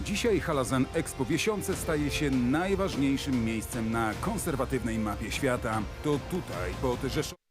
Dzisiaj hala Zen Expo Wiesiące staje się najważniejszym miejscem na konserwatywnej mapie świata. To tutaj, pod Rzeszowem,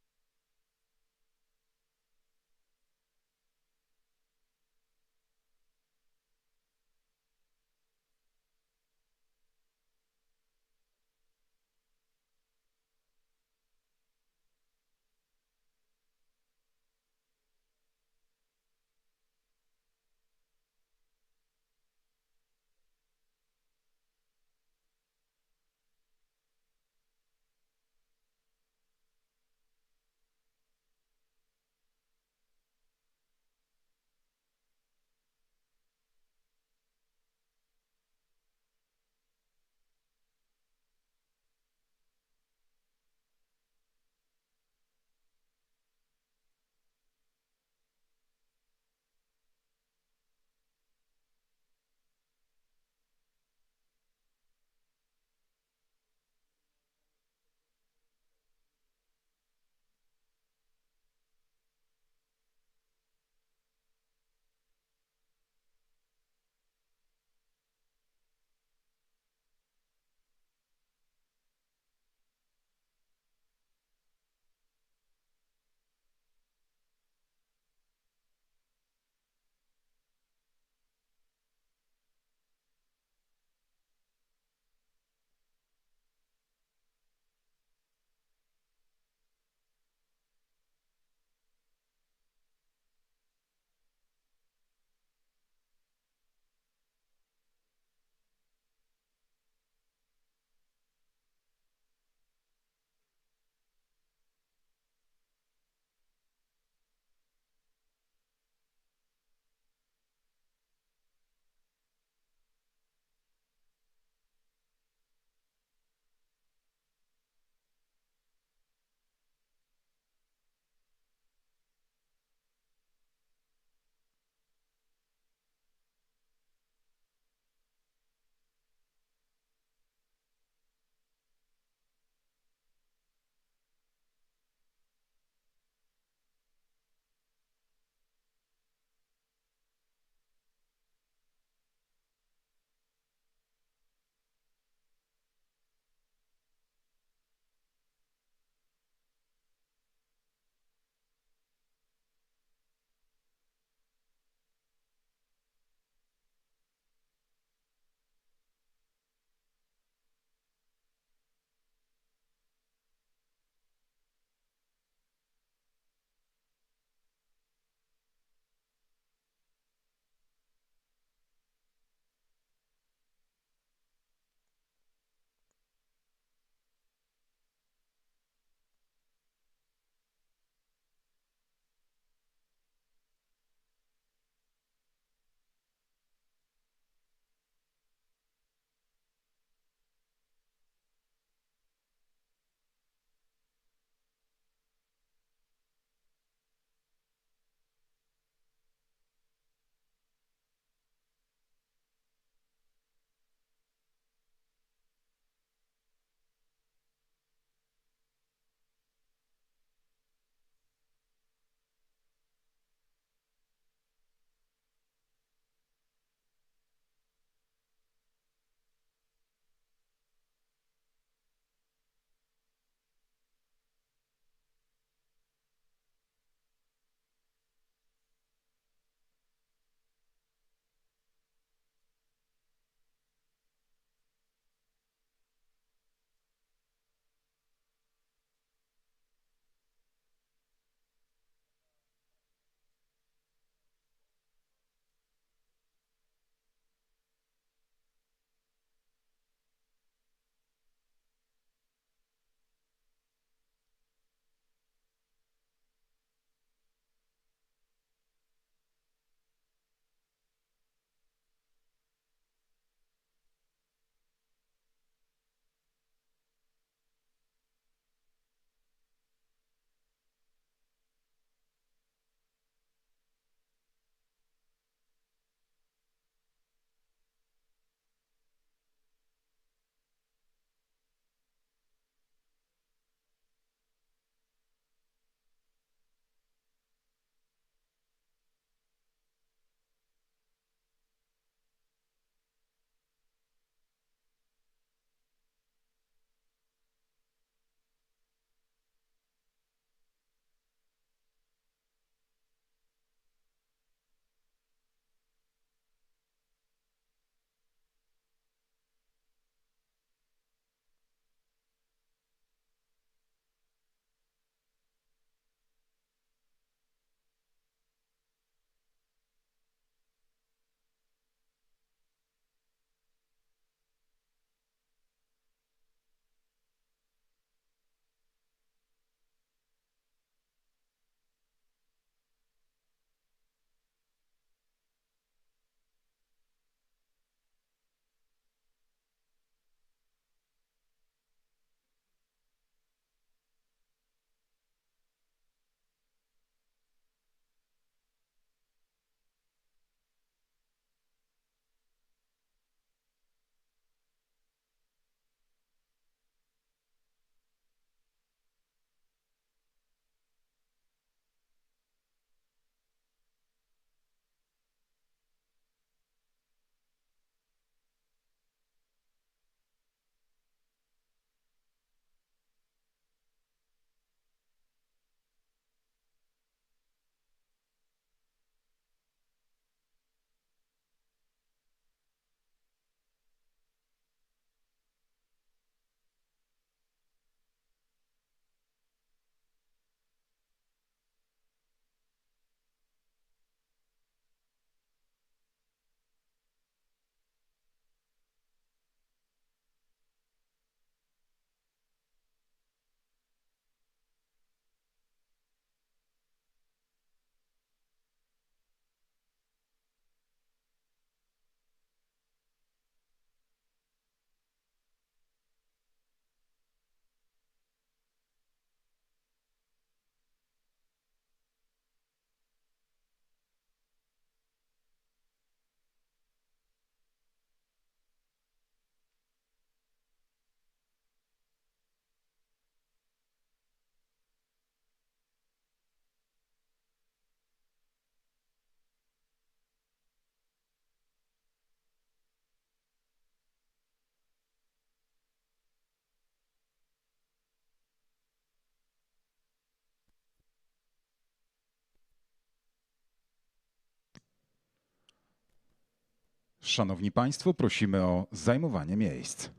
Szanowni Państwo, prosimy o zajmowanie miejsc.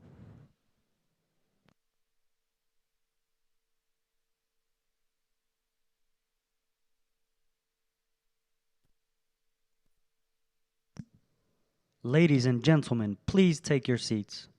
Ladies and gentlemen, please take your seats.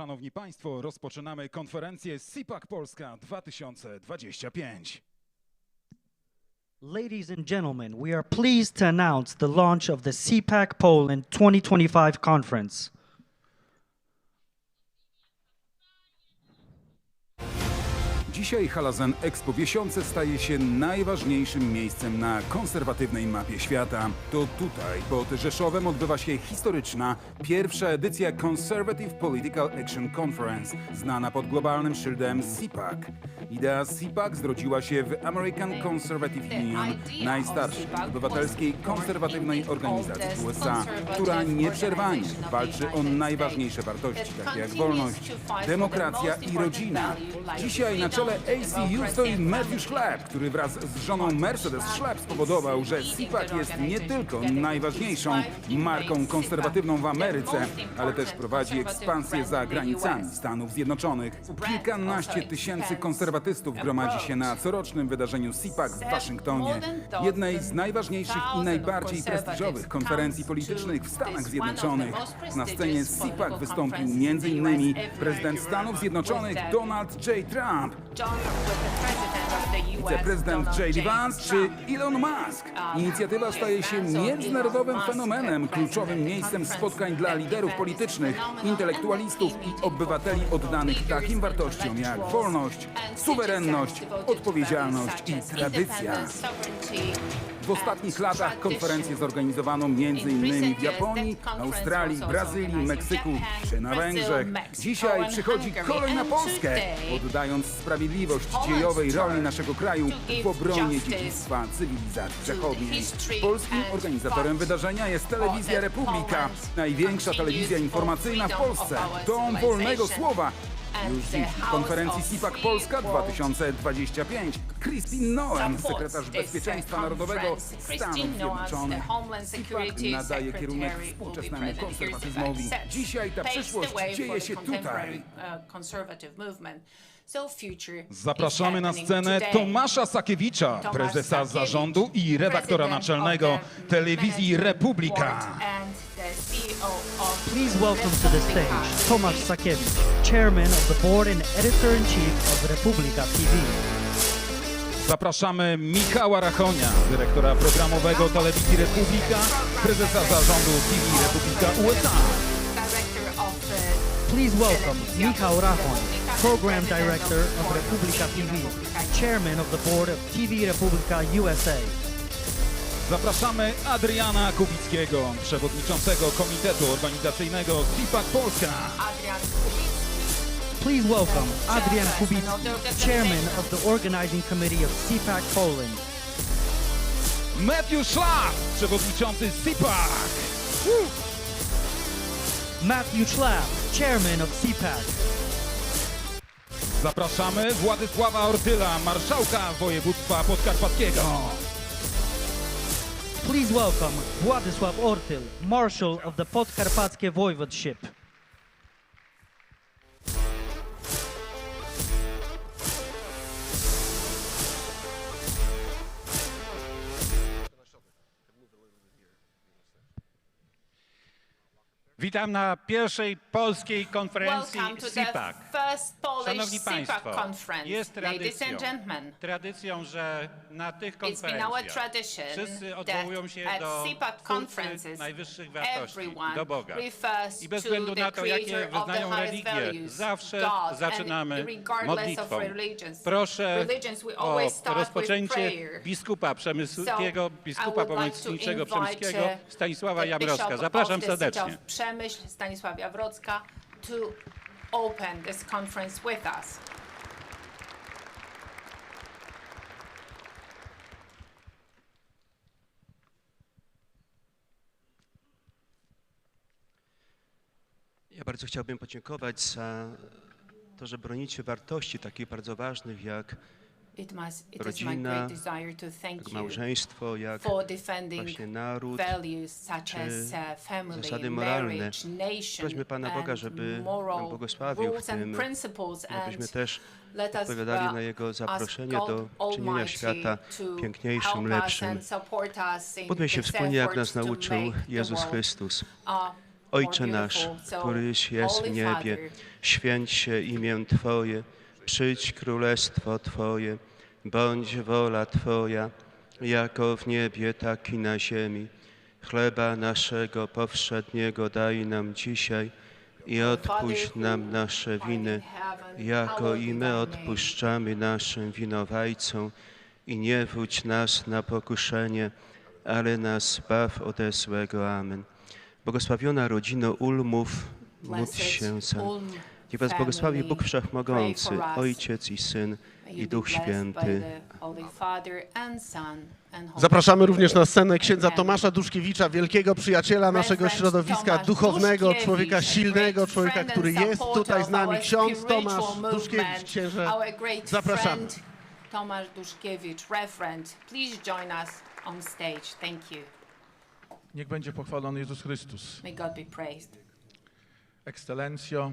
Szanowni Państwo, rozpoczynamy konferencję Cpac Polska 2025. Ladies and gentlemen, we are pleased to announce the launch of the Cpac Poland 2025 conference. Dzisiaj hala Zen Expo Wiesiące staje się najważniejszym miejscem na konserwatywnej mapie świata. To tutaj, pod Rzeszowem, odbywa się historyczna, pierwsza edycja Conservative Political Action Conference, znana pod globalnym szyldem Cpac. Idea Cpac zrodziła się w American Conservative Union, najstarszej obywatelskiej konserwatywnej organizacji w USA, która nieprzerwanie walczy o najważniejsze wartości, takie jak wolność, demokracja i rodzina. Dzisiaj na czele ACU stoi Mateusz, który wraz z żoną Mercedes spowodował, że Cpac jest nie tylko najważniejszą marką konserwatywną w Ameryce, ale też prowadzi ekspansję za granicami Stanów Zjednoczonych. Kilkanaście tysięcy konserwatystów gromadzi się na corocznym wydarzeniu Cpac w Waszyngtonie, jednej z najważniejszych i najbardziej prestiżowych konferencji politycznych w Stanach Zjednoczonych. Na scenie Cpac wystąpił m.in. prezydent Stanów Zjednoczonych Donald J. Trump, wiceprezydent J.D. Vance czy Elon Musk. Inicjatywa staje się międzynarodowym fenomenem, kluczowym miejscem spotkań dla liderów politycznych, intelektualistów i obywateli oddanych takim wartościom jak wolność, suwerenność, odpowiedzialność i tradycja. W ostatnich latach konferencje zorganizowano m.in. w Japonii, Australii, Brazylii, Meksyku czy na Węgrzech. Dzisiaj przychodzi kolej na Polskę, oddając sprawiedliwość dziejowej roli naszego kraju w obronie dziedzictwa cywilizacji zachodniej. Polskim organizatorem wydarzenia jest Telewizja Republika, największa telewizja informacyjna w Polsce, dom wolnego słowa. Już dziś w konferencji Cpac Polska 2025 Crispin Noem, sekretarz Bezpieczeństwa Narodowego Stanów Zjednoczonych. Cpac nadaje kierunek współczesnemu konserwatyzmowi. Dzisiaj ta przyszłość dzieje się tutaj. Zapraszamy na scenę Tomasza Sakiewicza, prezesa zarządu i redaktora naczelnego Telewizji Republika. Please welcome to the stage Tomasz Sakiewicz, chairman of the board and editor-in-chief of Republika TV. Zapraszamy Michała Rachonia, dyrektora programowego Telewizji Republika, prezesa zarządu TV Republika USA. Please welcome Michał Rachon, program director of Republika TV, chairman of the board of TV Republika USA. Zapraszamy Adriana Kubickiego, przewodniczącego Komitetu Organizacyjnego Cpac Polska. Please welcome Adrian Kubicki, chairman of the organizing committee of Cpac Poland. Mateusz, przewodniczący Cpac. Matthew Schlapp, chairman of Cpac. Zapraszamy Władysława Ortyla, marszałka województwa podkarpackiego. Please welcome Władysław Ortyl, Marshal of the Podkarpackie Voivodeship. Witam na pierwszej polskiej konferencji Cpac. Szanowni Państwo, jest tradycją, że na tych konferencjach wszyscy odwołują się do twórcy najwyższych wartości, do Boga. I bez względu na to, jakie wyznają religie, zawsze zaczynamy modlitwą. Proszę o rozpoczęcie biskupa przemyskiego, biskupa pomocniczego przemyskiego Stanisława Jabroska. Zapraszam serdecznie. Przemyśl Stanisław Jawrocka to open this conference with us. Ja bardzo chciałbym podziękować za to, że bronicie wartości takich bardzo ważnych jak rodzina, jak małżeństwo, jak właśnie naród, czy zasady moralne. Prośmy Pana Boga, żeby nam błogosławił w tym, abyśmy też odpowiadali na Jego zaproszenie do czynienia świata piękniejszym, lepszym. Módlmy się wspólnie, jak nas nauczył Jezus Chrystus. Ojcze nasz, któryś jest w niebie, święć się imię Twoje, przyjdź królestwo Twoje, bądź wola Twoja, jako w niebie, tak i na ziemi. Chleba naszego powszedniego daj nam dzisiaj i odpuść nam nasze winy, jako i my odpuszczamy naszym winowajcom. I nie wódź nas na pokuszenie, ale nas zbaw ode złego. Amen. Błogosławiona rodzino Ulmów, módl się za. Niech was błogosławi Bóg Wszechmogący, Ojciec i Syn i Duch Święty. Zapraszamy również na scenę księdza Tomasza Duszkiewicza, wielkiego przyjaciela naszego środowiska duchownego, człowieka silnego, człowieka, który jest tutaj z nami. Ksiądz Tomasz Duszkiewicz, księże, zapraszamy. Tomasz Duszkiewicz, Reverend, please join us on stage. Thank you. Niech będzie pochwalony Jezus Chrystus. May God be praised. Ekscelencjo,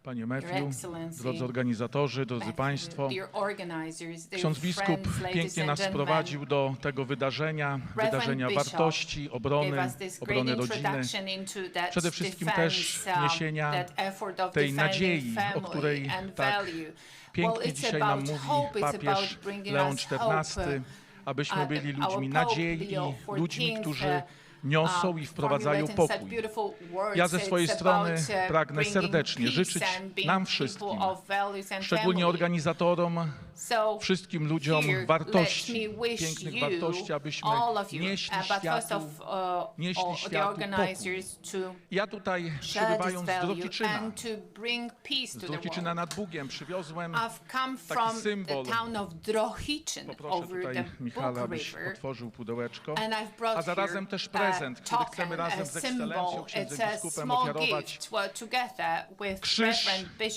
Panie Matthew, drodzy organizatorzy, drodzy Państwo, ksiądz biskup pięknie nas wprowadził do tego wydarzenia wartości, obrony rodziny, przede wszystkim też niesienia tej nadziei, o której tak pięknie dzisiaj nam mówi papież Leon XIV, abyśmy byli ludźmi nadziei, ludźmi, którzy niosą i wprowadzają pokój. Ja ze swojej strony pragnę serdecznie życzyć nam wszystkim, szczególnie organizatorom, wszystkim ludziom wartości, pięknych wartości, abyśmy nieśli światu pokój. Ja tutaj, przybywając z Drohiczyna nad Bugiem, przywiozłem taki symbol. Poproszę tutaj Michała, abyś otworzył pudełeczko, a zarazem też prezent, który chcemy razem z ekscelencją, księdzem biskupem ofiarować. Krzyż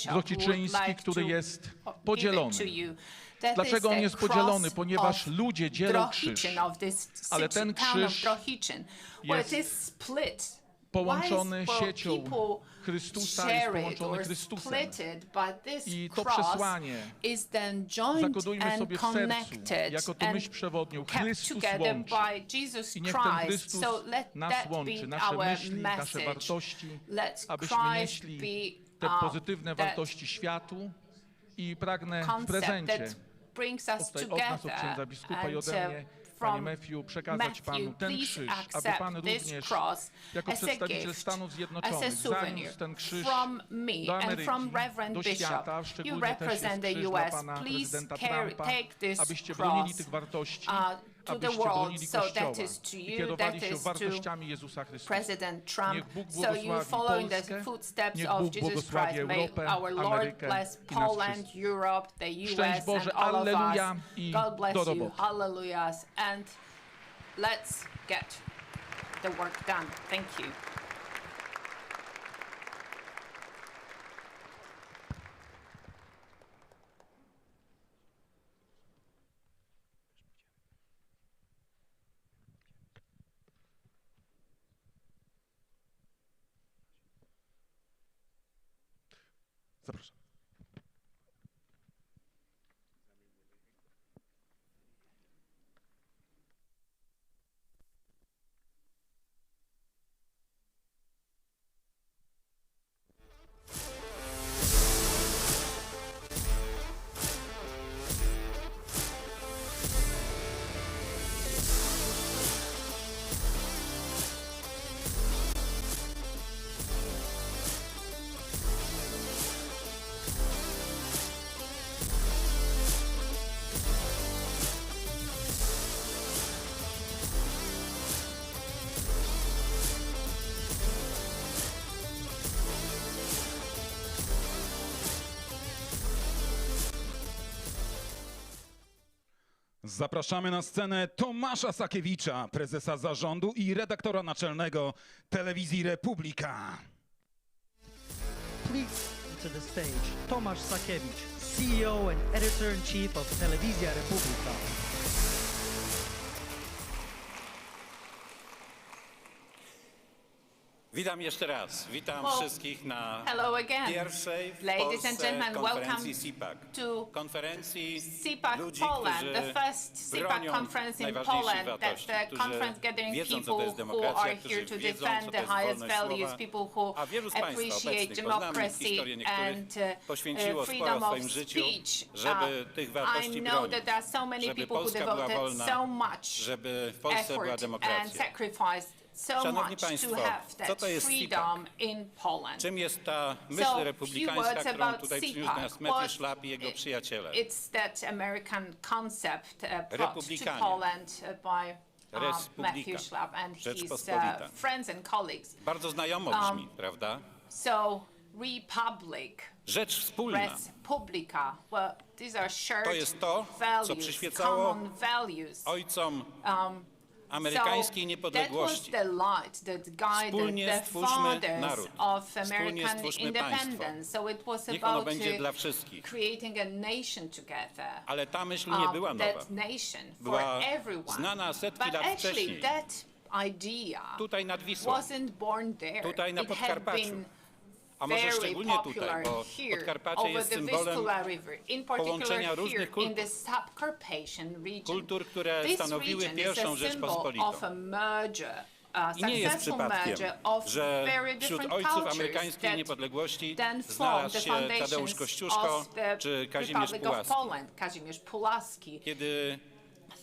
drohiczyński, który jest podzielony. Dlaczego on jest podzielony? Ponieważ ludzie dzielą krzyż, ale ten krzyż jest połączony siecią Chrystusa, jest połączony Chrystusem. I to przesłanie zakodujmy sobie w sercu, jako to myśl przewodnią. Chrystus łączy. I niech ten Chrystus nas łączy, nasze myśli, nasze wartości, abyśmy nieśli te pozytywne wartości światu. I pragnę w prezencie od nas, od księdza biskupa i ode mnie, Panie Matthew, przekazać Panu ten krzyż, aby Pan również jako przedstawiciel Stanów Zjednoczonych zaniósł ten krzyż do Ameryki, do świata, szczególnie też jest krzyż dla Pana prezydenta Trumpa, abyście bronili tych wartości, abyście bronili Kościoła i kierowali się wartościami Jezusa Chrystusa. Niech Bóg błogosławi Polskę, niech Bóg błogosławi Europę, Amerykę i nas wszystkich. Szczęść Boże, alleluja i do roboty. And let's get the work done. Thank you. Zapraszam. Zapraszamy na scenę Tomasza Sakiewicza, prezesa zarządu i redaktora naczelnego Telewizji Republika. Please to the stage, Tomasz Sakiewicz, CEO and Editor-in-Chief of Telewizja Republika. Witam jeszcze raz. Witam wszystkich na pierwszej w Ladies and Polsce gentlemen, konferencji welcome Cpac. to Konferencji Cpac ludzi, Poland, którzy the first Cpac bronią conference in najważniejszych Poland. That's wartości, the którzy conference gathering wiedzą, co to people jest who are demokracja, here którzy to wiedzą, defend co the to jest highest wolność values, słowa. people who A wielu z Państwa appreciate obecnych, bo znamy democracy historię and niektórych, poświęciło sporo freedom w of swoim życiu, speech. żeby tych wartości I know bronić, that there are so many żeby people who Polska była devoted wolna, so much żeby w Polsce była effort and demokracja. sacrificed so Szanowni much to Państwo, have co that to jest freedom in Poland. Czym jest ta myśl So, republikańska, few words którą about tutaj przyniósł Cpac. nas Mateusz i jego przyjaciele? It's that American concept brought to Republikanie. Poland by Republika. Matthew Schlapp and his Rzeczpospolita. friends and colleagues. Bardzo znajomo brzmi, prawda? So, Republic, Rzecz wspólna. Republika, well, these are shared To jest to, co values, przyświecało common values. ojcom amerykańskiej niepodległości. That was the light that Wspólnie guided the stwórzmy fathers naród. of Wspólnie American stwórzmy państwo. independence. So it was Niech ono about będzie dla wszystkich. creating a nation together. Ale ta myśl nie była nowa. That nation for Była everyone. znana setki But lat actually wcześniej. that idea Tutaj nad Wisłą, wasn't born there. tutaj na It had Podkarpaciu. been A może very szczególnie tutaj, popular bo here Podkarpacie over jest the symbolem Vistula River, in połączenia particular here różnych in the kultur. Subcarpathian region. Kultur, które This stanowiły region is pierwszą a symbol Rzeczpospolitą. of a merger, a I nie jest successful przypadkiem, merger of że very wśród different ojców cultures amerykańskiej that niepodległości then formed znalazł the się Tadeusz foundations Kościuszko of the czy Kazimierz Republic of Pułaski. Poland, Kazimierz Pulaski, Kiedy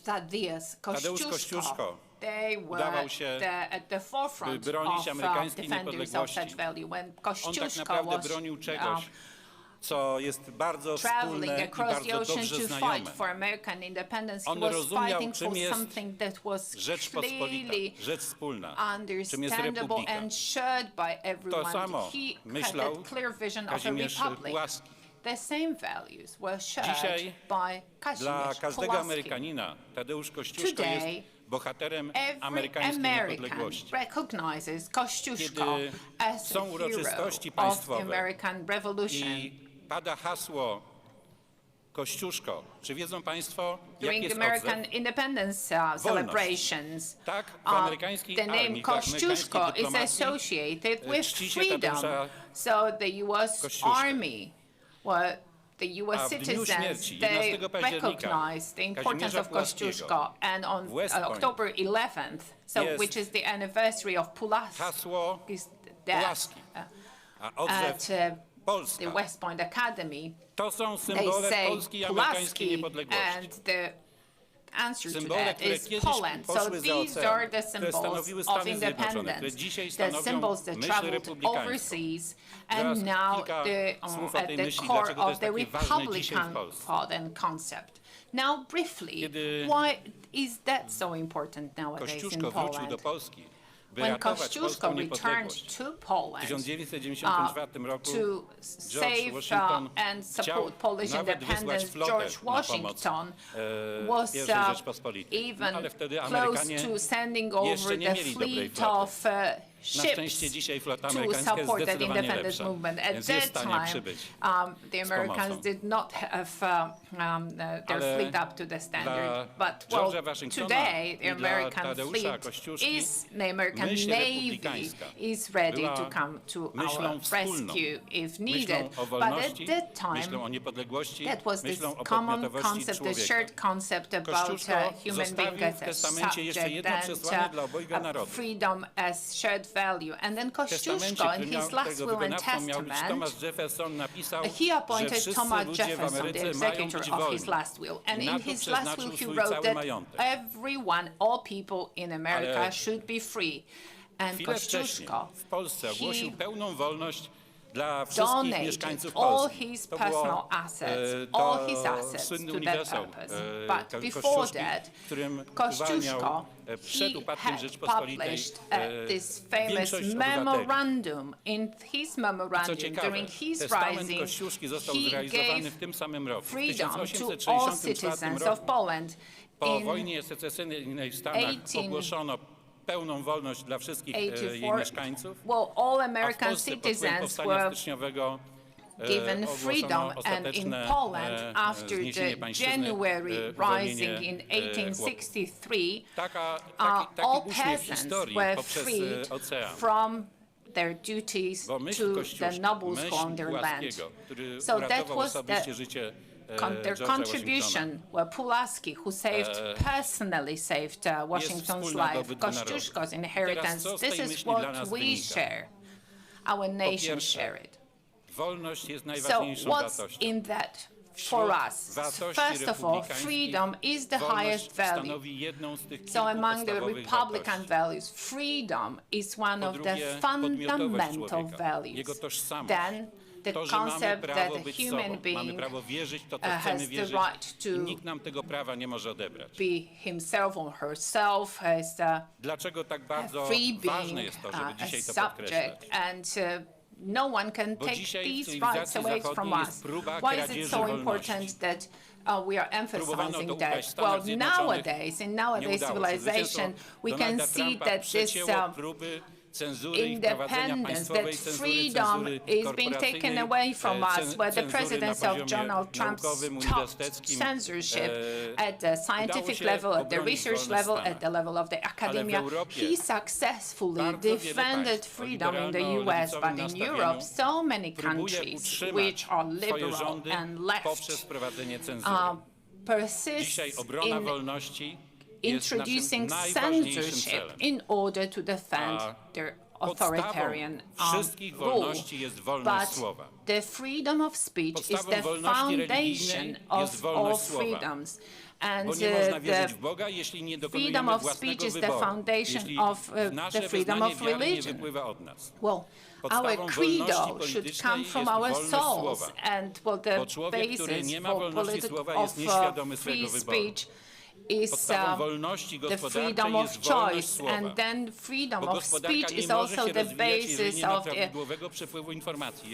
Tadeusz Tadeusz Kościuszko. Kościuszko They were udawał się, at the forefront by bronić of amerykańskiej defenders of niepodległości. such value. When on tak Kościuszko naprawdę was bronił czegoś, co jest bardzo traveling wspólne i across the bardzo ocean dobrze to znajome. fight for American independence, he On was rozumiał, fighting czym for jest something that was Rzeczpospolita, clearly rzecz wspólna, czym jest understandable republika. and shared by everyone. To samo He myślał had that clear vision of a Kazimierz republic. Pułaski. The same values were shared Dzisiaj by Dla Kazimierz każdego Pulaski. Amerykanina Tadeusz Kościuszko Today, jest bohaterem Every amerykańskiej American niepodległości. recognizes Kościuszko Kiedy as a są hero uroczystości of the państwowe American Revolution. I pada hasło Kościuszko. Czy wiedzą Państwo, jaki During jest the American odzew? Independence celebrations, Tak, w amerykańskiej the name armii, w Kościuszko amerykańskiej is dyplomacji associated with czci się freedom. Tadeusza So the U.S. Kościuszkę. Army, well, the U.S. A w dniu citizens, śmierci, they 11 października, recognize the importance Kazimierza of Pułaskiego Kościuszko. And on w West Point October 11th, so jest which is the anniversary of hasło Pulaski's death Pulaski, a at odzew the Polska. West Point Academy, To są they symbole say polskiej i amerykańskiej Pulaski, niepodległości. and the answer to Symbole, that które is kiedyś Poland. So poszły za these ocean, are the które symbols stanowiły of Stany Zjednoczone, które independence, dzisiaj the stanowią symbols that myśl traveled republikańską. overseas, Teraz and now kilka słów o at tej the myśli, core dlaczego to of jest the takie ważne dzisiaj w Republican Polsce. thought and concept. Now briefly, Kiedy why is that so important nowadays in Kościuszko wrócił do Poland? Polski, by When ratować Kościuszko polską returned niepodległość. to W Poland 1994 roku to George save Washington and chciał support Polish nawet wysłać independence, flotę George na pomoc Washington was pierwszej Rzeczpospolitej. even Ale wtedy close Amerykanie to sending jeszcze over nie the mieli dobrej fleet floty. of Na szczęście ships dzisiaj flota to amerykańska jest support that zdecydowanie independence lepsza, movement. At więc jest w that stanie time, przybyć the z Americans pomocą. did not have their Ale fleet up to the standard. dla But well, George'a Waszyngtona today the i dla American Tadeusza fleet Kościuszki is, the American myśl Navy republikańska is ready była to come to myślą our wspólną. rescue if Myślą needed. o But at wolności, that time, myślą o niepodległości, that was this myślą o common podmiotowości concept, the człowieka. shared concept about Kościuszko human being zostawił as w a testamencie jeszcze subject jedno przesłanie dla obojga narodów. freedom as shared value. And then W testamencie, Kościuszko in his last którego will and wykonawcą miał być testament, Thomas Jefferson, napisał, he że appointed wszyscy Thomas ludzie w Jefferson, the Ameryce mają executor być of wolni. his last will. And Na in to his last przeznaczył will he swój wrote cały that majątek. everyone, all people in America Ale should be free. And Chwilę wcześniej Kościuszko, w Polsce ogłosił he pełną wolność dla wszystkich donated mieszkańców all Polski. his To personal było assets, to all his assets słynny to that uniwersytet purpose. But before Kościuszki, that, w którym Kościuszko, uwalniał przed he upadkiem had Rzeczpospolitej published this famous większość obywateli. memorandum. In his Co memorandum, ciekawe, during his testament rising, Kościuszki został he zrealizowany gave w tym samym roku. W freedom to all 1864 citizens of roku Poland. po In wojnie secesyjnej w Stanach 18 ogłoszono pełną wolność dla wszystkich jej 84, mieszkańców. well, all A w American Polsce pod wpływem citizens powstania were styczniowego given ogłoszono freedom, and in ostateczne Poland, after zniesienie the pańszczyzny, January uwolnienie rising in chłopów. 1863, Taki all uśmiech peasants historii were poprzez freed ocean. from their duties to the nobles who own their land. So that was their contribution. Well, Pulaski, who personally saved Washington's life, Kościuszko's inheritance. This is what we share. Our nation share it. So what's in that for us? First of all, freedom is the highest value. So among the Republican values, freedom is one of the fundamental values. Then the concept that a human being has the right to be himself or herself, as a free being, a subject, and no one can take these rights away from us. Why is it so important that we are emphasizing that? Well, nowadays, in nowadays civilization, we can see that this independence, that freedom is being taken away from us, where the presidency of Donald Trump stopped censorship at the scientific level, at the research level, at the level of the academia. He successfully defended freedom in the US, but in Europe, so many countries which are liberal and left persist in introducing censorship in order to defend their authoritarian rule. But the freedom of speech is the foundation of all freedoms. And the freedom of speech is the foundation of the freedom of religion. Well, our credo should come from our souls, and well, the basis of free speech is the freedom of choice, and then freedom of speech is also the basis of the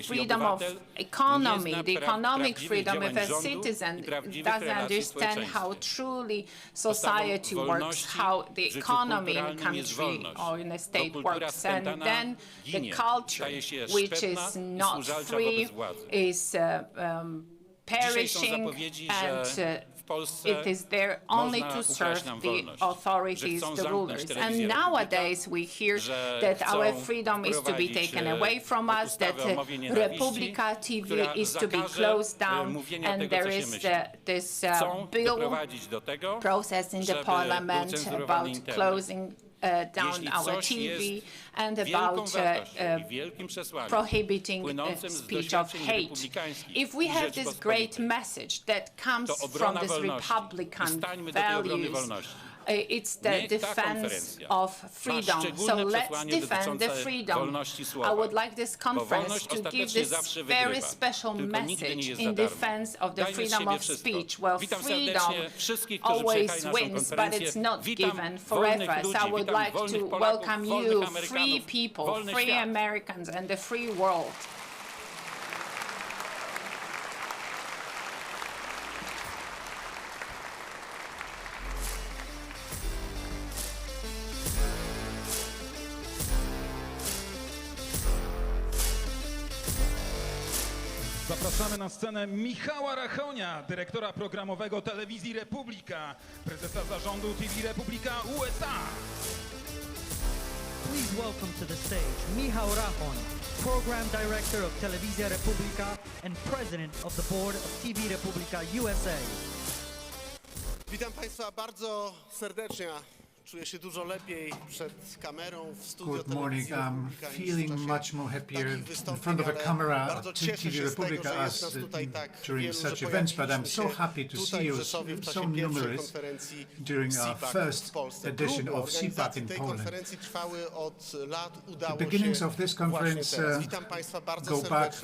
freedom of economy, the economic freedom. If a citizen doesn't understand how truly society works, how the economy in a country or in a state works, and then the culture, which is not free, is perishing, and it is there only to serve the authorities, the rulers. And nowadays we hear that our freedom is to be taken away from us, that Republika TV is to be closed down, and there is this bill process in the parliament about closing down our TV and about prohibiting speech of hate. If we have this great message that comes from this Republican values, it's the defense of freedom. So let's defend the freedom. I would like this conference to give this very special message in defense of the freedom of speech. Well, freedom always wins, but it's not given forever. So I would like to welcome you, free people, free Americans, and the free world. Zapraszamy na scenę Michała Rachonia, dyrektora programowego Telewizji Republika, prezesa zarządu TV Republika USA. Please welcome to the stage Michał Rachoń, program director of Telewizja Republika and president of the board of TV Republika USA. Witam Państwa bardzo serdecznie. Czuję się dużo lepiej przed kamerą w studio. Good morning. I'm feeling much more happier in front of a camera at TV Republika as during such events, but I'm so happy to see you so numerous during our first edition of Cpac in Poland. The beginnings of this conference go back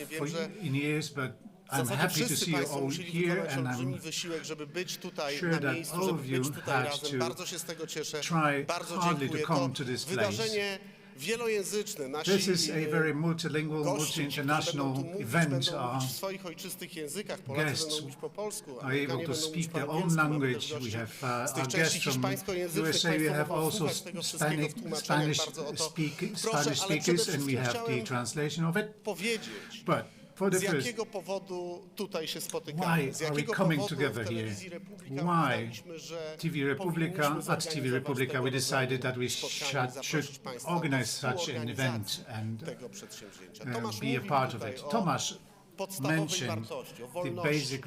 in years, but I'm happy to see you all here, and I'm sure that all of you had to try hardly to come to this place. This is a very multilingual, multi-international event. Our guests are able to speak their own language. We have our guests from USA. We have also Spanish speakers, and we have the translation of it. But For the z first, jakiego powodu tutaj się spotykamy? Z why are we jakiego coming powodu together w here? Telewizji Republika Why uznaliśmy, że TV Republika, powinniśmy at TV Republika, we zorganizować decided that we spotkanie, should zaprosić państwa organize do such an event współorganizacji and tego przedsięwzięcia. be Tomasz a mówił part of tutaj it. o Tomasz podstawowej mentioned wartości, o the wolności. basic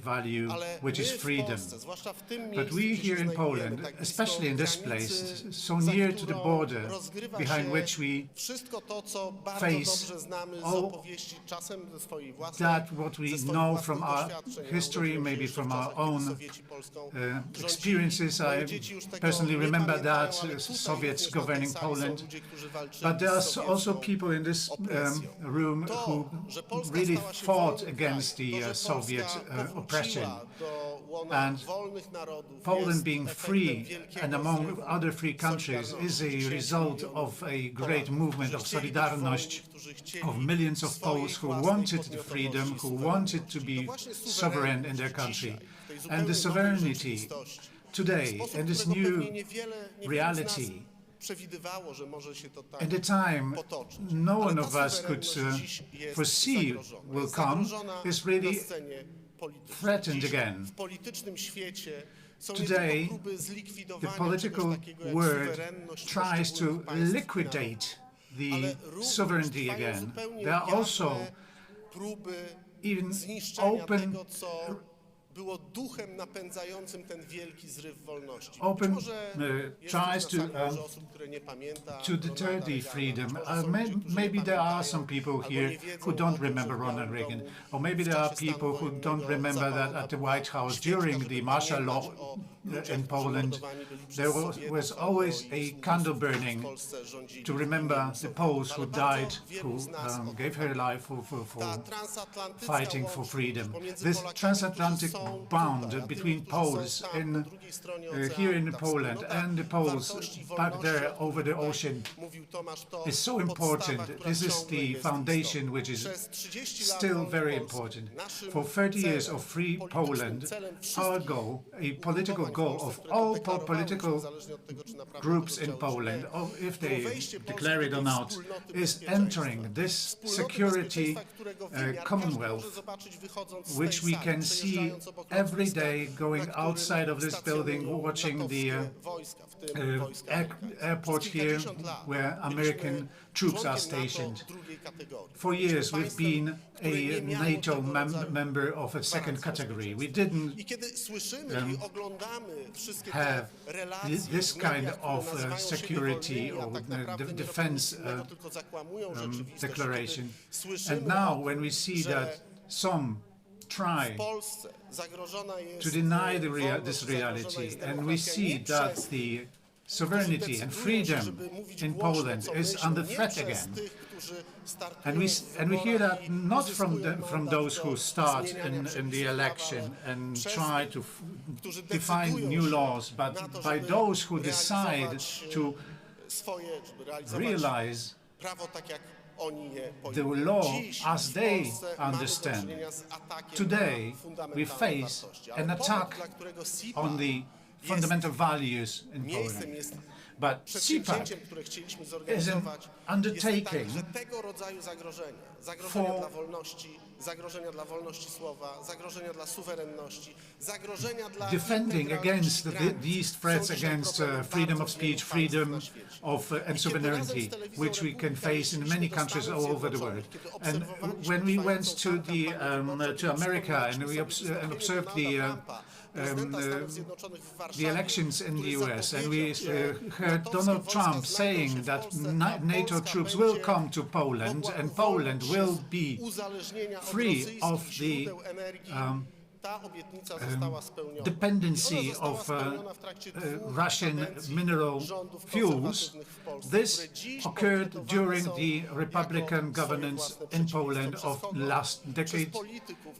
value, Ale which is my w freedom. Polsce, zwłaszcza w tym But miejscu, we gdzie się here in znajdujemy, Poland, tak blisko especially in this granicy, place, so za near to the którą border, rozgrywa behind się which we wszystko to, co bardzo face dobrze znamy z all opowieści, czasem ze swojej własnej, that what we ze swoich know własnych from our doświadczeń. history, Ja maybe urodziłem się from jeszcze w our czasach, kiedy own Sowieci Polską rządzili. experiences. Moje I dzieci już tego personally nie remember pamiętają, that ale tutaj Soviets również na tej governing sali są Poland. ludzie, którzy walczyli But there are z also sowiecką people in this opresją. room To, who że Polska really stała się fought wolnym against krajem, to, the że Soviet Polska powróciła oppression. do łona And wolnych narodów, Poland jest being efektem free wielkiego and among zrywu other free countries is a result of a great movement of solidarność of millions of Poles who wanted the freedom, who wanted to be sovereign in their country. And the sovereignty today, in this new reality, at the time no one of us could foresee will come, is really threatened again. Today, the political world tries to liquidate the sovereignty again. There are also even open było duchem napędzającym ten wielki zryw wolności. Open tries to deter the freedom. Maybe there are some people here who don't remember Ronald Reagan, or maybe there are people who don't remember that at the White House during the martial law in Poland, there was always a candle burning to remember the Poles who died, who gave her life for fighting for freedom. This transatlantic bond between Poles here in Poland and the Poles back there over the ocean is so important. This is the foundation which is still very important. For 30 years of free Poland, our goal, a political goal of all political groups in Poland, if they declare it or not, is entering this security commonwealth, which we can see every day going outside of this building, watching the airport here where American troops are stationed. For years we've been a NATO member of a second category. We didn't have this kind of security or defense declaration. And now when we see that some try to deny this reality, and we see that the sovereignty and freedom in Poland is under threat again. And we hear that not from those who start in the election and try to define new laws, but by those who decide to realize the law as they understand. Today, we face an attack on the fundamental values in Poland. But Cpac is an undertaking for defending against these threats against freedom of speech, freedom of and sovereignty, which we can face in many countries all over the world. And when we went to America and we observed the elections in the US, and we heard Donald Trump saying that NATO troops will come to Poland and Poland will be free of the dependency of Russian mineral fuels. This occurred during the Republican governance in Poland of last decade,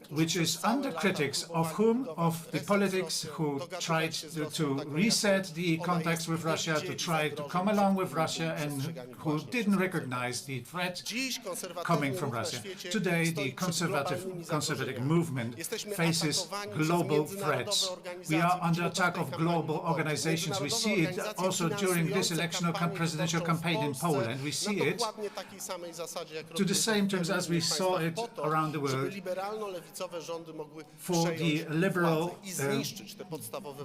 which is under critics of whom? Of the politics who tried to reset the contacts with Russia, to try to come along with Russia, and who didn't recognize the threat coming from Russia. Today, the conservative movement faces this global threats. We are under attack of global organizations. We see it also during this presidential campaign in Poland. We see it to the same terms as we saw it around the world for the liberal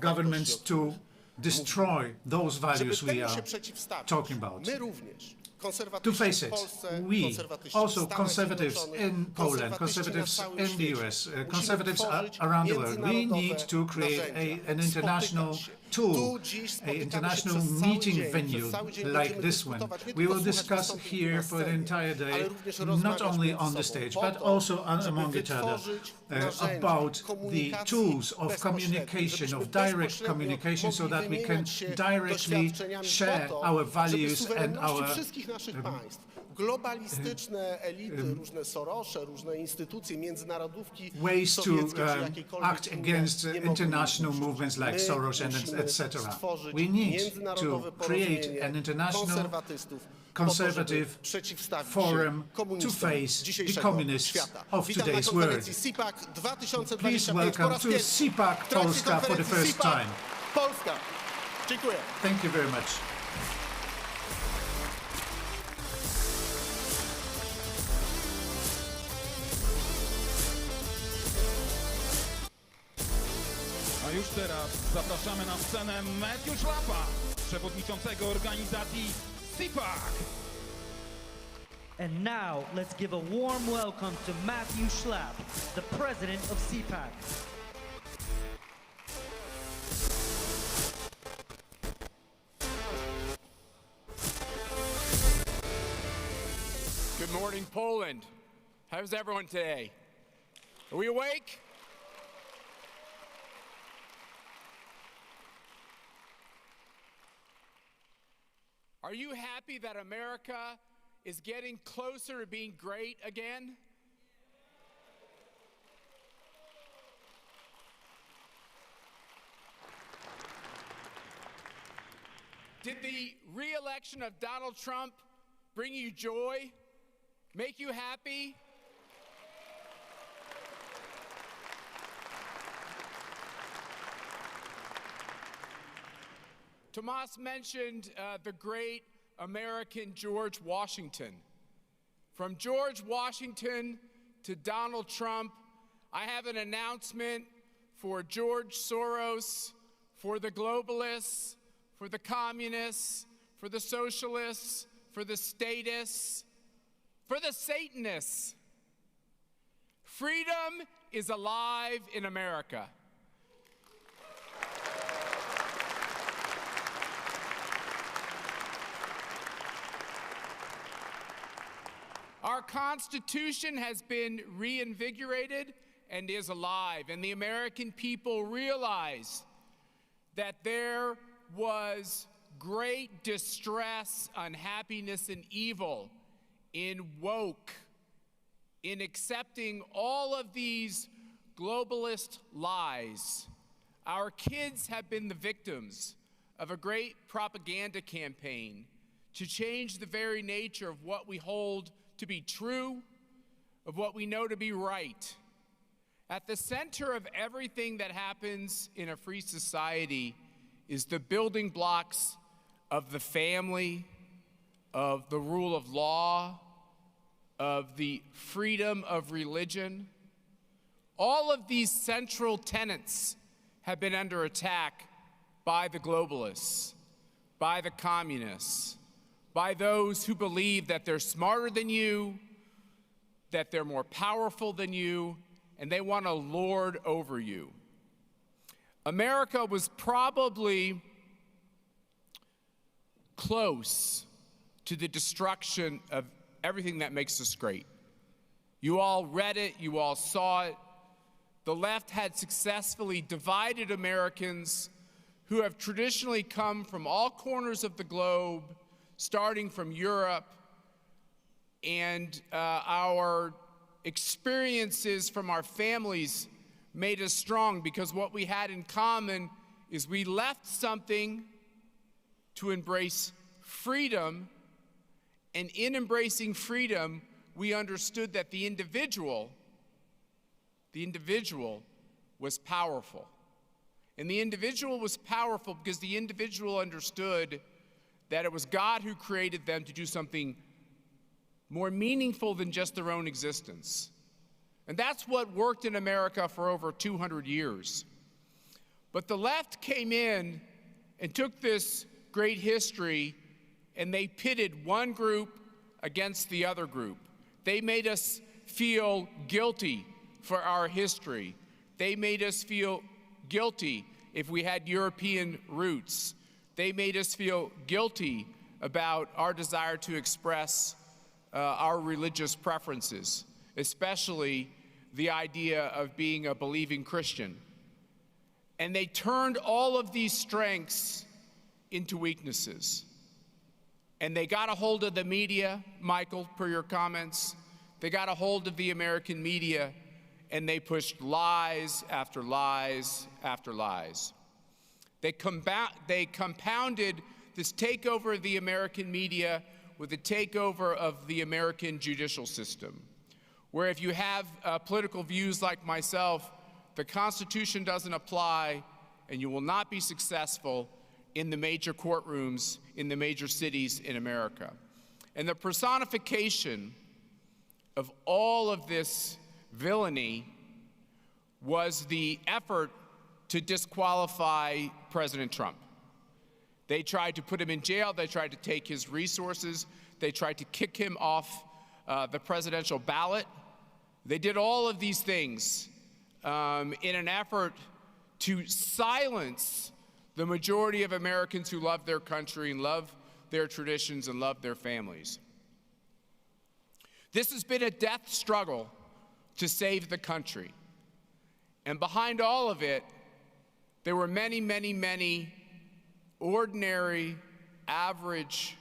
governments to destroy those values we are talking about. To face it, we, also conservatives in Poland, conservatives in the US, conservatives around the world, we need to create an international tool, an international meeting venue like this one. We will discuss here for the entire day, not only on the stage, but also among each other, about the tools of communication, of direct communication, so that we can directly share our values and our globalistyczne elity, różne Sorosze, różne instytucje, międzynarodówki ways to act against international movements like Soros and etc. We need to create an international conservative forum to face the communists of today's world. Please welcome to Cpac Polska for the first time. Polska. Dziękuję. Thank you very much. A już teraz zapraszamy na scenę Mateusza, przewodniczącego organizacji Cpac. And now, let's give a warm welcome to Matthew Schlapp, the president of Cpac. Good morning, Poland. How's everyone today? Are we awake? Are you happy that America is getting closer to being great again? Did the re-election of Donald Trump bring you joy? Make you happy? Tomas mentioned the great American George Washington. From George Washington to Donald Trump, I have an announcement for George Soros, for the globalists, for the communists, for the socialists, for the statists, for the Satanists. Freedom is alive in America. Our Constitution has been reinvigorated and is alive, and the American people realize that there was great distress, unhappiness, and evil in woke, in accepting all of these globalist lies. Our kids have been the victims of a great propaganda campaign to change the very nature of what we hold to be true, of what we know to be right. At the center of everything that happens in a free society is the building blocks of the family, of the rule of law, of the freedom of religion. All of these central tenets have been under attack by the globalists, by the communists, by those who believe that they're smarter than you, that they're more powerful than you, and they want to lord over you. America was probably close to the destruction of everything that makes us great. You all read it, you all saw it. The left had successfully divided Americans who have traditionally come from all corners of the globe, starting from Europe, and our experiences from our families made us strong, because what we had in common is we left something to embrace freedom, and in embracing freedom, we understood that the individual was powerful. And the individual was powerful because the individual understood that it was God who created them to do something more meaningful than just their own existence. And that's what worked in America for over 200 years. But the left came in and took this great history and they pitted one group against the other group. They made us feel guilty for our history. They made us feel guilty if we had European roots. They made us feel guilty about our desire to express our religious preferences, especially the idea of being a believing Christian. And they turned all of these strengths into weaknesses. And they got a hold of the media, Michael, per your comments. They got a hold of the American media, and they pushed lies after lies after lies. They compounded this takeover of the American media with a takeover of the American judicial system, where if you have political views like myself, the Constitution doesn't apply, and you will not be successful in the major courtrooms in the major cities in America. And the personification of all of this villainy was the effort to disqualify President Trump. They tried to put him in jail. They tried to take his resources. They tried to kick him off the presidential ballot. They did all of these things in an effort to silence the majority of Americans who love their country and love their traditions and love their families. This has been a death struggle to save the country. And behind all of it, there were many, many, many ordinary, average,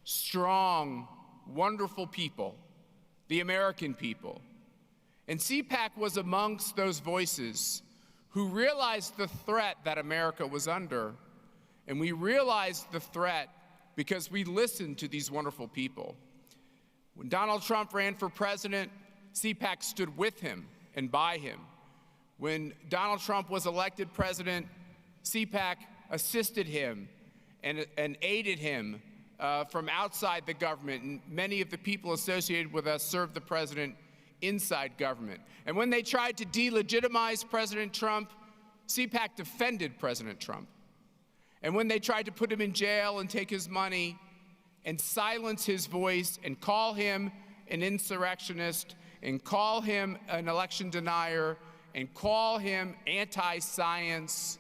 strong, wonderful people, the American people. And Cpac was amongst those voices who realized the threat that America was under. And we realized the threat because we listened to these wonderful people. When Donald Trump ran for president, Cpac stood with him and by him. When Donald Trump was elected president, Cpac assisted him and aided him from outside the government. And many of the people associated with us served the president inside government. And when they tried to delegitimize President Trump, Cpac defended President Trump. And when they tried to put him in jail and take his money and silence his voice and call him an insurrectionist and call him an election denier and call him anti-science,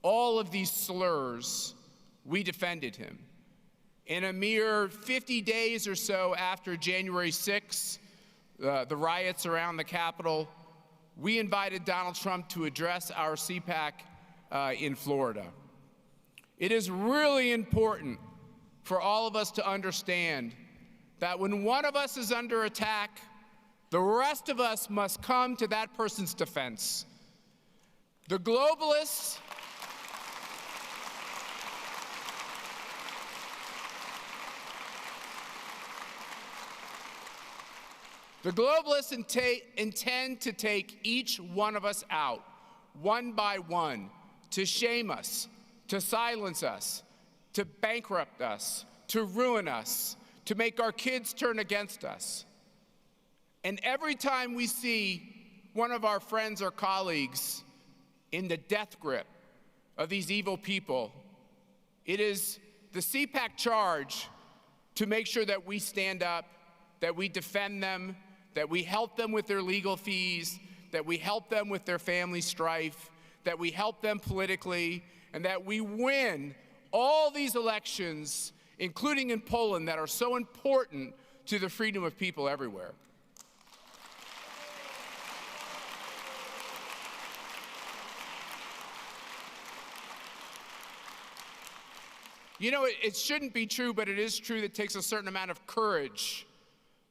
all of these slurs, we defended him. In a mere 50 days or so after January 6th, the riots around the Capitol, we invited Donald Trump to address our Cpac in Florida. It is really important for all of us to understand that when one of us is under attack, the rest of us must come to that person's defense. The globalists intend to take each one of us out, one by one, to shame us, to silence us, to bankrupt us, to ruin us, to make our kids turn against us. And every time we see one of our friends or colleagues in the death grip of these evil people, it is the Cpac charge to make sure that we stand up, that we defend them, that we help them with their legal fees, that we help them with their family strife, that we help them politically, and that we win all these elections, including in Poland, that are so important to the freedom of people everywhere. You know, it shouldn't be true, but it is true that it takes a certain amount of courage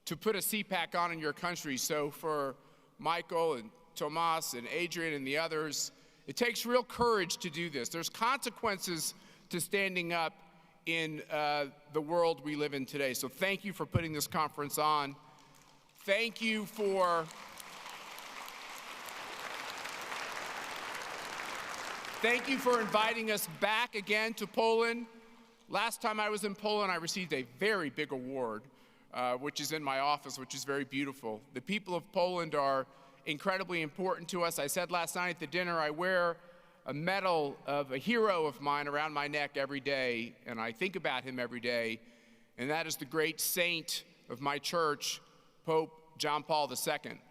to put a Cpac on in your country. So for Michael and Tomas and Adrian and the others, it takes real courage to do this. There's consequences to standing up in the world we live in today. So thank you for putting this conference on. Thank you for Thank you for inviting us back again to Poland. Last time I was in Poland, I received a very big award, which is in my office, which is very beautiful. The people of Poland are incredibly important to us. I said last night at the dinner, I wear a medal of a hero of mine around my neck every day, and I think about him every day, and that is the great saint of my church, Pope John Paul II.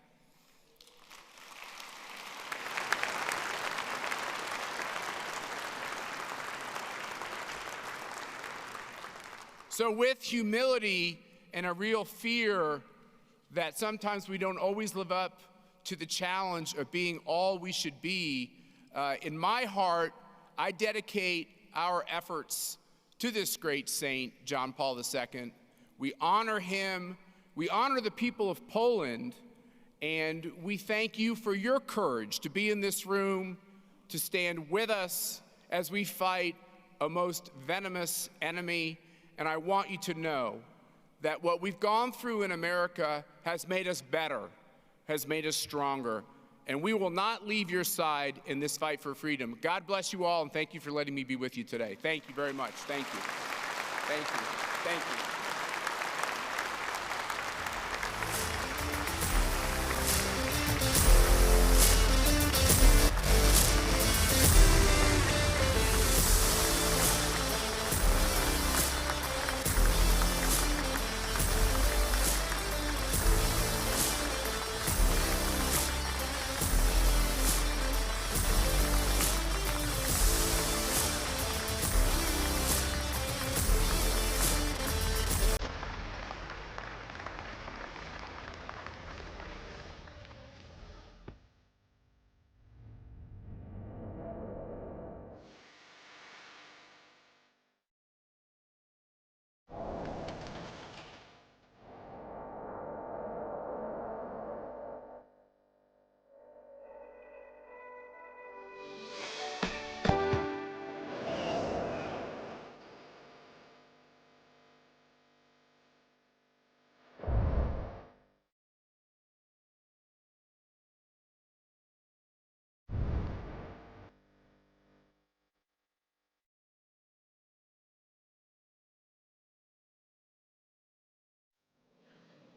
So with humility and a real fear that sometimes we don't always live up to the challenge of being all we should be, in my heart, I dedicate our efforts to this great saint, John Paul II. We honor him, we honor the people of Poland, and we thank you for your courage to be in this room, to stand with us as we fight a most venomous enemy. And I want you to know that what we've gone through in America has made us better, has made us stronger, and we will not leave your side in this fight for freedom. God bless you all, and thank you for letting me be with you today. Thank you very much. Thank you. Thank you. Thank you.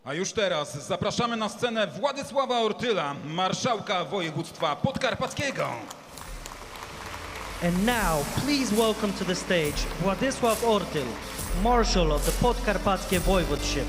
A już teraz zapraszamy na scenę Władysława Ortyla, marszałka województwa podkarpackiego. And now, please welcome to the stage Władysław Ortyl, Marshal of the Podkarpackie Voivodeship.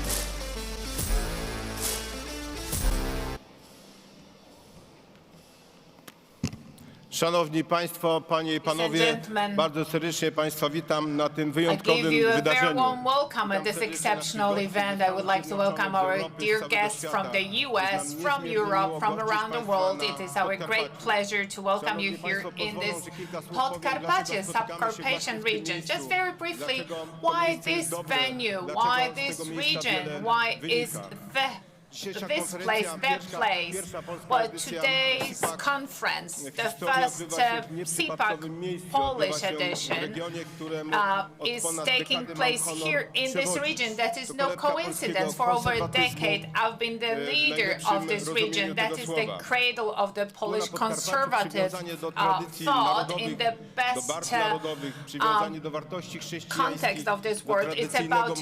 Szanowni Państwo, Panie i Panowie, bardzo serdecznie Państwa witam na tym wyjątkowym wydarzeniu. I warm welcome at this exceptional event. I would like to welcome our dear guests from the US, from Europe, from around the world. It is our great pleasure to welcome you here in this Podkarpacie, Subcarpathian region. Just very briefly, why this venue? Why this region? Why is this place, that place? Well, today's conference, the first Cpac Polish edition, is taking place here in this region. That is no coincidence. For over a decade, I've been the leader of this region. That is the cradle of the Polish conservative thought in the best context of this word. It's about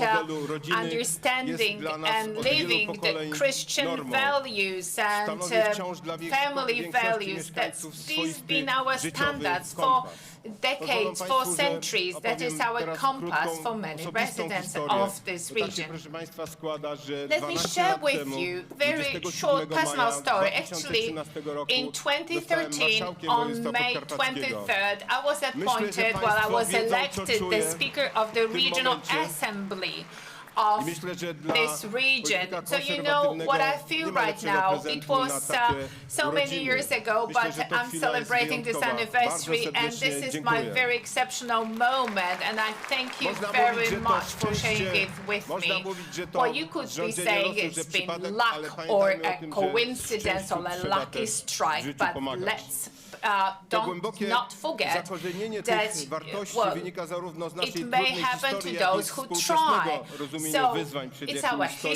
understanding and living the Christian values and family values. These have been our standards for decades, for centuries. That is our compass for many residents of this region. Let me share with you a very short personal story. Actually, in 2013, on May 23rd, I was appointed, well, I was elected the Speaker of the Regional Assembly of this region. So you know what I feel right now. It was so many years ago, but I'm celebrating this anniversary, and this is my very exceptional moment, and I thank you very much for sharing it with me. Well, you could be saying it's been luck or a coincidence or a lucky strike, but let's To głębokie zakorzenienie tych wartości wynika zarówno z naszej trudnej historii, jak i współczesnego rozumienia wyzwań, przed jakimi stoi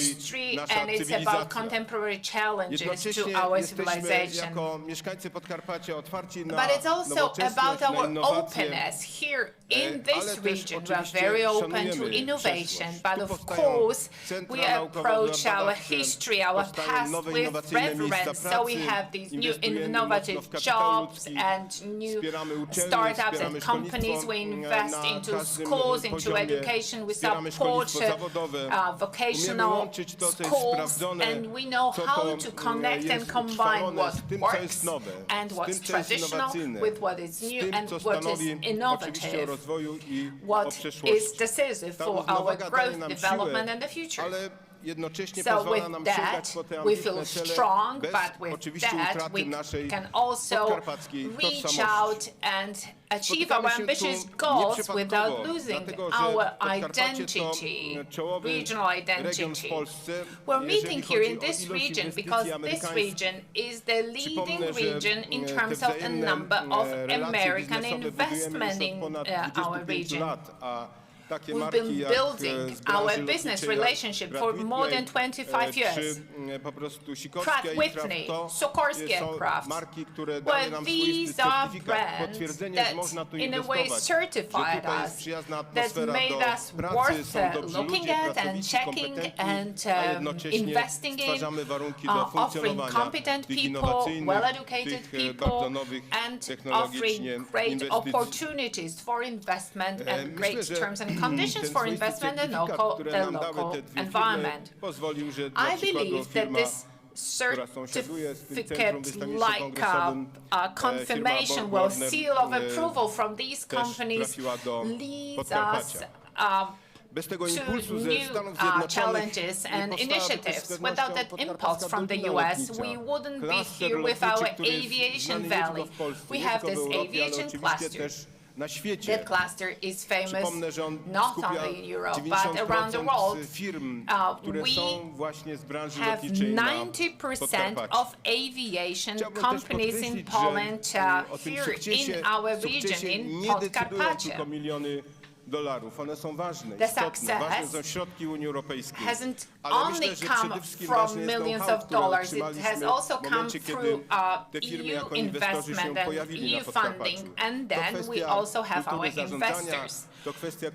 nasza cywilizacja. Jednocześnie jesteśmy jako mieszkańcy Podkarpacia otwarci na nowoczesność, na innowacje, in this region, we are very open to innovation, but of course, we approach our history, our past with reverence. So we have these new innovative jobs and new startups and companies. We invest into schools, into education. We support vocational schools, and we know how to connect and combine what works and what's traditional with what is new and what is innovative. What is decisive for our growth, development and the future. So with that, we feel strong, but with that, we can also reach out and achieve our ambitious goals without losing our identity, regional identity. We're meeting here in this region because this region is the leading region in terms of the number of American investment in our region. We've been building our business relationship for more than 25 years. Pratt Whitney, Sikorsky Aircraft, well, these are brands that in a way certified us, that made us worth looking at and checking and investing in, offering competent people, well-educated people, and offering great opportunities for investment and great terms and conditions for investment in the local environment. I believe that this certificate-like confirmation, seal of approval from these companies leads us to new challenges and initiatives. Without that impulse from the US, we wouldn't be here with our aviation valley. We have this aviation cluster. That cluster is famous not only in Europe, but around the world. We have 90% of aviation companies in Poland here in our region, in Podkarpacie. The success hasn't only come from millions of dollars, it has also come through EU investment and EU funding, and then we also have our investors.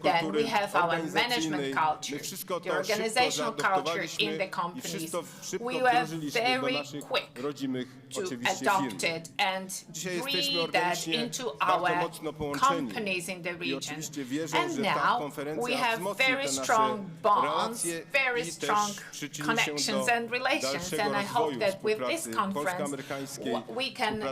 Then we have our management culture, the organizational culture in the companies. We were very quick to adopt it and breed that into our companies in the region. And now we have very strong bonds, very strong connections and relations, and I hope that with this conference we can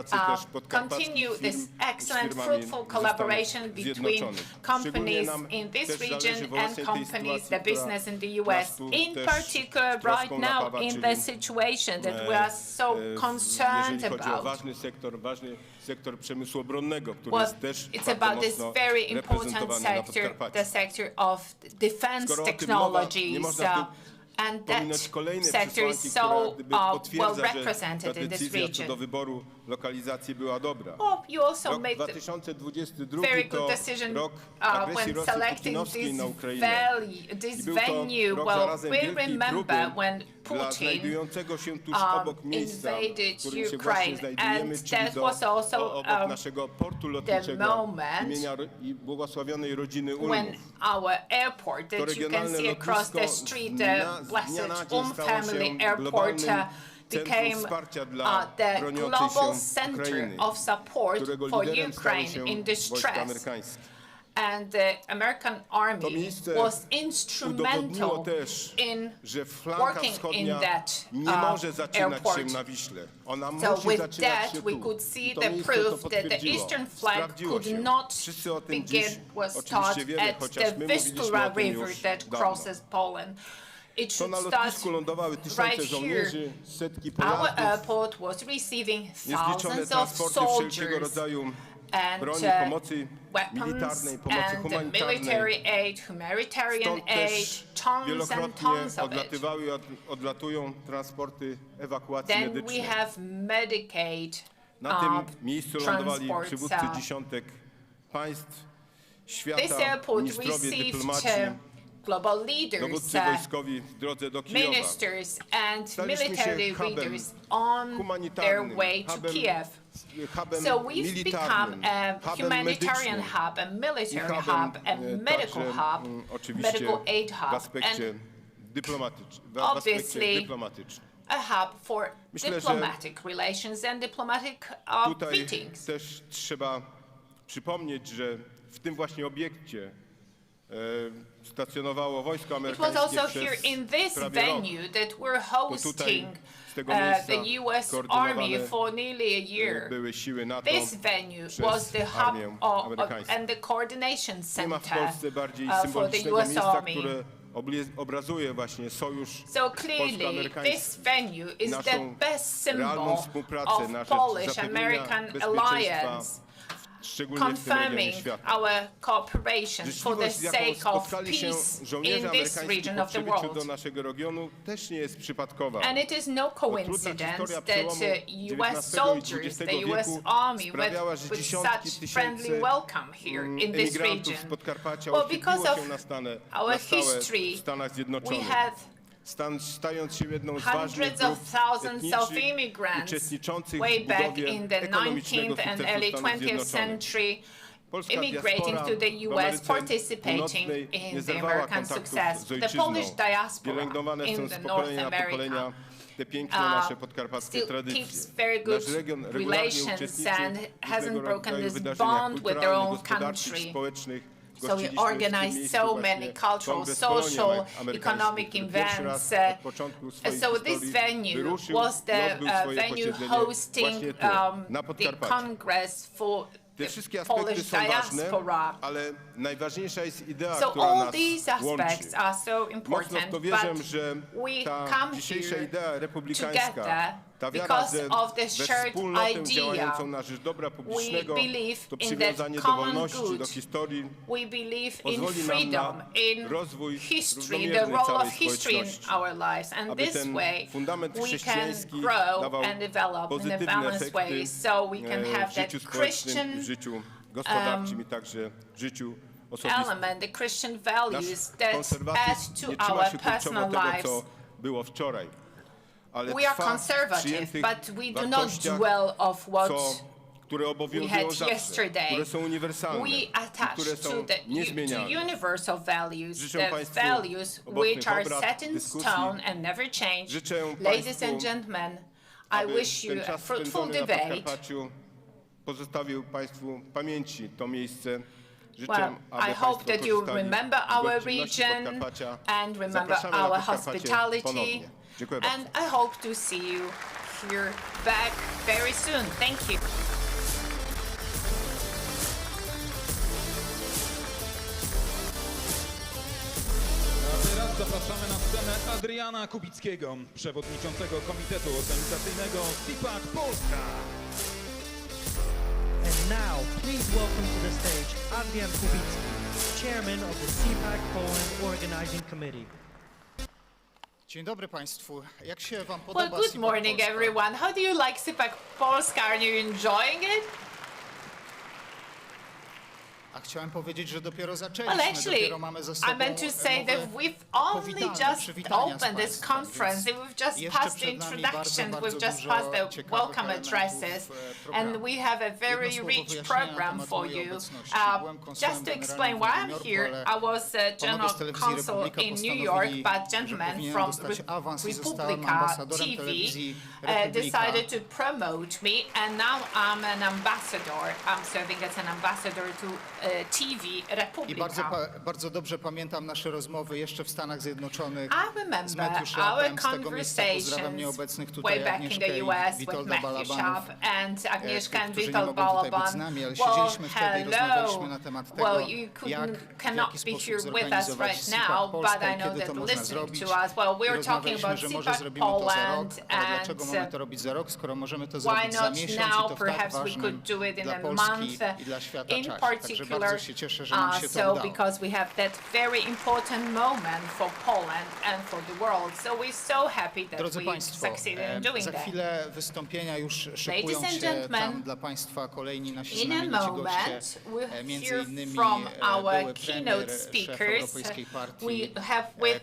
continue this excellent, fruitful collaboration between companies in this region and companies, the business in the US, in particular right now in the situation that we are so concerned about. Well, it's about this very important sector, the sector of defense technologies. And that sector is so well represented in this region. Oh, you also made the very good decision when selecting this venue. Well, we remember when Putin invaded Ukraine, and that was also the moment when our airport that you can see across the street, the Blessed family airport, became the global center of support for Ukraine in distress. And the American army was instrumental in working in that airport. So with that, we could see the proof that the eastern flank could not was start at the Vistula River that crosses Poland. It should start right here. Our airport was receiving thousands of soldiers and weapons and military aid, humanitarian aid, tons and tons of it. Then we have Medicaid Na tym miejscu lądowali przywódcy dziesiątek państw świata, ministrowie dyplomacji, global leaders, dowódcy wojskowi w drodze do Kijowa. ministers and military leaders on their way to Kiev. So we've become a humanitarian hub, a military hub, a medical hub, medical aid hub, and obviously a hub for diplomatic relations and diplomatic meetings. Też trzeba przypomnieć, że w tym właśnie obiekcie stacjonowało wojsko amerykańskie It was also here in this venue that we're hosting the U.S. Army for nearly a year. Były siły NATO. This venue was the hub and the coordination center for the U.S. Army. Obrazuje właśnie sojusz So clearly, this venue is the best symbol of Polish-American alliance, confirming our cooperation for the sake of peace in this region of the world. And it is no coincidence that US soldiers, the US Army, with such friendly welcome here in this region. Well, because of our history, we have hundreds of thousands of immigrants way back in the 19th and early 20th century immigrating to the US, participating in the American success. The Polish diaspora in the North America still keeps very good relations and hasn't broken this bond with their own country. So we organized so many cultural, social, economic events. So this venue was the venue hosting the Congress for the Polish diaspora. So all these aspects are so important, but we come here together because of the shared idea. We believe in that common good. We believe in freedom, in history, the role of history in our lives. And this way, we can grow and develop in a balanced way. So we can have that Christian element, the Christian values that add to our personal lives. We are conservative, but we do not dwell of what we had yesterday. We attach to universal values, the values which are set in stone and never change. Ladies and gentlemen, I wish you a fruitful debate. Pozostawił Państwu pamięci to miejsce. Well, I hope that you remember our region and remember our hospitality. And I hope to see you here back very soon. Thank you. A teraz zapraszamy na scenę Adriana Kubickiego, przewodniczącego Komitetu Organizacyjnego Cpac Polska. And now, please welcome to the stage Adrian Kubicki, chairman of the Cpac Poland Organizing Committee. Dzień dobry Państwu. Jak się Wam podoba Well, good morning, everyone. How do you like Cpac Polska? Are you enjoying it? A chciałem powiedzieć, że dopiero zaczęliśmy, Well, actually, dopiero mamy ze sobą I meant to say that we've only just opened this conference. We've just passed the introduction, we've just passed the welcome addresses, and we have a very rich program for you. Just to explain why I'm here, I was a general counsel in New York, but gentlemen from Republika TV decided to promote me, and now I'm an ambassador. I'm serving as an ambassador to TV Republika. I bardzo dobrze pamiętam nasze rozmowy jeszcze w Stanach Zjednoczonych z our conversations way back in the US with Matthew Schaap and Agnieszka and Witold Balaban. Well, hello. Well, you cannot be here with us right now, but I know that listening to us, well, we're talking about Cpac Poland, and why not now? Perhaps we could do it in a month. In particular, particular. So because we have that very important moment for Poland and for the world. So we're so happy that we succeeded in doing za that. chwilę wystąpienia już szykują się tam dla Państwa kolejni nasi znamienici goście, między innymi były premier, szef Europejskiej Partii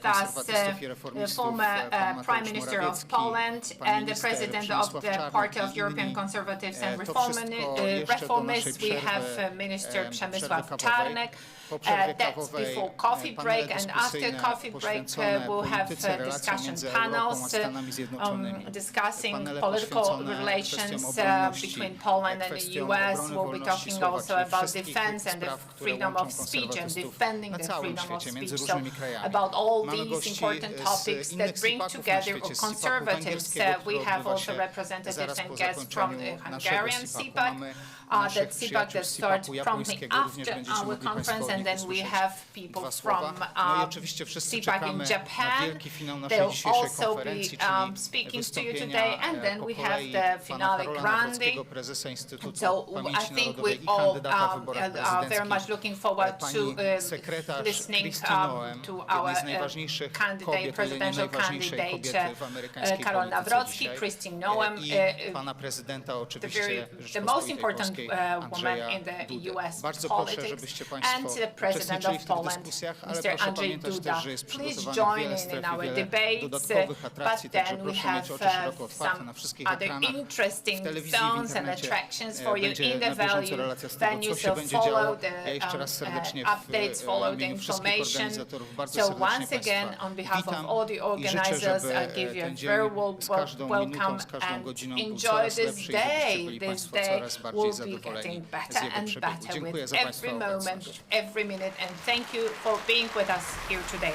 Konserwatystów i Reformistów, former pan Prime Mateusz Minister of Morawiecki, Poland pan and the minister President of the Przemysław Party Czarnek of i European inni. Conservatives and To wszystko jeszcze do naszej Reformists. We have przerwy, Minister przerwy Przemysław kawowej. Czarnek. Po przerwie That's kawowej before coffee break, panele and after dyskusyjne coffee break poświęcone we'll have polityce relacji discussion między Europą a panels Stanami Zjednoczonymi. discussing Panele political poświęcone relations kwestiom obronności, between Poland and the kwestiom US. obrony We'll be wolności talking słowa, also czyli about wszystkich defense and the spraw, które freedom łączą of speech and konserwatystów defending na the całym freedom of świecie, między speech. So różnymi krajami. about all Mamy these gości important topics z that innych bring Cpaców na together świecie, z Cpacu conservatives. węgierskiego, We który have odbywa also się representatives zaraz and po guests from zakończeniu the naszego Hungarian Cpacu. Cpac. Mamy That naszych Cpac przyjaciół that z starts Cpacu promptly japońskiego, również after będziecie our mogli Państwo conference, od and nich then we usłyszeć have people dwa from słowa. No i oczywiście wszyscy Cpac in czekamy na Japan. wielki finał naszej They'll dzisiejszej also konferencji, be czyli speaking to you wystąpienia today, and then po we have kolei the pana finale Karola grande. Nawrockiego, prezesa Instytutu So I Pamięci think Narodowej we i all kandydata w wyborach are very much prezydenckich, looking forward to pani sekretarz listening Kristi Noem, to jednej our z najważniejszych candidate, kobiet, ile nie presidential najważniejszej candidate kobiety w amerykańskiej Karol polityce Nawrocki, dzisiaj, Kristi Noem, i pana prezydenta the oczywiście most Rzeczypospolitej important Polskiej, woman Andrzeja in the Dudy. US Bardzo proszę, politics, żebyście Państwo and the president uczestniczyli of w tych Poland, dyskusjach, ale Mr. proszę Andrzej pamiętać Duda. też, że jest Please przygotowanych join wiele in stref i our wiele debates, dodatkowych but atrakcji, then także we proszę have mieć oczy szeroko otwarte na some wszystkich other ekranach. W interesting telewizji, w zones and internecie attractions for you będzie in the na bieżąco value relacja z tego, co venues, się so będzie działo. follow the Ja jeszcze raz serdecznie updates, follow the imieniu wszystkich information. organizatorów bardzo So serdecznie once again, Państwa on behalf of witam all the i życzę, organizers, żeby I give you a ten dzień very z każdą minutą, welcome z każdą and godziną był enjoy coraz this lepszy i żebyście day. byli This Państwo day coraz bardziej will be zadowoleni getting z better jego and przebiegu. better Dziękuję with za Państwa every moment, obecność. every minute, and thank you for being with us here today.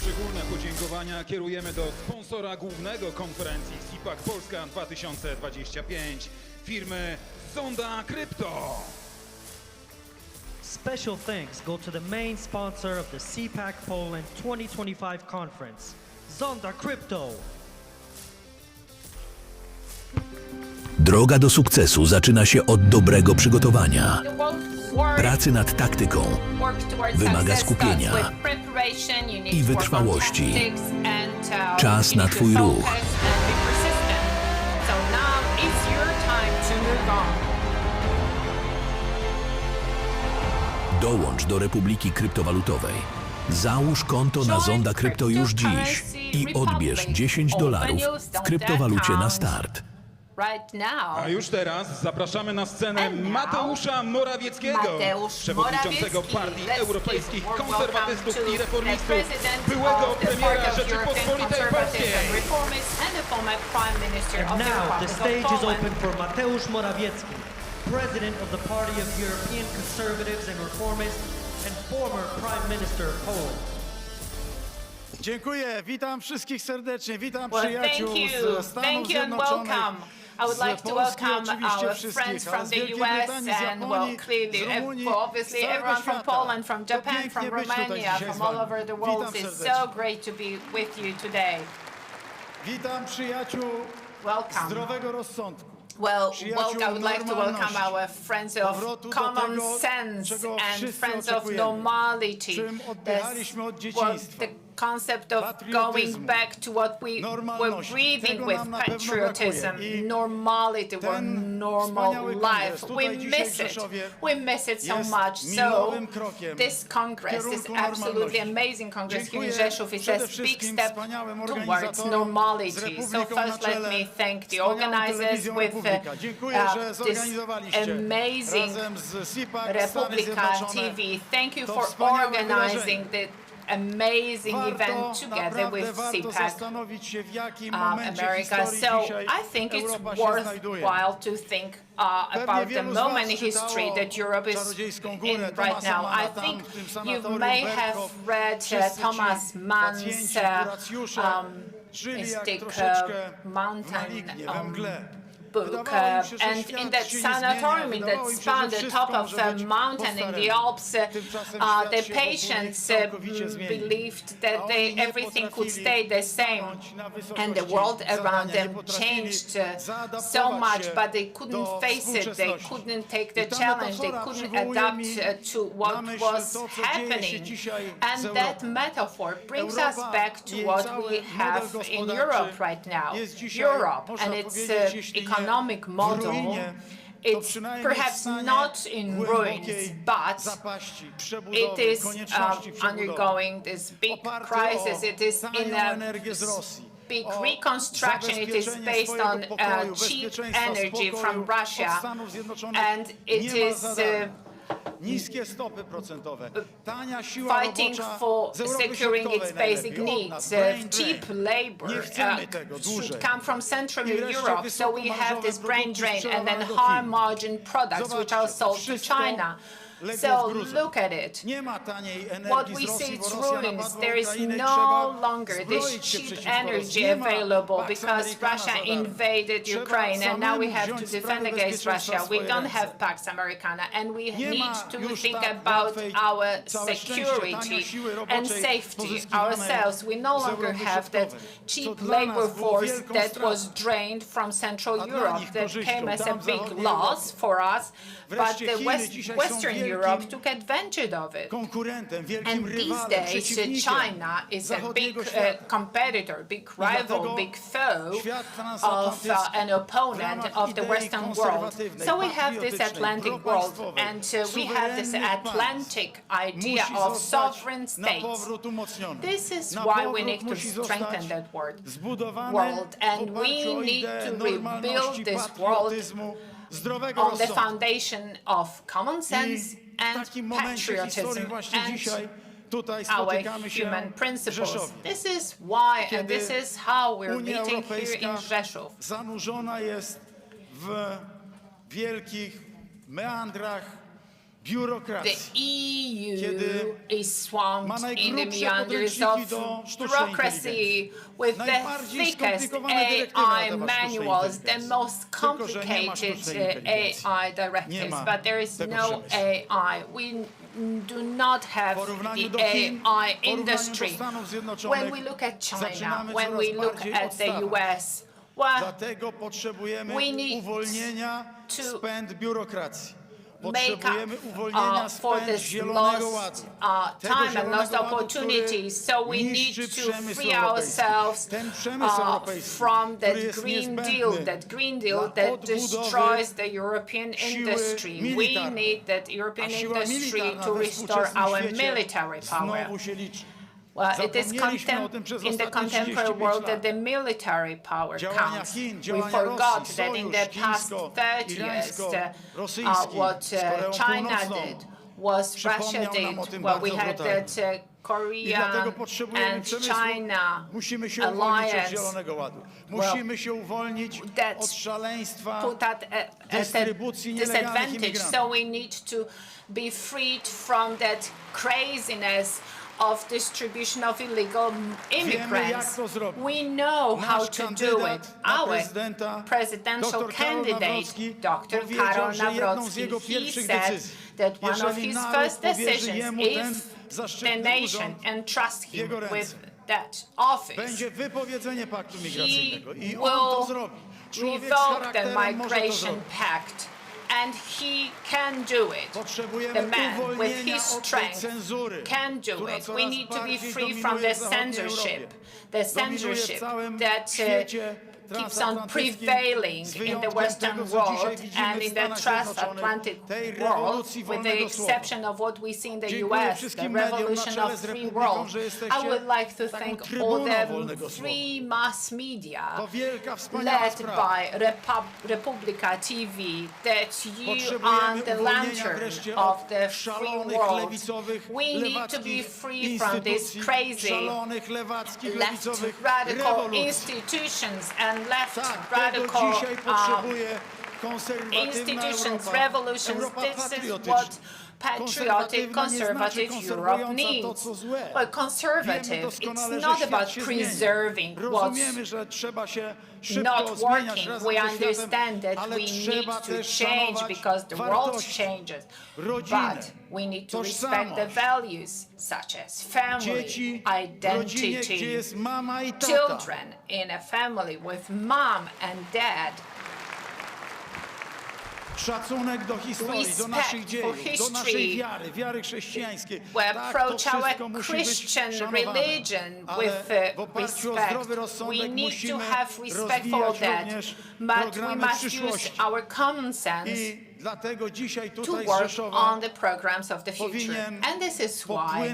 Szczególne podziękowania kierujemy do sponsora głównego konferencji Cpac Polska 2025, firmy Zonda Krypto. Special thanks go to the main sponsor of the Cpac Poland 2025 conference, Zonda Crypto. Droga do sukcesu zaczyna się od dobrego przygotowania. Pracy nad taktyką wymaga skupienia i wytrwałości. Czas na Twój ruch. Dołącz do Republiki Kryptowalutowej. Załóż konto na Zonda Krypto już dziś i odbierz $10 w kryptowalucie na start. A już teraz zapraszamy na scenę Mateusza Morawieckiego, przewodniczącego Partii Europejskich Konserwatystów i Reformistów, byłego premiera Rzeczypospolitej Polskiej. And now the stage is open for Mateusz Morawiecki, President of the Party of European Conservatives and Reformists and former Prime Minister of Poland. Dziękuję, witam wszystkich serdecznie, witam Well, przyjaciół z Stanów Zjednoczonych, I would like to welcome our friends wszystkich, from ale z the Wielkiej US Brytanii, z and, well, Japonii, clearly, z Rumunii, obviously z całego everyone from świata. Poland, from To Japan, pięknie from być tutaj Romania, dzisiaj from z all wami. over the Witam world. It's serdecznie. so great to be with you today. Witam przyjaciół zdrowego rozsądku. Well, I would like to welcome our friends of common sense and friends of normality. The concept of going back to what we were breathing with, patriotism, normality, or normal life. We miss it. We miss it so much. So this Congress, this absolutely amazing Congress here in Rzeszów, is a big step towards normality. So first let me thank the organizers with this amazing Republika TV. Thank you for organizing the amazing event together with Cpac America. So I think it's worthwhile to think about the moment in history that Europe is in right now. I think you may have read Thomas Mann's Mystic Mountain book, and in that sanatorium in that spa on the top of a mountain in the Alps, the patients believed that everything could stay the same, and the world around them changed so much, but they couldn't face it, they couldn't take the challenge, they couldn't adapt to what was happening. And that metaphor brings us back to what we have in Europe right now. Europe and its economic model, it's perhaps not in ruins, but it is undergoing this big crisis. It is in a big reconstruction. It is based on cheap energy from Russia, and it is fighting for securing its basic needs. Cheap labor should come from Central Europe, so we have this brain drain, and then high-margin products which are sold to China. So look at it. What we see is ruins. There is no longer this cheap energy available because Russia invaded Ukraine, and now we have to defend against Russia. We don't have Pax Americana, and we need to think about our security and safety ourselves. We no longer have that cheap labor force that was drained from Central Europe that came as a big loss for us, but the Western Europe took advantage of it. And these days, China is a big competitor, big rival, big foe of an opponent of the Western world. So we have this Atlantic world, and we have this Atlantic idea of sovereign states. This is why we need to strengthen that world, and we need to rebuild this world on the foundation of common sense and patriotism and our human principles. This is why, and this is how we're meeting here in Rzeszów. The EU is swamped in the meanders of bureaucracy with the thickest AI manuals, the most complicated AI directives, but there is no AI. We do not have the AI industry. When we look at China, when we look at the US, well, we need to make up for this lost time and lost opportunities. So we need to free ourselves from that Green Deal that destroys the European industry. We need that European industry to restore our military power. Well, it is in the contemporary world that the military power counts. We forgot that in the past 30 years, what China did, what Russia did, well, we had that Korea and China alliance, that put at a disadvantage. So we need to be freed from that craziness of distribution of illegal immigrants. We know how to do it. Our presidential candidate, Dr. Karol Nawrocki, he said that one of his first decisions, if the nation entrusts him with that office, he will revoke the Migration Pact. And he can do it. The man with his strength can do it. We need to be free from the censorship that keeps on prevailing in the Western world and in the transatlantic world, with the exception of what we see in the US, the revolution of free world. I would like to thank all the free mass media led by Republika TV, that you are the lantern of the free world. We need to be free from these crazy left radical institutions and left radical institutions, revolutions. This is what patriotic, conservative Europe needs. Well, conservative, it's not about preserving what's not working. We understand that we need to change because the world changes. But we need to respect the values such as family, identity, children in a family with mom and dad. Szacunek do historii, do naszych dziejów, do naszej wiary, wiary chrześcijańskiej. We approach our Christian religion with respect. We need to have respect for that, but we must use our common sense to work on the programs of the future. And this is why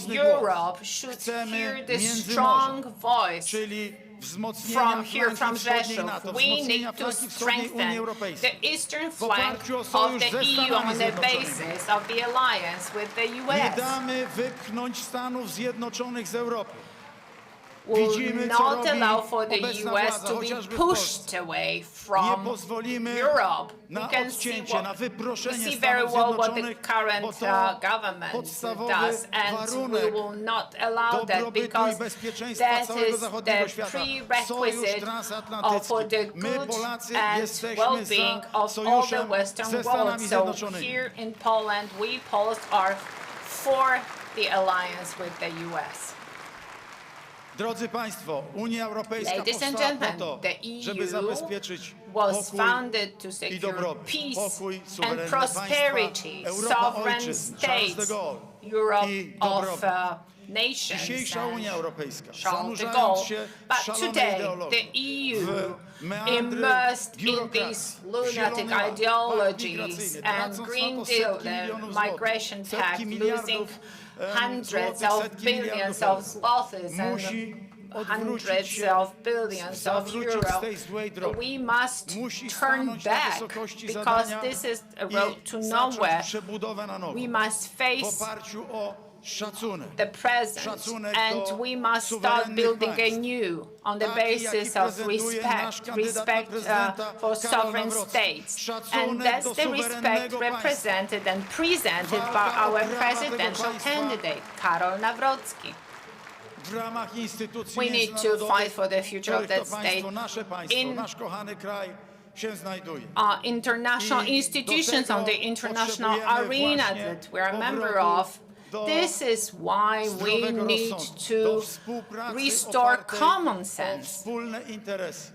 Europe should hear the strong voice from here, from Rzeszów. We need to strengthen the eastern flank of the EU on the basis of the alliance with the US. Nie damy wypchnąć Stanów Zjednoczonych z Europy. Will not allow for the US to be pushed away from Europe. We can see very well what the current government does, and we will not allow that because that is the prerequisite for the good and well-being of all the Western world. So here in Poland, we Poles are for the alliance with the US. Drodzy Państwo, Unia Europejska powstała po to, żeby zabezpieczyć pokój i dobrobyt, pokój, suwerenne państwa, Europa ojczyzn, Charles de Gaulle i dobrobyt. Dzisiejsza Unia Europejska, zanurzając się w szalonej ideologii, w immersed in these lunatic ideologies and Green Deal, the Migration Pact, losing hundreds of billions of zlotys and hundreds of billions of euro. We must turn back because this is a road to nowhere. We must face the present and we must start building anew on the basis of respect for sovereign states. And that's the respect represented and presented by our presidential candidate, Karol Nawrocki. We need to fight for the future of that state in international institutions, on the international arena that we're a member of. This is why we need to restore common sense.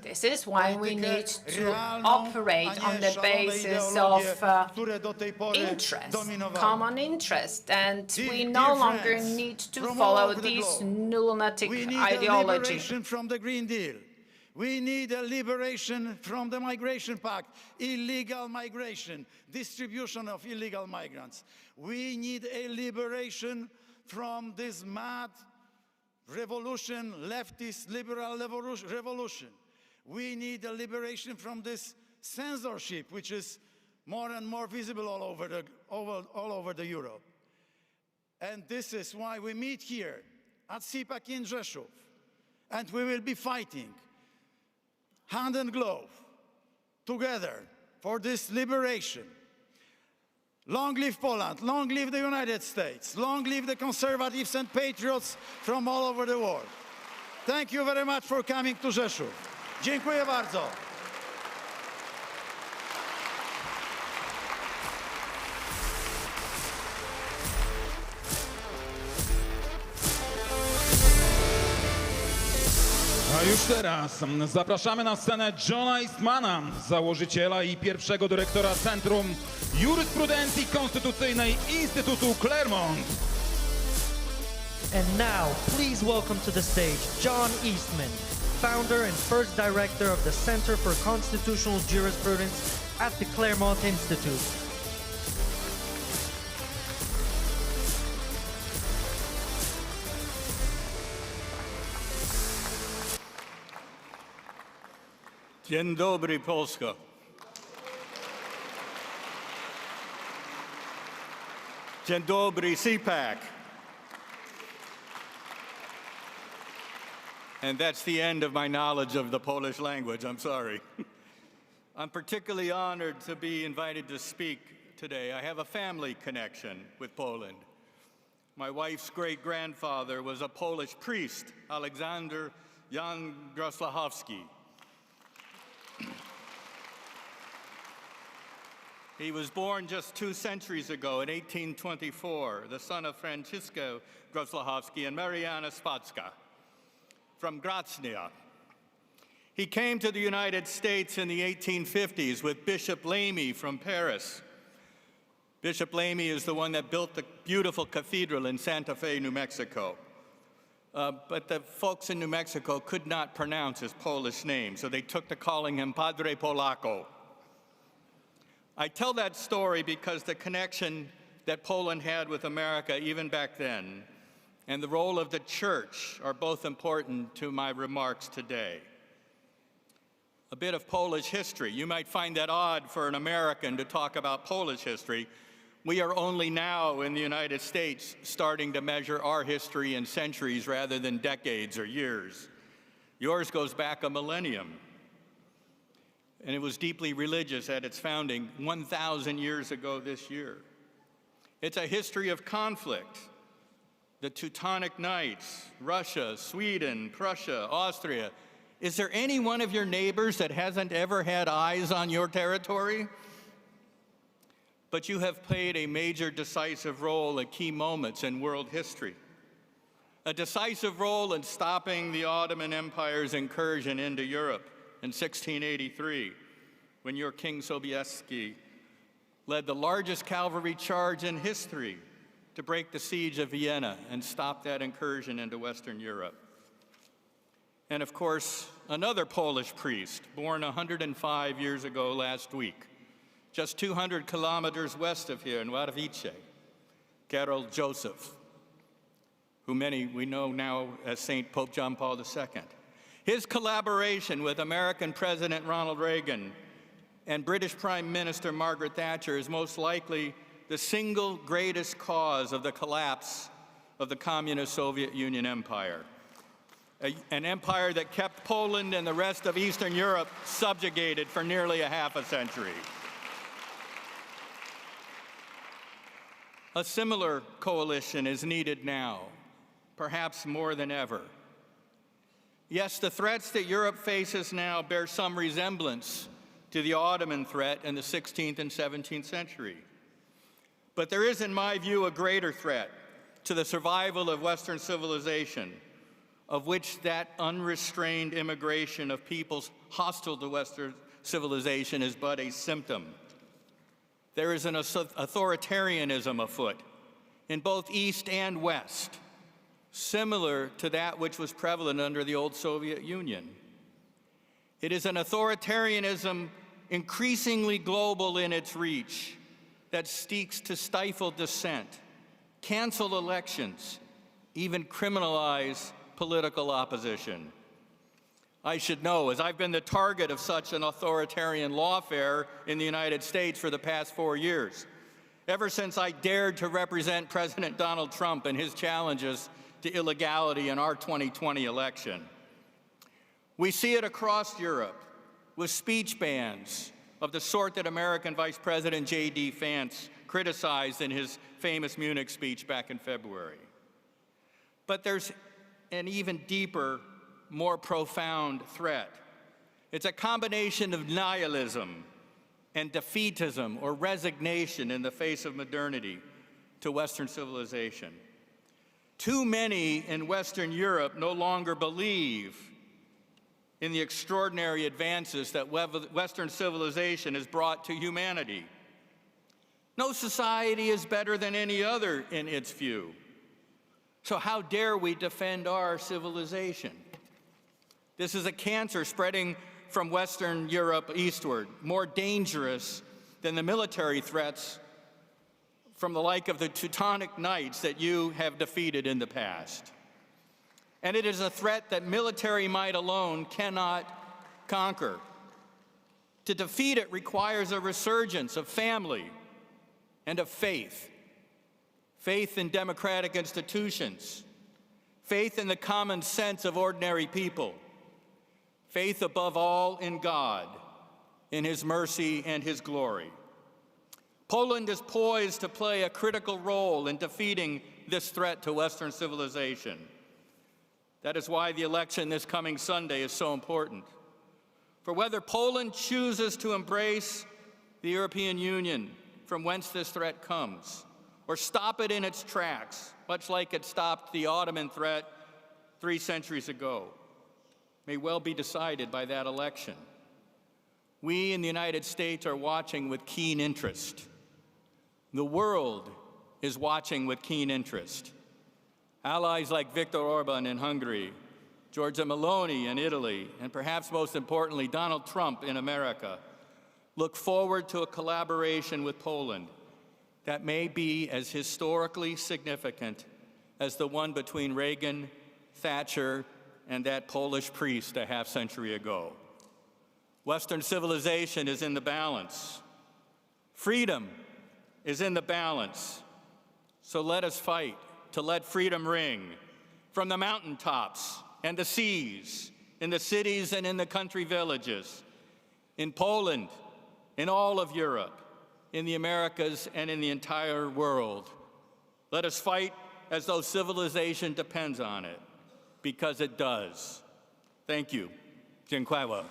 This is why we need to operate on the basis of interest, common interest, and we no longer need to follow this lunatic ideology. We need a liberation from the Migration Pact, illegal migration, distribution of illegal migrants. We need a liberation from this mad revolution, leftist liberal revolution. We need a liberation from this censorship, which is more and more visible all over the Europe. And this is why we meet here at Cpac in Rzeszów, and we will be fighting hand in glove, together, for this liberation. Long live Poland, long live the United States, long live the conservatives and patriots from all over the world. Thank you very much for coming to Rzeszów. Dziękuję bardzo. A już teraz zapraszamy na scenę Johna Eastmana, założyciela i pierwszego dyrektora Centrum Jurysprudencji Konstytucyjnej Instytutu Claremont. And now, please welcome to the stage John Eastman, founder and first director of the Center for Constitutional Jurisprudence at the Claremont Institute. Dzień dobry, Polska. Dzień dobry, Cpac. And that's the end of my knowledge of the Polish language. I'm sorry. I'm particularly honored to be invited to speak today. I have a family connection with Poland. My wife's great-grandfather was a Polish priest, Alexander Jan Groslachowski. He was born just 2 centuries ago in 1824, the son of Francisco Groslachowski and Mariana Spacka from Gracnia. He came to the United States in the 1850s with Bishop Lamy from Paris. Bishop Lamy is the one that built the beautiful cathedral in Santa Fe, New Mexico. But the folks in New Mexico could not pronounce his Polish name, so they took to calling him Padre Polacco. I tell that story because the connection that Poland had with America even back then and the role of the church are both important to my remarks today. A bit of Polish history. You might find that odd for an American to talk about Polish history. We are only now in the United States starting to measure our history in centuries rather than decades or years. Yours goes back a millennium. And it was deeply religious at its founding 1,000 years ago this year. It's a history of conflict. The Teutonic Knights, Russia, Sweden, Prussia, Austria. Is there any one of your neighbors that hasn't ever had eyes on your territory? But you have played a major decisive role at key moments in world history. A decisive role in stopping the Ottoman Empire's incursion into Europe in 1683, when your King Sobieski led the largest cavalry charge in history to break the siege of Vienna and stop that incursion into Western Europe. And of course, another Polish priest, born 105 years ago last week, just 200 kilometers west of here in Wadowice, Karol Joseph, who many we know now as Saint Pope John Paul II. His collaboration with American President Ronald Reagan and British Prime Minister Margaret Thatcher is most likely the single greatest cause of the collapse of the communist Soviet Union empire, an empire that kept Poland and the rest of Eastern Europe subjugated for nearly a half a century. A similar coalition is needed now, perhaps more than ever. Yes, the threats that Europe faces now bear some resemblance to the Ottoman threat in the 16th and 17th century. But there is, in my view, a greater threat to the survival of Western civilization, of which that unrestrained immigration of peoples hostile to Western civilization is but a symptom. There is an authoritarianism afoot in both East and West, similar to that which was prevalent under the old Soviet Union. It is an authoritarianism increasingly global in its reach that seeks to stifle dissent, cancel elections, even criminalize political opposition. I should know, as I've been the target of such an authoritarian lawfare in the United States for the past 4 years, ever since I dared to represent President Donald Trump in his challenges to illegality in our 2020 election. We see it across Europe with speech bans of the sort that American Vice President J.D. Vance criticized in his famous Munich speech back in February. But there's an even deeper, more profound threat. It's a combination of nihilism and defeatism or resignation in the face of modernity to Western civilization. Too many in Western Europe no longer believe in the extraordinary advances that Western civilization has brought to humanity. No society is better than any other in its view. So how dare we defend our civilization? This is a cancer spreading from Western Europe eastward, more dangerous than the military threats from the like of the Teutonic Knights that you have defeated in the past. And it is a threat that military might alone cannot conquer. To defeat it requires a resurgence of family and of faith. Faith in democratic institutions, faith in the common sense of ordinary people, faith above all in God, in His mercy and His glory. Poland is poised to play a critical role in defeating this threat to Western civilization. That is why the election this coming Sunday is so important. For whether Poland chooses to embrace the European Union from whence this threat comes, or stop it in its tracks, much like it stopped the Ottoman threat 3 centuries ago, may well be decided by that election. We in the United States are watching with keen interest. The world is watching with keen interest. Allies like Viktor Orban in Hungary, Giorgia Meloni in Italy, and perhaps most importantly, Donald Trump in America, look forward to a collaboration with Poland that may be as historically significant as the one between Reagan, Thatcher, and that Polish priest a half-century ago. Western civilization is in the balance. Freedom is in the balance. So let us fight to let freedom ring from the mountaintops and the seas, in the cities and in the country villages, in Poland, in all of Europe, in the Americas, and in the entire world. Let us fight as though civilization depends on it, because it does. Thank you. Dziękuję.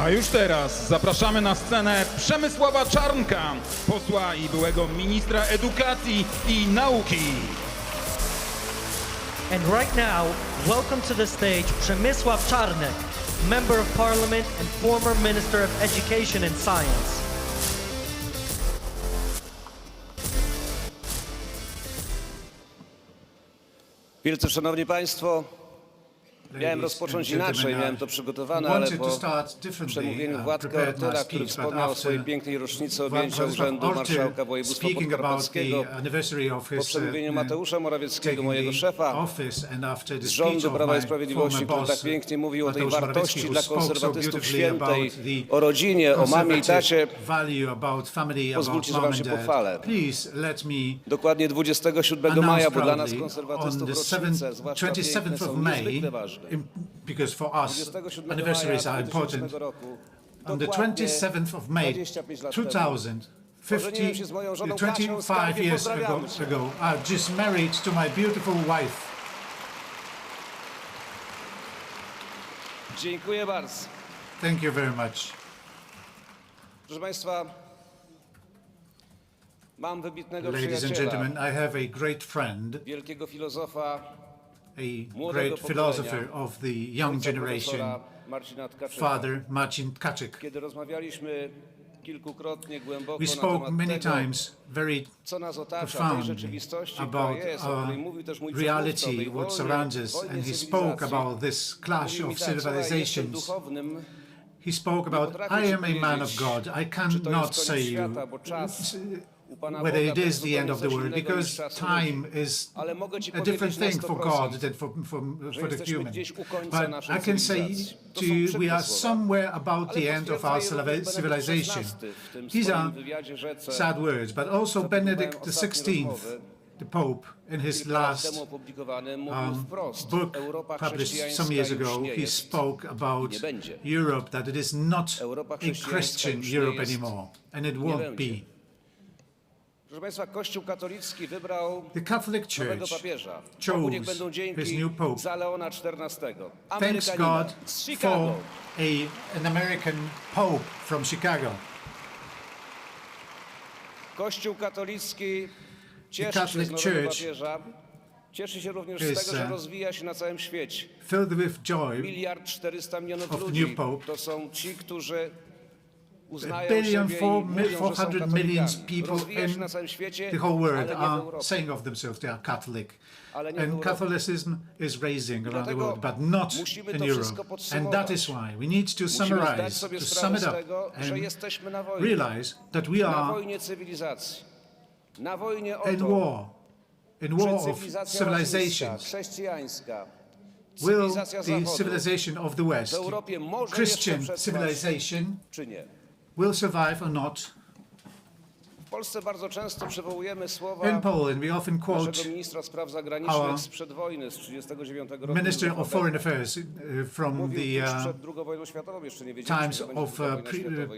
A już teraz zapraszamy na scenę Przemysława Czarnka, posła i byłego ministra edukacji i nauki. And right now, welcome to the stage Przemysław Czarnek, Member of Parliament and former Minister of Education and Science. Wielce Szanowni Państwo, miałem rozpocząć inaczej, miałem to przygotowane, ale po przemówieniu Władka Ortyla, który wspomniał o swojej pięknej rocznicy objęcia urzędu marszałka województwa podkarpackiego, po przemówieniu Mateusza Morawieckiego, mojego szefa z rządu Prawa i Sprawiedliwości, który tak pięknie mówił o tej wartości dla konserwatystów świętej, o rodzinie, o mamie i tacie, pozwólcie, że Wam się pochwalę. Dokładnie 27 maja, bo dla nas konserwatystów rocznicę, zwłaszcza piękne, są niezwykle ważne. Because for us, anniversaries are important. On the 27th of May, 25 years ago, I just married to my beautiful wife. Dziękuję bardzo. Thank you very much. Proszę Państwa, mam wybitnego Ladies and gentlemen, I have a great friend, wielkiego filozofa, a great philosopher of the young generation, Father Marcin Tkaczyk. Kiedy rozmawialiśmy kilkukrotnie głęboko We spoke many times very profoundly about reality, what surrounds us, and he spoke about this clash of civilizations. He spoke about, I am a man of God, I cannot say whether it is the end of the world, because time is a different thing for God than for the human. But I can say to you, we are somewhere about the end of our civilization. These are sad words, but also Benedict XVI, the Pope, in his last book published some years ago, he spoke about Europe, that it is not a Christian Europe anymore, and it won't be. Proszę Państwa, Kościół katolicki wybrał The Catholic Church chose his new Pope. Thanks God for an American Pope from Chicago. Kościół katolicki cieszy się z nowego papieża. Cieszy się również z tego, że rozwija się na całym świecie. Filled with joy 1,4 miliarda of ludzi new Pope. to są ci, którzy uznają 1,4 billion people in the whole world are saying of themselves they are Catholic. And Catholicism is rising around the world, but not in Europe. And that is why we need to summarize, to sum it up, and realize that we are in war of civilizations. Will the civilization of the West, Christian civilization, will survive or not? Polsce bardzo często przywołujemy słowa In Poland, we often quote naszego ministra spraw zagranicznych sprzed wojny, z 1939 roku. Minister of Foreign Affairs from the przed II wojną światową jeszcze nie times of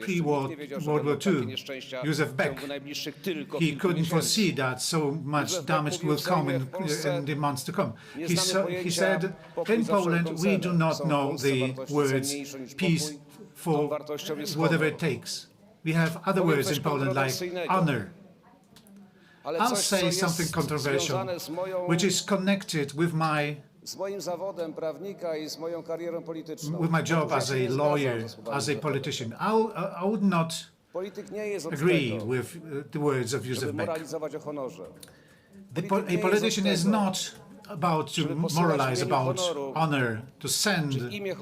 pre-war World War II, Józef Beck. He couldn't foresee that so much damage will come in the months to come. He said, in Poland, we do not know the words peace for whatever it takes. We have other words in Poland like honor. I'll say something controversial, which is connected with my job as a lawyer, as a politician. I would not agree with the words of Józef Beck. A politician is not about to moralize about honor, to send,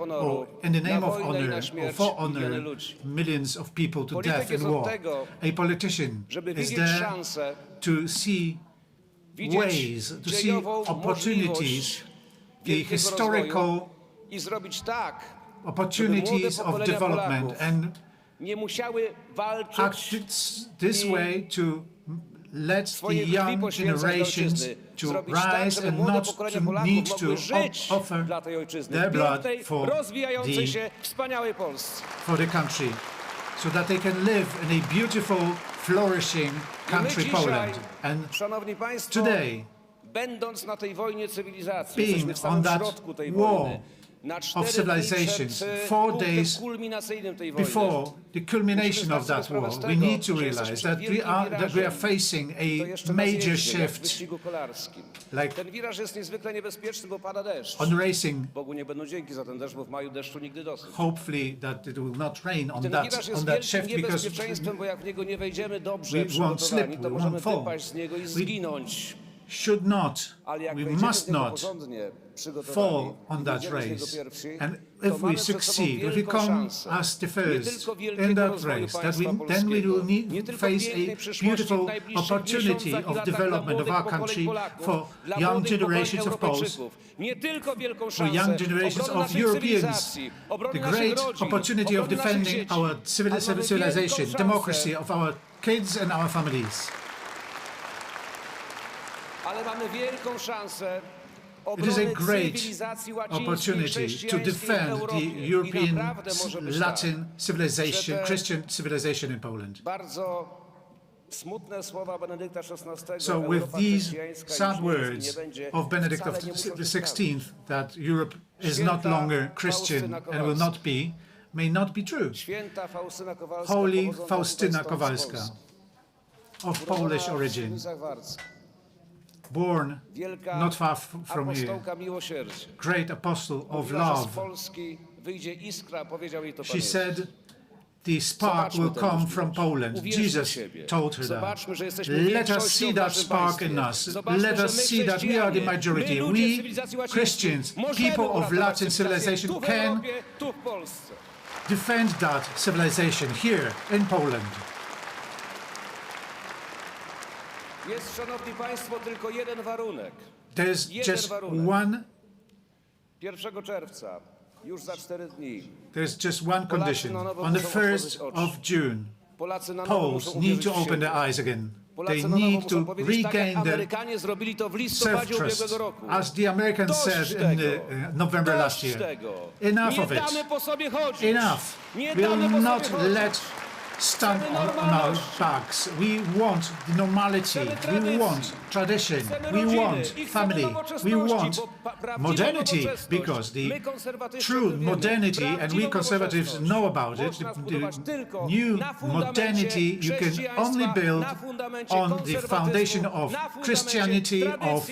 or in the name of honor, or for honor, millions of people to death in war. A politician is there to see ways, to see opportunities, the historical opportunities of development, and act this way to let the young generations to rise and not to need to offer their blood for the country, so that they can live in a beautiful, flourishing country, Poland. And today, being on that war of civilizations, 4 days before the culmination of that war, we need to realize that we are facing a major shift, like on racing. Hopefully that it will not rain on that shift, because we won't slip, we won't fall. We should not, we must not fall on that race. And if we succeed, if we come as the first in that race, then we will face a beautiful opportunity of development of our country for young generations of Poles, for young generations of Europeans, the great opportunity of defending our civilization, democracy, of our kids and our families. It is a great opportunity to defend the European, Latin civilization, Christian civilization in Poland. So with these sad words of Benedict XVI, that Europe is not longer Christian and will not be, may not be true. Holy Faustyna Kowalska, of Polish origin, born not far from here, great apostle of love. She said, the spark will come from Poland. Jesus told her that. Let us see that spark in us. Let us see that we are the majority. We, Christians, people of Latin civilization, can defend that civilization here in Poland. Jest, szanowni państwo, tylko jeden warunek. There's just one. 1 czerwca, już za 4 dni. There's just one condition. On the 1st of June, Poles need to open their eyes again. They need to regain their self-trust, as the Americans said in November last year. Enough of it. Enough. We'll not let stand on our backs. We want normality, we want tradition, we want family, we want modernity, because the true modernity, and we conservatives know about it, the new modernity you can only build on the foundation of Christianity, of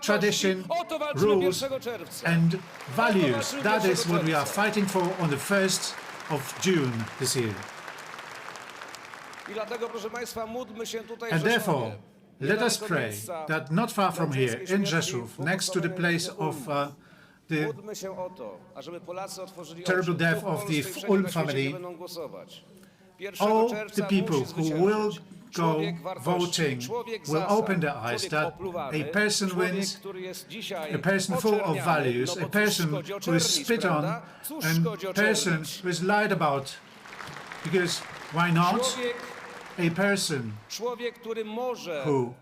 tradition, rules and values. That is what we are fighting for on the 1st of June this year. And therefore, let us pray that not far from here, in Rzeszów, next to the place of the terrible death of the Ulm family, all the people who will go voting will open their eyes that a person wins, a person full of values, a person who is spit on, and a person who is lied about. Because why not? a person who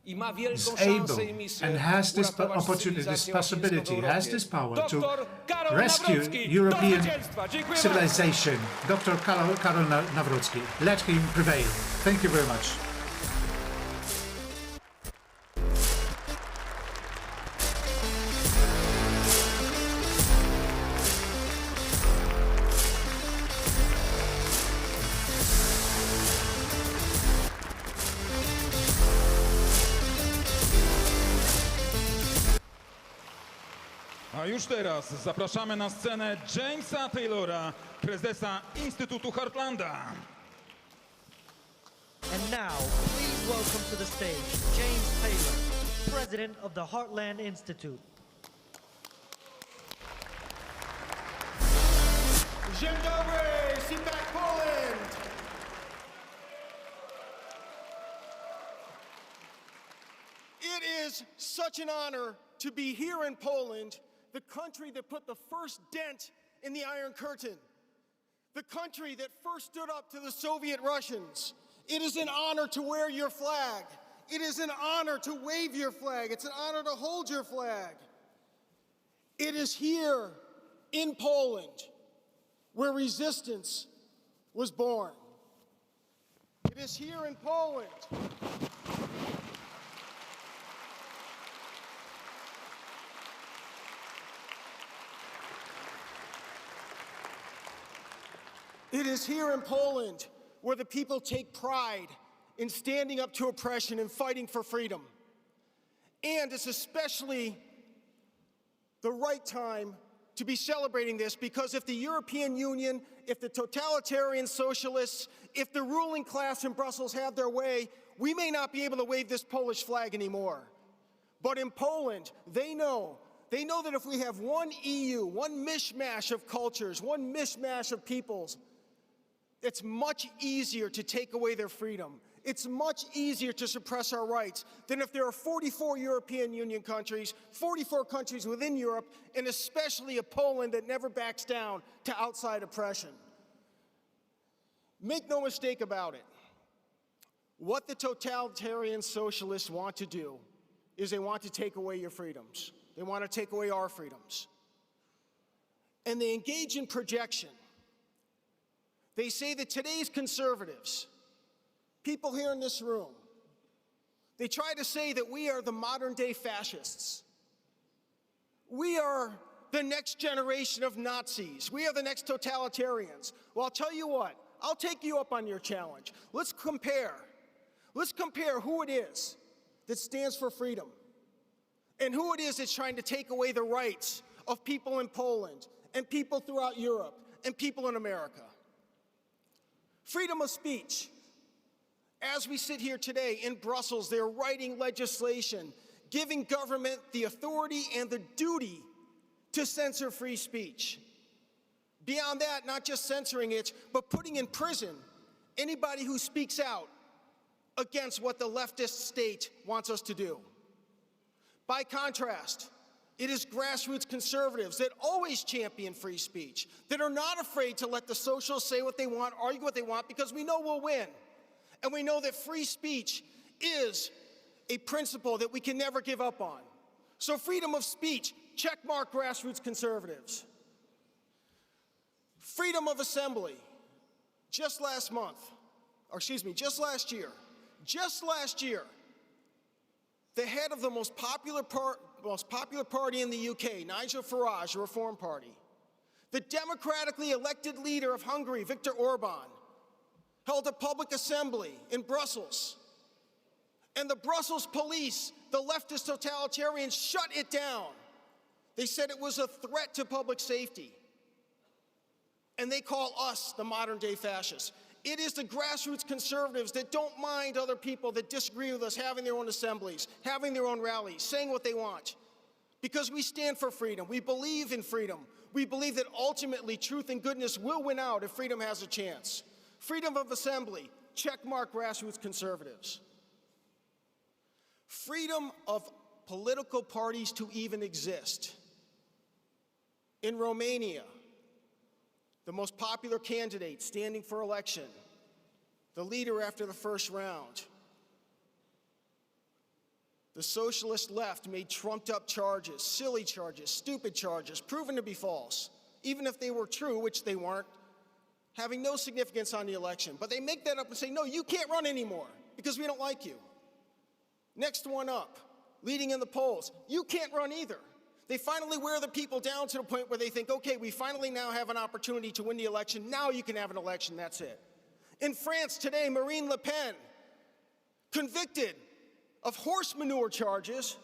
is able and has this opportunity, this possibility, has this power to rescue European civilization. Dr. Karol Nawrocki. Let him prevail. Thank you very much. A już teraz zapraszamy na scenę Jamesa Taylora, prezesa Instytutu Heartlanda. And now, please welcome to the stage James Taylor, president of the Heartland Institute. Dzień dobry, Cpac Poland! It is such an honor to be here in Poland, the country that put the first dent in the Iron Curtain, the country that first stood up to the Soviet Russians. It is an honor to wear your flag. It is an honor to wave your flag. It's an honor to hold your flag. It is here in Poland where resistance was born. It is here in Poland It is here in Poland where the people take pride in standing up to oppression and fighting for freedom. And it's especially the right time to be celebrating this, because if the European Union, if the totalitarian socialists, if the ruling class in Brussels have their way, we may not be able to wave this Polish flag anymore. But in Poland, they know that if we have one EU, one mishmash of cultures, one mishmash of peoples, it's much easier to take away their freedom. It's much easier to suppress our rights than if there are 44 European Union countries, 44 countries within Europe, and especially a Poland that never backs down to outside oppression. Make no mistake about it. What the totalitarian socialists want to do is they want to take away your freedoms. They want to take away our freedoms. And they engage in projection. They say that today's conservatives, people here in this room, they try to say that we are the modern-day fascists. We are the next generation of Nazis. We are the next totalitarians. Well, I'll tell you what. I'll take you up on your challenge. Let's compare. Let's compare who it is that stands for freedom and who it is that's trying to take away the rights of people in Poland and people throughout Europe and people in America. Freedom of speech. As we sit here today in Brussels, they're writing legislation giving government the authority and the duty to censor free speech. Beyond that, not just censoring it, but putting in prison anybody who speaks out against what the leftist state wants us to do. By contrast, it is grassroots conservatives that always champion free speech, that are not afraid to let the socialists say what they want, argue what they want, because we know we'll win. And we know that free speech is a principle that we can never give up on. So yeardom of speech, checkmark grassroots conservatives. Freedom of assembly. Just last year, the head of the most popular party in the UK, Nigel Farage, a Reform Party, the democratically elected leader of Hungary, Viktor Orban, held a public assembly in Brussels. And the Brussels police, the leftist totalitarians, shut it down. They said it was a threat to public safety. And they call us the modern-day fascists. It is the grassroots conservatives that don't mind other people that disagree with us having their own assemblies, having their own rallies, saying what they want. Because we stand for freedom. We believe in freedom. We believe that ultimately truth and goodness will win out if freedom has a chance. Freedom of assembly, checkmark grassroots conservatives. Freedom of political parties to even exist. In Romania, the most popular candidate standing for election the leader after the first round. The socialist left made trumped-up charges, silly charges, stupid charges, proven to be false, even if they were true, which they weren't, having no significance on the election. But they make that up and say, no, you can't run anymore because we don't like you. Next one up, leading in the polls, you can't run either. They finally wear the people down to the point where they think, okay, we finally now have an opportunity to win the election. Now you can have an election, that's it. In France today, Marine Le Pen, convicted of horse manure charges,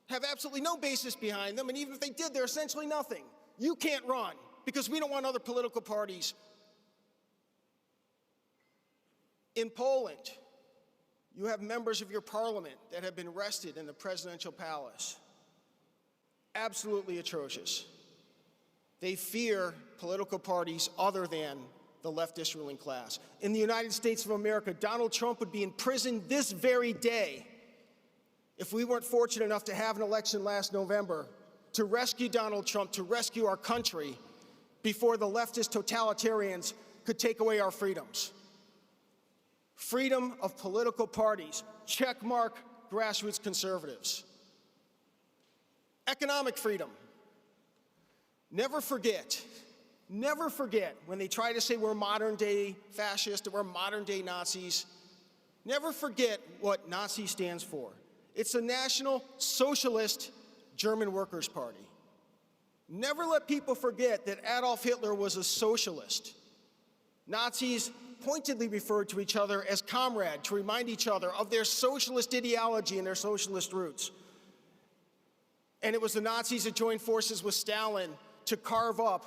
have absolutely no basis behind them, and even if they did, they're essentially nothing. You can't run because we don't want other political parties. In Poland, you have members of your parliament that have been arrested in the presidential palace. Absolutely atrocious. They fear political parties other than the leftist ruling class. In the United States of America, Donald Trump would be in prison this very day if we weren't fortunate enough to have an election last November to rescue Donald Trump, to rescue our country before the leftist totalitarians could take away our freedoms. Freedom of political parties, checkmark grassroots conservatives. Economic freedom. Never forget when they try to say we're modern-day fascists or we're modern-day Nazis, never forget what Nazi stands for. It's the National Socialist German Workers' Party. Never let people forget that Adolf Hitler was a socialist. Nazis pointedly referred to each other as comrade to remind each other of their socialist ideology and their socialist roots. And it was the Nazis that joined forces with Stalin to carve up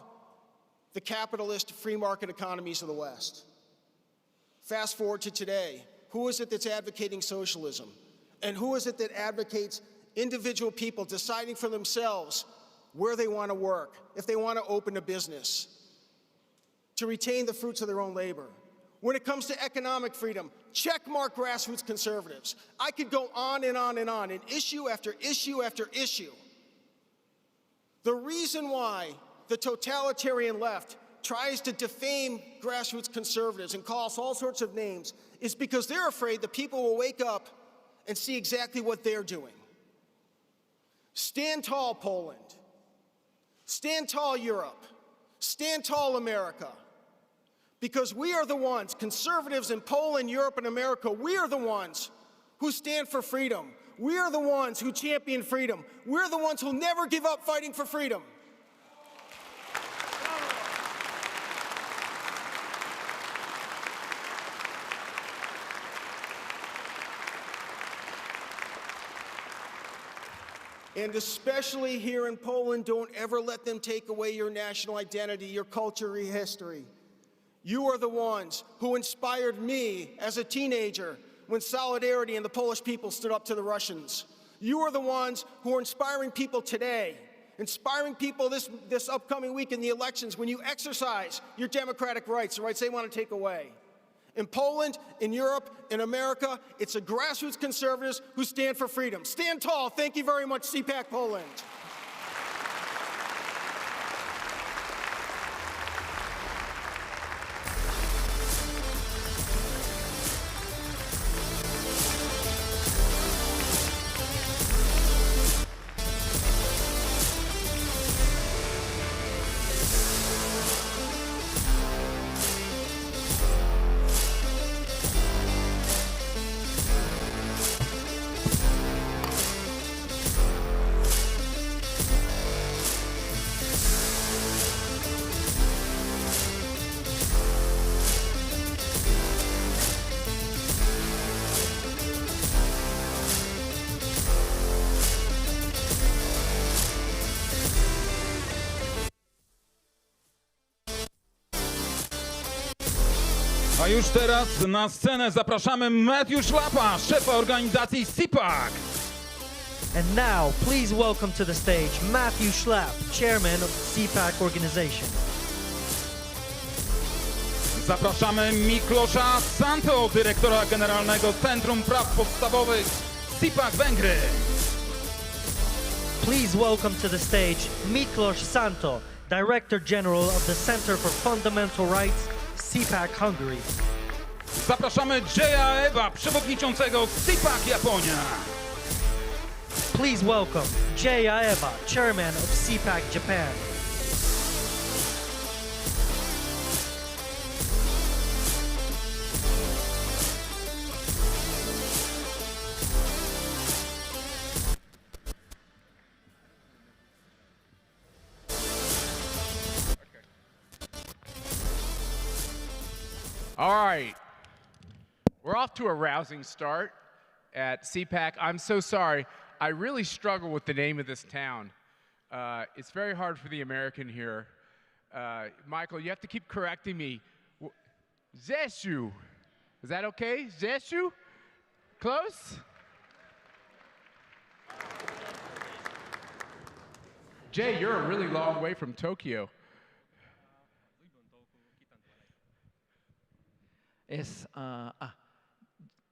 the capitalist free market economies of the West. Fast forward to today, who is it that's advocating socialism? And who is it that advocates individual people deciding for themselves where they want to work, if they want to open a business, to retain the fruits of their own labor? When it comes to economic freedom, checkmark grassroots conservatives. I could go on and on and on, in issue after issue after issue. The reason why the totalitarian left tries to defame grassroots conservatives and call us all sorts of names is because they're afraid that people will wake up and see exactly what they're doing. Stand tall, Poland. Stand tall, Europe. Stand tall, America. Because we are the ones, conservatives in Poland, Europe, and America, we are the ones who stand for freedom. We are the ones who champion freedom. We're the ones who'll never give up fighting for freedom. And especially here in Poland, don't ever let them take away your national identity, your culture, your history. You are the ones who inspired me as a teenager when Solidarity and the Polish people stood up to the Russians. You are the ones who are inspiring people today, inspiring people this upcoming week in the elections when you exercise your democratic rights, the rights they want to take away. In Poland, in Europe, in America, it's the grassroots conservatives who stand for freedom. Stand tall. Thank you very much, Cpac Poland. A już teraz na scenę zapraszamy Mateusz Szlapa, szefa organizacji Cpac. And now, please welcome to the stage Matthew Schlapp, chairman of the Cpac organization. Zapraszamy Miklósa Santo, dyrektora generalnego Centrum Praw Podstawowych Cpac Węgry. Please welcome to the stage Miklós Santo, Director General of the Center for Fundamental Rights, Cpac Hungary. Zapraszamy Jaya Ewa, przewodniczącego Cpac Japonia. Please welcome Jaya Ewa, chairman of Cpac Japan. All right, we're off to a rousing start at Cpac. I'm so sorry. I really struggle with the name of this town. It's very hard for the American here. Michael, you have to keep correcting me. Zeshu. Is that okay? Zeshu? Close? Jay, you're a really long way from Tokyo.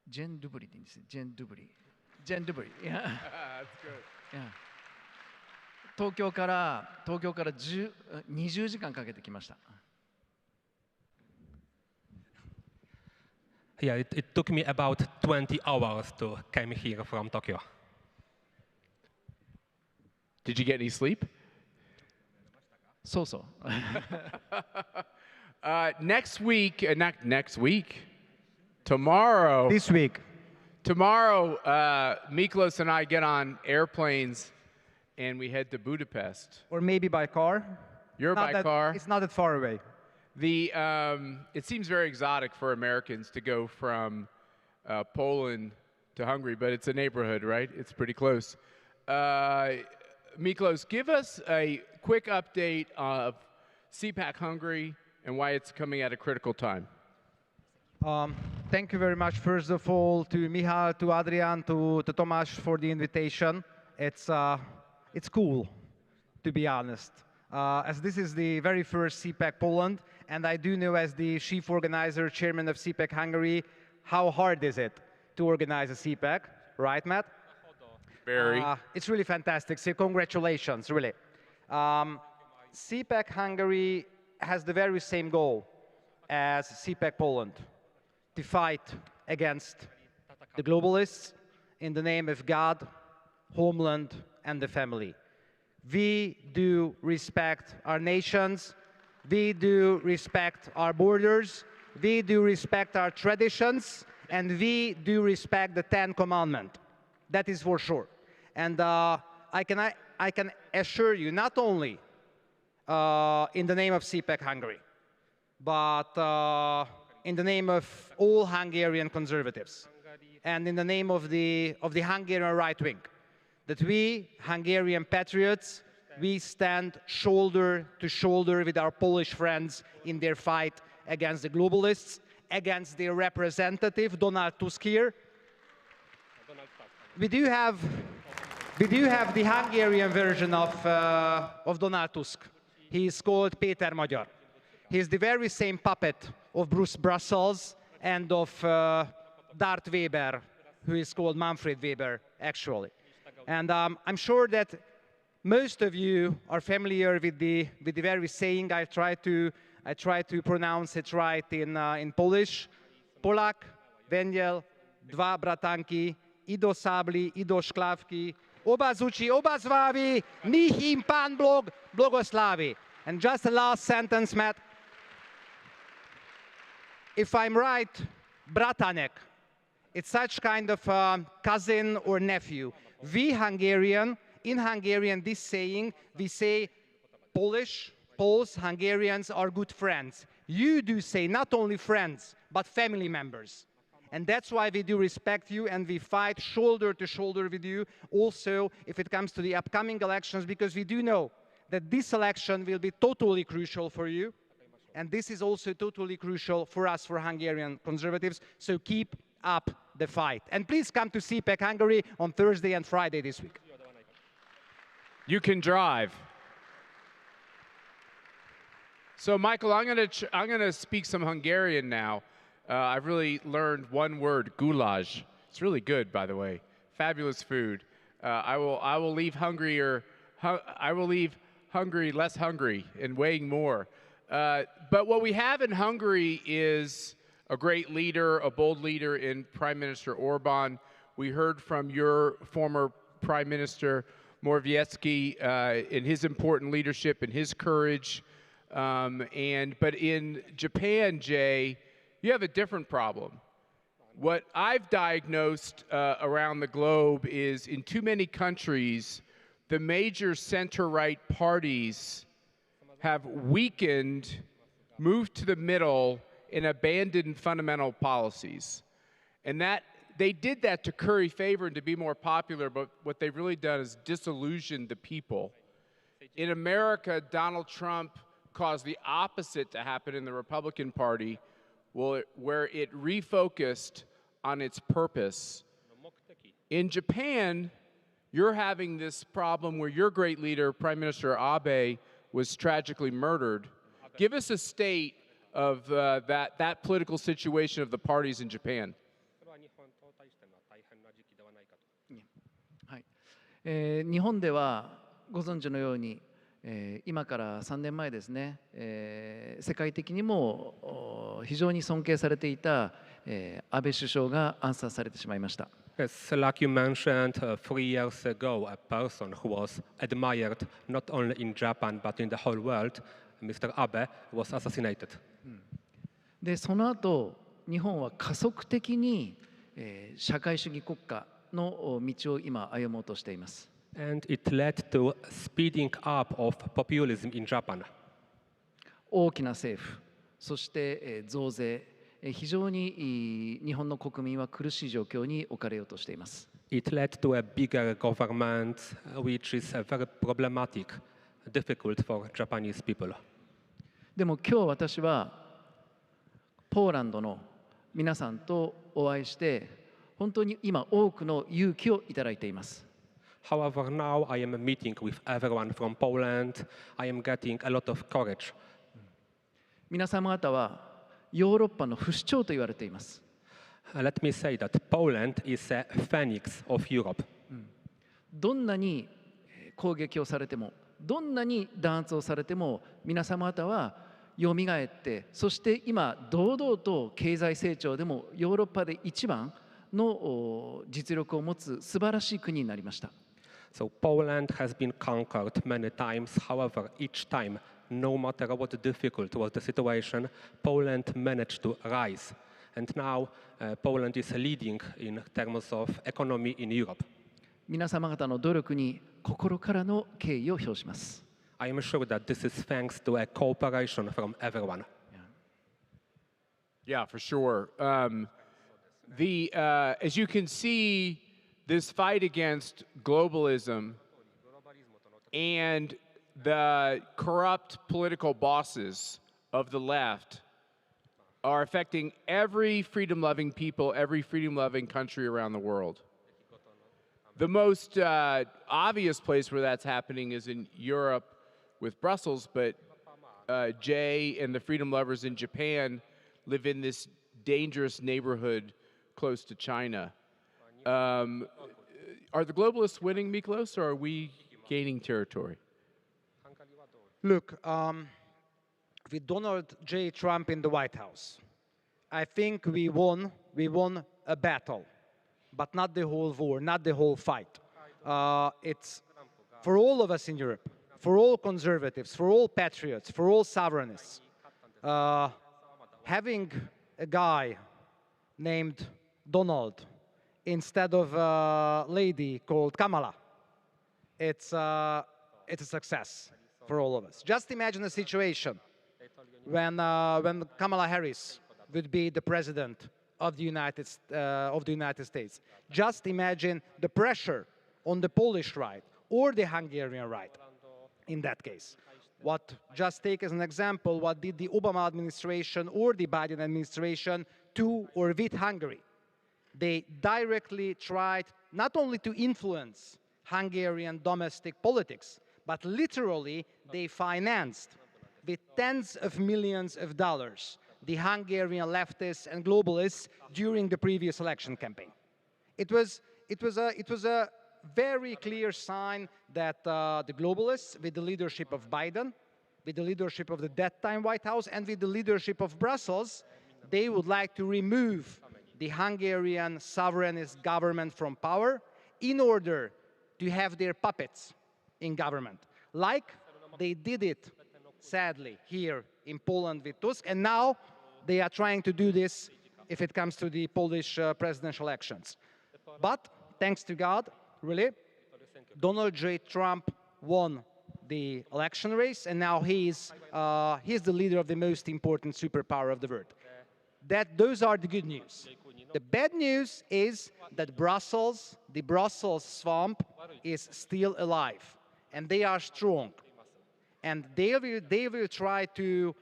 Jen Dubri でいいんです。Jen Dubri. Jen Dubri. Yeah. That's good. Yeah. 東京から20時間かけてきました。Yeah, it took me about 20 hours to come here from Tokyo. Did you get any sleep? So. Next week, not next week, tomorrow. This week. Tomorrow, Miklos and I get on airplanes and we head to Budapest. Or maybe by car. You're by car? It's not that far away. It seems very exotic for Americans to go from Poland to Hungary, but it's a neighborhood, right? It's pretty close. Miklos, give us a quick update of Cpac Hungary and why it's coming at a critical time. Thank you very much, first of all, to Michal, to Adrian, to Tomasz for the invitation. It's cool, to be honest. As this is the very first Cpac Poland, and I do know as the chief organizer, chairman of Cpac Hungary, how hard is it to organize a Cpac, right, Matt? Very. It's really fantastic, so congratulations, really. Cpac Hungary has the very same goal as Cpac Poland, to fight against the globalists in the name of God, homeland, and the family. We do respect our nations, we do respect our borders, we do respect our traditions, and we do respect the 10 Commandments. That is for sure. And I can assure you, not only in the name of Cpac Hungary, but in the name of all Hungarian conservatives, and in the name of the Hungarian right wing, that we, Hungarian patriots, we stand shoulder to shoulder with our Polish friends in their fight against the globalists, against their representative, Donald Tusk here. We do have the Hungarian version of Donald Tusk. He is called Péter Magyar. He is the very same puppet of Bruce Brussels and of Darth Weber, who is called Manfred Weber, actually. And I'm sure that most of you are familiar with the very saying. I try to pronounce it right in Polish. Polak, węgiel, dwa bratanki, i do sabli, i do szklawki, oba zuci, oba zwawi, nich im Pan błogosławi. And just the last sentence, Matt. If I'm right, bratanek, it's such kind of cousin or nephew. We Hungarian, in Hungarian, this saying, we say Poles, Hungarians are good friends. You do say not only friends, but family members. And that's why we do respect you and we fight shoulder to shoulder with you. Also, if it comes to the upcoming elections, because we do know that this election will be totally crucial for you. And this is also totally crucial for us, for Hungarian conservatives. So keep up the fight. And please come to Cpac Hungary on Thursday and Friday this week. You can drive. So, Michael, I'm gonna speak some Hungarian now. I've really learned one word, goulash. It's really good, by the way. Fabulous food. I will leave Hungary less hungry and weighing more. But what we have in Hungary is a great leader, a bold leader in Prime Minister Orban. We heard from your former Prime Minister Morawiecki in his important leadership and his courage. But in Japan, Jay, you have a different problem. What I've diagnosed around the globe is in too many countries, the major center-right parties have weakened, moved to the middle, and abandoned fundamental policies. And that they did that to curry favor and to be more popular, but what they've really done is disillusioned the people. In America, Donald Trump caused the opposite to happen in the Republican Party, where it refocused on its purpose. In Japan, you're having this problem where your great leader, Prime Minister Abe, was tragically murdered. Give us a state of that political situation of the parties in Japan. 日本ではご存知のように、今から3年前ですね、世界的にも非常に尊敬されていた、安倍首相が暗殺されてしまいました。Yes, like you mentioned, 3 years ago, a person who was admired not only in Japan but in the whole world, Mr. Abe, was assassinated. で、その後、日本は加速的に、社会主義国家の道を今歩もうとしています。And it led to speeding up of populism in Japan. 大きな政府、そして増税、非常に日本の国民は苦しい状況に置かれようとしています。It led to a bigger government, which is very problematic, difficult for Japanese people. でも今日私はポーランドの皆さんとお会いして、本当に今多くの勇気をいただいています。However, now I am meeting with everyone from Poland. I am getting a lot of courage. 皆様方はヨーロッパの不死鳥と言われています。Let me say that Poland is a phoenix of Europe. どんなに攻撃をされても、どんなに弾圧をされても、皆様方はよみがえって、そして今堂々と経済成長でもヨーロッパで一番の実力を持つ素晴らしい国になりました。So Poland has been conquered many times. However, each time, no matter what difficult was the situation, Poland managed to rise. And now Poland is leading in terms of economy in Europe. 皆様方の努力に心からの敬意を表します。I am sure that this is thanks to a cooperation from everyone. Yeah, for sure. As you can see, this fight against globalism and the corrupt political bosses of the left are affecting every freedom-loving people, every freedom-loving country around the world. The most obvious place where that's happening is in Europe with Brussels, but Jay and the freedom lovers in Japan live in this dangerous neighborhood close to China. Are the globalists winning, Miklos, or are we gaining territory? Look, with Donald J. Trump in the White House, I think we won a battle, but not the whole war, not the whole fight. It's for all of us in Europe, for all conservatives, for all patriots, for all sovereignists, having a guy named Donald instead of a lady called Kamala, it's a success for all of us. Just imagine a situation when Kamala Harris would be the president of the United States. Just imagine the pressure on the Polish right or the Hungarian right in that case. Just take as an example, what did the Obama administration or the Biden administration to or with Hungary? They directly tried not only to influence Hungarian domestic politics, but literally they financed with tens of millions of dollars the Hungarian leftists and globalists during the previous election campaign. It was a very clear sign that the globalists, with the leadership of Biden, with the leadership of the that time White House, and with the leadership of Brussels, they would like to remove the Hungarian sovereignist government from power in order to have their puppets in government, like they did it, sadly, here in Poland with Tusk, and now they are trying to do this if it comes to the Polish presidential elections. But thanks to God, really, Donald J. Trump won the election race, and now he's the leader of the most important superpower of the world. Those are the good news. The bad news is that Brussels, the Brussels swamp, is still alive, and they are strong, and they will try to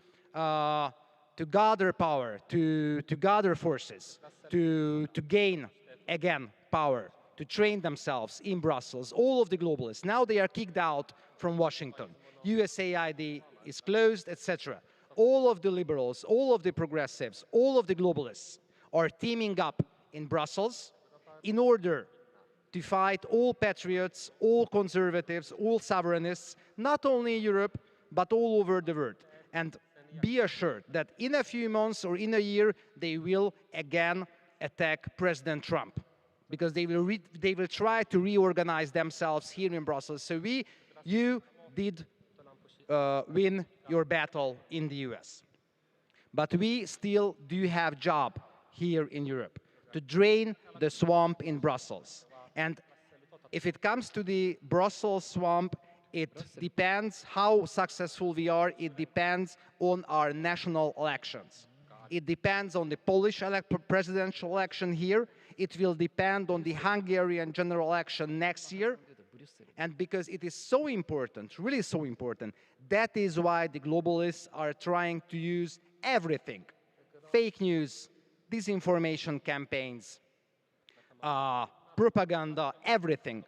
gather power, to gather forces, to gain again power, to train themselves in Brussels. All of the globalists now they are kicked out from Washington. USAID is closed, etc. All of the liberals, all of the progressives, all of the globalists are teaming up in Brussels in order to fight all patriots, all conservatives, all sovereignists, not only in Europe, but all over the world. And be assured that in a few months or in a year, they will again attack President Trump, because they will try to reorganize themselves here in Brussels. So you did win your battle in the US. But we still do have job here in Europe to drain the swamp in Brussels. And if it comes to the Brussels swamp, it depends how successful we are. It depends on our national elections. It depends on the Polish presidential election here. It will depend on the Hungarian general election next year. And because it is so important, really so important, that is why the globalists are trying to use everything. Fake news, disinformation campaigns, propaganda, everything.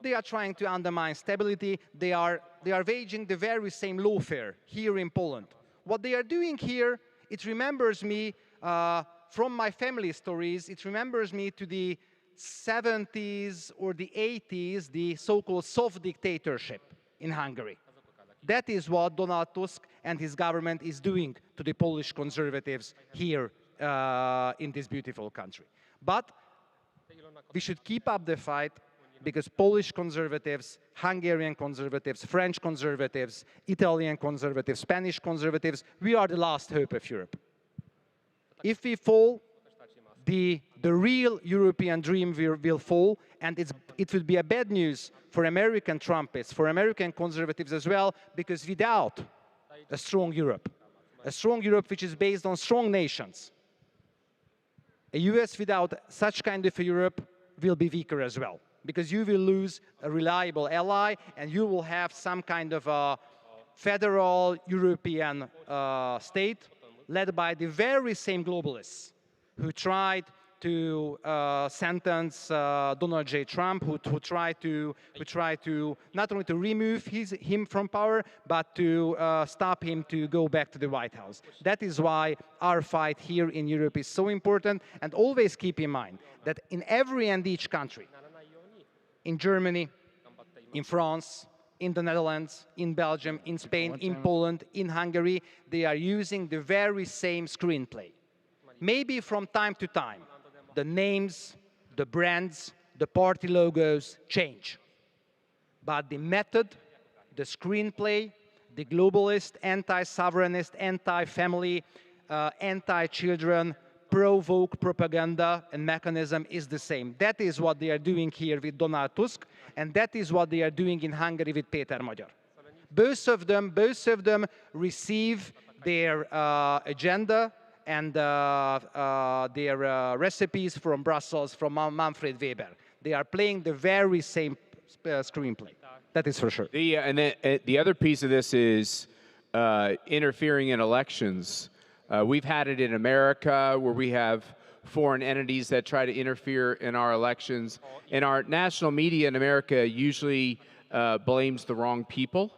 They are trying to undermine stability. They are waging the very same lawfare here in Poland. What they are doing here, it remembers me from my family stories. It remembers me to the 70s or the 80s, the so-called soft dictatorship in Hungary. That is what Donald Tusk and his government is doing to the Polish conservatives here in this beautiful country. But we should keep up the fight, because Polish conservatives, Hungarian conservatives, French conservatives, Italian conservatives, Spanish conservatives, we are the last hope of Europe. If we fall, the real European dream will fall, and it would be a bad news for American Trumpists, for American conservatives as well, because without a strong Europe which is based on strong nations, a US without such kind of a Europe will be weaker as well, because you will lose a reliable ally, and you will have some kind of a federal European state led by the very same globalists who tried to sentence Donald J. Trump, who tried to not only to remove him from power, but to stop him to go back to the White House. That is why our fight here in Europe is so important. And always keep in mind that in every and each country, in Germany, in France, in the Netherlands, in Belgium, in Spain, in Poland, in Hungary, they are using the very same screenplay. Maybe from time to time, the names, the brands, the party logos change. But the method, the screenplay, the globalist, anti-sovereignist, anti-family, anti-children, pro-woke propaganda and mechanism is the same. That is what they are doing here with Donald Tusk, and that is what they are doing in Hungary with Péter Magyar. Both of them receive their agenda and their recipes from Brussels, from Manfred Weber. They are playing the very same screenplay. That is for sure. The other piece of this is interfering in elections. We've had it in America, where we have foreign entities that try to interfere in our elections. And our national media in America usually blames the wrong people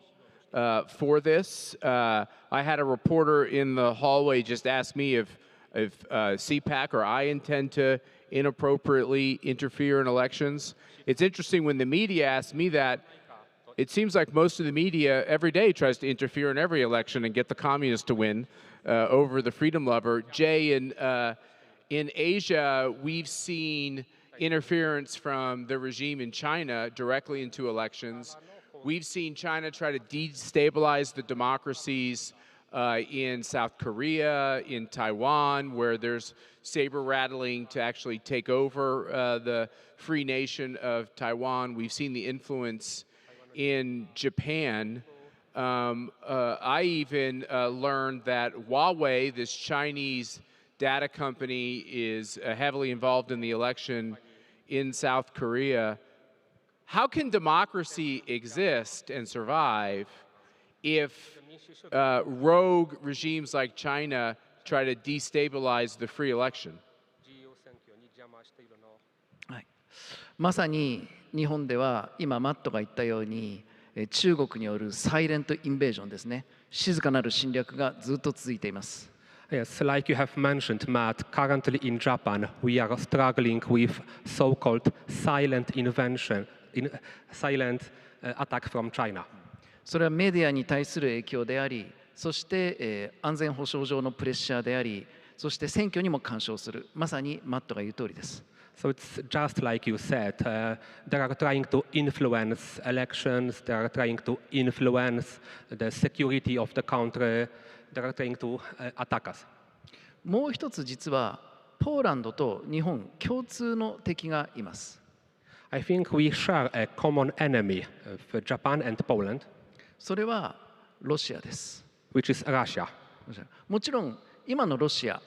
for this. I had a reporter in the hallway just ask me if Cpac or I intend to inappropriately interfere in elections. It's interesting, when the media asked me that, it seems like most of the media every day tries to interfere in every election and get the communists to win over the freedom lover. Jay, in Asia, we've seen interference from the regime in China directly into elections. We've seen China try to destabilize the democracies in South Korea, in Taiwan, where there's saber rattling to actually take over the free nation of Taiwan. We've seen the influence in Japan. I even learned that Huawei, this Chinese data company, is heavily involved in the election in South Korea. How can democracy exist and survive if rogue regimes like China try to destabilize the free election? まさに日本では今マットが言ったように中国によるサイレントインベージョンですね。静かなる侵略がずっと続いています。Yes, like you have mentioned, Matt, currently in Japan, we are struggling with so-called silent attack from China. それはメディアに対する影響であり、そして、安全保障上のプレッシャーであり、そして選挙にも干渉する、まさにマットが言う通りです。So it's just like you said, they are trying to influence elections, they are trying to influence the security of the country, they are trying to attack us. もう一つ実はポーランドと日本共通の敵がいます。I think we share a common enemy of Japan and Poland. それはロシアです。Which is Russia. もちろん今のロシア、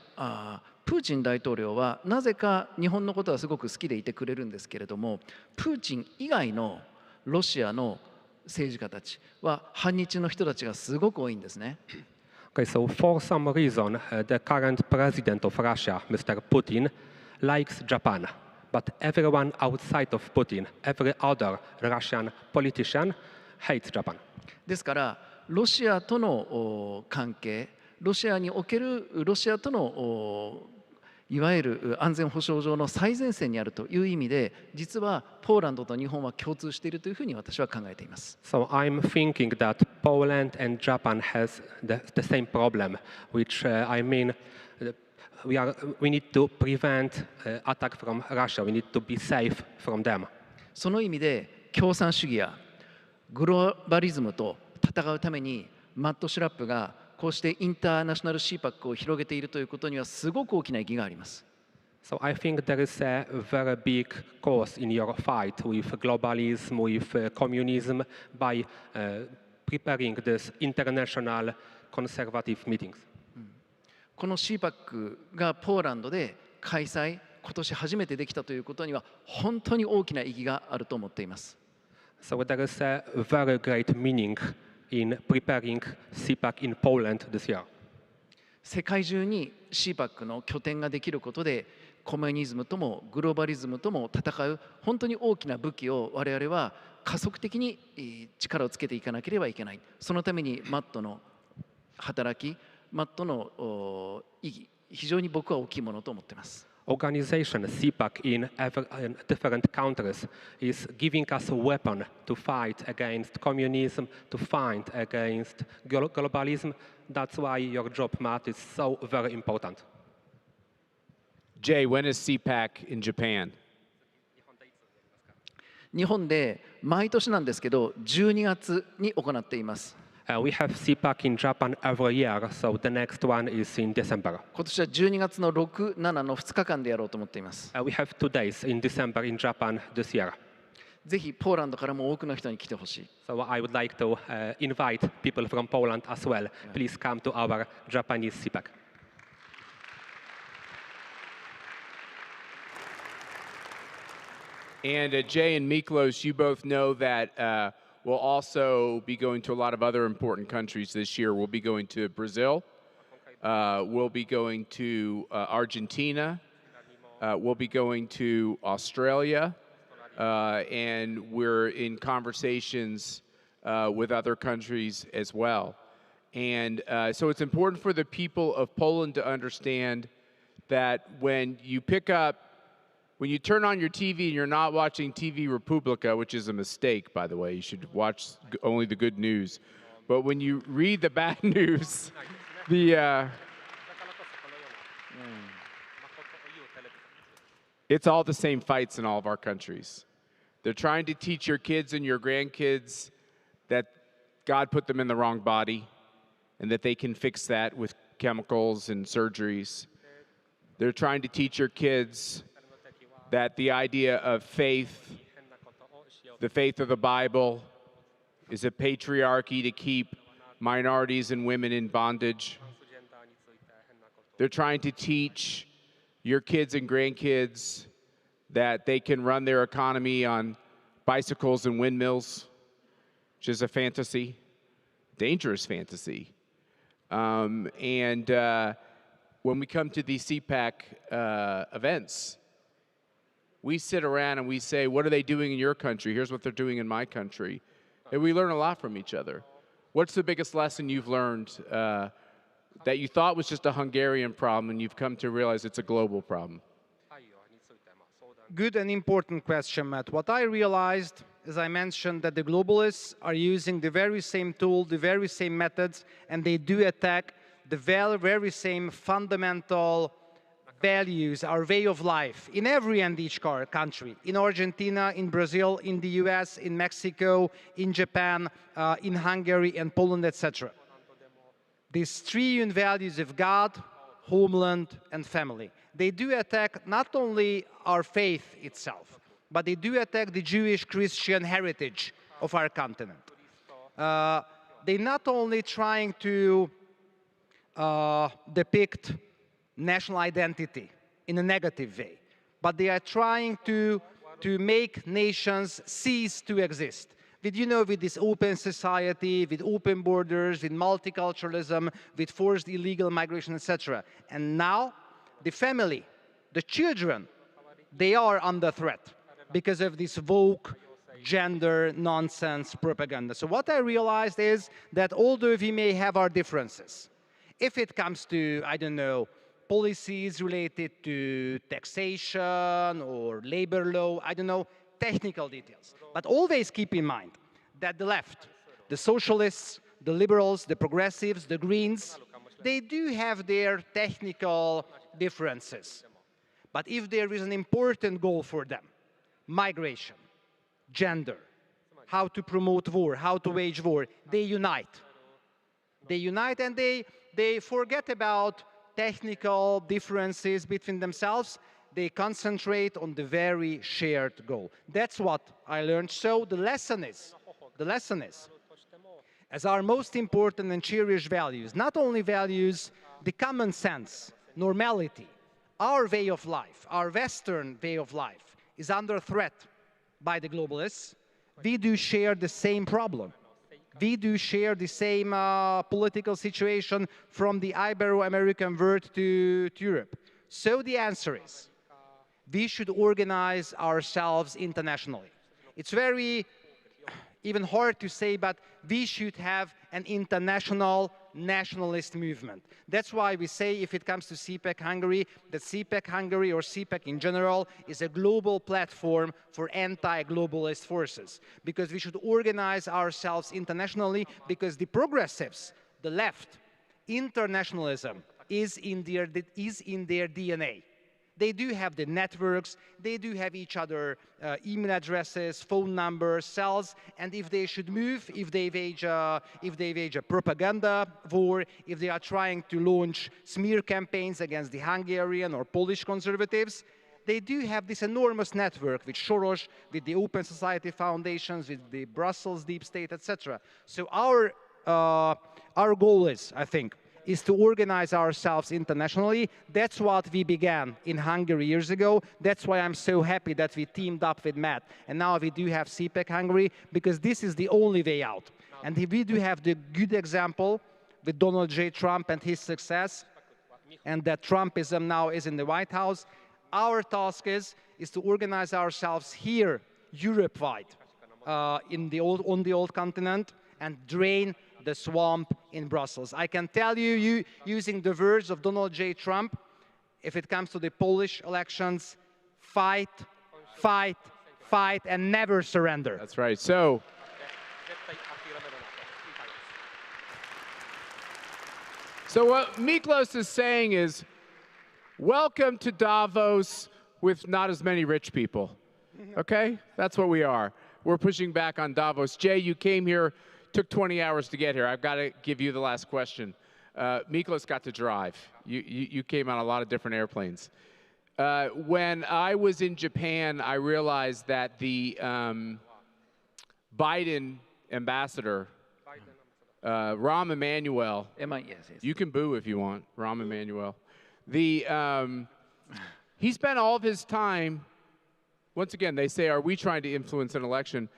プーチン大統領はなぜか日本のことはすごく好きでいてくれるんですけれども、プーチン以外のロシアの政治家たちは反日の人たちがすごく多いんですね。Okay, so for some reason, the current president of Russia, Mr. Putin, likes Japan, but everyone outside of Putin, every other Russian politician, hates Japan. ですからロシアとの関係、ロシアにおけるロシアとのいわゆる安全保障上の最前線にあるという意味で、実はポーランドと日本は共通しているというふうに私は考えています。So I'm thinking that Poland and Japan has the same problem, which I mean, we need to prevent attack from Russia. We need to be safe from them. その意味で共産主義やグローバリズムと戦うためにマット・シュラップがこうしてインターナショナル Cpac を広げているということにはすごく大きな意義があります。So I think there is a very big cause in your fight with globalism, with communism, by preparing this international conservative meetings. この Cpac がポーランドで開催、今年初めてできたということには本当に大きな意義があると思っています。So there is a very great meaning in preparing Cpac in Poland this year. 世界中に Cpac の拠点ができることで、コミュニズムともグローバリズムとも戦う本当に大きな武器を我々は加速的に力をつけていかなければいけない。そのためにマットの働き、マットの意義、非常に僕は大きいものと思っています。Organization Cpac in different countries is giving us a weapon to fight against communism, to fight against globalism. That's why your job, Matt, is so very important. Jay, when is Cpac in Japan? 日本で毎年なんですけど、12月に行っています。We have Cpac in Japan every year, so the next one is in December. 今年は12月の6、7の2日間でやろうと思っています。We have 2 days in December in Japan this year. ぜひポーランドからも多くの人に来てほしい。So I would like to invite people from Poland as well. Please come to our Japanese Cpac. And Jay and Miklos, you both know that we'll also be going to a lot of other important countries this year. We'll be going to Brazil. We'll be going to Argentina. We'll be going to Australia. And we're in conversations with other countries as well. And so it's important for the people of Poland to understand that when you pick up when you turn on your TV and you're not watching TV Republika, which is a mistake, by the way, you should watch only the good news. But when you read the bad news, it's all the same fights in all of our countries. They're trying to teach your kids and your grandkids that God put them in the wrong body and that they can fix that with chemicals and surgeries. They're trying to teach your kids that the idea of faith, the faith of the Bible, is a patriarchy to keep minorities and women in bondage. They're trying to teach your kids and grandkids that they can run their economy on bicycles and windmills, which is a fantasy, dangerous fantasy. When we come to these Cpac events, we sit around and we say, what are they doing in your country? Here's what they're doing in my country. And we learn a lot from each other. What's the biggest lesson you've learned that you thought was just a Hungarian problem and you've come to realize it's a global problem? Good and important question, Matt. What I realized, as I mentioned, that the globalists are using the very same tool, the very same methods, and they do attack the very same fundamental values, our way of life, in every and each country, in Argentina, in Brazil, in the US, in Mexico, in Japan, in Hungary, and Poland, etc. These three values of God, homeland, and family. They do attack not only our faith itself, but they do attack the Jewish Christian heritage of our continent. They're not only trying to depict national identity in a negative way, but they are trying to make nations cease to exist. With this open society, with open borders, with multiculturalism, with forced illegal migration, etc. And now, the family, the children, they are under threat because of this woke gender nonsense propaganda. So what I realized is that although we may have our differences, if it comes to, I don't know, policies related to taxation or labor law, I don't know, technical details. But always keep in mind that the left, the socialists, the liberals, the progressives, the Greens, they do have their technical differences. But if there is an important goal for them, migration, gender, how to promote war, how to wage war, they unite. They unite and they forget about technical differences between themselves. They concentrate on the very shared goal. That's what I learned. So the lesson is, as our most important and cherished values, not only values, the common sense, normality, our way of life, our Western way of life is under threat by the globalists. We do share the same problem. We do share the same political situation from the Ibero-American world to Europe. So the answer is, we should organize ourselves internationally. It's very even hard to say, but we should have an international nationalist movement. That's why we say, if it comes to Cpac Hungary, that Cpac Hungary or Cpac in general is a global platform for anti-globalist forces. Because we should organize ourselves internationally, because the progressives, the left, internationalism is in their DNA. They do have the networks, they do have each other email addresses, phone numbers, cells, and if they should move, if they wage a propaganda war, if they are trying to launch smear campaigns against the Hungarian or Polish conservatives, they do have this enormous network with Soros, with the Open Society Foundations, with the Brussels deep state, etc. So our goal is, I think, is to organize ourselves internationally. That's what we began in Hungary years ago. That's why I'm so happy that we teamed up with Matt. And now we do have Cpac Hungary, because this is the only way out. And we do have the good example with Donald J. Trump and his success, and that Trumpism now is in the White House. Our task is to organize ourselves here, Europe-wide, on the old continent, and drain the swamp in Brussels. I can tell you, using the words of Donald J. Trump, if it comes to the Polish elections, fight, fight, fight, and never surrender. That's right. So what Miklos is saying is, welcome to Davos with not as many rich people. Okay? That's what we are. We're pushing back on Davos. Jay, you came here, took 20 hours to get here. I've got to give you the last question. Miklos got to drive. You came on a lot of different airplanes. When I was in Japan, I realized that the Biden ambassador, Rahm Emanuel, you can boo if you want, Rahm Emanuel. He spent all of his time, once again, they say, are we trying to influence an election?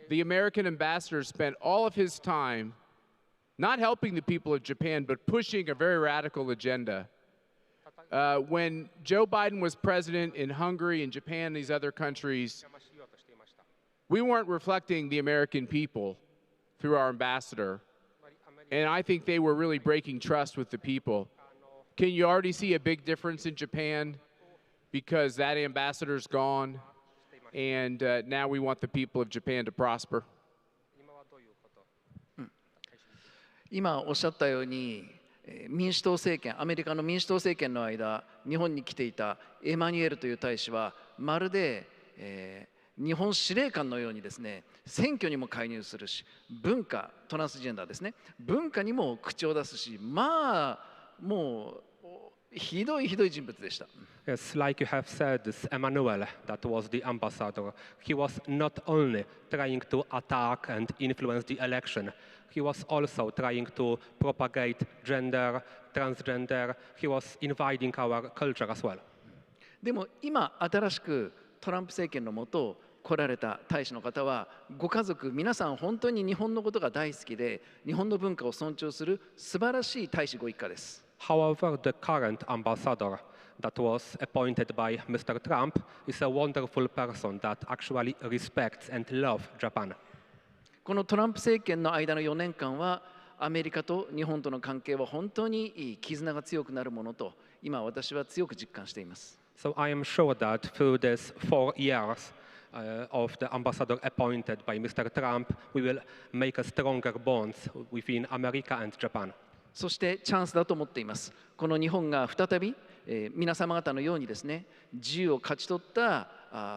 The American ambassador spent all of his time not helping the people of Japan, but pushing a very radical agenda. When Joe Biden was president in Hungary and Japan, these other countries, we weren't reflecting the American people through our ambassador. And I think they were really breaking trust with the people. Can you already see a big difference in Japan because that ambassador's gone and now we want the people of Japan to prosper? 今おっしゃったように民主党政権、アメリカの民主党政権の間、日本に来ていたエマニュエルという大使はまるで、日本司令官のようにですね、選挙にも介入するし、文化、トランスジェンダーですね、文化にも口を出すし、まあもうひどい人物でした。Yes, like you have said, this Emmanuel, that was the ambassador, he was not only trying to attack and influence the election, he was also trying to propagate gender, transgender, he was inviting our culture as well. でも今新しくトランプ政権の下来られた大使の方は、ご家族皆さん本当に日本のことが大好きで、日本の文化を尊重する素晴らしい大使ご一家です。However, the current ambassador that was appointed by Mr. Trump is a wonderful person that actually respects and loves Japan. このトランプ政権の間の4年間は、アメリカと日本との関係は本当に絆が強くなるものと、今私は強く実感しています。So I am sure that through these 4 years of the ambassador appointed by Mr. Trump, we will make a stronger bonds within America and Japan. そしてチャンスだと思っています。この日本が再び、皆様方のようにですね、自由を勝ち取った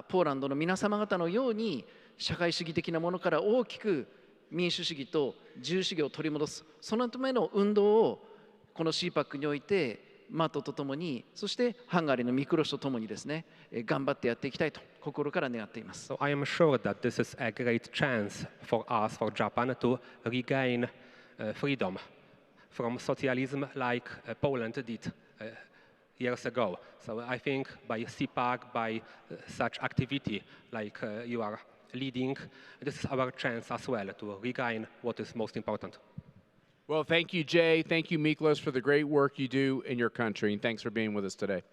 ポーランドの皆様方のように、社会主義的なものから大きく民主主義と自由主義を取り戻す、そのための運動をこの Cpac においてマトとともに、そしてハンガリーのミクロスとともにですね、頑張ってやっていきたいと心から願っています。So I am sure that this is a great chance for us, for Japan, to regain freedom from socialism like Poland did years ago. So I think by Cpac, by such activity like you are leading, this is our chance as well to regain what is most important. Well, thank you, Jay. Thank you, Miklos, for the great work you do in your country. And thanks for being with us today.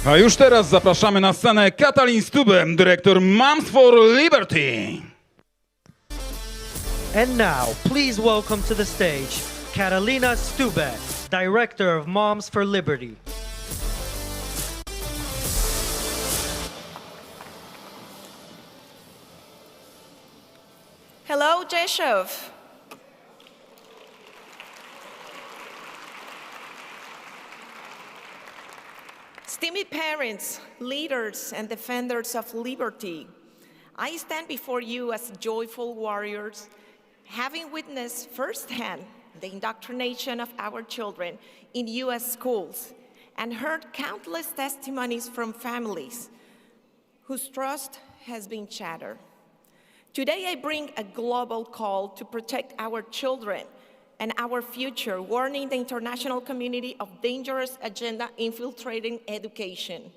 A już teraz zapraszamy na scenę Katalin Stubę, dyrektor Moms for Liberty. And now, please welcome to the stage Catalina Stube, Director of Moms for Liberty. Hello, Rzeszów. Esteemed parents, leaders, and defenders of liberty, I stand before you as joyful warriors, having witnessed firsthand the indoctrination of our children in U.S. schools and heard countless testimonies from families whose trust has been shattered. Today, I bring a global call to protect our children and our future, warning the international community of dangerous agenda infiltrating education.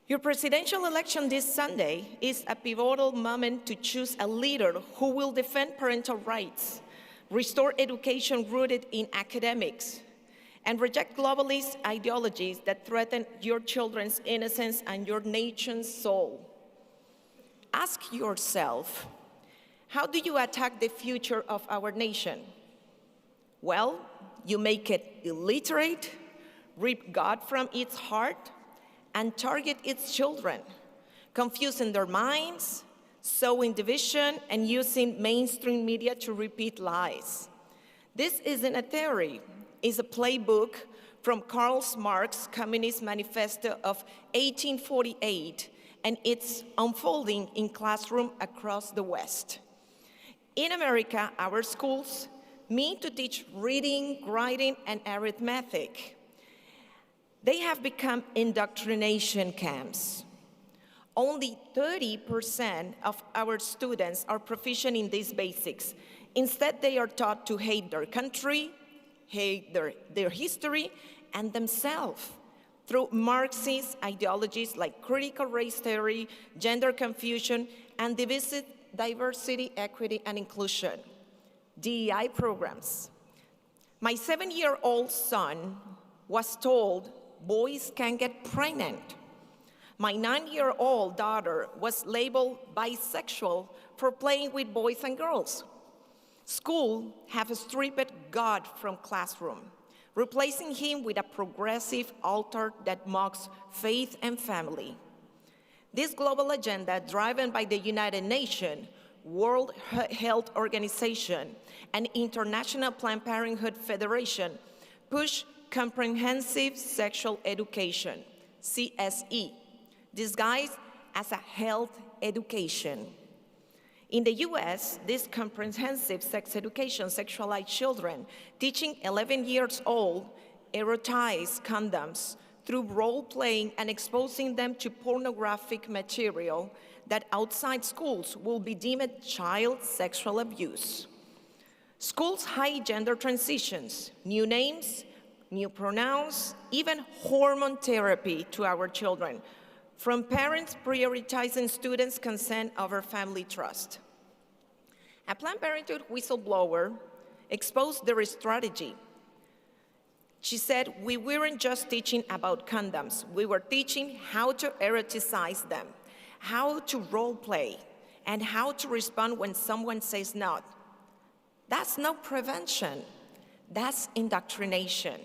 Your presidential election this Sunday is a pivotal moment to choose a leader who will defend parental rights, restore education rooted in academics, and reject globalist ideologies that threaten your children's innocence and your nation's soul. Ask yourself, how do you attack the future of our nation? Well, you make it illiterate, rip God from its heart, and target its children, confusing their minds, sowing division, and using mainstream media to repeat lies. This isn't a theory, it's a playbook from Karl Marx's Communist Manifesto of 1848, and it's unfolding in classrooms across the West. In America, our schools mean to teach reading, writing, and arithmetic. They have become indoctrination camps. Only 30% of our students are proficient in these basics. Instead, they are taught to hate their country, hate their history, and themselves through Marxist ideologies like critical race theory, gender confusion, and diversity, equity, and inclusion. DEI programs. My 7-year-old son was told boys can get pregnant. My 9-year-old daughter was labeled bisexual for playing with boys and girls. School have stripped God from classroom, replacing him with a progressive altar that mocks faith and family. This global agenda, driven by the United Nations, World Health Organization, and International Planned Parenthood Federation, push comprehensive sexual education, CSE, disguised as a health education. In the US, this comprehensive sex education sexualizes children, teaching 11 years old erotized condoms through role-playing and exposing them to pornographic material that outside schools will be deemed child sexual abuse. Schools hide gender transitions, new names, new pronouns, even hormone therapy to our children, from parents prioritizing students' consent over family trust. A Planned Parenthood whistleblower exposed their strategy. She said, we weren't just teaching about condoms, we were teaching how to eroticize them, how to role play, and how to respond when someone says no. That's not prevention, that's indoctrination.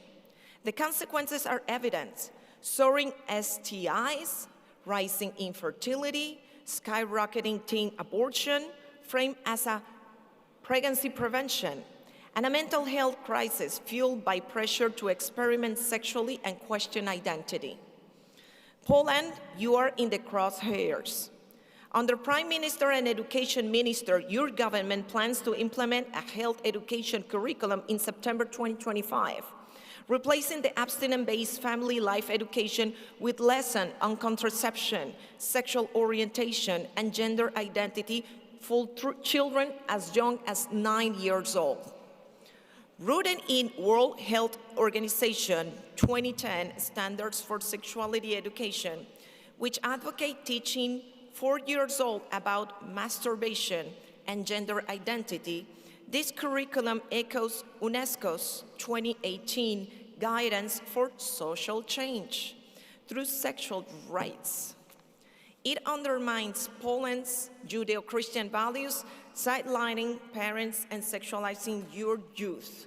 The consequences are evident: soaring STIs, rising infertility, skyrocketing teen abortion, framed as a pregnancy prevention, and a mental health crisis fueled by pressure to experiment sexually and question identity. Poland, you are in the crosshairs. Under Prime Minister and Education Minister, your government plans to implement a health education curriculum in September 2025, replacing the abstinence-based family life education with lessons on contraception, sexual orientation, and gender identity for children as young as 9 years old. Rooted in World Health Organization 2010 standards for sexuality education, which advocate teaching 4 years old about masturbation and gender identity, this curriculum echoes UNESCO's 2018 guidance for social change through sexual rights. It undermines Poland's Judeo-Christian values, sidelining parents and sexualizing your youth.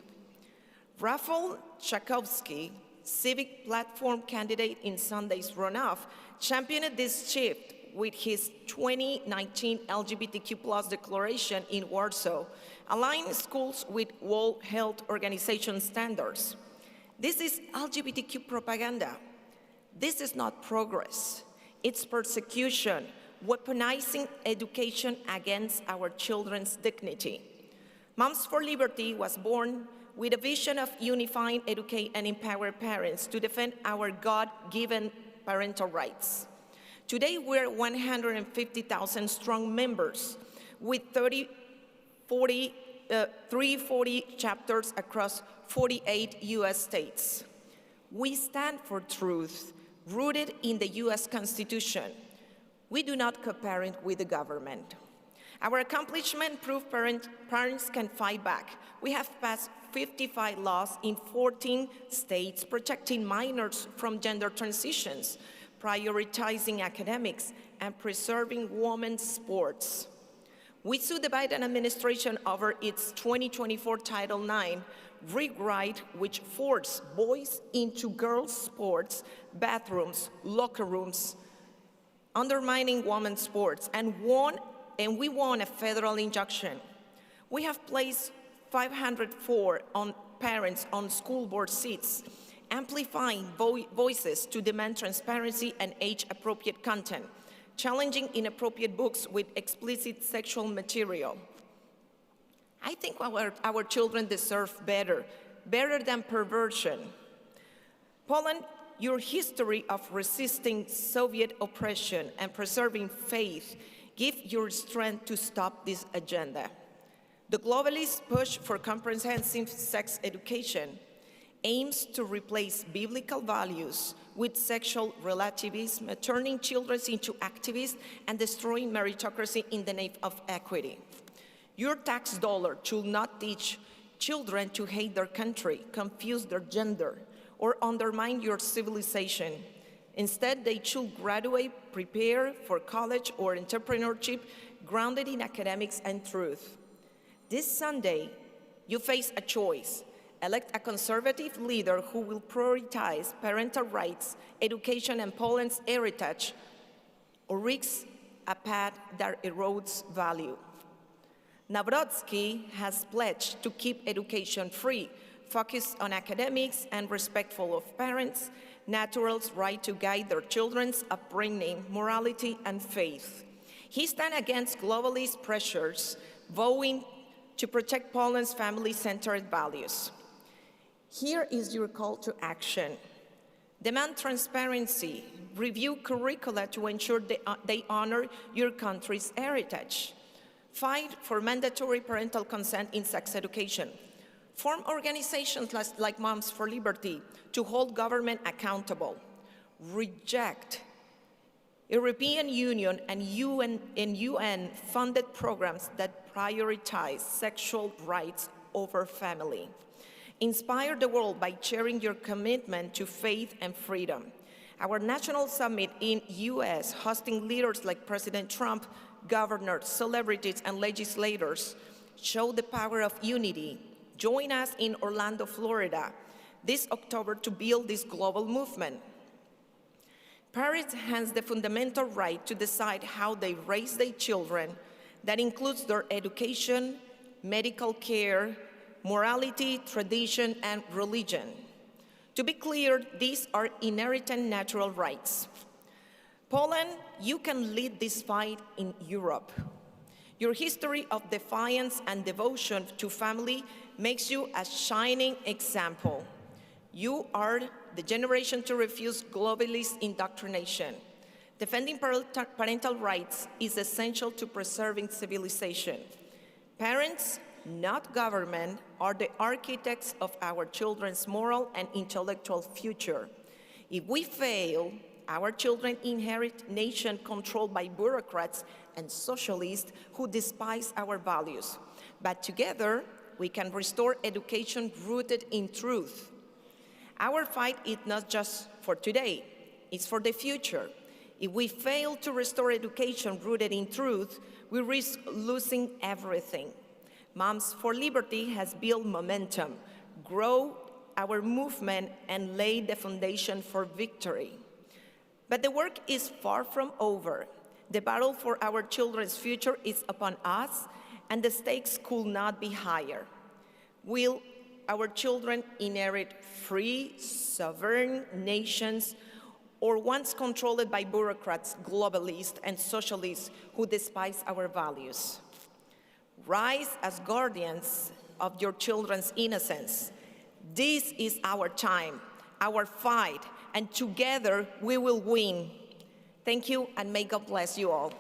Rafał Trzaskowski, civic platform candidate in Sunday's runoff, championed this shift with his 2019 LGBTQ+ declaration in Warsaw, aligning schools with World Health Organization standards. This is LGBTQ propaganda. This is not progress. It's persecution, weaponizing education against our children's dignity. Moms for Liberty was born with a vision of unifying, educate, and empower parents to defend our God-given parental rights. Today, we're 150,000 strong members with 340 chapters across 48 U.S. states. We stand for truth, rooted in the U.S. Constitution. We do not co-parent with the government. Our accomplishment prove parents can fight back. We have passed 55 laws in 14 states protecting minors from gender transitions, prioritizing academics, and preserving women's sports. We sued the Biden administration over its 2024 Title IX rewrite, which forced boys into girls' sports, bathrooms, locker rooms, undermining women's sports, and we won a federal injunction. We have placed 504 parents on school board seats, amplifying voices to demand transparency and age-appropriate content, challenging inappropriate books with explicit sexual material. I think our children deserve better than perversion. Poland, your history of resisting Soviet oppression and preserving faith give your strength to stop this agenda. The globalist push for comprehensive sex education aims to replace biblical values with sexual relativism, turning children into activists and destroying meritocracy in the name of equity. Your tax dollar should not teach children to hate their country, confuse their gender, or undermine your civilization. Instead, they should graduate, prepare for college or entrepreneurship, grounded in academics and truth. This Sunday, you face a choice. Elect a conservative leader who will prioritize parental rights, education, and Poland's heritage, or risk a path that erodes value. Nawrocki has pledged to keep education free, focused on academics and respectful of parents, naturals' right to guide their children's upbringing, morality, and faith. He stands against globalist pressures, vowing to protect Poland's family-centered values. Here is your call to action. Demand transparency, review curricula to ensure they honor your country's heritage. Fight for mandatory parental consent in sex education. Form organizations like Moms for Liberty to hold government accountable. Reject European Union and UN-funded programs that prioritize sexual rights over family. Inspire the world by sharing your commitment to faith and freedom. Our national summit in US, hosting leaders like President Trump, governors, celebrities, and legislators, show the power of unity. Join us in Orlando, Florida, this October to build this global movement. Parents have the fundamental right to decide how they raise their children. That includes their education, medical care, morality, tradition, and religion. To be clear, these are inherent natural rights. Poland, you can lead this fight in Europe. Your history of defiance and devotion to family makes you a shining example. You are the generation to refuse globalist indoctrination. Defending parental rights is essential to preserving civilization. Parents, not government, are the architects of our children's moral and intellectual future. If we fail, our children inherit a nation controlled by bureaucrats and socialists who despise our values. But together, we can restore education rooted in truth. Our fight is not just for today, it's for the future. If we fail to restore education rooted in truth, we risk losing everything. Moms for Liberty has built momentum, grown our movement and laid the foundation for victory. But the work is far from over. The battle for our children's future is upon us, and the stakes could not be higher. Will our children inherit free, sovereign nations, or ones controlled by bureaucrats, globalists, and socialists who despise our values? Rise as guardians of your children's innocence. This is our time, our fight, and together we will win. Thank you, and may God bless you all.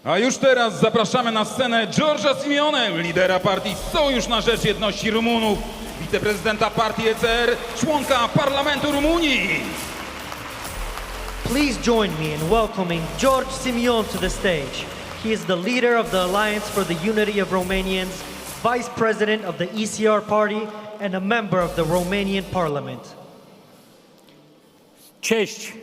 A już teraz zapraszamy na scenę George'a Simeonę, lidera partii Sojusz na Rzecz Jedności Rumunów, wiceprezydenta partii ECR, członka Parlamentu Rumunii. Please join me in welcoming George Simeon to the stage. He is the leader of the Alliance for the Unity of Romanians, vice president of the ECR party, and a member of the Romanian parliament. Cześć.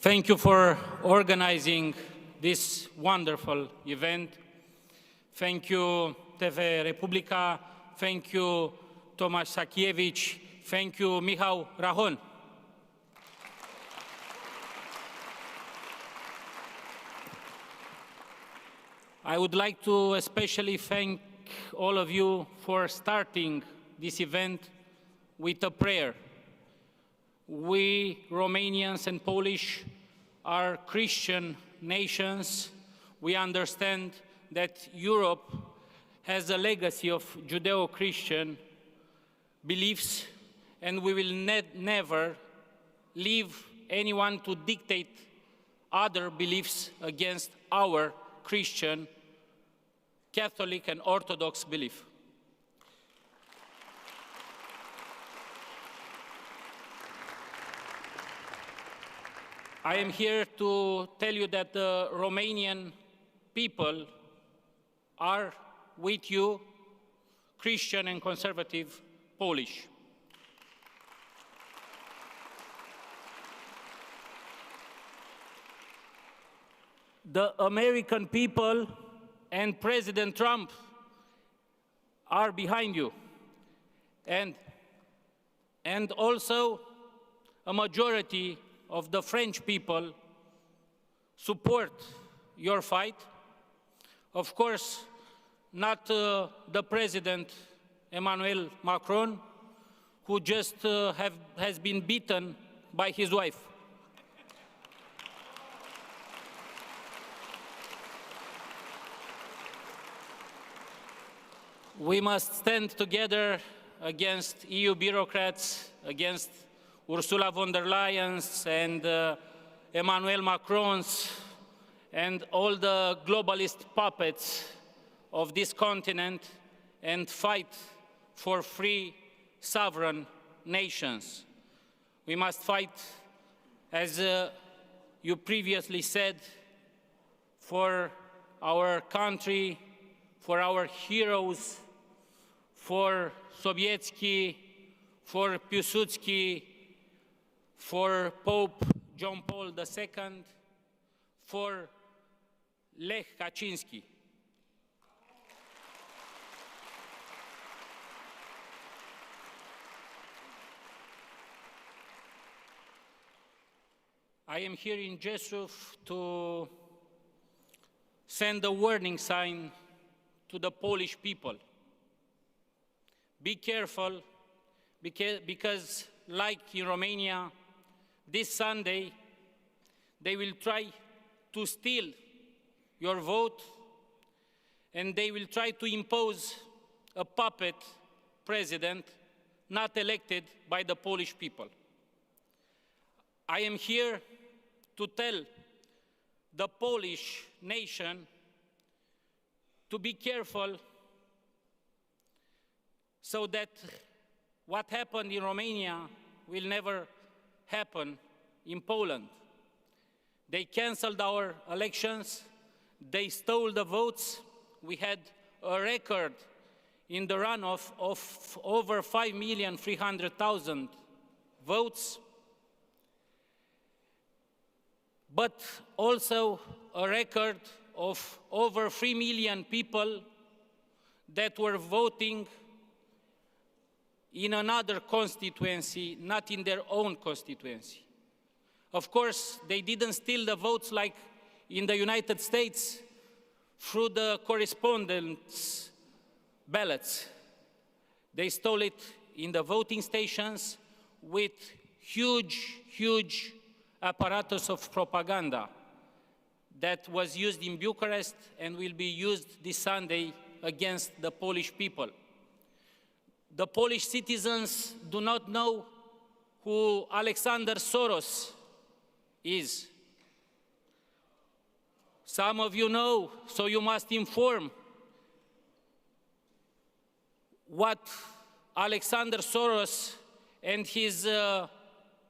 Thank you for organizing this wonderful event. Thank you, Republika. Thank you, Tomasz Sakiewicz. Thank you, Michał Rahon. I would like to especially thank all of you for starting this event with a prayer. We Romanians and Polish are Christian nations. We understand that Europe has a legacy of Judeo-Christian beliefs, and we will never leave anyone to dictate other beliefs against our Christian, Catholic, and Orthodox belief. I am here to tell you that the Romanian people are with you, Christian and conservative Polish. The American people and President Trump are behind you. And also a majority of the French people support your fight. Of course, not the President Emmanuel Macron, who just has been beaten by his wife. We must stand together against EU bureaucrats, against Ursula von der Leyen's and Emmanuel Macron's and all the globalist puppets of this continent, and fight for free, sovereign nations. We must fight, as you previously said, for our country, for our heroes, for Sobieski, for Piłsudski, for Pope John Paul II, for Lech Kaczynski. I am here in Rzeszów to send a warning sign to the Polish people. Be careful, because like in Romania, this Sunday, they will try to steal your vote, and they will try to impose a puppet president not elected by the Polish people. I am here to tell the Polish nation to be careful, so that what happened in Romania will never happen in Poland. They canceled our elections. They stole the votes. We had a record in the runoff of over 5,300,000 votes, but also a record of over 3 million people that were voting in another constituency, not in their own constituency. Of course, they didn't steal the votes like in the United States through the correspondence ballots. They stole it in the voting stations with huge apparatus of propaganda that was used in Bucharest and will be used this Sunday against the Polish people. The Polish citizens do not know who Alexander Soros is. Some of you know, so you must inform what Alexander Soros and his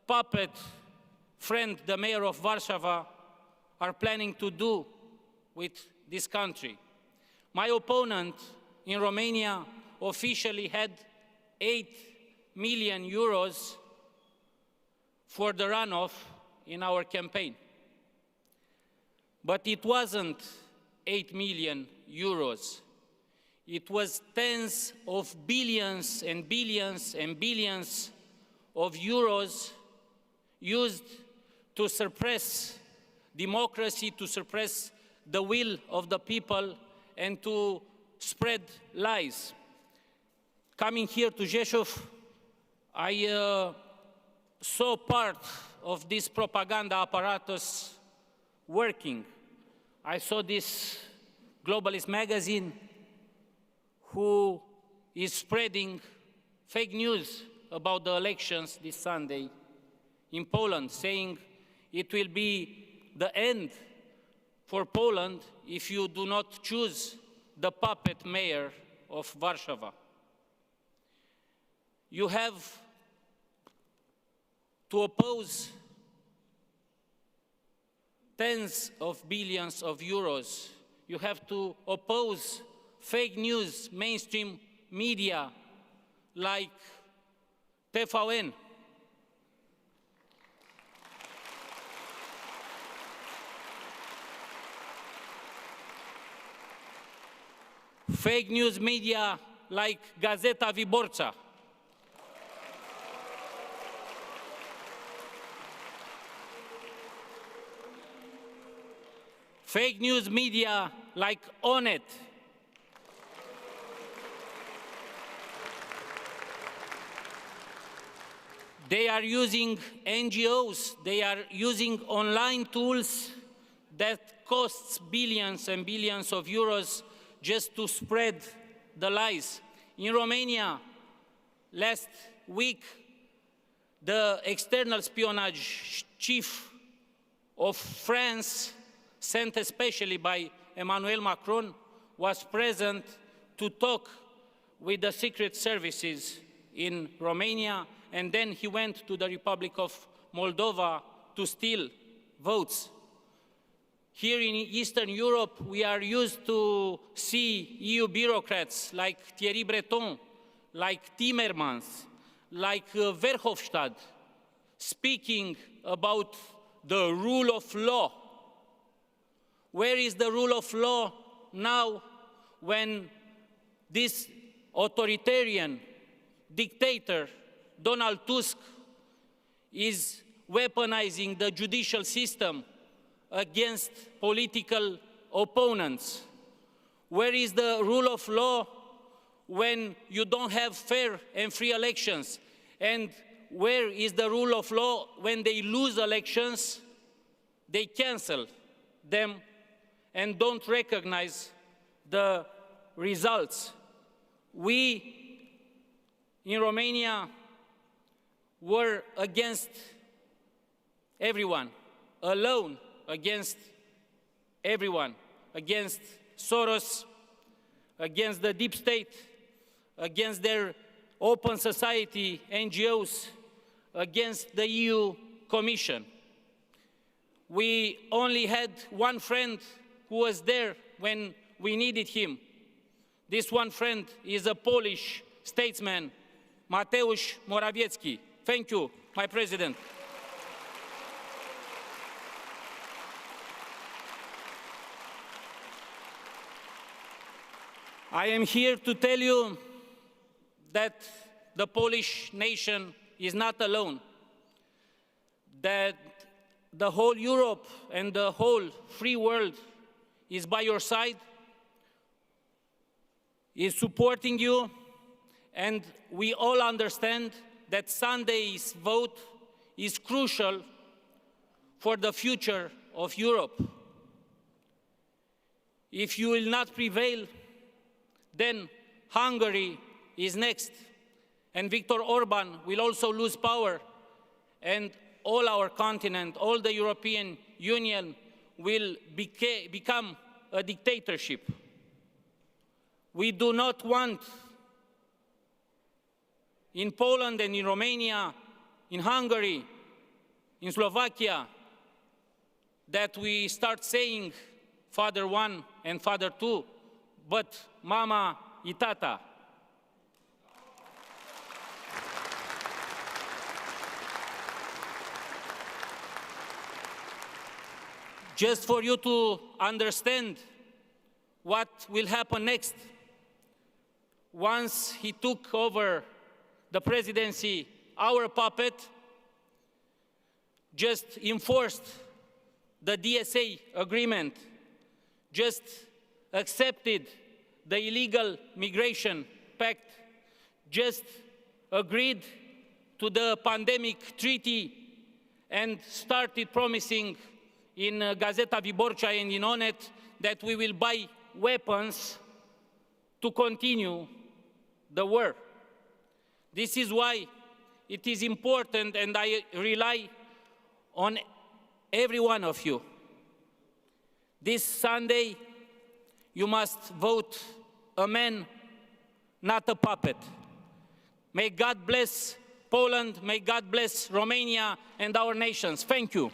puppet friend, the mayor of Warsaw, are planning to do with this country. My opponent in Romania officially had 8 million euros for the runoff in our campaign. But it wasn't 8 million euros. It was tens of billions and billions and billions of euros used to suppress democracy, to suppress the will of the people, and to spread lies. Coming here to Rzeszów, I saw part of this propaganda apparatus working. I saw this globalist magazine who is spreading fake news about the elections this Sunday in Poland, saying it will be the end for Poland if you do not choose the puppet mayor of Warsaw. You have to oppose tens of billions of euros. You have to oppose fake news, mainstream media like TVN. Fake news media like Gazeta Wyborcza. Fake news media like Onet. They are using NGOs, they are using online tools that costs billions and billions of euros just to spread the lies. In Romania, last week, the external espionage chief of France, sent especially by Emmanuel Macron, was present to talk with the secret services in Romania, and then he went to the Republic of Moldova to steal votes. Here in Eastern Europe, we are used to see EU bureaucrats like Thierry Breton, like Timmermans, like Verhofstadt, speaking about the rule of law. Where is the rule of law now when this authoritarian dictator, Donald Tusk, is weaponizing the judicial system against political opponents? Where is the rule of law when you don't have fair and free elections? And where is the rule of law when they lose elections, they cancel them and don't recognize the results? We in Romania were against everyone, alone against everyone, against Soros, against the deep state, against their open society NGOs, against the EU Commission. we only had one friend who was there when we needed him. This one friend is a Polish statesman, Mateusz Morawiecki. Thank you, my president. I am here to tell you that the Polish nation is not alone, that the whole Europe and the whole free world is by your side, is supporting you, and we all understand that Sunday's vote is crucial for the future of Europe. If you will not prevail, then Hungary is next, and Viktor Orban will also lose power, and all our continent, all the European Union will become a dictatorship. We do not want in Poland and in Romania, in Hungary, in Slovakia, that we start saying Father 1 and Father 2, but Mama y Tata. Just for you to understand what will happen next, once he took over the presidency, our puppet just enforced the DSA agreement, just accepted the illegal migration pact, just agreed to the pandemic treaty, and started promising in Gazeta Wyborcza and in Onet that we will buy weapons to continue the war. This is why it is important, and I rely on every one of you. This Sunday, you must vote a man, not a puppet. May God bless Poland, may God bless Romania and our nations. Thank you.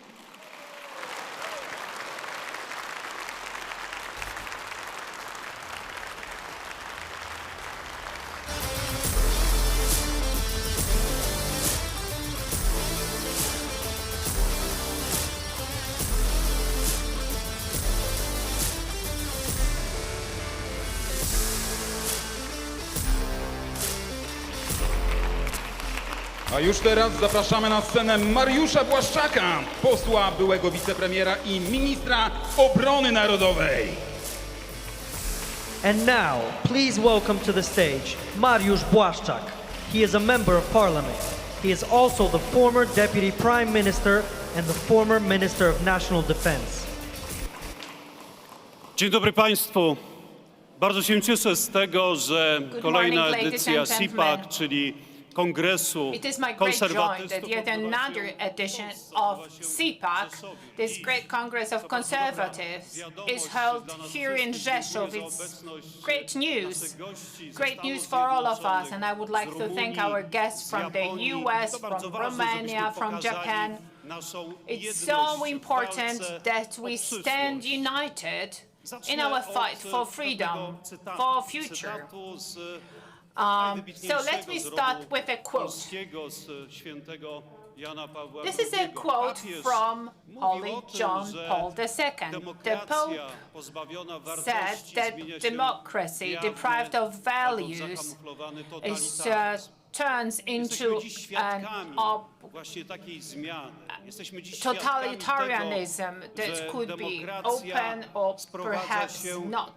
A już teraz zapraszamy na scenę Mariusza Błaszczaka, posła, byłego wicepremiera i ministra obrony narodowej. And now, please welcome to the stage Mariusz Błaszczak. He is a member of parliament. He is also the former deputy prime minister and the former minister of national defense. Dzień dobry Państwu. Bardzo się cieszę z tego, że kolejna edycja Cpac, czyli Kongresu It is my great joy that yet another edition of Cpac, this great Congress of Conservatives, is held here in Rzeszów. It's great news for all of us, and I would like to thank our guests from the US, from Romania, from Japan. It's so important that we stand united in our fight for freedom, for future. So let me start with a quote. This is a quote from Holy John Paul II. The Pope said that democracy deprived of values turns into an totalitarianism that could be open or perhaps not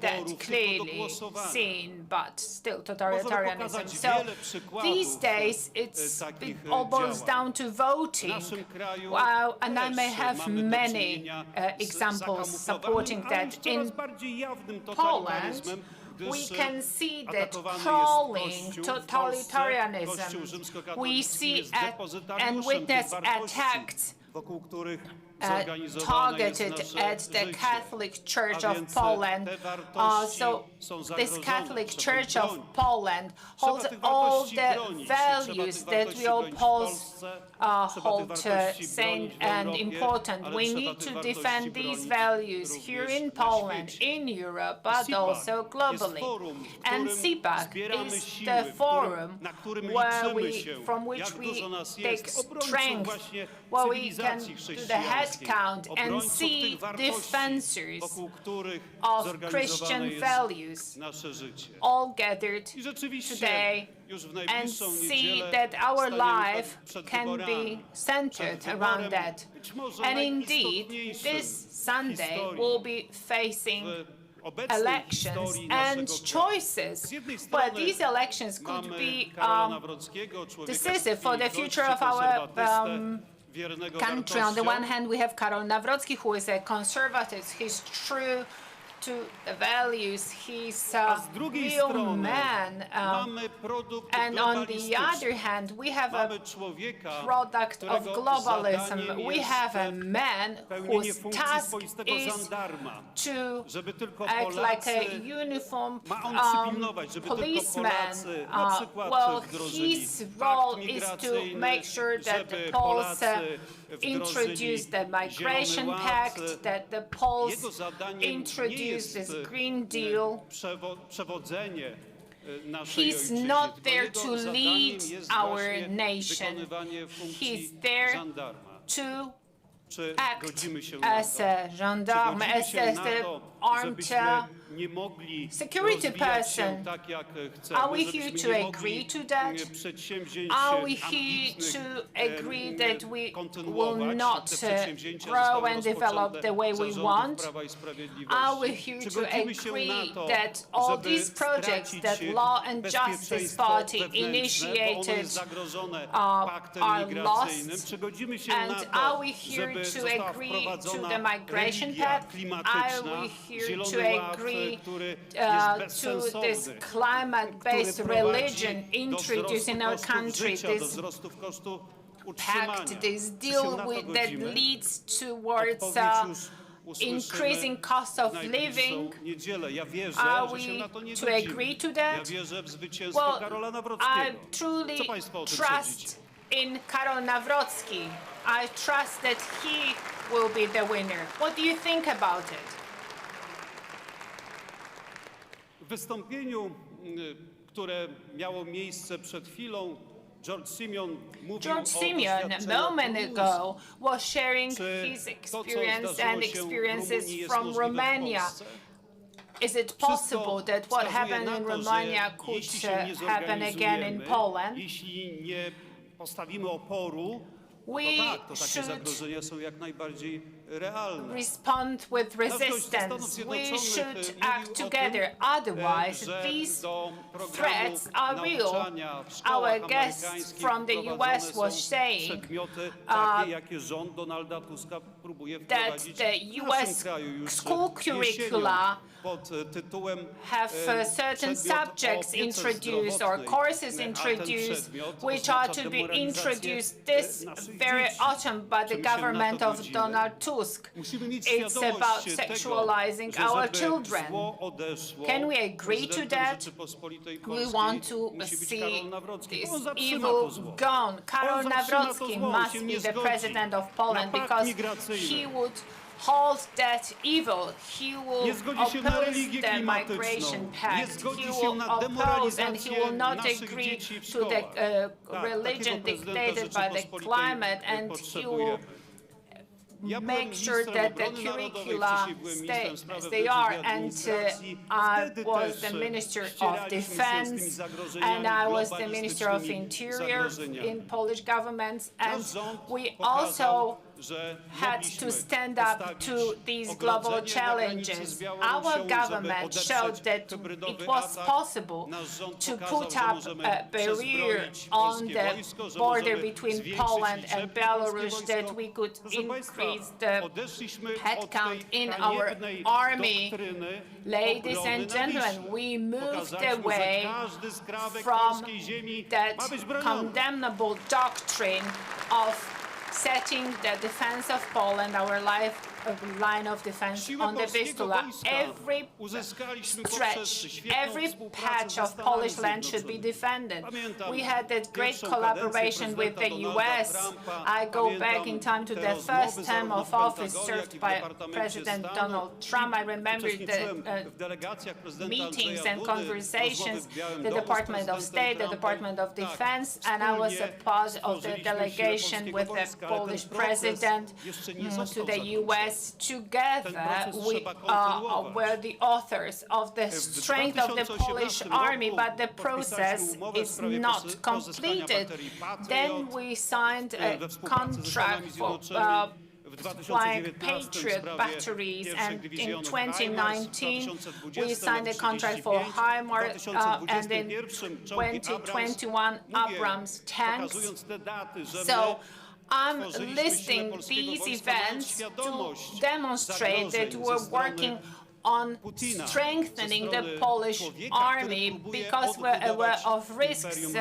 that clearly seen, but still totalitarianism. So these days it all boils down to voting, and I may have many examples supporting that. In Poland, we can see that crawling totalitarianism. We see and witness attacks targeted at the Catholic Church of Poland. So this Catholic Church of Poland holds all the values that we all Poles hold same and important. We need to defend these values here in Poland, in Europe, but also globally. And Cpac is the forum from which we take strength, where we can do the head count and see defenders of Christian values all gathered today and see that our life can be centered around that. And indeed, this Sunday we'll be facing elections and choices, but these elections could be decisive for the future of our country. On the one hand, we have Karol Nawrocki, who is a conservative. He's true to the values. He's a real man. And on the other hand, we have a product of globalism. We have a man whose task is to act like a uniform policeman. Well, his role is to make sure that the Poles introduce the Migration Pact, that the Poles introduce this Green Deal. He's not there to lead our nation. He's there to act as a gendarme, as the armed security person. Are we here to agree to that? Are we here to agree that we will not grow and develop the way we want? Are we here to agree that all these projects that Law and Justice Party initiated are lost? And are we here to agree to the Migration Pact? Are we here to agree to this climate-based religion introduced in our country, this pact, this deal that leads towards increasing cost of living? Are we to agree to that? Well, I truly trust in Karol Nawrocki. I trust that he will be the winner. What do you think about it? W wystąpieniu, które miało miejsce przed chwilą, George Simeon a moment ago was sharing his experience and experiences from Romania. Is it possible that what happened in Romania could happen again in Poland? We should respond with resistance. We should act together. Otherwise, these threats are real. Our guest from the US was saying that the US school curricula have certain subjects introduced or courses introduced which are to be introduced this very autumn by the government of Donald Tusk. It's about sexualizing our children. Can we agree to that? We want to see this evil gone. Karol Nawrocki must be the president of Poland because he would halt that evil. He will oppose the Migration Pact. He will oppose and he will not agree to the religion dictated by the climate, and he will make sure that the curricula stay as they are. And I was the Minister of Defense and I was the Minister of Interior in Polish governments, and we also had to stand up to these global challenges. Our government showed that it was possible to put up a barrier on the border between Poland and Belarus, that we could increase the headcount in our army. Ladies and gentlemen, we moved away from that condemnable doctrine of setting the defense of Poland, our line of defense on the Vistula. Every stretch, every patch of Polish land should be defended. We had that great collaboration with the US. I go back in time to the first term of office served by President Donald Trump. I remember the meetings and conversations, the Department of State, the Department of Defense, and I was a part of the delegation with the Polish president to the US. Together, we were the authors of the strength of the Polish army, but the process is not completed. Then we signed a contract for flying Patriot batteries, and in 2019 we signed a contract for HIMARS, and in 2021 Abrams tanks. So I'm listing these events to demonstrate that we're working on strengthening the Polish army because we're aware of risks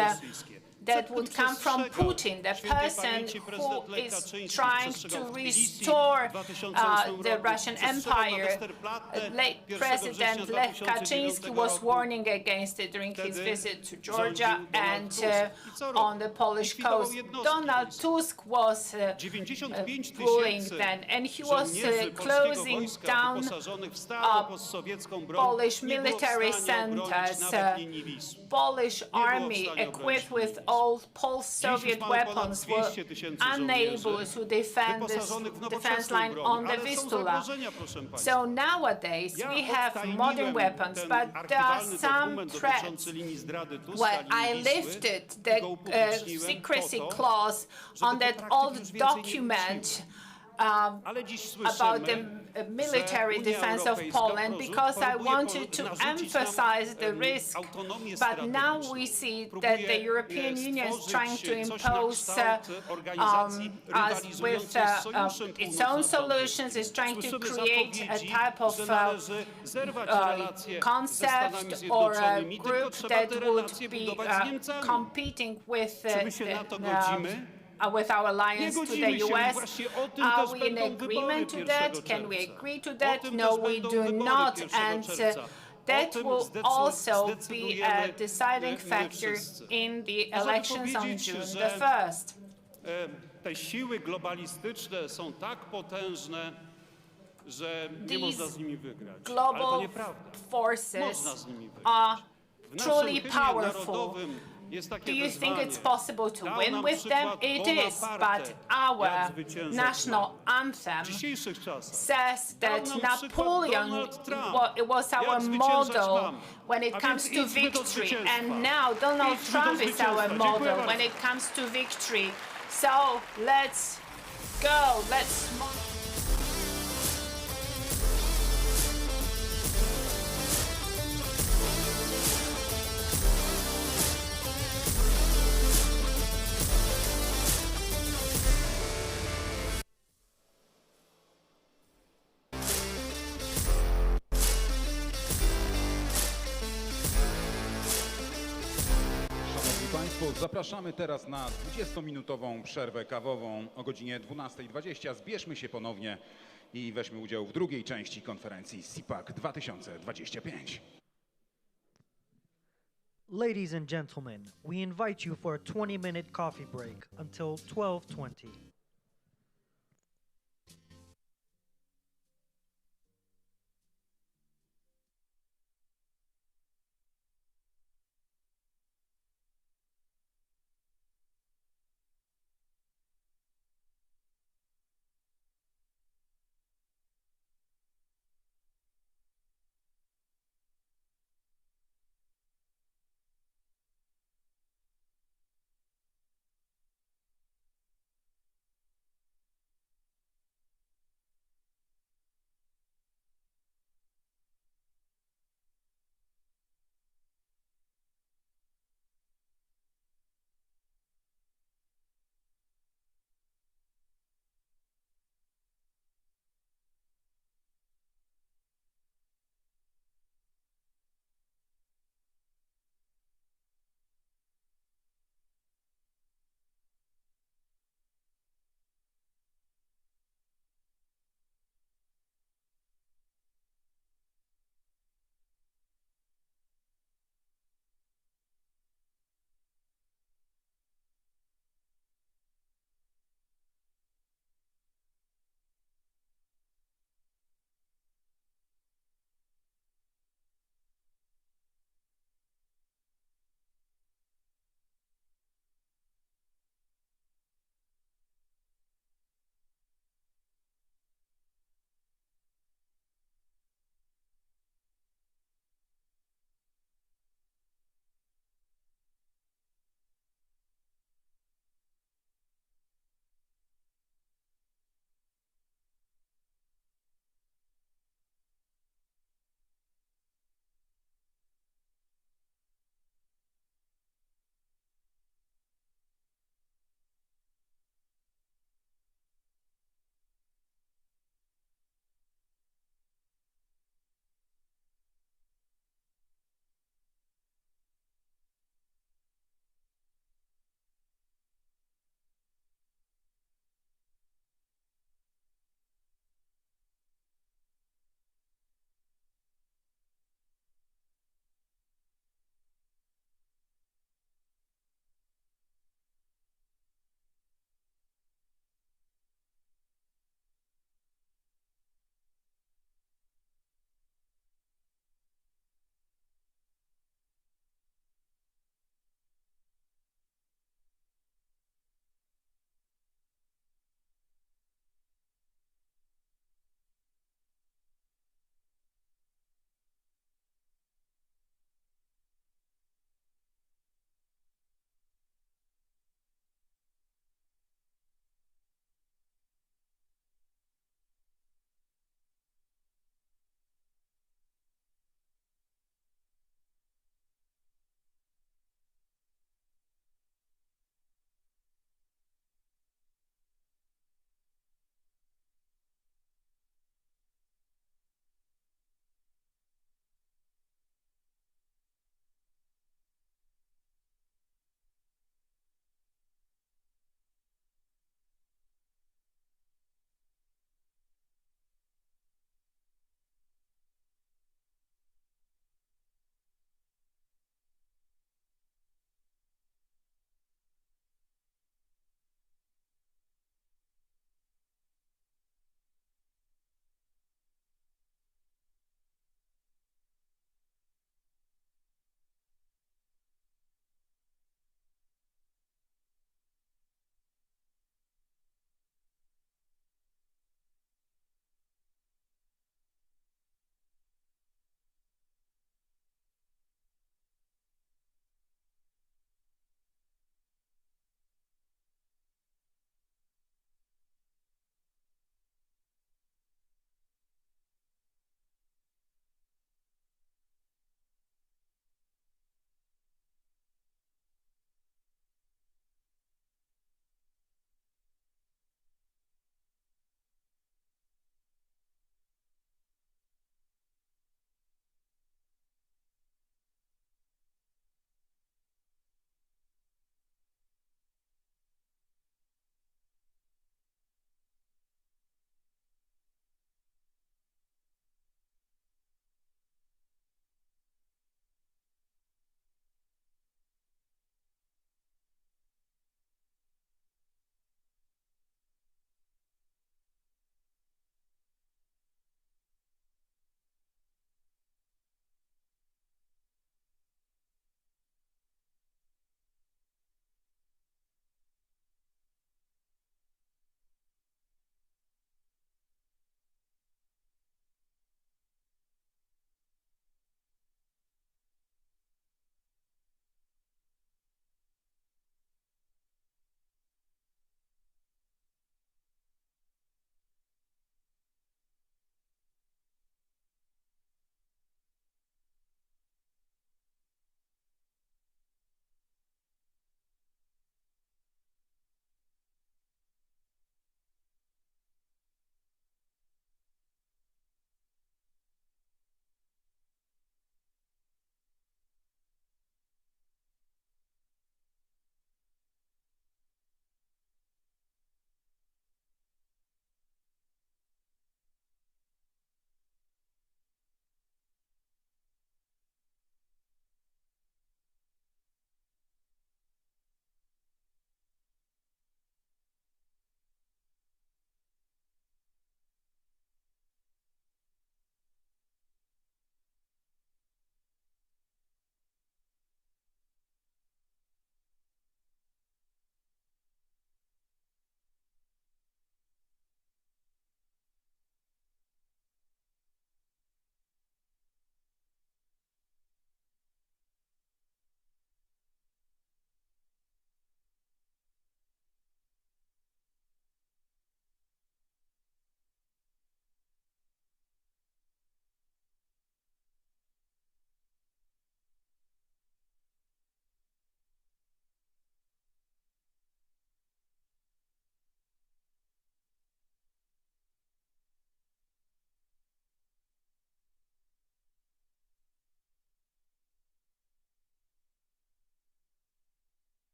that would come from Putin, the person who is trying to restore the Russian Empire. Late President Lech Kaczynski was warning against it during his visit to Georgia and on the Polish coast. Donald Tusk was ruling then, and he was closing down Polish military centers. Polish army equipped with old post-Soviet weapons were unable to defend this defense line on the Vistula. So nowadays we have modern weapons, but there are some threats where I lifted the secrecy clause on that old document about the military defense of Poland because I wanted to emphasize the risk, but now we see that the European Union is trying to impose us with its own solutions, is trying to create a type of concept or a group that would be competing with our alliance to the US. Are we in agreement to that? Can we agree to that? No, we do not. And that will also be a deciding factor in the elections on June the 1st. Te siły globalistyczne są tak potężne, że nie można z nimi wygrać. Ale to nieprawda. Można z nimi wygrać. Truly powerful. Do you think it's possible to win with them? It is, but our national anthem says that Napoleon was our model when it comes to victory, and now Donald Trump is our model when it comes to victory. So let's go, let's... Zapraszamy teraz na 20-minutową przerwę kawową o godzinie 12:20. Zbierzmy się ponownie i weźmy udział w drugiej części konferencji Cpac 2025. Ladies and gentlemen, we invite you for a 20-minute coffee break until 12:20.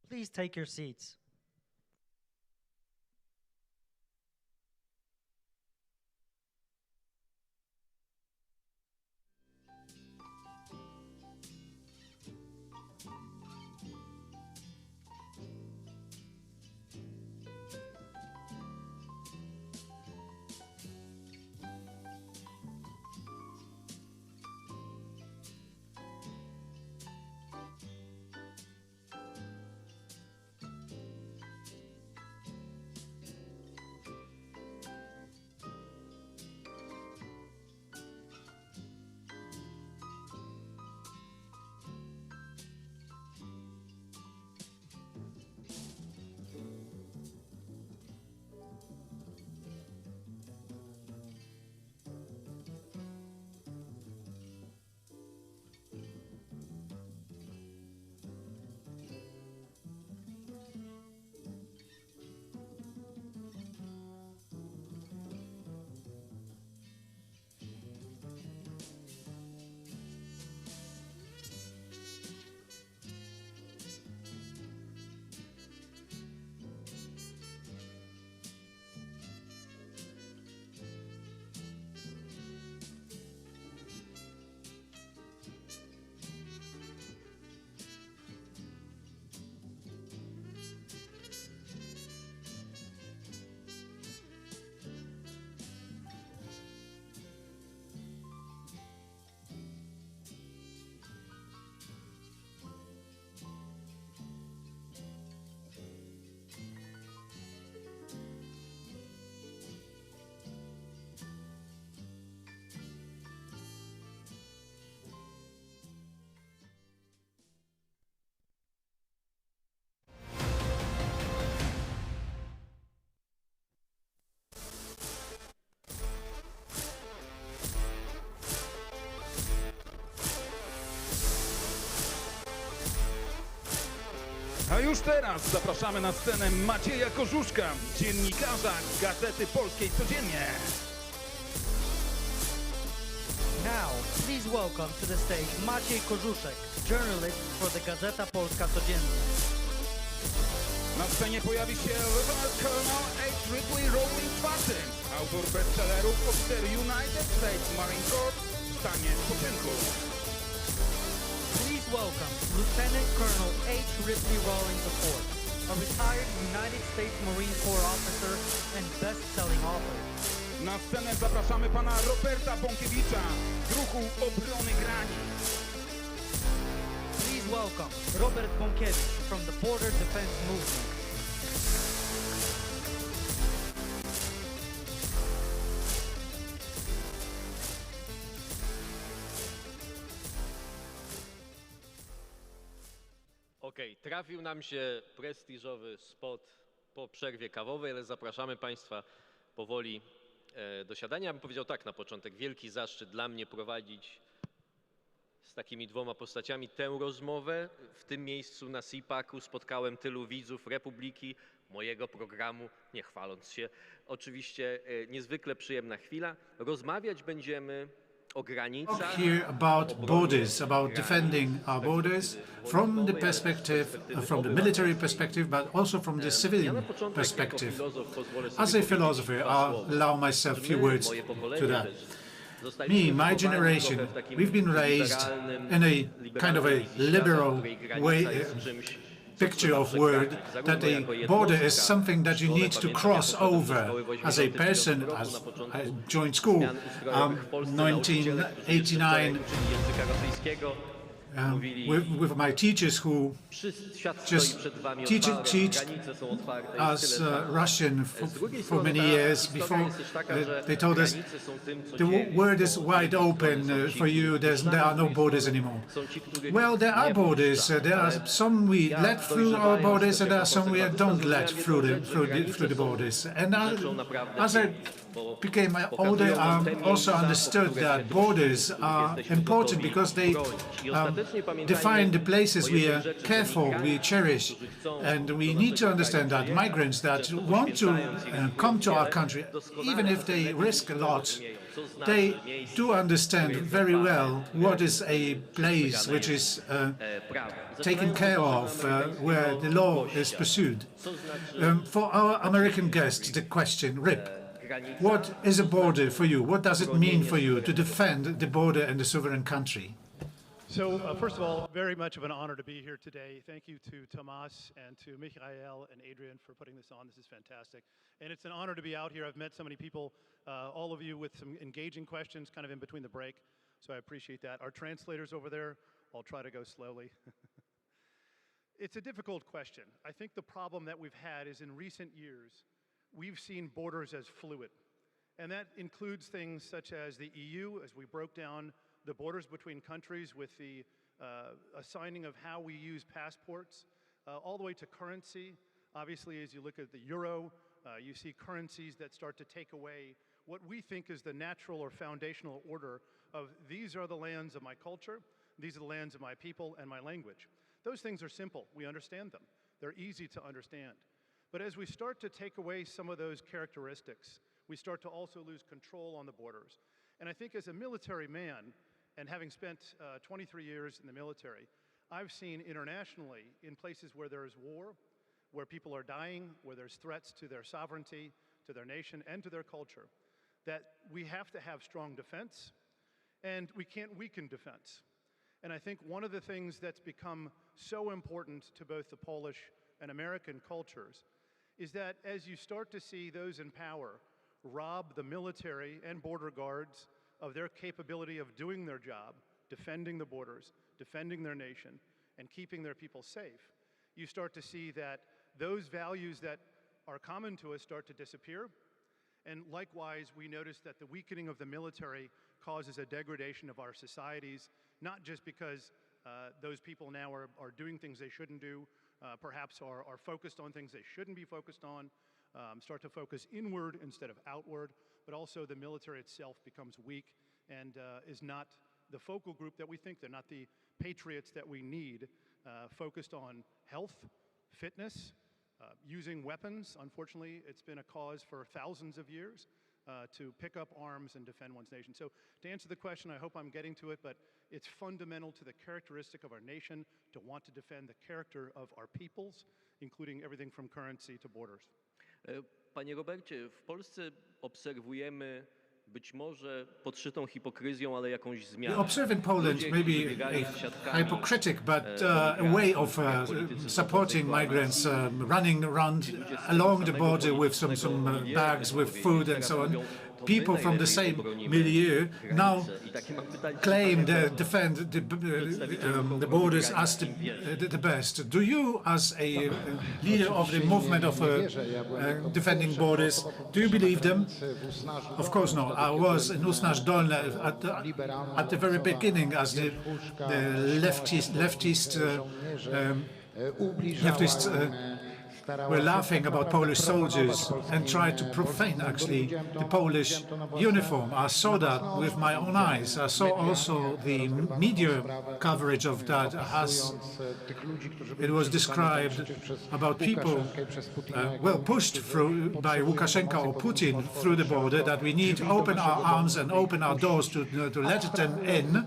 Please take your seats. A już teraz zapraszamy na scenę Macieja Korzuszka, dziennikarza Gazety Polskiej Codziennie. Now, please welcome to the stage Maciej Korzuszek, journalist for the Gazeta Polska Codziennie. Na scenie pojawi się Lieutenant Colonel H. Ripley Rowling Barton, autor bestsellerów oficer United States Marine Corps w stanie spoczynku. Please welcome Lieutenant Colonel H. Ripley Rawlings IV, a retired United States Marine Corps officer and best-selling author. Na scenę zapraszamy pana Roberta Bąkiewicza z ruchu obrony granic. Please welcome Robert Bąkiewicz from the Border Defense Movement. Okej, trafił nam się prestiżowy spot po przerwie kawowej, ale zapraszamy Państwa powoli do siadania. Ja bym powiedział tak na początek, wielki zaszczyt dla mnie prowadzić z takimi dwoma postaciami tę rozmowę. W tym miejscu na Cpacu spotkałem tylu widzów Republiki, mojego programu, nie chwaląc się. Oczywiście niezwykle przyjemna chwila. Rozmawiać będziemy o granicach. Here about borders, about defending our borders from the perspective, from the military perspective, but also from the civilian perspective. As a philosopher, I'll allow myself a few words to that. Me, my generation, we've been raised in a kind of a liberal way, picture of word that a border is something that you need to cross over. As a person, as I joined school, 1989, with my teachers who just teach us Russian for many years before they told us the world is wide open for you, there are no borders anymore. Well, there are borders. There are some we let through our borders and there are some we don't let through the borders. And as I became older, also understood that borders are important because they define the places we care for, we cherish. And we need to understand that migrants that want to come to our country, even if they risk a lot, they do understand very well what is a place which is taken care of, where the law is pursued. For our American guest, the question, Rip, what is a border for you? What does it mean for you to defend the border and the sovereign country? So, first of all, very much of an honor to be here today. Thank you to Tomas and to Michael and Adrian for putting this on. This is fantastic. And it's an honor to be out here. I've met so many people, all of you with some engaging questions kind of in between the break. So I appreciate that. Our translators over there, I'll try to go slowly. It's a difficult question. I think the problem that we've had is in recent years, we've seen borders as fluid. And that includes things such as the EU, as we broke down the borders between countries with the assigning of how we use passports, all the way to currency. Obviously, as you look at the euro, you see currencies that start to take away what we think is the natural or foundational order of these are the lands of my culture, these are the lands of my people and my language. Those things are simple. We understand them. They're easy to understand. But as we start to take away some of those characteristics, we start to also lose control on the borders. And I think as a military man, and having spent 23 years in the military, I've seen internationally in places where there is war, where people are dying, where there's threats to their sovereignty, to their nation, and to their culture, that we have to have strong defense, and we can't weaken defense. And I think one of the things that's become so important to both the Polish and American cultures is that as you start to see those in power rob the military and border guards of their capability of doing their job, defending the borders, defending their nation, and keeping their people safe, you start to see that those values that are common to us start to disappear. And likewise, we notice that the weakening of the military causes a degradation of our societies, not just because those people now are doing things they shouldn't do, perhaps are focused on things they shouldn't be focused on, start to focus inward instead of outward, but also the military itself becomes weak and is not the focal group that we think. They're not the patriots that we need, focused on health, fitness, using weapons. Unfortunately, it's been a cause for thousands of years to pick up arms and defend one's nation. So to answer the question, I hope I'm getting to it, but it's fundamental to the characteristic of our nation to want to defend the character of our peoples, including everything from currency to borders. Panie Robercie, w Polsce obserwujemy być może podszytą hipokryzją, ale jakąś zmianę. We observe in Poland maybe a hypocritic, but a way of supporting migrants, running around along the border with some bags with food and so on. People from the same milieu now claim they defend the borders as the best. Do you, as a leader of the movement of defending borders, do you believe them? Of course not. I was in Usnaż Dolne at the very beginning as the leftists were laughing about Polish soldiers and tried to profane, actually, the Polish uniform. I saw that with my own eyes. I saw also the media coverage of that, as it was described about people, pushed through by Lukashenko or Putin through the border, that we need to open our arms and open our doors to let them in,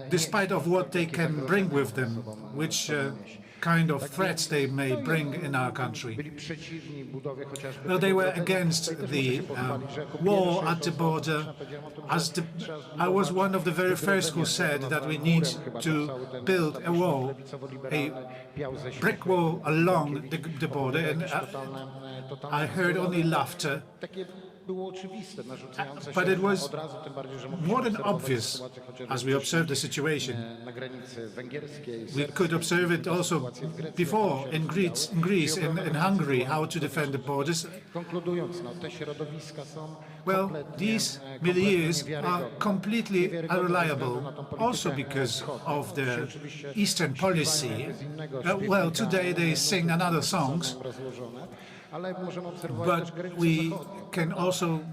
despite of what they can bring with them, which kind of threats they may bring in our country. Well, they were against the wall at the border. I was one of the very first who said that we need to build a wall, a brick wall along the border, and I heard only laughter. But it was more than obvious as we observed the situation. We could observe it also before in Greece, in Hungary, how to defend the borders. Well, these milieus are completely unreliable, also because of the Eastern policy. Well, today they sing another songs. But we can also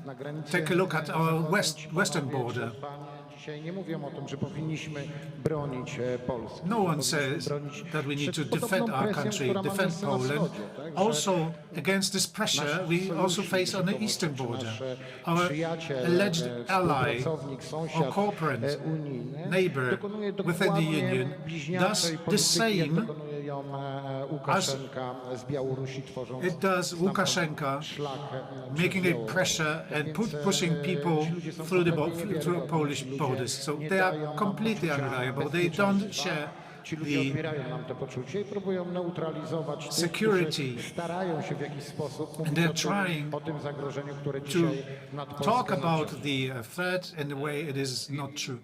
take a look at our western border. No one says that we need to defend our country, defend Poland. Also, against this pressure, we also face on the eastern border. Our alleged ally or corporate neighbor within the Union does the same as it does Lukashenko, making a pressure and pushing people through Polish borders. So they are completely unreliable. They don't share the security, and they're trying to talk about the threat in a way it is not true.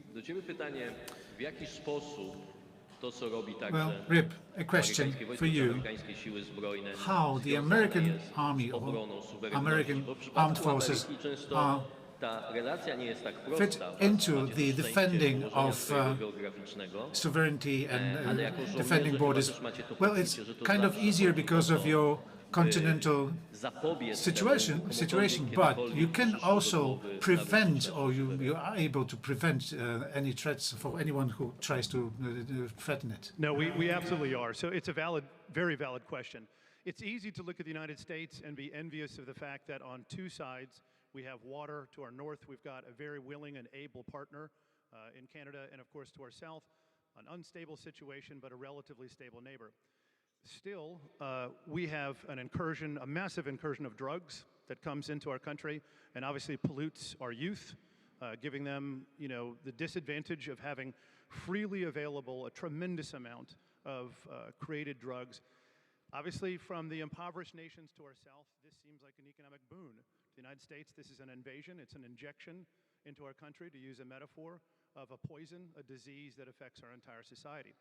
Well, Rip, a question for you. How the American Army or American Armed Forces are fit into the defending of sovereignty and defending borders? Well, it's kind of easier because of your continental situation, but you can also prevent, or you are able to prevent any threats for anyone who tries to threaten it. No, we absolutely are. So it's a valid, very valid question. It's easy to look at the United States and be envious of the fact that on two sides, we have water. To our north, we've got a very willing and able partner in Canada, and of course to our south, an unstable situation, but a relatively stable neighbor. Still, we have an incursion, a massive incursion of drugs that comes into our country and obviously pollutes our youth, giving them, the disadvantage of having freely available a tremendous amount of created drugs. Obviously, from the impoverished nations to our south, this seems like an economic boon. The United States, this is an invasion, it's an injection into our country, to use a metaphor, of a poison, a disease that affects our entire society.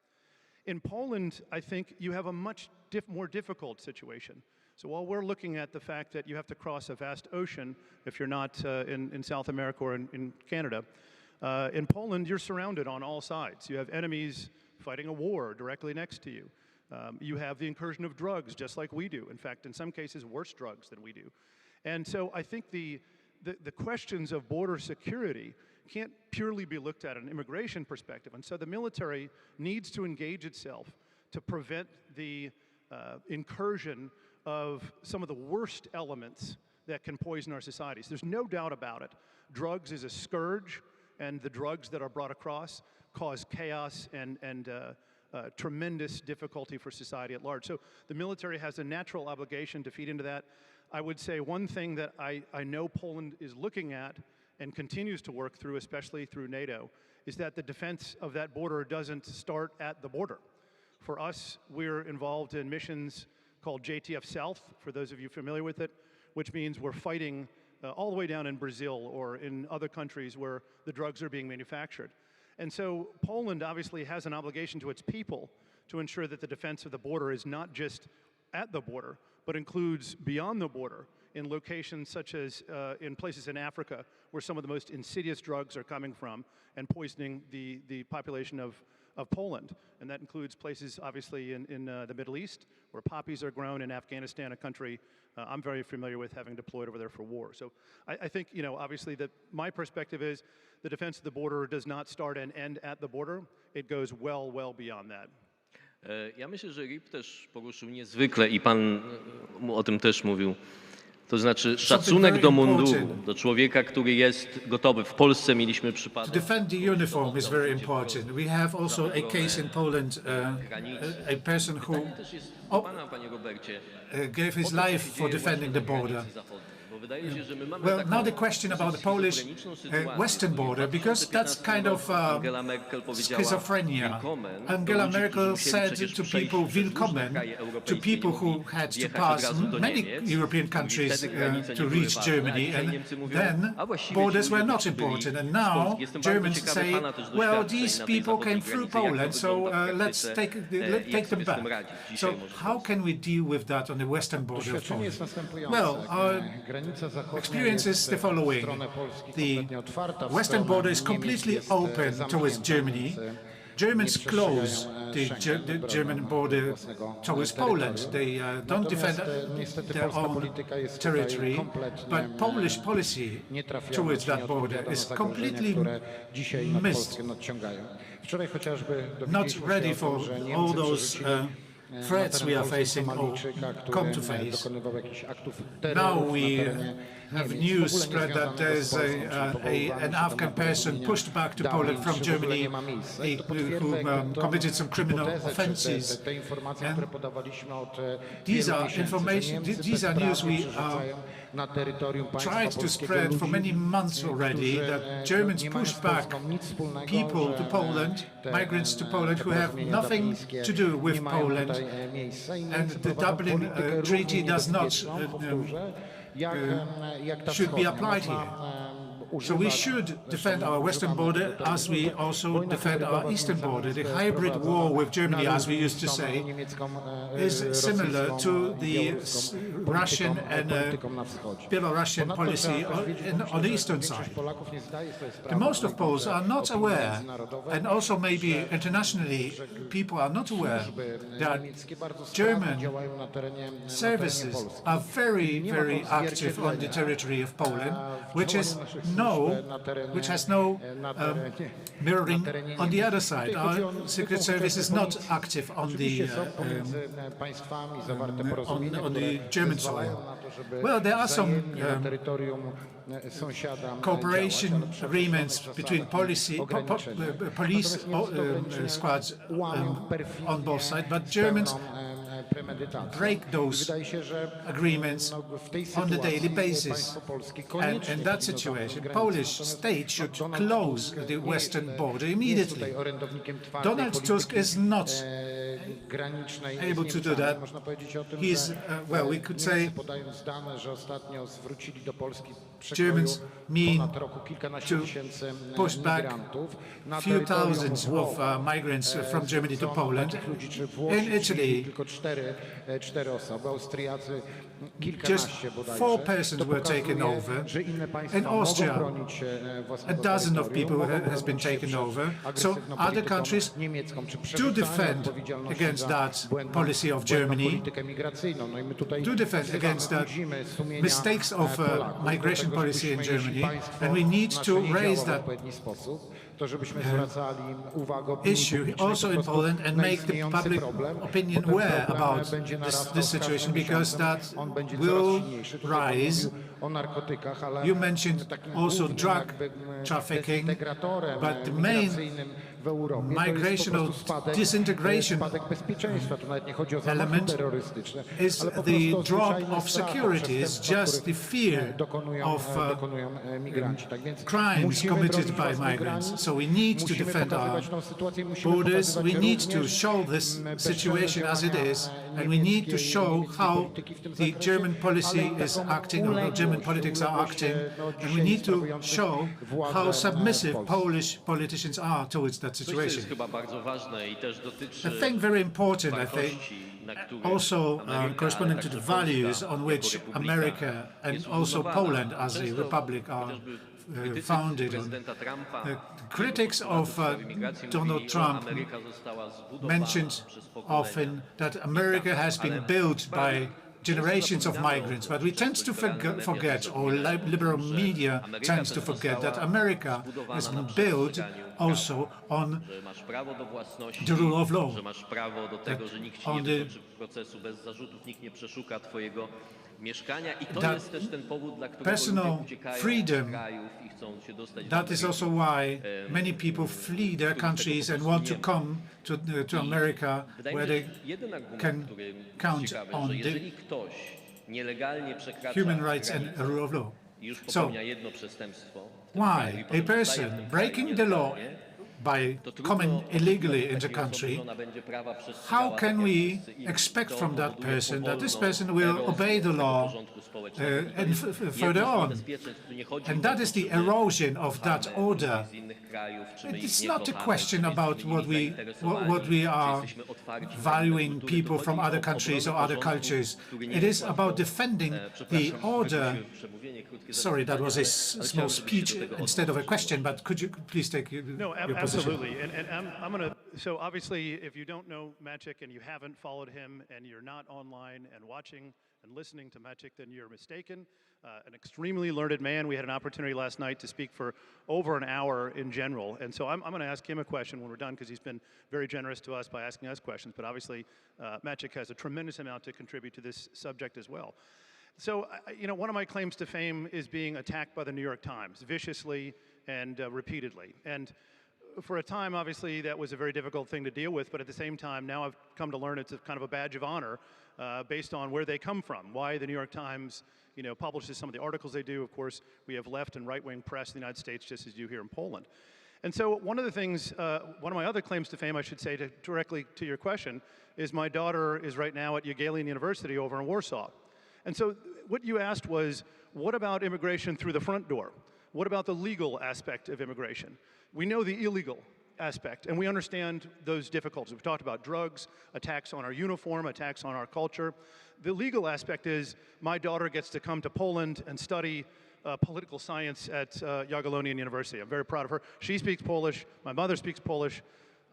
In Poland, I think you have a much more difficult situation. So while we're looking at the fact that you have to cross a vast ocean if you're not in South America or in Canada, in Poland, you're surrounded on all sides. You have enemies fighting a war directly next to you. You have the incursion of drugs, just like we do. In fact, in some cases, worse drugs than we do. And so I think the questions of border security can't purely be looked at an immigration perspective. And so the military needs to engage itself to prevent the incursion of some of the worst elements that can poison our societies. There's no doubt about it. Drugs is a scourge, and the drugs that are brought across cause chaos and tremendous difficulty for society at large. So the military has a natural obligation to feed into that. I would say one thing that I know Poland is looking at and continues to work through, especially through NATO, is that the defense of that border doesn't start at the border. For us, we're involved in missions called JTF South, for those of you familiar with it, which means we're fighting all the way down in Brazil or in other countries where the drugs are being manufactured. And so Poland obviously has an obligation to its people to ensure that the defense of the border is not just at the border, but includes beyond the border in locations such as in places in Africa where some of the most insidious drugs are coming from and poisoning the population of Poland. And that includes places obviously in the Middle East where poppies are grown, in Afghanistan, a country I'm very familiar with, having deployed over there for war. So I think, obviously that my perspective is the defense of the border does not start and end at the border. It goes well beyond that. Ja myślę, że Rip też poruszył niezwykle i pan o tym też mówił. To znaczy szacunek do munduru, do człowieka, który jest gotowy. W Polsce mieliśmy przypadek. To defend the uniform is very important. We have also a case in Poland, a person who gave his life for defending the border. Well, now the question about the Polish western border, because that's kind of schizophrenia. Angela Merkel said to people, willkommen, to people who had to pass many European countries to reach Germany, and then borders were not important. And now Germans say, well, these people came through Poland, so let's take them back. So how can we deal with that on the western border of Poland? Well, our experience is the following. The western border is completely open towards Germany. Germans close the German border towards Poland. They don't defend their own territory, but Polish policy towards that border is completely missed. Not ready for all those threats we are facing or come to face. Now we have news spread that there's an Afghan person pushed back to Poland from Germany who committed some criminal offenses. And these are information, these are news we tried to spread for many months already, that Germans pushed back people to Poland, migrants to Poland who have nothing to do with Poland, and the Dublin Treaty does not should be applied here. So we should defend our western border as we also defend our eastern border. The hybrid war with Germany, as we used to say, is similar to the Russian and Belarusian policy on the eastern side. The most of Poles are not aware, and also maybe internationally people are not aware, that German services are very, very active on the territory of Poland, which has no mirroring on the other side. Our Secret Service is not active on the German soil. Well, there are some cooperation agreements between police squads on both sides, but Germans break those agreements on a daily basis. And in that situation, Polish state should close the western border immediately. Donald Tusk is not able to do that. He's, well, we could say Germans mean to push back a few thousands of migrants from Germany to Poland. In Italy, just 4 persons were taken over. In Austria, a dozen of people has been taken over. So other countries do defend against that policy of Germany, do defend against that mistakes of migration policy in Germany, and we need to raise that issue also in Poland and make the public opinion aware about this situation, because that will rise. You mentioned also drug trafficking, but the main migrational disintegration element is the drop of security, is just the fear of crimes committed by migrants. So we need to defend our borders, we need to show this situation as it is, and we need to show how the German policy is acting, or how German politics are acting, and we need to show how submissive Polish politicians are towards that situation. A thing very important, I think, also corresponding to the values on which America and also Poland as a republic are founded on. Critics of Donald Trump mentioned often that America has been built by generations of migrants, but we tend to forget, or liberal media tends to forget, that America has been built also on the rule of law, on the personal freedom. That is also why many people flee their countries and want to come to America, where they can count on the human rights and rule of law. So, why a person breaking the law by coming illegally into the country, how can we expect from that person that this person will obey the law and further on? And that is the erosion of that order. It's not a question about what we are valuing people from other countries or other cultures. It is about defending the order sorry, that was a small speech instead of a question, but could you please take your absolutely. position? And I'm going to, so obviously, if you don't know Maciek and you haven't followed him and you're not online and watching and listening to Maciek, then you're mistaken. An extremely learned man. We had an opportunity last night to speak for over an hour in general. And so I'm going to ask him a question when we're done, because he's been very generous to us by asking us questions. But obviously, Maciek has a tremendous amount to contribute to this subject as well. So, one of my claims to fame is being attacked by the New York Times viciously and repeatedly. And for a time, obviously, that was a very difficult thing to deal with. But at the same time, now I've come to learn it's a kind of a badge of honor based on where they come from, why the New York Times publishes some of the articles they do. Of course, we have left and right-wing press in the United States, just as you here in Poland. And so one of the things, one of my other claims to fame, I should say, directly to your question, is my daughter is right now at Jagiellonian University over in Warsaw. And so what you asked was, what about immigration through the front door? What about the legal aspect of immigration? We know the illegal aspect, and we understand those difficulties. We've talked about drugs, attacks on our uniform, attacks on our culture. The legal aspect is my daughter gets to come to Poland and study political science at Jagiellonian University. I'm very proud of her. She speaks Polish. My mother speaks Polish.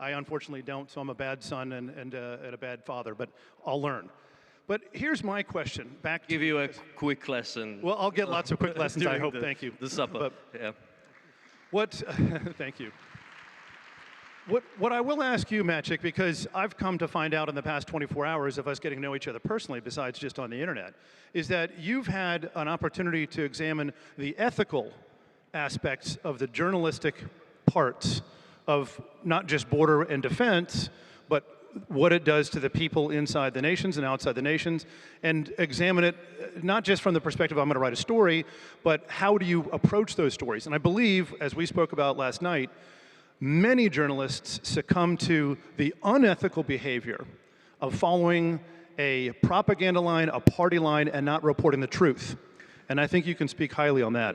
I unfortunately don't, so I'm a bad son and a bad father, but I'll learn. But here's my question. Give you a quick lesson. Well, I'll get lots of quick lessons, I hope. Thank you. The supper. Yeah. Thank you. What I will ask you, Maciek, because I've come to find out in the past 24 hours of us getting to know each other personally, besides just on the internet, is that you've had an opportunity to examine the ethical aspects of the journalistic parts of not just border and defense, but what it does to the people inside the nations and outside the nations, and examine it not just from the perspective I'm going to write a story, but how do you approach those stories? And I believe, as we spoke about last night, many journalists succumb to the unethical behavior of following a propaganda line, a party line, and not reporting the truth. And I think you can speak highly on that.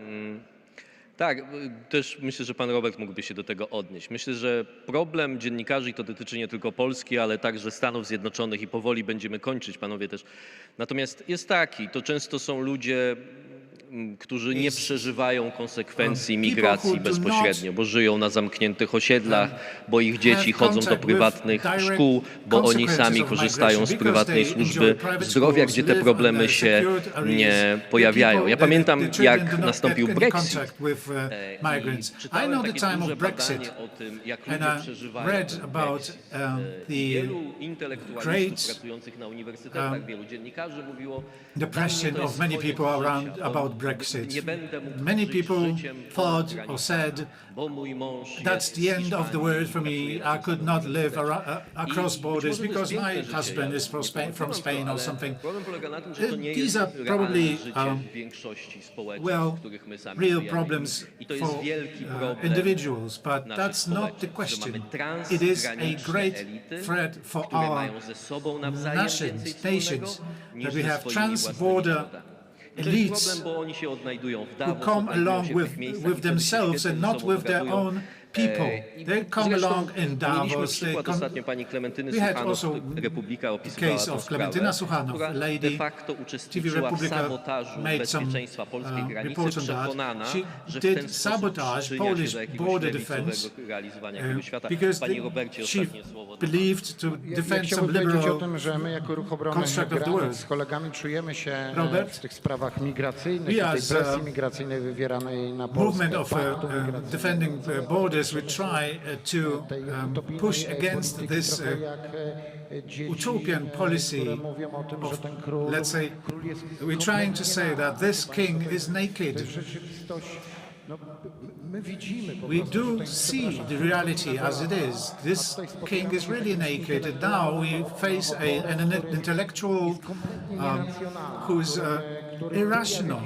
Tak, też myślę, że pan Robert mógłby się do tego odnieść. Myślę, że problem dziennikarzy, i to dotyczy nie tylko Polski, ale także Stanów Zjednoczonych, i powoli będziemy kończyć, panowie też. Natomiast jest taki, to często są ludzie, którzy nie przeżywają konsekwencji migracji bezpośrednio, bo żyją na zamkniętych osiedlach, bo ich dzieci chodzą do prywatnych szkół, bo oni sami korzystają z prywatnej służby zdrowia, gdzie te problemy się nie pojawiają. Ja pamiętam, jak nastąpił Brexit. I know the time of Brexit, and I read about the great depression of many people around about Brexit. Many people thought or said, that's the end of the world for me. I could not live across borders because my husband is from Spain or something. These are probably, real problems for individuals, but that's not the question. It is a great threat for our nations, that we have trans-border elites who come along with themselves and not with their own people. They come along in Davos. We had also the case of Klementyna Suchanow, lady. TV Republika made some report on that. She did sabotage Polish border defense because she believed to defend some liberal construct of the world. Robert, we as movement of defending borders, we try to push against this utopian policy of, let's say, we're trying to say that this king is naked. We do see the reality as it is. This king is really naked, and now we face an intellectual who's irrational,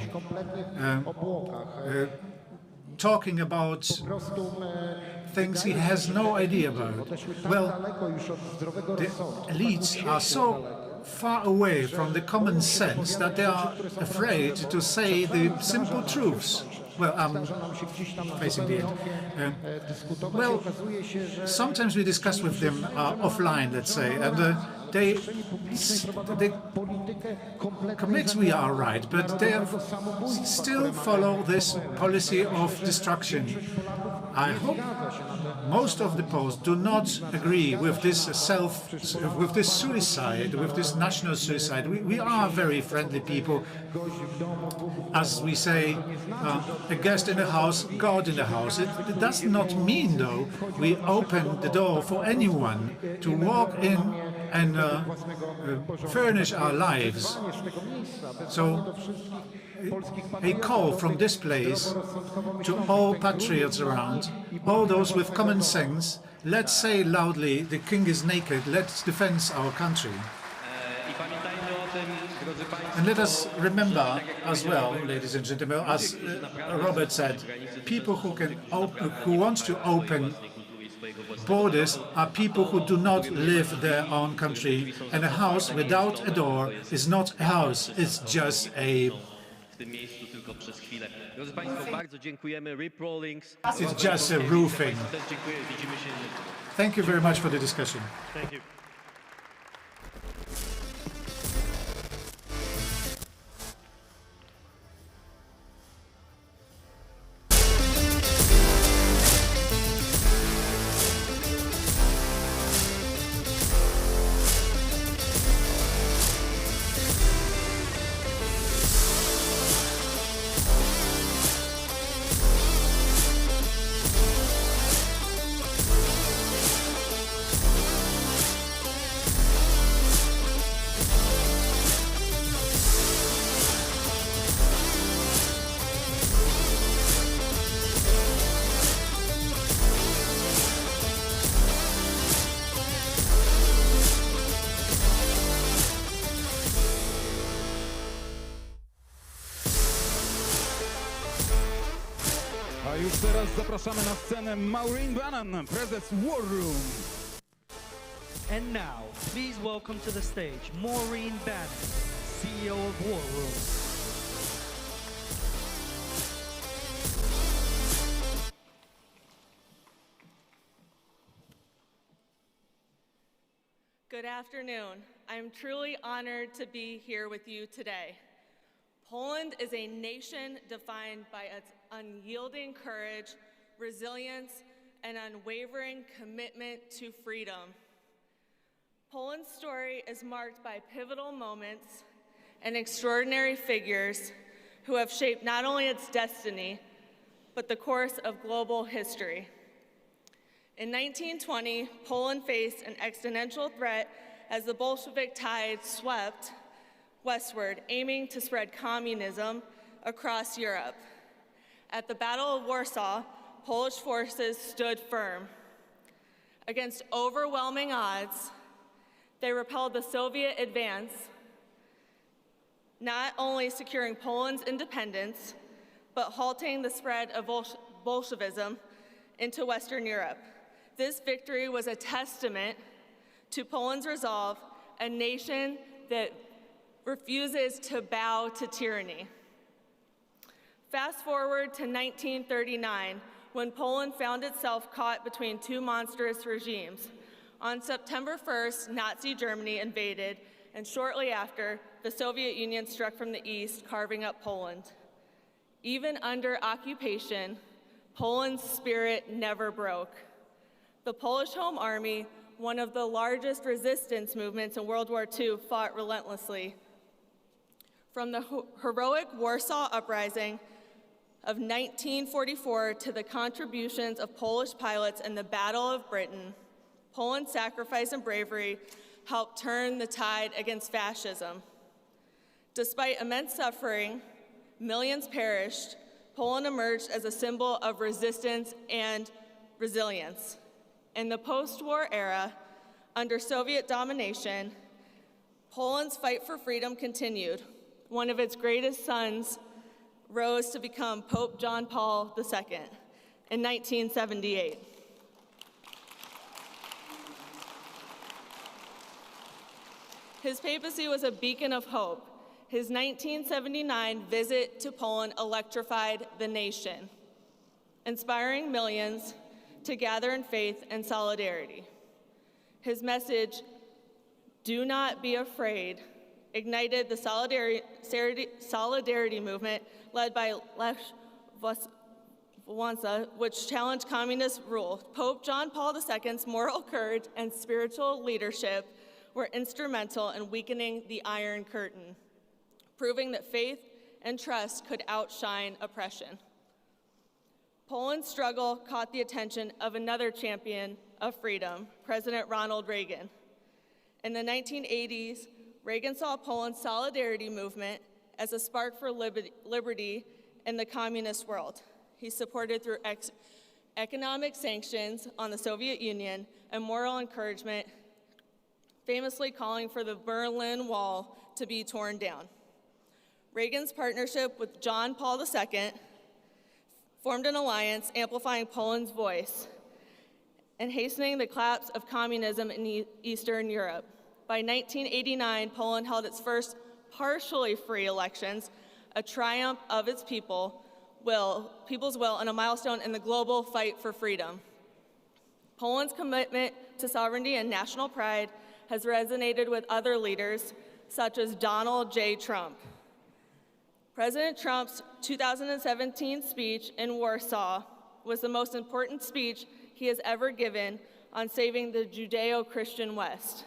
talking about things he has no idea about. Well, the elites are so far away from the common sense that they are afraid to say the simple truths. Well, I'm facing the end. Well, sometimes we discuss with them offline, let's say, and they commit we are right, but they still follow this policy of destruction. I hope most of the Poles do not agree with this suicide, with this national suicide. We are very friendly people. As we say, a guest in the house, God in the house. It does not mean, though, we open the door for anyone to walk in and furnish our lives. So a call from this place to all patriots around, all those with common sense, let's say loudly, the king is naked, let's defend our country. And let us remember as well, ladies and gentlemen, as Robert said, people who want to open borders are people who do not live their own country, and a house without a door is not a house, it's just a... It's just a roofing. Thank you very much for the discussion. Thank you. Już teraz zapraszamy na scenę Maureen Bannon, prezes War Room. And now, please welcome to the stage Maureen Bannon, CEO of War Room. Good afternoon. I'm truly honored to be here with you today. Poland is a nation defined by its unyielding courage, resilience, and unwavering commitment to freedom. Poland's story is marked by pivotal moments and extraordinary figures who have shaped not only its destiny, but the course of global history. In 1920, Poland faced an existential threat as the Bolshevik tide swept westward, aiming to spread communism across Europe. At the Battle of Warsaw, Polish forces stood firm. Against overwhelming odds, they repelled the Soviet advance, not only securing Poland's independence, but halting the spread of Bolshevism into Western Europe. This victory was a testament to Poland's resolve, a nation that refuses to bow to tyranny. Fast forward to 1939, when Poland found itself caught between two monstrous regimes. On September 1st, Nazi Germany invaded, and shortly after, the Soviet Union struck from the east, carving up Poland. Even under occupation, Poland's spirit never broke. The Polish Home Army, one of the largest resistance movements in World War II, fought relentlessly. From the heroic Warsaw Uprising of 1944 to the contributions of Polish pilots in the Battle of Britain, Poland's sacrifice and bravery helped turn the tide against fascism. Despite immense suffering, millions perished, Poland emerged as a symbol of resistance and resilience. In the post-war era, under Soviet domination, Poland's fight for freedom continued. One of its greatest sons rose to become Pope John Paul II in 1978. His papacy was a beacon of hope. His 1979 visit to Poland electrified the nation, inspiring millions to gather in faith and solidarity. His message Do Not Be Afraid ignited the solidarity movement led by Lech Wałęsa, which challenged communist rule. Pope John Paul II's moral courage and spiritual leadership were instrumental in weakening the Iron Curtain, proving that faith and trust could outshine oppression. Poland's struggle caught the attention of another champion of freedom, President Ronald Reagan. In the 1980s, Reagan saw Poland's solidarity movement as a spark for liberty in the communist world. He supported through economic sanctions on the Soviet Union and moral encouragement, famously calling for the Berlin Wall to be torn down. Reagan's partnership with John Paul II formed an alliance amplifying Poland's voice and hastening the collapse of communism in Eastern Europe. By 1989, Poland held its first partially free elections, a triumph of its people's will, and a milestone in the global fight for freedom. Poland's commitment to sovereignty and national pride has resonated with other leaders, such as Donald J. Trump. President Trump's 2017 speech in Warsaw was the most important speech he has ever given on saving the Judeo-Christian West.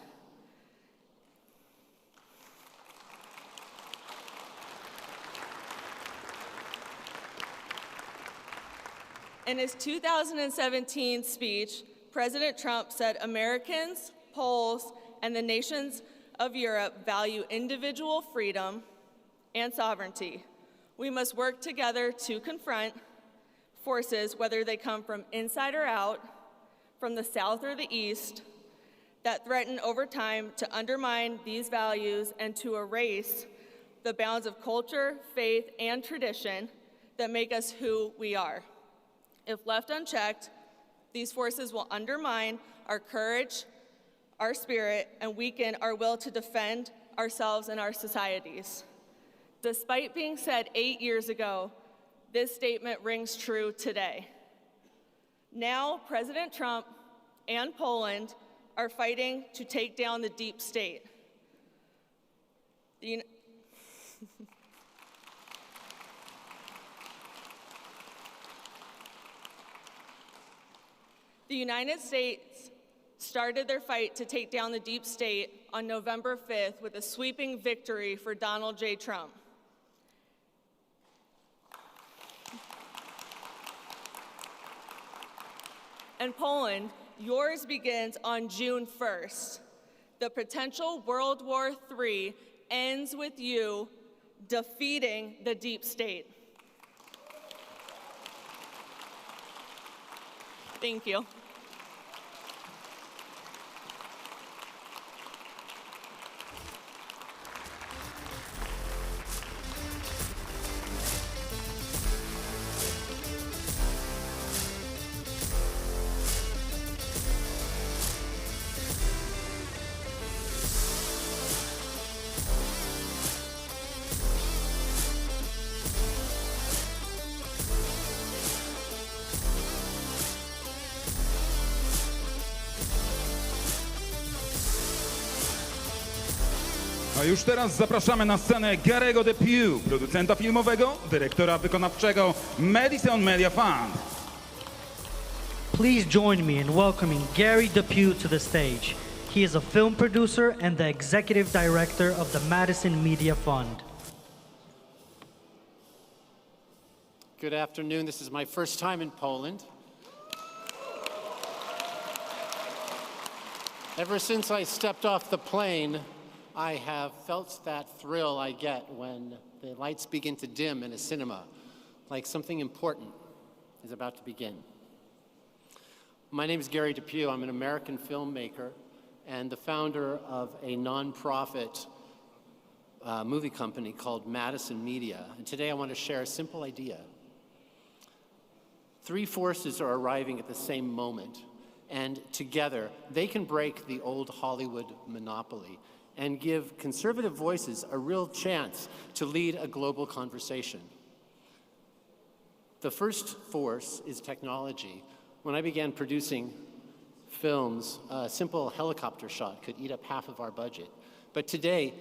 In his 2017 speech, President Trump said Americans, Poles, and the nations of Europe value individual freedom and sovereignty. We must work together to confront forces, whether they come from inside or out, from the South or the East, that threaten over time to undermine these values and to erase the bounds of culture, faith, and tradition that make us who we are. If left unchecked, these forces will undermine our courage, our spirit, and weaken our will to defend ourselves and our societies. Despite being said 8 years ago, this statement rings true today. Now, President Trump and Poland are fighting to take down the deep state. The United States started their fight to take down the deep state on November 5th with a sweeping victory for Donald J. Trump. And Poland, yours begins on June 1st. The potential World War III ends with you defeating the deep state. Thank you. A już teraz zapraszamy na scenę Gary'ego DePuy, producenta filmowego, dyrektora wykonawczego Madison Media Fund. Please join me in welcoming Gary DePuy to the stage. He is a film producer and the executive director of the Madison Media Fund. Good afternoon. This is my first time in Poland. Ever since I stepped off the plane, I have felt that thrill I get when the lights begin to dim in a cinema, like something important is about to begin. My name is Gary DePuy. I'm an American filmmaker and the founder of a nonprofit movie company called Madison Media. And today I want to share a simple idea. Three forces are arriving at the same moment, and together they can break the old Hollywood monopoly and give conservative voices a real chance to lead a global conversation. The first force is technology. When I began producing films, a simple helicopter shot could eat up half of our budget. But today,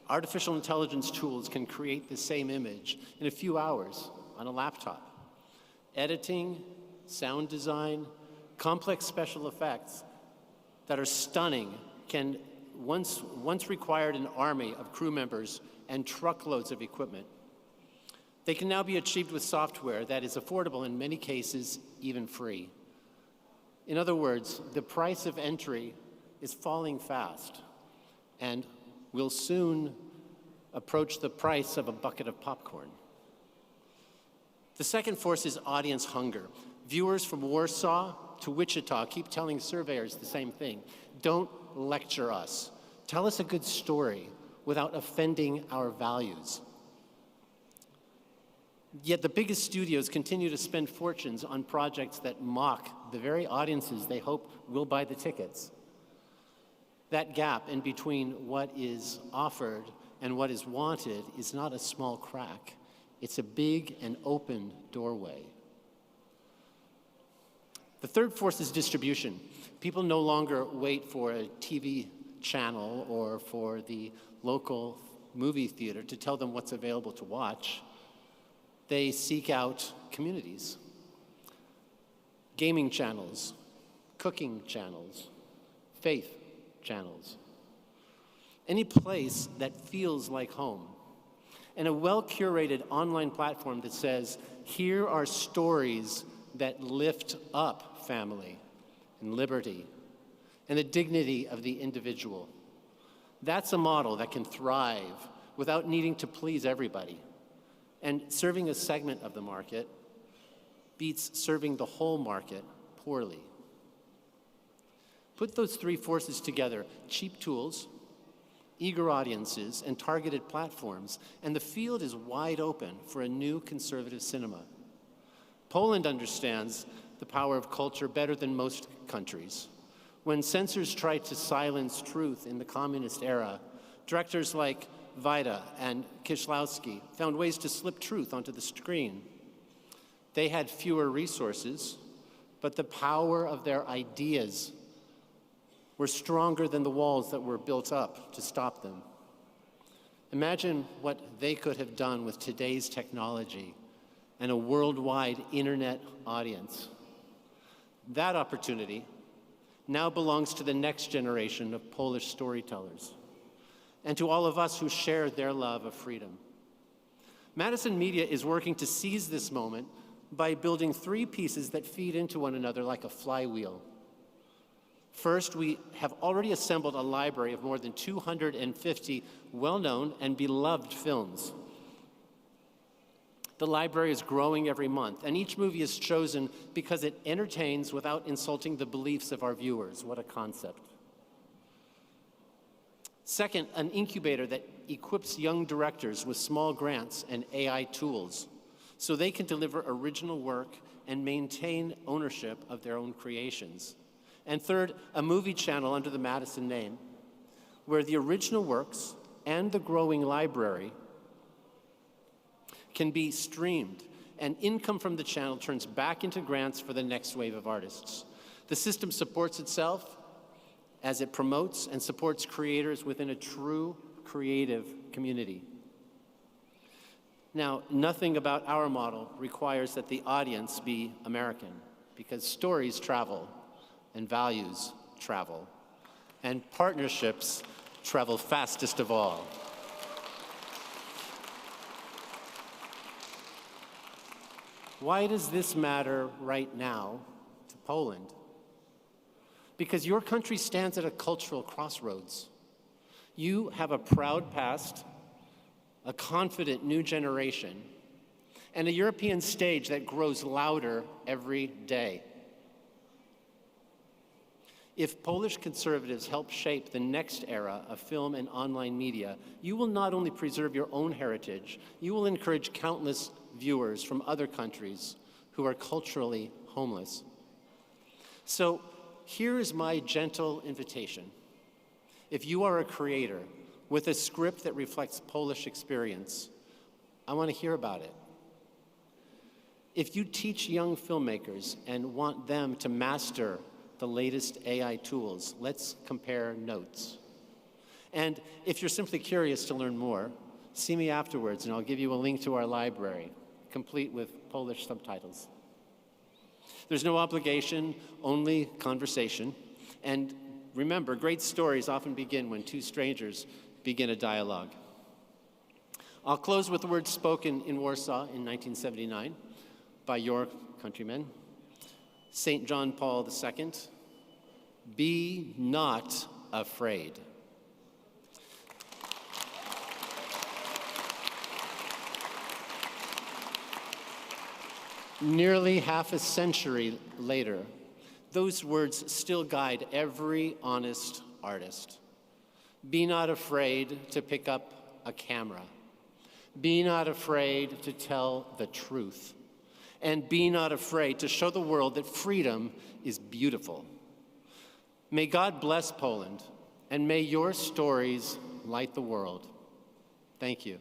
artificial intelligence tools can create the same image in a few hours on a laptop. Editing, sound design, complex special effects that are stunning can once required an army of crew members and truckloads of equipment. They can now be achieved with software that is affordable, in many cases, even free. In other words, the price of entry is falling fast and will soon approach the price of a bucket of popcorn. The second force is audience hunger. Viewers from Warsaw to Wichita keep telling surveyors the same thing. Don't lecture us. Tell us a good story without offending our values. Yet the biggest studios continue to spend fortunes on projects that mock the very audiences they hope will buy the tickets. That gap in between what is offered and what is wanted is not a small crack. It's a big and open doorway. The third force is distribution. People no longer wait for a TV channel or for the local movie theater to tell them what's available to watch. They seek out communities, gaming channels, cooking channels, faith channels, any place that feels like home, and a well-curated online platform that says, here are stories that lift up family and liberty and the dignity of the individual. That's a model that can thrive without needing to please everybody. And serving a segment of the market beats serving the whole market poorly. Put those three forces together, cheap tools, eager audiences, and targeted platforms, and the field is wide open for a new conservative cinema. Poland understands the power of culture better than most countries. When censors tried to silence truth in the communist era, directors like Wajda and Kieślowski found ways to slip truth onto the screen. They had fewer resources, but the power of their ideas were stronger than the walls that were built up to stop them. Imagine what they could have done with today's technology and a worldwide internet audience. That opportunity now belongs to the next generation of Polish storytellers, and to all of us who share their love of freedom. Madison Media is working to seize this moment by building three pieces that feed into one another like a flywheel. First, we have already assembled a library of more than 250 well-known and beloved films. The library is growing every month, and each movie is chosen because it entertains without insulting the beliefs of our viewers. What a concept. Second, an incubator that equips young directors with small grants and AI tools so they can deliver original work and maintain ownership of their own creations. And third, a movie channel under the Madison name where the original works and the growing library can be streamed, and income from the channel turns back into grants for the next wave of artists. The system supports itself as it promotes and supports creators within a true creative community. Now, nothing about our model requires that the audience be American, because stories travel, and values travel, and partnerships travel fastest of all. Why does this matter right now to Poland? Because your country stands at a cultural crossroads. You have a proud past, a confident new generation, and a European stage that grows louder every day. If Polish conservatives help shape the next era of film and online media, you will not only preserve your own heritage, you will encourage countless viewers from other countries who are culturally homeless. So here is my gentle invitation. If you are a creator with a script that reflects Polish experience, I want to hear about it. If you teach young filmmakers and want them to master the latest AI tools. Let's compare notes. And if you're simply curious to learn more, see me afterwards and I'll give you a link to our library, complete with Polish subtitles. There's no obligation, only conversation. And remember, great stories often begin when two strangers begin a dialogue. I'll close with words spoken in Warsaw in 1979 by your countrymen. St. John Paul II, be not afraid. Nearly half a century later, those words still guide every honest artist. Be not afraid to pick up a camera. Be not afraid to tell the truth. And be not afraid to show the world that freedom is beautiful. May God bless Poland, and may your stories light the world. Thank you.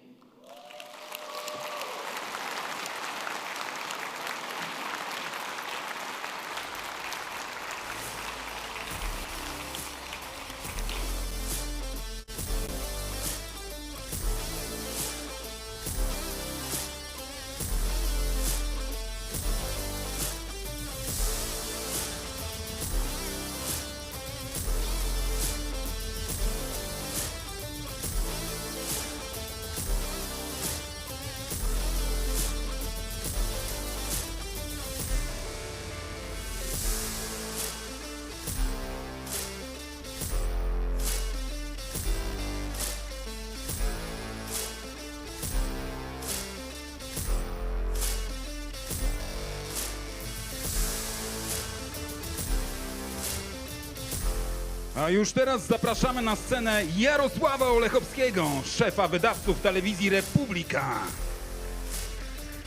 A już teraz zapraszamy na scenę Jarosława Olechowskiego, szefa wydawców telewizji Republika.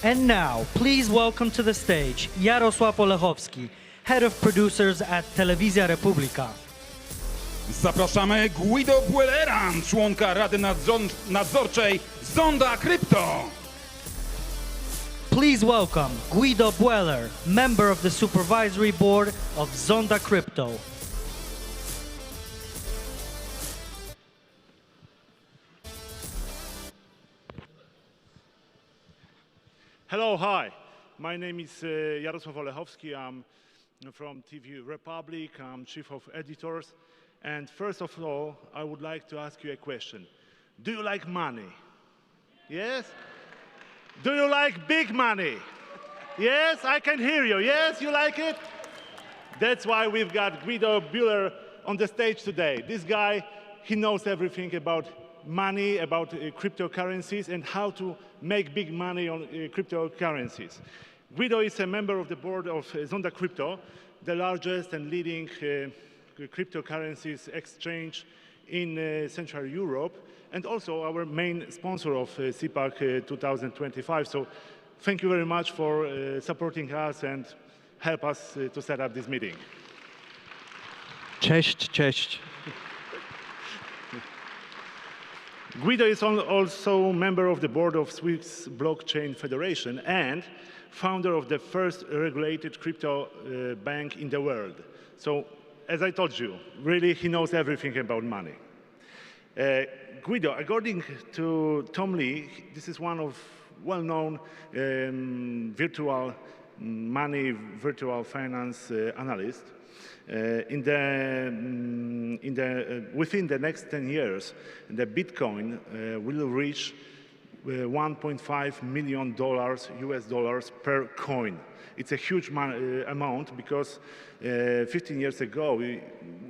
And now, please welcome to the stage Jarosław Olechowski, head of producers at Telewizja Republika. Zapraszamy Guido Buellera, członka Rady Nadzorczej Zonda Crypto. Please welcome Guido Bueller, member of the supervisory board of Zonda Crypto. Hello, hi. My name is Jarosław Olechowski. I'm from TV Republic. I'm chief of editors. And first of all, I would like to ask you a question. Do you like money? Yes? Do you like big money? Yes, I can hear you. Yes, you like it? That's why we've got Guido Bueller on the stage today. This guy, he knows everything about money, about cryptocurrencies, and how to make big money on cryptocurrencies. Guido is a member of the board of Zonda Crypto, the largest and leading cryptocurrencies exchange in Central Europe, and also our main sponsor of Cpac 2025. So thank you very much for supporting us and help us to set up this meeting. Cześć, cześć. Guido is also member of the board of Swiss Blockchain Federation and founder of the first regulated crypto bank in the world. So, as I told you, really he knows everything about money. Guido, according to Tom Lee, this is one of well-known virtual money, virtual finance analysts. Within the next 10 years, the Bitcoin will reach $1.5 million US dollars per coin. It's a huge amount because 15 years ago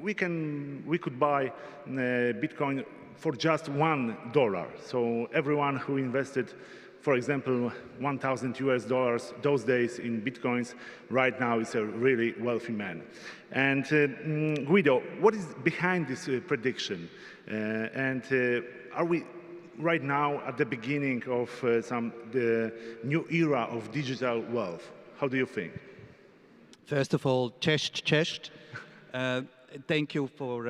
we could buy Bitcoin for just $1. So everyone who invested, for example, 1,000 US dollars those days in Bitcoins, right now is a really wealthy man. And Guido, what is behind this prediction? Are we right now at the beginning of the new era of digital wealth? How do you think? First of all, cześć. Thank you for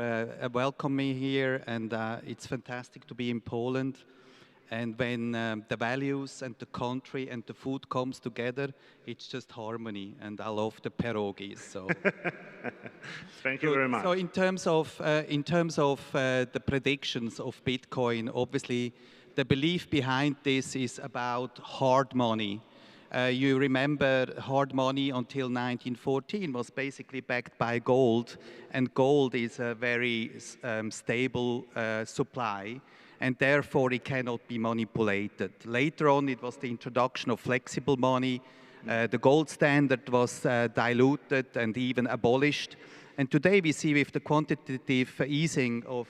welcoming me here, and it's fantastic to be in Poland. And when the values and the country and the food comes together, it's just harmony. And I love the pierogies. So Thank you very much. So in terms of the predictions of Bitcoin, obviously the belief behind this is about hard money. You remember hard money until 1914 was basically backed by gold, and gold is a very stable supply, and therefore it cannot be manipulated. Later on, it was the introduction of flexible money. The gold standard was diluted and even abolished. And today we see with the quantitative easing of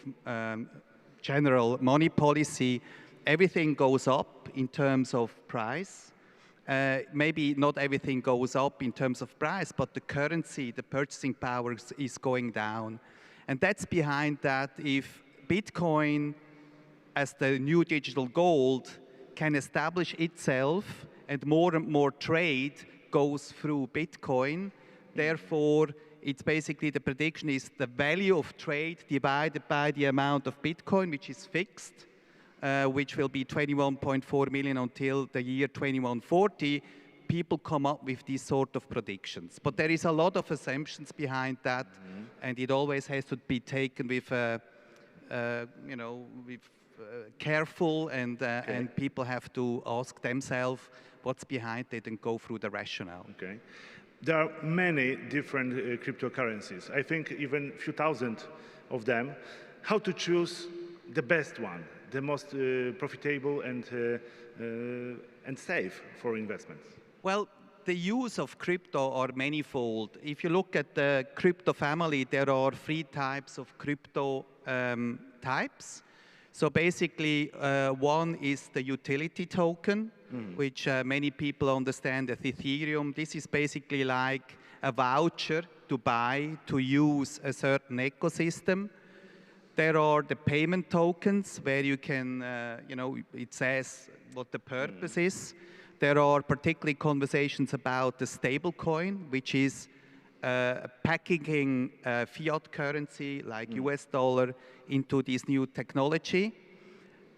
general money policy, everything goes up in terms of price. Maybe not everything goes up in terms of price, but the currency, the purchasing power is going down. And that's behind that. If Bitcoin, as the new digital gold, can establish itself and more trade goes through Bitcoin, therefore, it's basically the prediction is the value of trade divided by the amount of Bitcoin, which is fixed, which will be 21.4 million until the year 2140, people come up with these sort of predictions. But there is a lot of assumptions behind that, and it always has to be taken with, careful, and people have to ask themselves what's behind it and go through the rationale. Okay. There are many different cryptocurrencies. I think even a few thousand of them. How to choose the best one, the most profitable and safe for investments? Well, the use of crypto are manifold. If you look at the crypto family, there are 3 types of crypto types. So basically, one is the utility token, which many people understand as Ethereum. This is basically like a voucher to buy, to use a certain ecosystem. There are the payment tokens where you can, it says what the purpose is. There are particularly conversations about the stable coin, which is packaging fiat currency like US dollar into this new technology.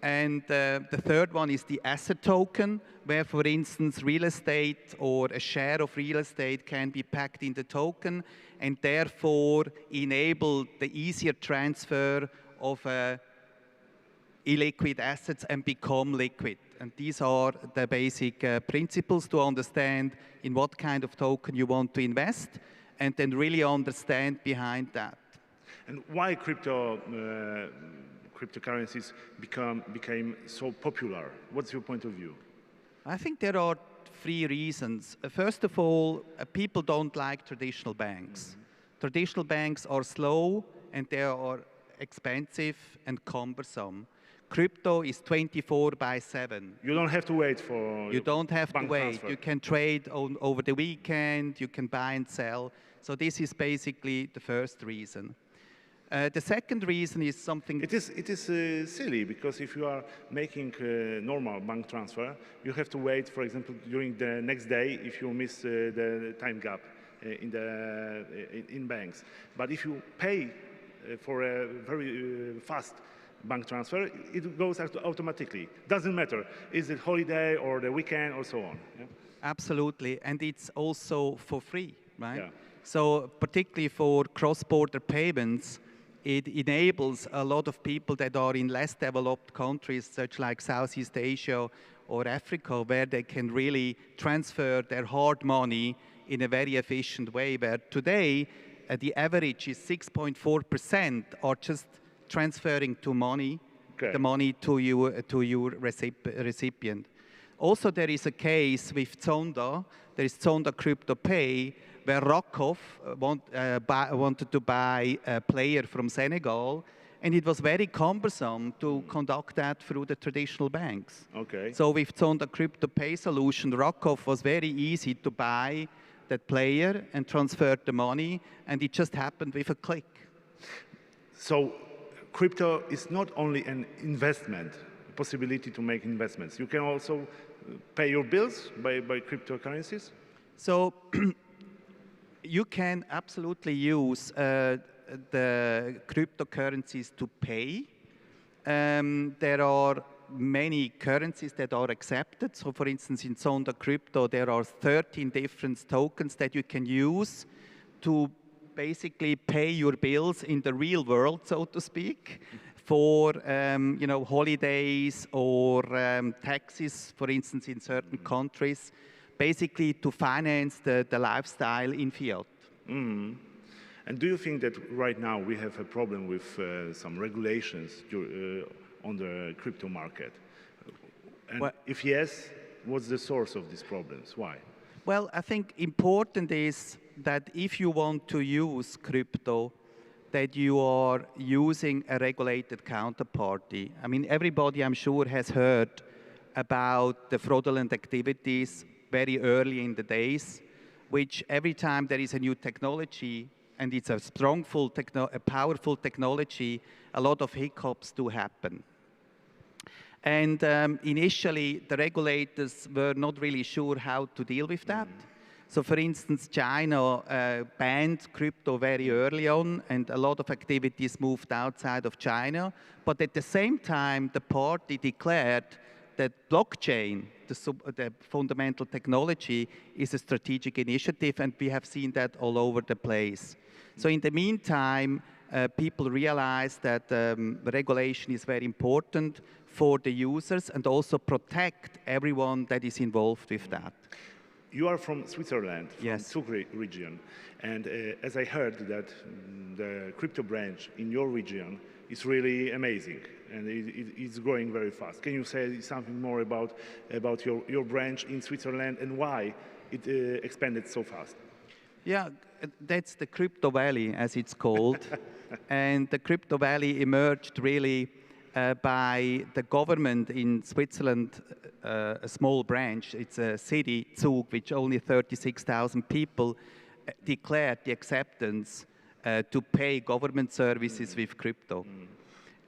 And the third one is the asset token, where, for instance, real estate or a share of real estate can be packed in the token and therefore enable the easier transfer of illiquid assets and become liquid. And these are the basic principles to understand in what kind of token you want to invest and then really understand behind that. And why cryptocurrencies became so popular? What's your point of view? I think there are 3 reasons. First of all, people don't like traditional banks. Traditional banks are slow and they are expensive and cumbersome. Crypto is 24/7. You don't have to wait for You don't have to wait. Transfer. You can trade over the weekend, you can buy and sell. So this is basically the first reason. The second reason is something... It is silly, because if you are making a normal bank transfer, you have to wait, for example, during the next day if you miss the time gap in banks. But if you pay for a very fast bank transfer, it goes automatically. Doesn't matter, is it holiday or the weekend or so on. Yeah? Absolutely, and it's also for free, right? Yeah. So particularly for cross-border payments, it enables a lot of people that are in less developed countries, such like Southeast Asia or Africa, where they can really transfer their hard money in a very efficient way, where today the average is 6.4% are just transferring the money to your recipient. Also, there is a case with Zonda. There is Zonda Crypto Pay, where Rockoff wanted to buy a player from Senegal, and it was very cumbersome to conduct that through the traditional banks. Okay. So with Zonda Crypto Pay solution, Rockoff was very easy to buy that player and transfer the money, and it just happened with a click. So crypto is not only an investment, a possibility to make investments. You can also pay your bills by cryptocurrencies? So you can absolutely use the cryptocurrencies to pay. There are many currencies that are accepted. So for instance, in Zonda Crypto, there are 13 different tokens that you can use to basically pay your bills in the real world, so to speak, for holidays or taxes, for instance, in certain countries, basically to finance the lifestyle in fiat. Mm. And do you think that right now we have a problem with some regulations on the crypto market? And well, if yes, what's the source of these problems? Why? Well, I think important is that if you want to use crypto, that you are using a regulated counterparty. I mean, everybody, I'm sure, has heard about the fraudulent activities very early in the days, which every time there is a new technology, and it's a powerful technology, a lot of hiccups do happen. And initially, the regulators were not really sure how to deal with that. So for instance, China banned crypto very early on, and a lot of activities moved outside of China. But at the same time, the party declared that blockchain, the fundamental technology, is a strategic initiative, and we have seen that all over the place. So in the meantime, people realize that regulation is very important for the users and also protect everyone that is involved with that. You are from Switzerland, from yes. Zug region, and as I heard that the crypto branch in your region is really amazing, and it's growing very fast. Can you say something more about your branch in Switzerland and why it expanded so fast? Yeah, that's the Crypto Valley, as it's called. And the Crypto Valley emerged really by the government in Switzerland, a small branch. It's a city, Zug, which only 36,000 people declared the acceptance to pay government services with crypto.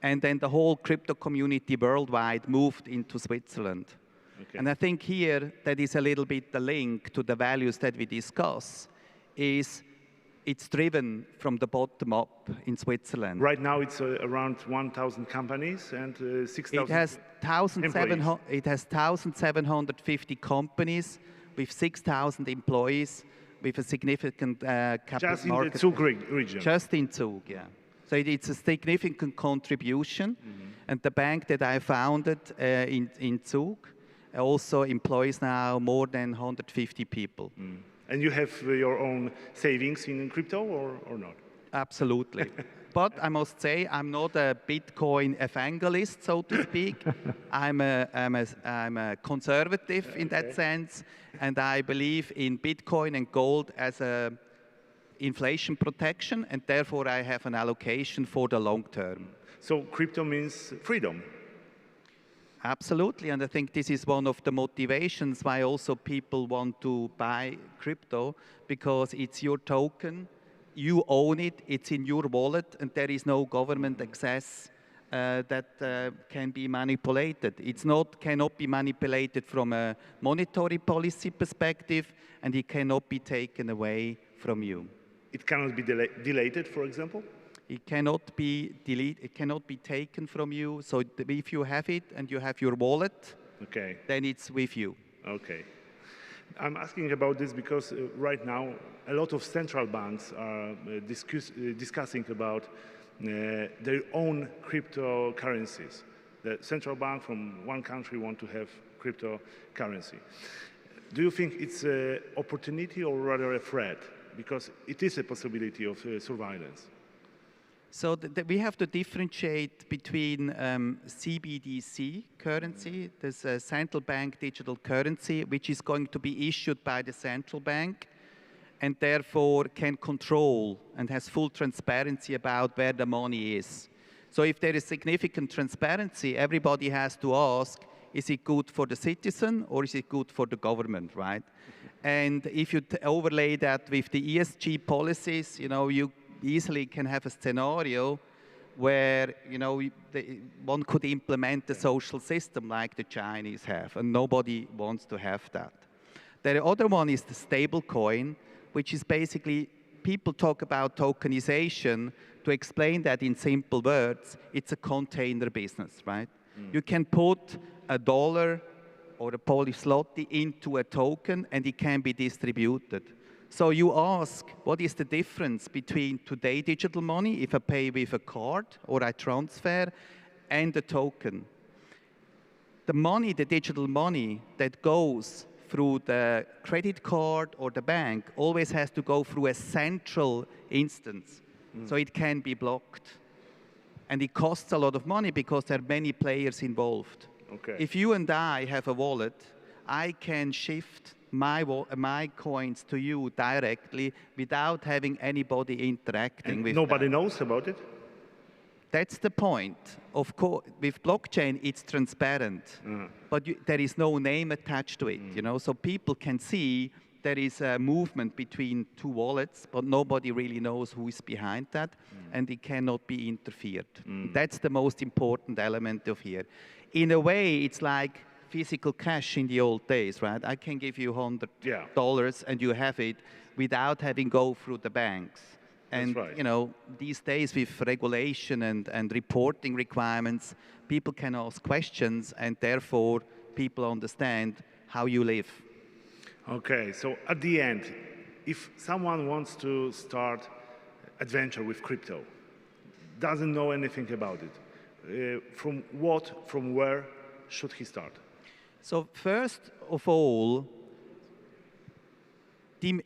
And then the whole crypto community worldwide moved into Switzerland. Okay. And I think here, that is a little bit the link to the values that we discuss, is it's driven from the bottom up in Switzerland. Right now, it's around 1,000 companies and 6,000 It has 1,750 companies with 6,000 employees with a significant capital just market. Just in the Zug region? Just in Zug, yeah. So it's a significant contribution. And the bank that I founded in Zug also employs now more than 150 people. And you have your own savings in crypto or not? Absolutely. But I must say, I'm not a Bitcoin evangelist, so to speak. I'm a conservative in that sense, and I believe in Bitcoin and gold as a inflation protection, and therefore I have an allocation for the long term. So crypto means freedom? Absolutely, and I think this is one of the motivations why also people want to buy crypto, because it's your token, you own it, it's in your wallet, and there is no government access that can be manipulated. Cannot be manipulated from a monetary policy perspective, and it cannot be taken away from you. It cannot be deleted, for example? It cannot be deleted, it cannot be taken from you. So if you have it and you have your wallet, okay, then it's with you. Okay. I'm asking about this because right now a lot of central banks are discussing about their own cryptocurrencies. The central bank from one country want to have cryptocurrency. Do you think it's an opportunity or rather a threat? Because it is a possibility of surveillance. So we have to differentiate between CBDC currency, there's a central bank digital currency, which is going to be issued by the central bank and therefore can control and has full transparency about where the money is. So if there is significant transparency, everybody has to ask, is it good for the citizen or is it good for the government, right? And if you overlay that with the ESG policies, you easily can have a scenario where one could implement a social system like the Chinese have, and nobody wants to have that. The other one is the stable coin, which is basically, people talk about tokenization. To explain that in simple words, it's a container business, right? You can put $1 or a Polish zloty into a token and it can be distributed. So you ask, what is the difference between today digital money, if I pay with a card or I transfer, and a token? The money, the digital money that goes through the credit card or the bank always has to go through a central instance. So it can be blocked. And it costs a lot of money because there are many players involved. Okay. If you and I have a wallet, I can shift my coins to you directly without having anybody interacting with nobody them. knows about it? That's the point. Of course, with blockchain, it's transparent, but there is no name attached to it, you know, so people can see there is a movement between two wallets, but nobody really knows who is behind that, and it cannot be interfered. That's the most important element of here. In a way, it's like physical cash in the old days, right? I can give you $100 and you have it without having go through the banks. And, you know, these days with regulation and reporting requirements, people can ask questions and therefore people understand how you live. Okay, so at the end, if someone wants to start adventure with crypto, doesn't know anything about it, from where should he start? So first of all,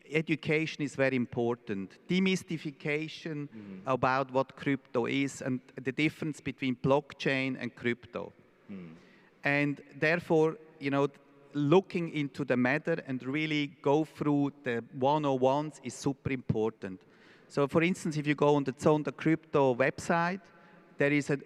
education is very important. Demystification about what crypto is and the difference between blockchain and crypto. And therefore, you know, looking into the matter and really go through the 101s is super important. So for instance, if you go on the Zonda Crypto website, there is a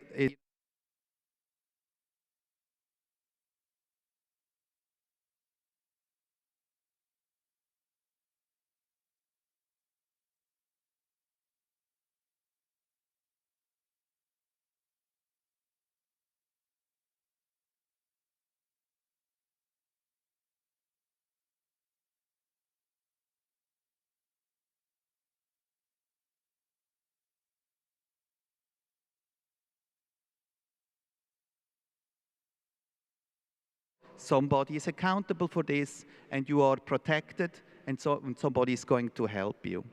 somebody is accountable for this, and you are protected, and so somebody is going to help you.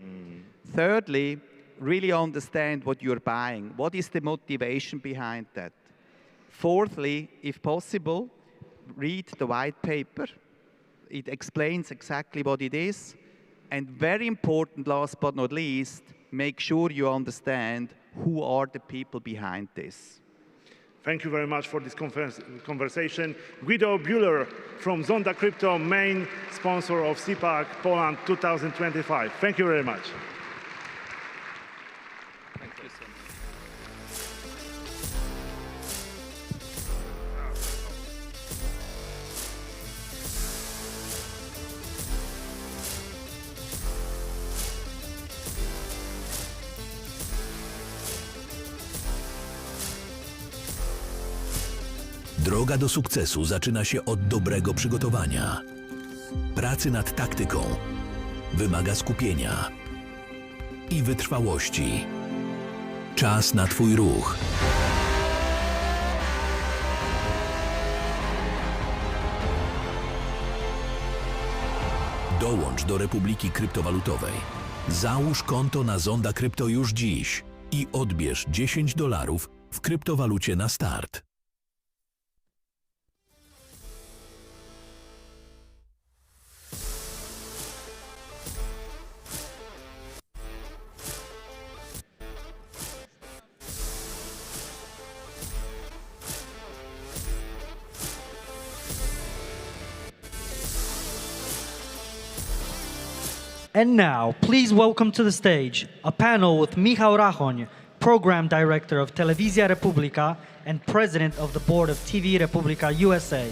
Thirdly, really understand what you're buying. What is the motivation behind that? Fourthly, if possible, read the white paper. It explains exactly what it is. And very important, last but not least, make sure you understand who are the people behind this. Thank you very much for this conversation. Guido Bühler from Zonda Crypto, main sponsor of Cpac Poland 2025. Thank you very much. Thank you so much. Droga do sukcesu zaczyna się od dobrego przygotowania. Pracy nad taktyką. Wymaga skupienia i wytrwałości. Czas na Twój ruch. Dołącz do Republiki Kryptowalutowej. Załóż konto na Zonda Crypto już dziś i odbierz $10 w kryptowalucie na start. And now, please welcome to the stage a panel with Michał Rachoń, Program Director of Telewizja Republika and President of the Board of TV Republika USA.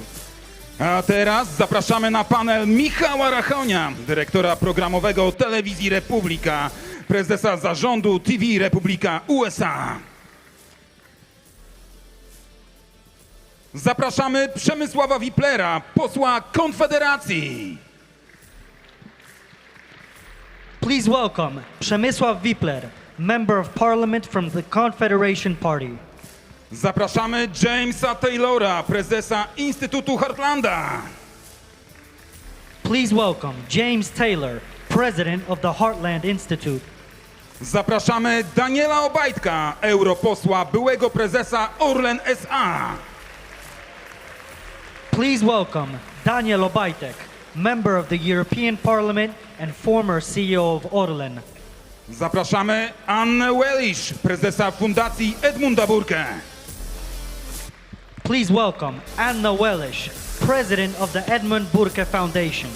A teraz zapraszamy na panel Michała Rachonia, dyrektora programowego Telewizji Republika, prezesa zarządu TV Republika USA. Zapraszamy Przemysława Wiplera, posła Konfederacji. Please welcome Przemysław Wipler, Member of Parliament from the Confederation Party. Zapraszamy Jamesa Taylora, prezesa Instytutu Heartlanda. Please welcome James Taylor, president of the Heartland Institute. Zapraszamy Daniela Obajtka, europosła, byłego prezesa Orlen S.A. Please welcome Daniel Obajtek, member of the European Parliament and former CEO of Orlen. Zapraszamy Annę Wellish, prezesa Fundacji Edmunda Burke. Please welcome Anna Wellish, president of the Edmund Burke Foundation.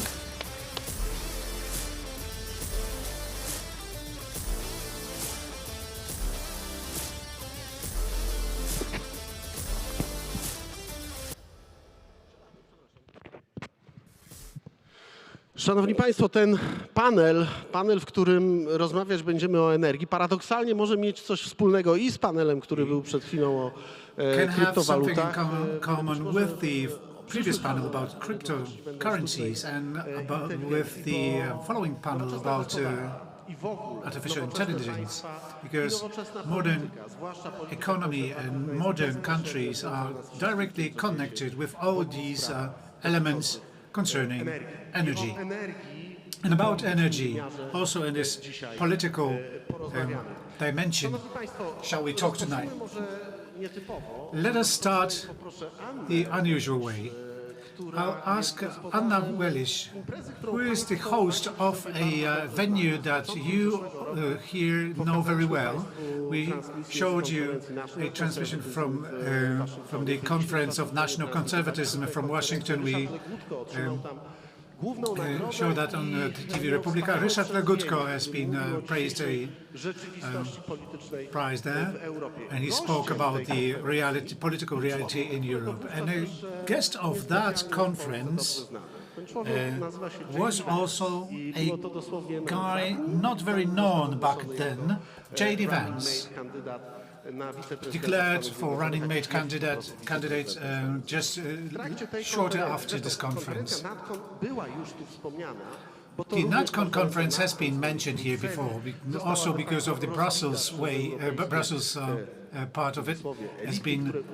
Szanowni Państwo, ten panel, w którym rozmawiać będziemy o energii, paradoksalnie może mieć coś wspólnego i z panelem, który był przed chwilą o kryptowalutach. Common with the previous panel about cryptocurrencies and with the following panel about artificial intelligence, because modern economy and modern countries are directly connected with all these elements concerning energy. And about energy, also in this political dimension, shall we talk tonight? Let us start the unusual way. I'll ask Anna Wellish, who is the host of a venue that you here know very well. We showed you a transmission from the Conference of National Conservatism from Washington. We showed that on TV Republika. Ryszard Legutko has been praised a prize there, and he spoke about the reality, political reality in Europe. And a guest of that conference was also a guy not very known back then, J.D. Vance, declared for running mate candidate just shortly after this conference. The NatCon conference has been mentioned here before, also because of the Brussels way, Brussels part of it has been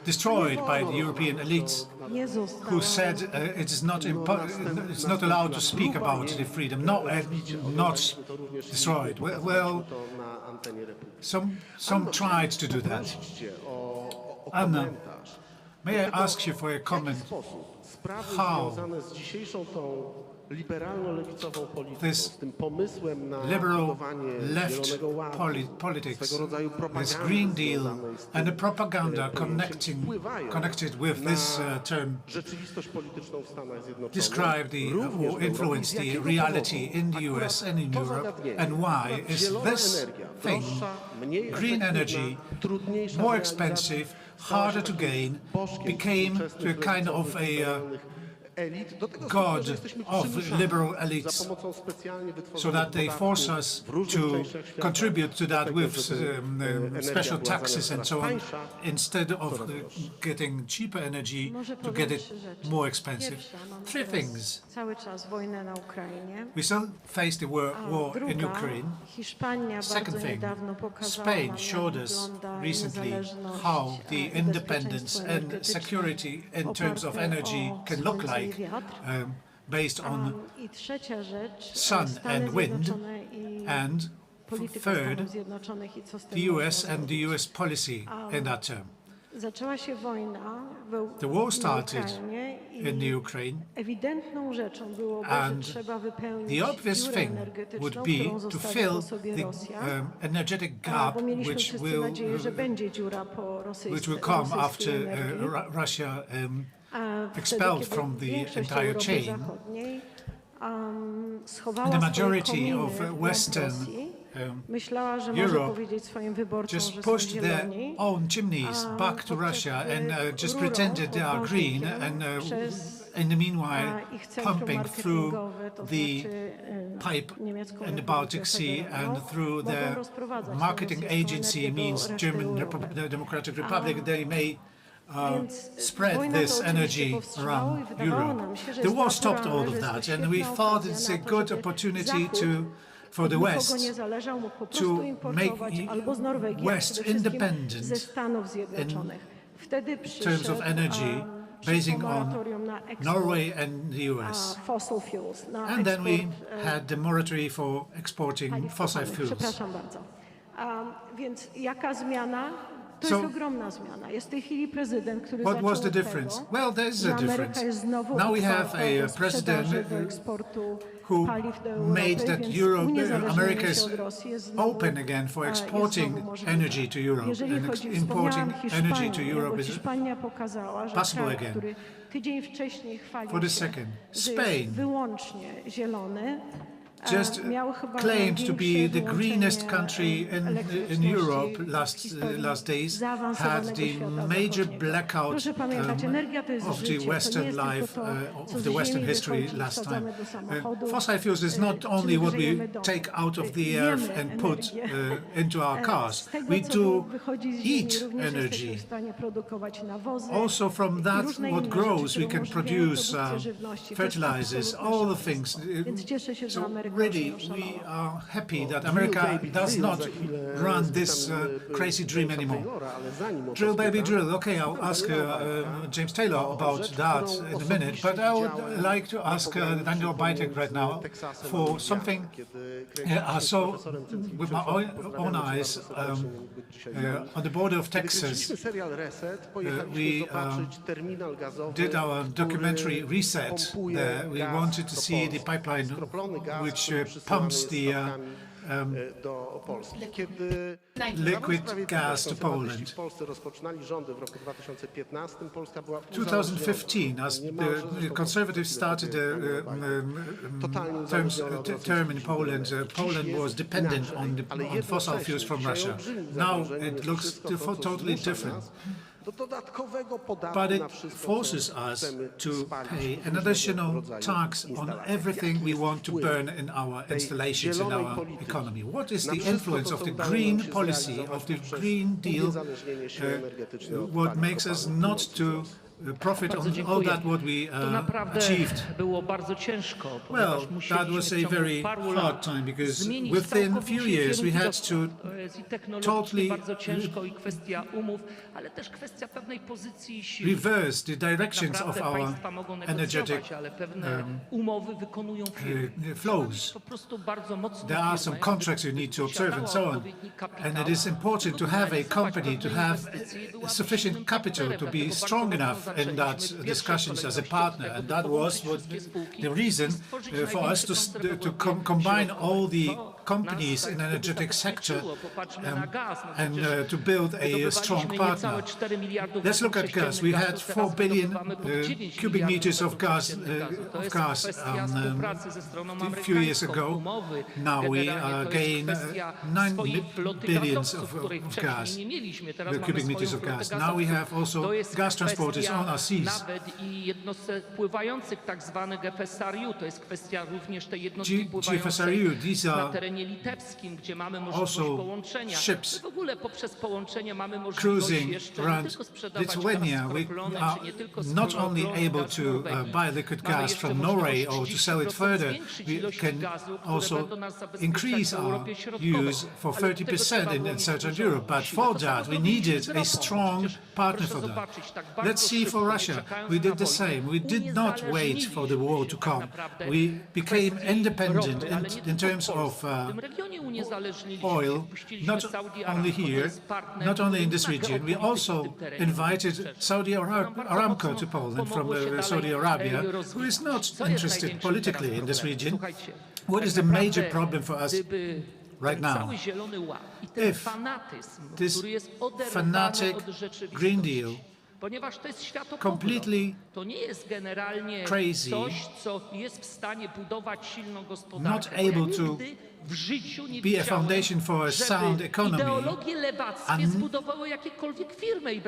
destroyed by the European elites, who said it's not allowed to speak about the freedom, not destroyed. Well, some tried to do that. Anna, may I ask you for a comment? How this liberal left politics, this Green Deal, and the propaganda connected with this term describe or influence the reality in the US and in Europe, and why is this thing, green energy, more expensive, harder to gain, became to a kind of a god of liberal elites, so that they force us to contribute to that with special taxes and so on, instead of getting cheaper energy, to get it more expensive. Three things. We still face the war in Ukraine. Second thing, Spain showed us recently how the independence and security in terms of energy can look like, based on sun and wind. And third, the US and the US policy in that term. The war started in the Ukraine, and the obvious thing would be to fill the energetic gap which will come after Russia expelled from the entire chain. And the majority of Western Europe just pushed their own chimneys back to Russia and just pretended they are green, and in the meanwhile pumping through the pipe in the Baltic Sea and through their marketing agency, means German Democratic Republic, they may spread this energy around Europe. The war stopped all of that, and we thought it's a good opportunity for the West to make West independent in terms of energy, basing on Norway and the US. And then we had the moratorium for exporting fossil fuels. Przepraszam bardzo. Więc jaka zmiana? To So, jest ogromna zmiana. Jest w tej chwili prezydent, który What was zaczął the od difference? tego, Well, there's że a Ameryka difference. jest znowu Now we have otwarta do a president sprzedaży, do eksportu who paliw do Europy, made that więc Europe, uniezależnienie America się is od Rosji jest znowu, open again for jest exporting znowu możliwe. energy to Europe. Jeżeli And chodzi, importing wspomniałam energy to Hiszpanię, Europe bo is Hiszpania pokazała, że possible kraj, again. który tydzień wcześniej chwalił For the się, second, że Spain jest wyłącznie zielony, just miał chyba claimed to be największe the greenest wyłączenie country in elektryczności Europe w historii last days, zaawansowanego had the świata major zachodniego. blackout Proszę pamiętać, energia to jest of życie, the to Western nie jest tylko life, to, co of z the Western ziemi history wychodzi, last time. wsadzamy do samochodu, Fossil fuels is not czy only what we grzejemy domy. take out of the Jemy earth and put energię. into our cars. Z tego, We co do wychodzi z ziemi, eat również jesteśmy energy. w stanie produkować nawozy Also from i that, różne what inne grows, rzeczy, we can które umożliwiają produce produkcję żywności. To jest fertilizers, absolutny all the szaleństwo. things. Więc cieszę się, że So Ameryka really, już ją we oszalała. are happy that America does not run this crazy dream anymore. Drill, baby, drill. Okay, I'll ask James Taylor about that in a minute, but I would like to ask Daniel Bajtek right now for something I saw with my own eyes on the border of Texas. We did our documentary Reset there. We wanted to see the pipeline which pumps the liquid gas to Poland. 2015, as the Conservatives started the term in Poland, Poland was dependent on fossil fuels from Russia. Now it looks totally different. But it forces us to pay an additional tax on everything we want to burn in our installations, in our economy. What is the influence of the green policy, of the Green Deal, what makes us not to profit on all that what we achieved? Well, that was a very hard time because within a few years we had to totally reverse the directions of our energetic flows. There are some contracts you need to observe and so on. And it is important to have a company, to have sufficient capital to be strong enough in that discussions as a partner, and that was what the reason for us to combine all the companies in the energetic sector and to build a strong partner. Let's look at gas. We had 4 billion cubic meters of gas a few years ago. Now we gain 9 billions of gas, cubic meters of gas. Now we have also gas transporters on our seas. GFSRU, these are also ships cruising around Lithuania. We are not only able to buy liquid gas from Norway or to sell it further, we can also increase our use for 30% in Central Europe. But for that, we needed a strong partner for that. Let's see for Russia. We did the same. We did not wait for the war to come. We became independent in terms of oil, not only here, not only in this region. We also invited Saudi Aramco to Poland from Saudi Arabia, who is not interested politically in this region. What is the major problem for us right now? If this fanatic Green Deal, completely crazy, not able to be a foundation for a sound economy, and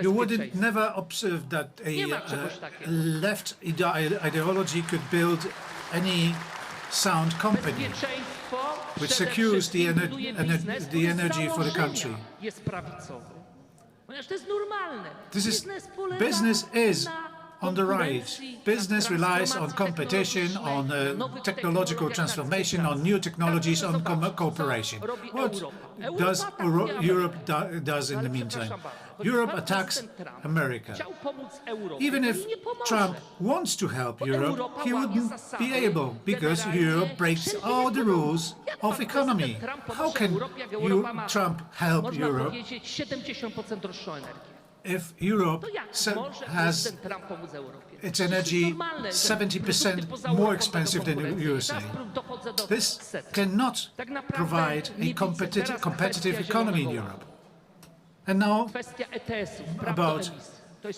you would never observe that a left ideology could build any sound company which secures the energy for the country. Business is on the rise. Business relies on competition, on technological transformation, on new technologies, on cooperation. What does Europe does in the meantime? Europe attacks America. Even if Trump wants to help Europe, he wouldn't be able, because Europe breaks all the rules of economy. How can Trump help Europe if Europe has its energy 70% more expensive than the USA? This cannot provide a competitive economy in Europe. And now about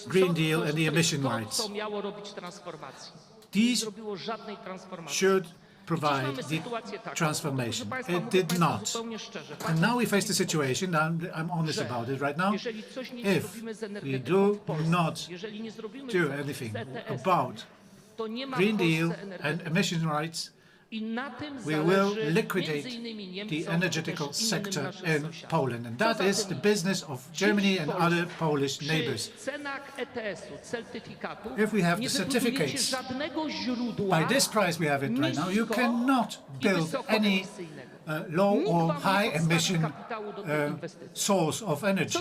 Green Deal and the emission rights. These should provide the transformation. It did not. And now we face the situation, and I'm honest about it right now, if we do not do anything about Green Deal and emission rights, we will liquidate the energetical sector in Poland. And that is the business of Germany and other Polish neighbors. If we have the certificates, by this price we have it right now, you cannot build any low or high emission source of energy.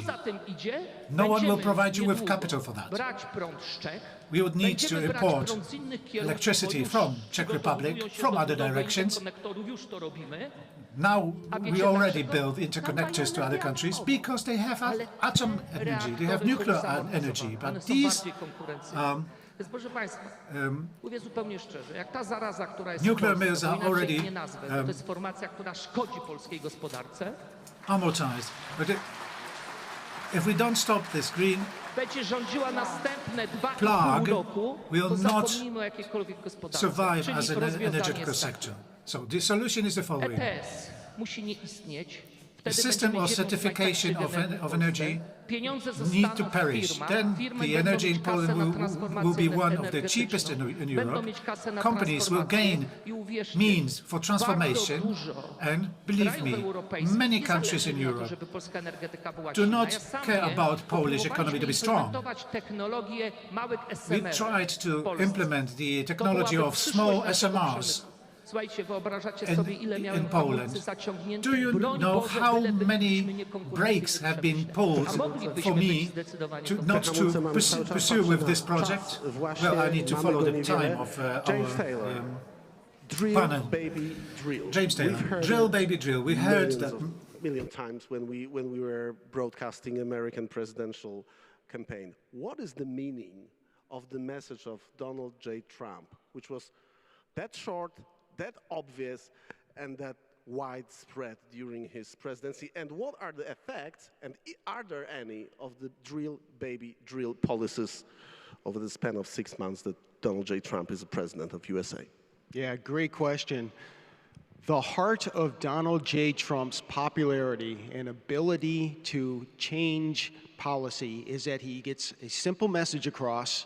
No one will provide you with capital for that. We would need to import electricity from Czech Republic, from other directions. Now we already build interconnectors to other countries because they have atom energy, they have nuclear energy, but these nuclear mills are already amortized. But if we don't stop this green plague, will not survive as an energetical sector. So the solution is the following. The system of certification of energy need to perish. Then the energy in Poland will be one of the cheapest in Europe. Companies will gain means for transformation, and believe me, many countries in Europe do not care about Polish economy to be strong. We tried to implement the technology of small SMRs in Poland. Do you know how many brakes have been pulled for me not to pursue with this project? Well, I need to follow the time of our panel. James Taylor, drill, baby, drill. We heard that million times when we were broadcasting American presidential campaign. What is the meaning of the message of Donald J. Trump, which was that short, that obvious, and that widespread during his presidency? And what are the effects, and are there any, of the drill, baby, drill policies over the span of 6 months that Donald J. Trump is the president of USA? Yeah, great question. The heart of Donald J. Trump's popularity and ability to change policy is that he gets a simple message across,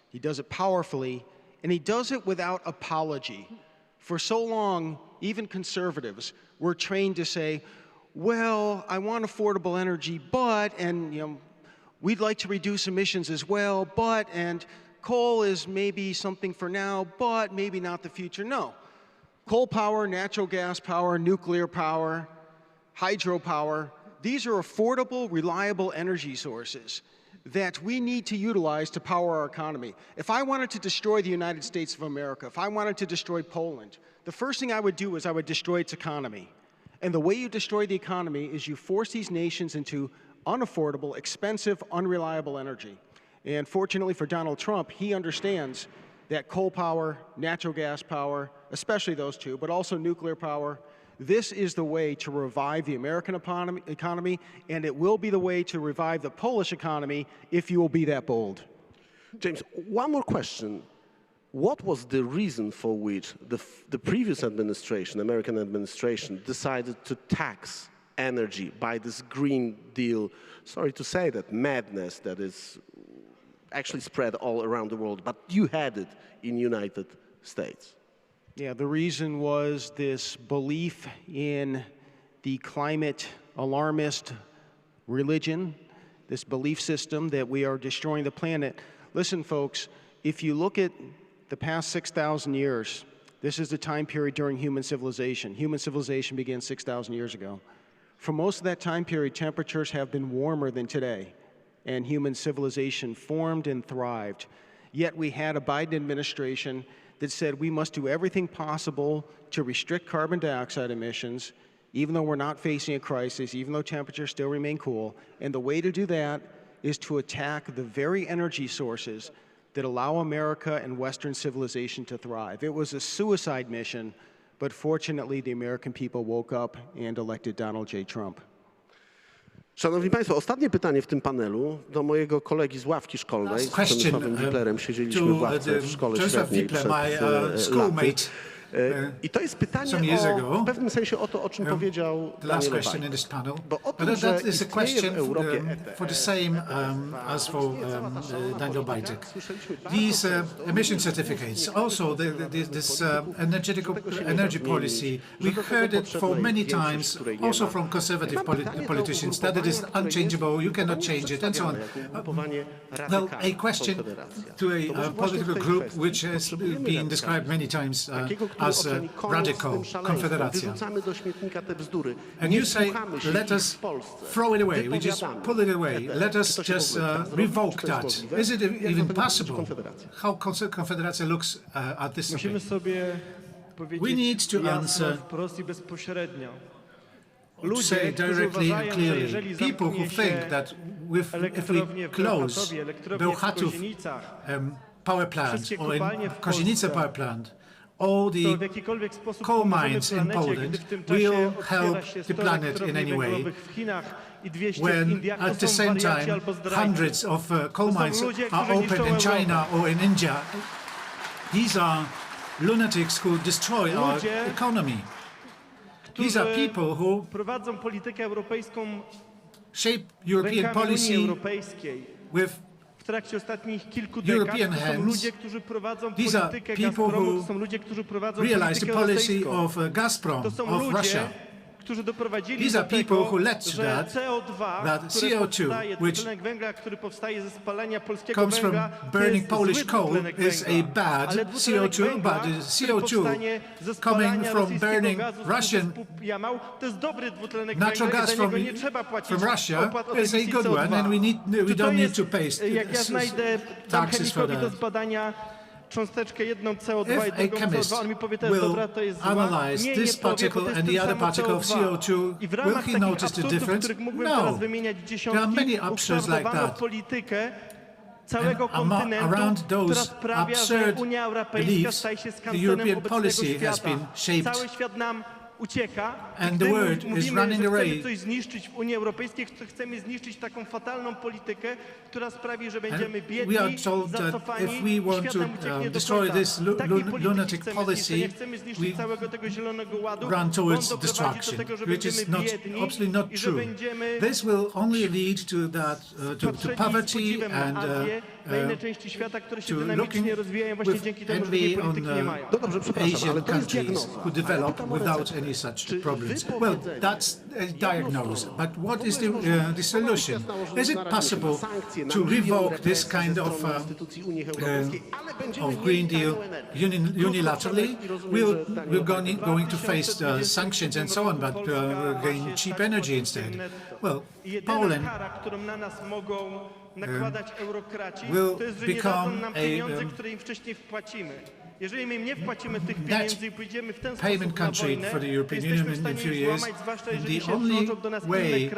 he does it powerfully, and he does it without apology. For so long, even conservatives were trained to say, well, I want affordable energy, but, and we'd like to reduce emissions as well, but, and coal is maybe something for now, but maybe not the future. No. Coal power, natural gas power, nuclear power, hydropower, these are affordable, reliable energy sources that we need to utilize to power our economy. If I wanted to destroy the United States of America, if I wanted to destroy Poland, the first thing I would do is I would destroy its economy. And the way you destroy the economy is you force these nations into unaffordable, expensive, unreliable energy. And fortunately for Donald Trump, he understands that coal power, natural gas power, especially those two, but also nuclear power, this is the way to revive the American economy, and it will be the way to revive the Polish economy if you will be that bold. James, one more question. What was the reason for which the previous administration, American administration, decided to tax energy by this Green Deal, sorry to say that, madness that is actually spread all around the world, but you had it in United States? Yeah, the reason was this belief in the climate alarmist religion, this belief system that we are destroying the planet. Listen, folks, if you look at the past 6,000 years, this is the time period during human civilization. Human civilization began 6,000 years ago. For most of that time period, temperatures have been warmer than today. and human civilization formed and thrived. Yet we had a Biden administration that said we must do everything possible to restrict carbon dioxide emissions, even though we're not facing a crisis, even though temperatures still remain cool. And the way to do that is to attack the very energy sources that allow America and Western civilization to thrive. It was a suicide mission, but fortunately the American people woke up and elected Donald J. Trump. Szanowni Państwo, ostatnie pytanie w tym panelu do mojego kolegi z ławki szkolnej. Z Przemysławem Wiplerem siedzieliśmy w ławce w szkole średniej przed laty. I to jest pytanie w pewnym sensie o to, o czym powiedział Daniel Obajtek. Bo o tym, że istnieje w Europie for the same as for Daniel Obajtek. These emission certificates, also this energy policy, we heard it for many times, also from conservative politicians, that it is unchangeable, you cannot change it, and so on. Well, a question to a political group which has been described many times as radical Confederacja. And you say, let us throw it away, we just pull it away, let us just revoke that. Is it even possible? How Confederacja looks at this topic? We need to answer, to say directly and clearly, people who think that if we close Bełchatów power plant or in Kozienice power plant, all the coal mines in Poland will help the planet in any way, when at the same time hundreds of coal mines are open in China or in India. These are lunatics who destroy our economy. These are people who shape European policy with European hands. These are people who realize the policy of Gazprom, of Russia. These are people who led to that CO2, which comes from burning Polish coal, is a bad CO2, but the CO2 coming from burning Russian natural gas from Russia is a good one, and we don't need to pay taxes for that. If a chemist will analyze this particle and the other particle of CO2, will he notice the difference? No. There are many options like that. And around those absurd beliefs, the European policy has been shaped, and the world is running away. We are told that if we want to destroy this lunatic policy, we run towards destruction, which is absolutely not true. This will only lead to that, to poverty and to looking with envy on Asian countries who develop without any such problems. Well, that's a diagnosis, but what is the solution? Is it possible to revoke this kind of Green Deal unilaterally? We're going to face sanctions and so on, but gain cheap energy instead. Well, Poland will become a net payment country for the European Union in a few years. The only way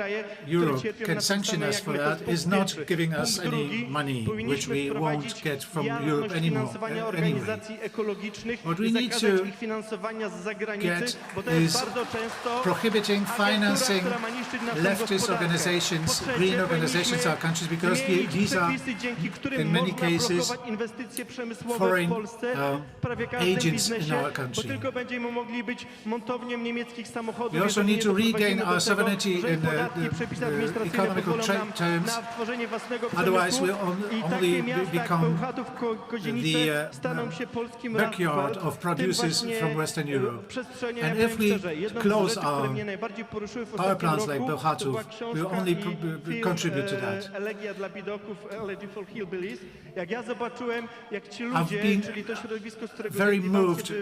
Europe can sanction us for that is not giving us any money, which we won't get from Europe anymore. Anyway, what we need to get is prohibiting financing leftist organizations, green organizations in our countries, because these are, in many cases, foreign agents in our country. We also need to regain our sovereignty in economical terms, otherwise we'll only become the backyard of producers from Western Europe. And if we close our power plants like Bełchatów, we'll only contribute to that. I've been very moved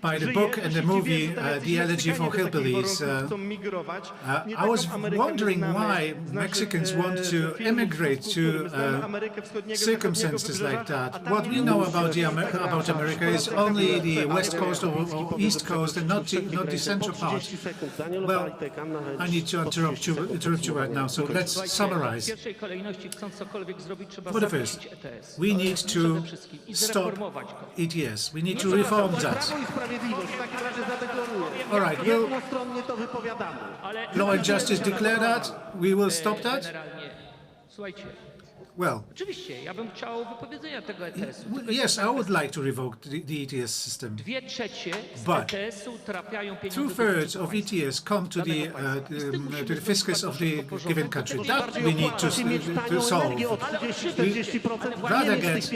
by the book and the movie, The Elegy for Hillbillies. I was wondering why Mexicans want to immigrate to circumstances like that. What we know about about America is only the west coast or east coast and not the central part. Well, I need to interrupt you right now, so let's summarize. For the first, we need to stop ETS. We need to reform that. All right, will Law and Justice declare that? We will stop that? Well, yes, I would like to revoke the ETS system. But 2/3 of ETS come to the fiscus of the given country. That we need to solve. We rather get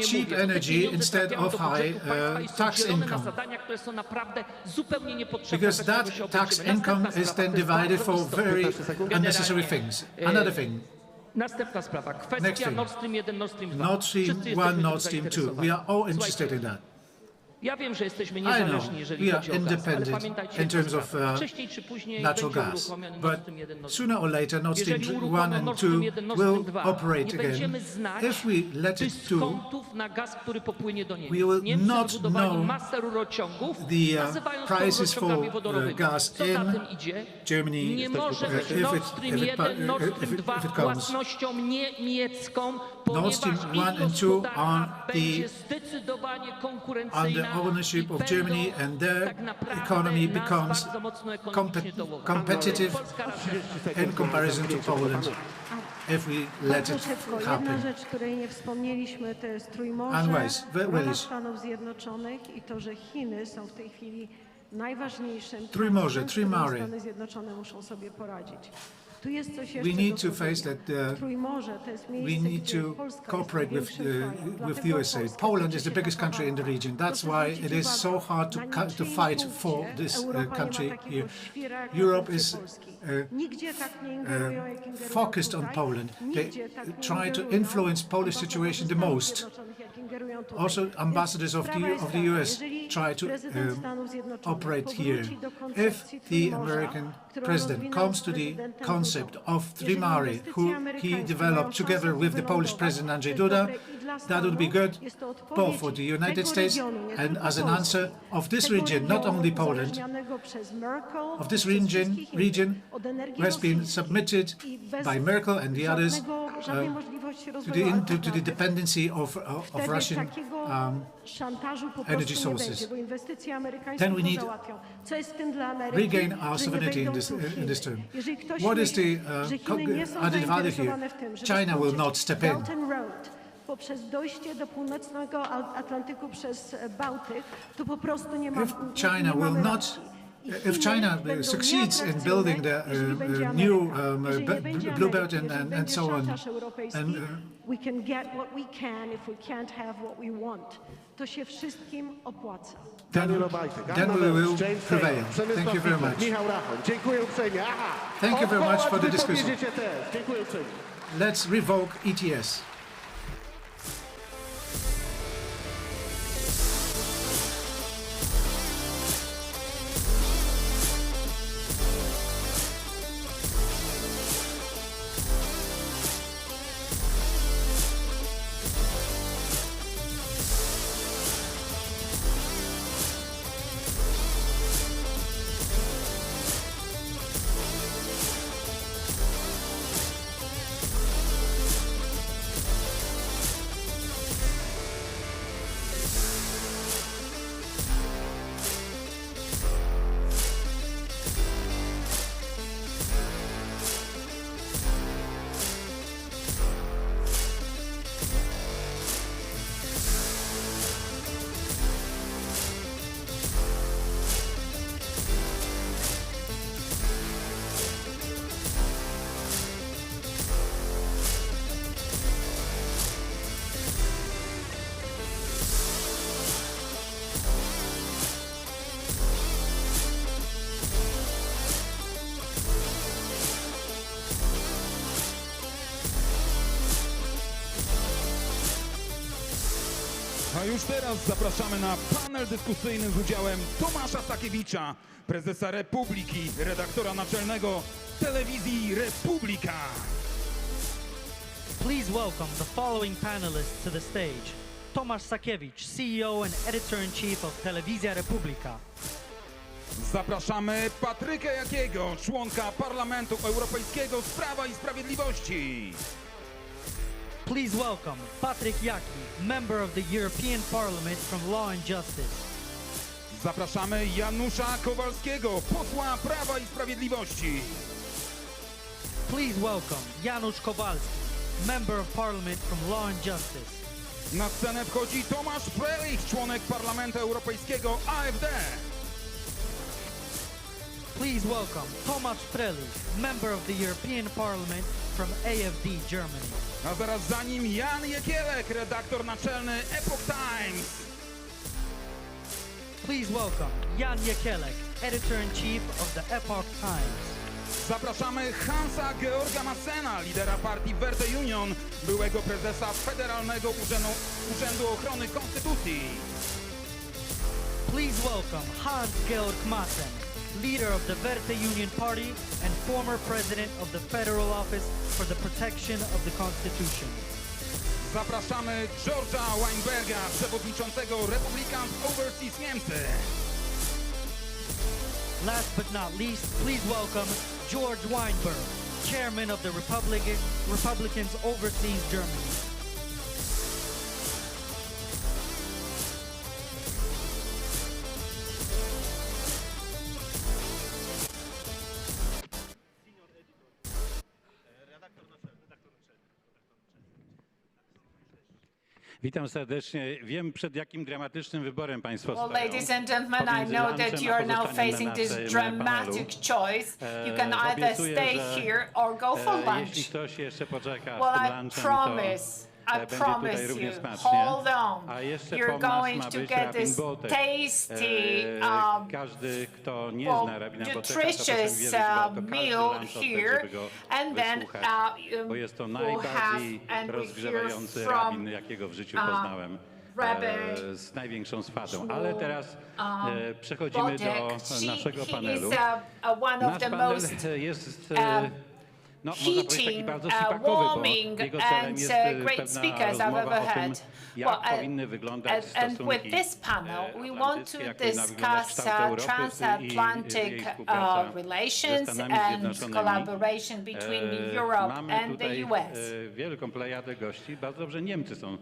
cheap energy instead of high tax income. Because that tax income is then divided for very unnecessary things. Another thing. Następna sprawa, kwestia Nord Stream 1, Nord Stream 2. Nord Stream 1, Nord Stream 2. We are all interested in that. Ja wiem, że jesteśmy I know niezależni, jeżeli we chodzi are o gaz, ale independent pamiętajcie in terms jedną of sprawę. Wcześniej czy później natural będzie gas, uruchomiony Nord but Stream 1, Nord Stream sooner or later Nord Stream 1 and 2 will operate again. If we let it do, dyskontów na gaz, który popłynie do Niemiec. we will Niemcy not wybudowali know masę rurociągów, the nazywając to prices for rurociągami wodorowymi. gas Co za in tym idzie? Germany Nie może być Nord Stream 1, Nord Stream 2 własnością niemiecką, Nord Stream ponieważ 1 and 2 are będzie zdecydowanie konkurencyjna under ownership of Germany, and their economy becomes competitive in comparison to Poland if we let it happen. Jedna rzecz, której nie wspomnieliśmy, to jest Trójmorze, rola Stanów Zjednoczonych i to, że Chiny są w tej chwili najważniejszym Trójmorze, państwem, z którym Trimari. Stany Zjednoczone muszą sobie poradzić. Tu jest coś We jeszcze need do to face powiedzenia. that Trójmorze to jest we miejsce, need gdzie to Polska jest cooperate with największym krajem. the Dlatego USA. Polska Poland będzie is the się biggest country in the zachowała. region. That's Proszę why zwrócić it is uwagę, so hard na to niczyim fight punkcie for this Europa nie ma country takiego here. świra jak Europe na is Polski. Nigdzie tak nie ingerują, jak ingerują focused on tutaj. Poland. They Nigdzie tak nie try to ingerują influence Polish ambasadorzy situation the Stanów most. Zjednoczonych, jak ingerują tutaj. Also, ambassadors of Sprawa jest the taka, US jeżeli try to prezydent Stanów Zjednoczonych operate here. powróci do koncepcji If the Trójmorza, American którą president rozwinął comes z to the prezydentem concept Dudą, of jeżeli Trimari, inwestycje who he amerykańskie developed mają together szansę with the Polish wylądować, president to Andrzej jest Duda, dobre i dla that would be Stanów, good jest to both for odpowiedź the United tego States regionu, nie and tylko as an Polski, answer of this tego region, not regionu only Poland, uzależnianego przez Merkel, of this przez region wszystkich innych, od who energii has been rosyjskiej submitted i bez by Merkel and the others żadnej możliwości to rozwoju the alternatyw. dependency of Wtedy Russian takiego szantażu po energy prostu nie sources. będzie, bo inwestycje amerykańskie Then we to need załatwią. Co jest w tym dla Ameryki? regain our Że nie sovereignty wejdą in this tu Chiny. in this term. Jeżeli ktoś What is myśli, the że Chiny nie są added value zainteresowane here? w tym, żeby China will skończyć not step in. Belt and Road poprzez dojście do północnego Atlantyku przez Bałtyk, to po prostu nie ma If China will mamy not racji. I if China będą succeeds in nieatrakcyjne, building the jeżeli będzie new Ameryka. Jeżeli nie będzie blue belt Ameryki, and jeżeli and będzie so on, szantaż europejski, and we can get what we can if we can't have what we want. To się wszystkim opłaca. then we will prevail. Thank you very much. Michał Rachon, dziękuję uprzejmie. Thank you very much for the discussion. Powiedziecie też. Dziękuję uprzejmie. Let's revoke ETS. A już teraz zapraszamy na panel dyskusyjny z udziałem Tomasza Sakiewicza, prezesa Republiki, redaktora naczelnego Telewizji Republika. Please welcome the following panelists to the stage. Tomasz Sakiewicz, CEO and Editor-in-Chief of Telewizja Republika. Zapraszamy Patryka Jakiego, członka Parlamentu Europejskiego z Prawa i Sprawiedliwości. Please welcome Patryk Jaki, member of the European Parliament from Law and Justice. Zapraszamy Janusza Kowalskiego, posła Prawa i Sprawiedliwości. Please welcome Janusz Kowalski, member of Parliament from Law and Justice. Na scenę wchodzi Tomasz Prelich, członek Parlamentu Europejskiego AfD. Please welcome Tomasz Prelich, member of the European Parliament from AfD Germany. A zaraz za nim Jan Jekielek, redaktor naczelny Epoch Times. Please welcome Jan Jekielek, Editor-in-Chief of the Epoch Times. Zapraszamy Hansa Georga Massena, lidera partii Werte Union, byłego prezesa Federalnego Urzędu Ochrony Konstytucji. Please welcome Hans-Georg Maassen, leader of the Werte Union Party and former president of the Federal Office for the Protection of the Constitution. Zapraszamy George'a Weinberga, przewodniczącego Republicans Overseas Niemcy. Last but not least, please welcome George Weinberg, chairman of the Republicans Overseas Germany. Witam serdecznie. Wiem, przed jakim dramatycznym wyborem Państwo Well, stoją. ladies and gentlemen, I know that you are now facing this dramatic choice. You can either stay here or go for lunch. Jeśli ktoś jeszcze poczeka Well, z tym I lunchem, promise you, hold on. You're going to get this tasty, każdy, kto nie well, zna rabina Boceka, to nutritious proszę wierzyć, warto każdy meal lunch oddać, here, żeby go and then wysłuchać, bo jest to we'll najbardziej have, and we rozgrzewający hear rabin, from jakiego w życiu poznałem. Z największą swadą. Ale teraz przechodzimy do naszego panelu. Nasz panel jest no, można powiedzieć taki bardzo Cpacowy, bo jego celem jest pewna rozmowa o tym, jak powinny wyglądać stosunki atlantyckie, jak powinna wyglądać kształt Europy transatlantic relations and collaboration between Europe and the US. Wielką plejadę gości. Bardzo dobrze Niemcy są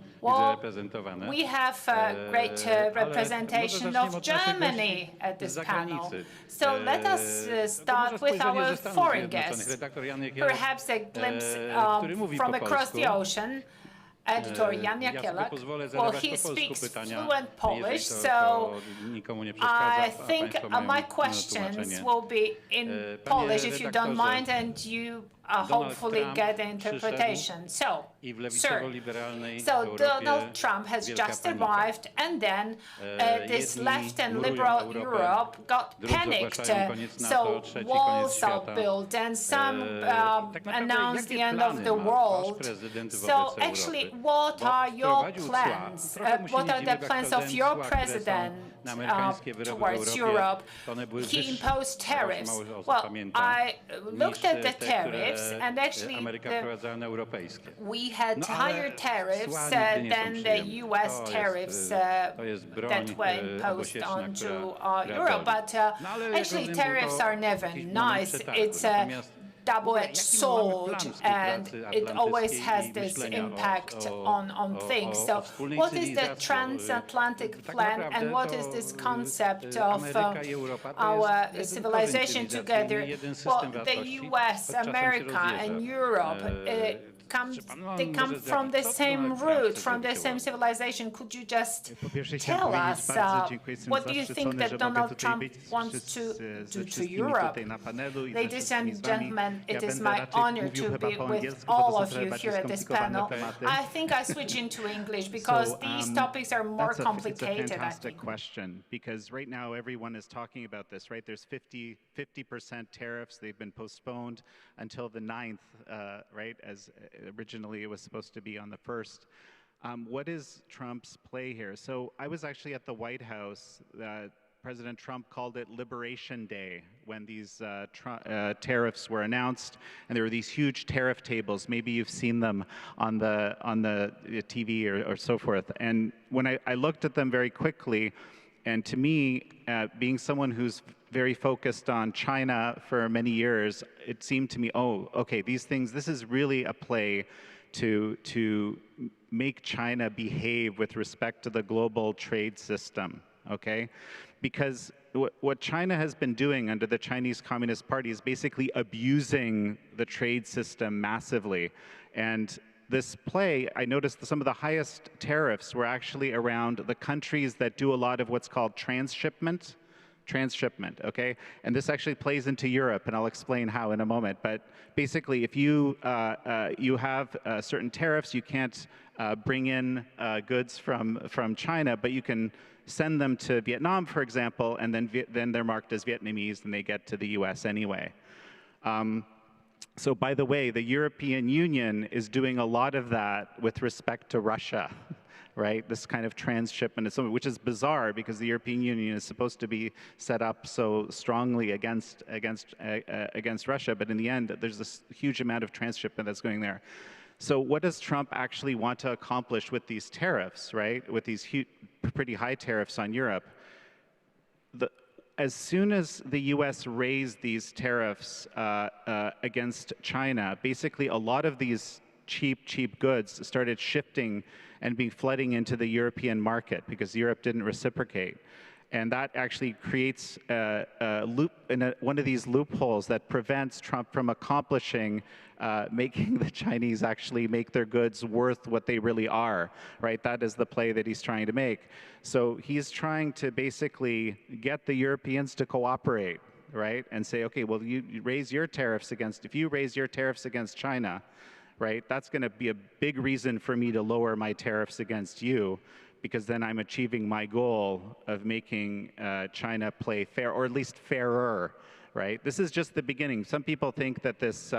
reprezentowane. We have a great representation of Germany at this panel. So let us start with our foreign guests. Perhaps a glimpse from across the ocean. Editor Jan Jekielek. Well, he speaks fluent Polish, so I think my questions will be in Polish, if you don't mind, and you hopefully get the interpretation. So, sir, so Donald Trump has just arrived, and then this left and liberal Europe got panicked. So walls are built, and some announced the end of the world. So actually, what are your plans? What are the plans of your president towards Europe? He imposed tariffs. Well, I looked at the tariffs, and actually we had higher tariffs than the US tariffs that were imposed onto Europe. But actually, tariffs are never nice. It's a double-edged sword, and it always has this impact on things. So what is the transatlantic plan, and what is this concept of our civilization together? Well, the US, America, and Europe, they come from the same root, from the same civilization. Could you just tell us what do you think that Donald Trump wants to do to Europe? Ladies and gentlemen, it is my honor to be with all of you here at this panel. I think I switch into English because these topics are more complicated. It's a fantastic question, because right now everyone is talking about this, right? There's 50% tariffs. They've been postponed until the 9th, right? As originally it was supposed to be on the 1st. What is Trump's play here? So I was actually at the White House. President Trump called it Liberation Day when these tariffs were announced, and there were these huge tariff tables. Maybe you've seen them on the TV or so forth. And when I looked at them very quickly, and to me, being someone who's very focused on China for many years, it seemed to me, oh, okay, these things, this is really a play to make China behave with respect to the global trade system, okay? Because what China has been doing under the Chinese Communist Party is basically abusing the trade system massively. And this play, I noticed some of the highest tariffs were actually around the countries that do a lot of what's called transshipment, okay? And this actually plays into Europe, and I'll explain how in a moment. But basically, if you have certain tariffs, you can't bring in goods from China, but you can send them to Vietnam, for example, and then they're marked as Vietnamese, and they get to the US anyway. So by the way, the European Union is doing a lot of that with respect to Russia, right? This kind of transshipment, which is bizarre because the European Union is supposed to be set up so strongly against Russia, but in the end, there's this huge amount of transshipment that's going there. So what does Trump actually want to accomplish with these tariffs, right? With these pretty high tariffs on Europe? As soon as the US raised these tariffs against China, basically a lot of these cheap goods started shifting and flooding into the European market because Europe didn't reciprocate. And that actually creates one of these loopholes that prevents Trump from accomplishing making the Chinese actually make their goods worth what they really are, right? That is the play that he's trying to make. So he's trying to basically get the Europeans to cooperate, right? And say, okay, well, you raise your tariffs if you raise your tariffs against China, right? That's going to be a big reason for me to lower my tariffs against you, because then I'm achieving my goal of making China play fair, or at least fairer, right? This is just the beginning. Some people think that this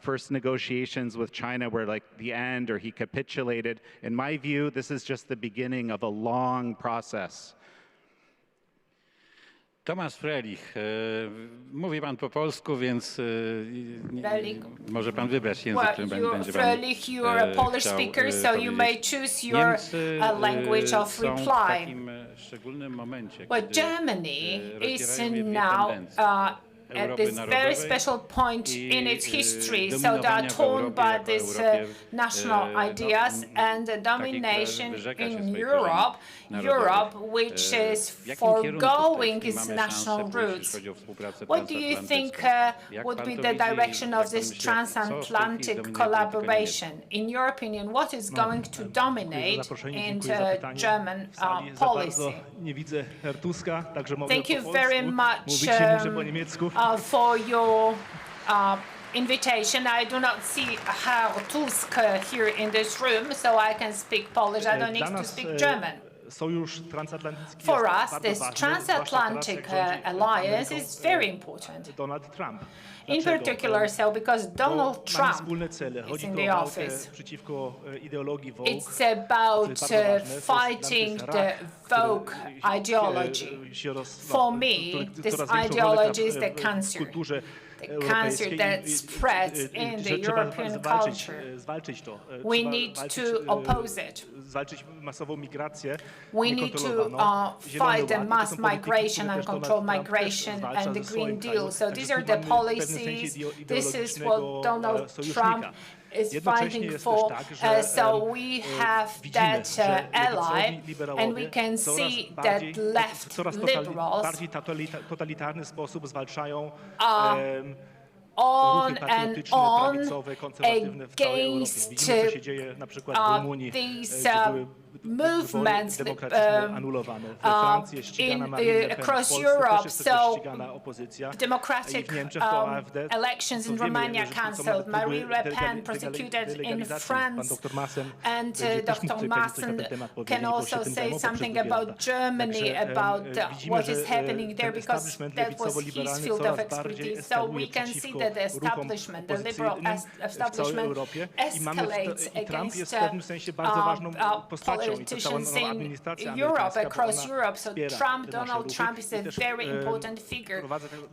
first negotiations with China were like the end, or he capitulated. In my view, this is just the beginning of a long process. Tomasz Frelich, mówi pan po polsku, więc może pan wybrać język, którym będzie pan Frelich, you are a Polish speaker, so you may choose your language of reply. But Germany is now at this very special point in its history, so they are torn by these national ideas and the domination in Europe, which is foregoing its national roots. What do you think would be the direction of this transatlantic collaboration? In your opinion, what is going to dominate in German policy? Thank you very much for your invitation. I do not see Herr Tusk here in this room, so I can speak Polish. I don't need to speak German. For us, this transatlantic alliance is very important. In particular, so because Donald Trump is in the office. It's about fighting the woke ideology. For me, this ideology is the cancer that spreads in the European culture. We need to oppose it. We need to fight the mass migration and control migration and the Green Deal. So these are the policies. This is what Donald Trump is fighting for. So we have that ally, and we can see that left liberals on and on against these movements across Europe. So democratic elections in Romania cancelled. Marine Le Pen prosecuted in France, and Dr. Maassen can also say something about Germany, about what is happening there, because that was his field of expertise. So we can see that the establishment, the liberal establishment, escalates against politicians in Europe, across Europe. So Donald Trump is a very important figure,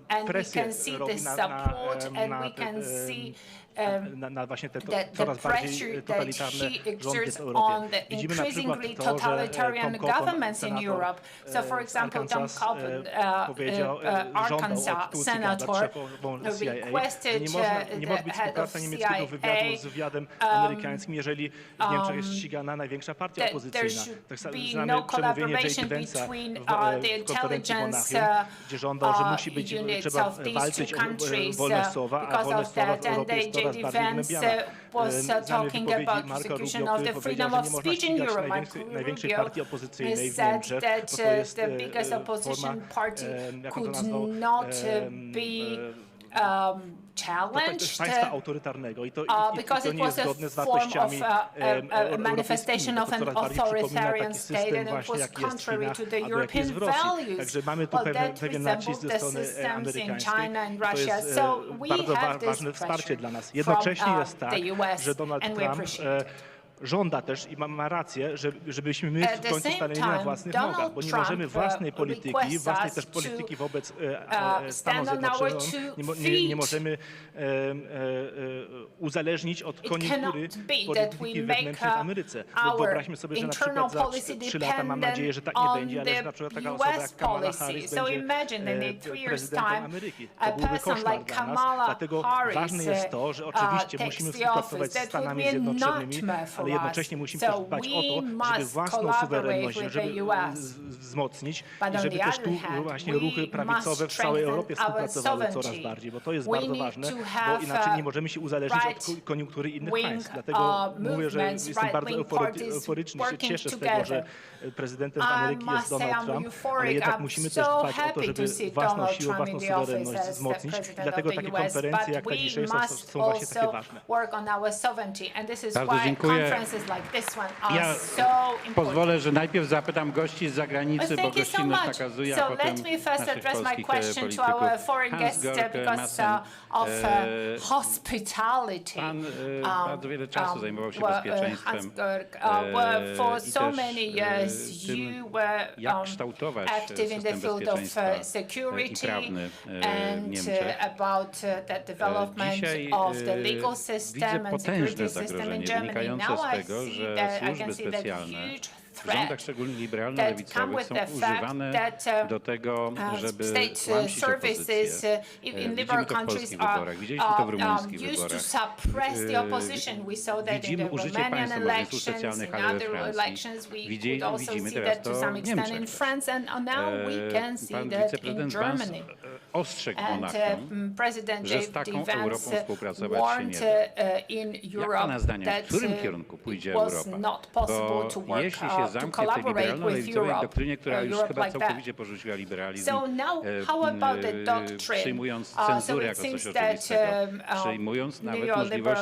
and we can see the support, and we can see the pressure that he exerts on the increasingly totalitarian governments in Europe. So, for example, Tom Coburn, Arkansas senator, requested the head of CIA that there should be no collaboration between the intelligence units of these two countries because of that. And J.D. Vance was talking about prosecution of the freedom of speech in Europe. Rubio said that the biggest opposition party could not be challenged because it was a form of a manifestation of an authoritarian state, and it was contrary to the European values. Well, that resembled the systems in China and Russia. So we have this pressure from the US, and we appreciate it. Żąda też i ma rację, żebyśmy my w końcu stanęli na własnych nogach, bo nie możemy własnej polityki, własnej też polityki wobec Stanów Zjednoczonych, nie możemy uzależnić od koniunktury polityki wewnętrznej w Ameryce. Bo wyobraźmy sobie, że na przykład za 3 lata, mam nadzieję, że tak nie będzie, ale na przykład taka osoba jak Kamala Harris będzie prezydentem Ameryki. To byłby koszmar dla nas, dlatego ważne jest to, że oczywiście musimy współpracować z Stanami Zjednoczonymi, ale jednocześnie musimy też dbać o to, żeby własną suwerenność wzmocnić i żeby też tu właśnie ruchy prawicowe w całej Europie współpracowały coraz bardziej, bo to jest bardzo ważne, bo inaczej nie możemy się uzależnić od koniunktury innych państw. Dlatego mówię, że jestem bardzo euforyczny, się cieszę z tego, że prezydentem Ameryki jest Donald Trump, ale jednak musimy też dbać o to, żeby własną siłę, własną suwerenność wzmocnić. I dlatego takie konferencje jak ta dzisiejsza są właśnie takie ważne. Bardzo dziękuję. Ja pozwolę, że najpierw zapytam gości z zagranicy, bo gościnność nakazuje, a potem naszych polskich polityków. Pan bardzo wiele czasu zajmował się bezpieczeństwem i też tym, jak kształtować system bezpieczeństwa i prawny w Niemczech. Dzisiaj widzę potężne zagrożenie wynikające z tego, że służby specjalne w rządach szczególnie liberalno-lewicowych są używane do tego, żeby tłamsić opozycję. Widzimy to w polskich wyborach, widzieliśmy to w rumuńskich wyborach. Widzimy użycie państwa mechanizmów specjalnych, ale we Francji. Widzimy teraz to w Niemczech. Pan wiceprezydent Vance ostrzegł Monachium, że z taką Europą współpracować się nie da. Jak pana zdaniem, w którym kierunku pójdzie Europa? Bo jeśli się zamknie w tej liberalno-lewicowej doktrynie, która już chyba całkowicie porzuciła liberalizm, przyjmując cenzurę jako coś oczywistego, przyjmując nawet możliwość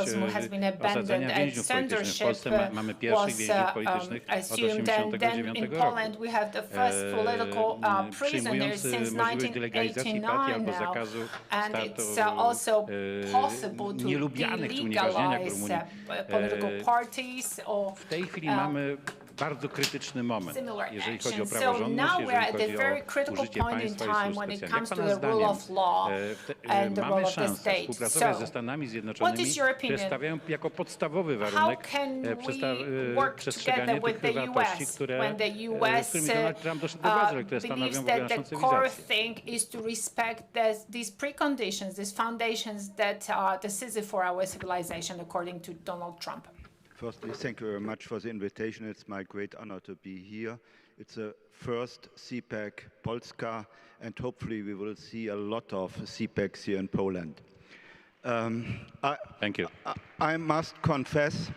osadzenia więźniów politycznych. W Polsce mamy pierwszych więźniów politycznych od 1989 roku. Przyjmując możliwość delegalizacji partii albo zakazu startu nielubianych czy unieważniania w Rumunii. W tej chwili mamy bardzo krytyczny moment, jeżeli chodzi o praworządność, jeżeli chodzi o użycie państwa i służb specjalnych. Jak pana zdaniem mamy szansę współpracować ze Stanami Zjednoczonymi, które stawiają jako podstawowy warunek przestrzeganie tych wartości, z którymi Donald Trump doszedł do władzy, które stanowią w ogóle naszą cywilizację. These preconditions, these foundations that are decisive for our civilization, according to Donald Trump. Firstly, thank you very much for the invitation. It's my great honor to be here. It's the first Cpac Polska, and hopefully we will see a lot of Cpacs here in Poland. Thank you. I must confess,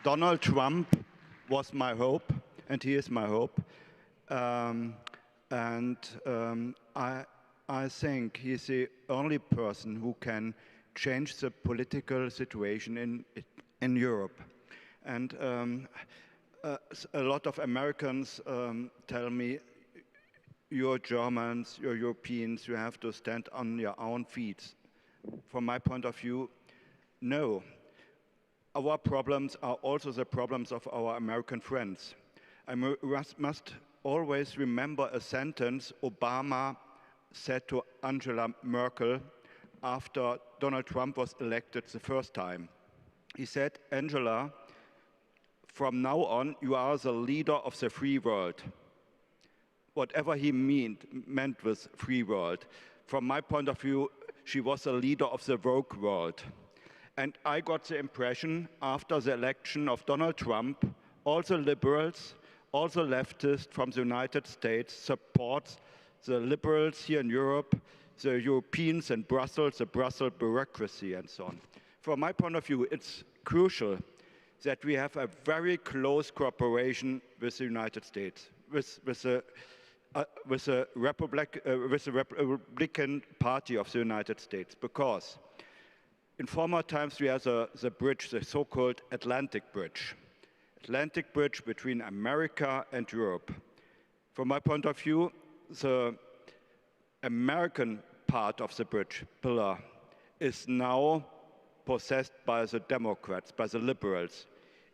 Donald Trump was my hope, and he is my hope. I think he's the only person who can change the political situation in Europe. And a lot of Americans tell me, you're Germans, you're Europeans, you have to stand on your own feet. From my point of view, no. Our problems are also the problems of our American friends. I must always remember a sentence Obama said to Angela Merkel after Donald Trump was elected the first time. He said, Angela, from now on, you are the leader of the free world. Whatever he meant with free world. From my point of view, she was a leader of the woke world. And I got the impression after the election of Donald Trump, all the liberals, all the leftists from the United States support the liberals here in Europe, the Europeans in Brussels, the Brussels bureaucracy and so on. From my point of view, it's crucial that we have a very close cooperation with the United States, with the Republican Party of the United States, because in former times we had the bridge, the so-called Atlantic Bridge between America and Europe. From my point of view, the American part of the bridge pillar is now possessed by the Democrats, by the liberals.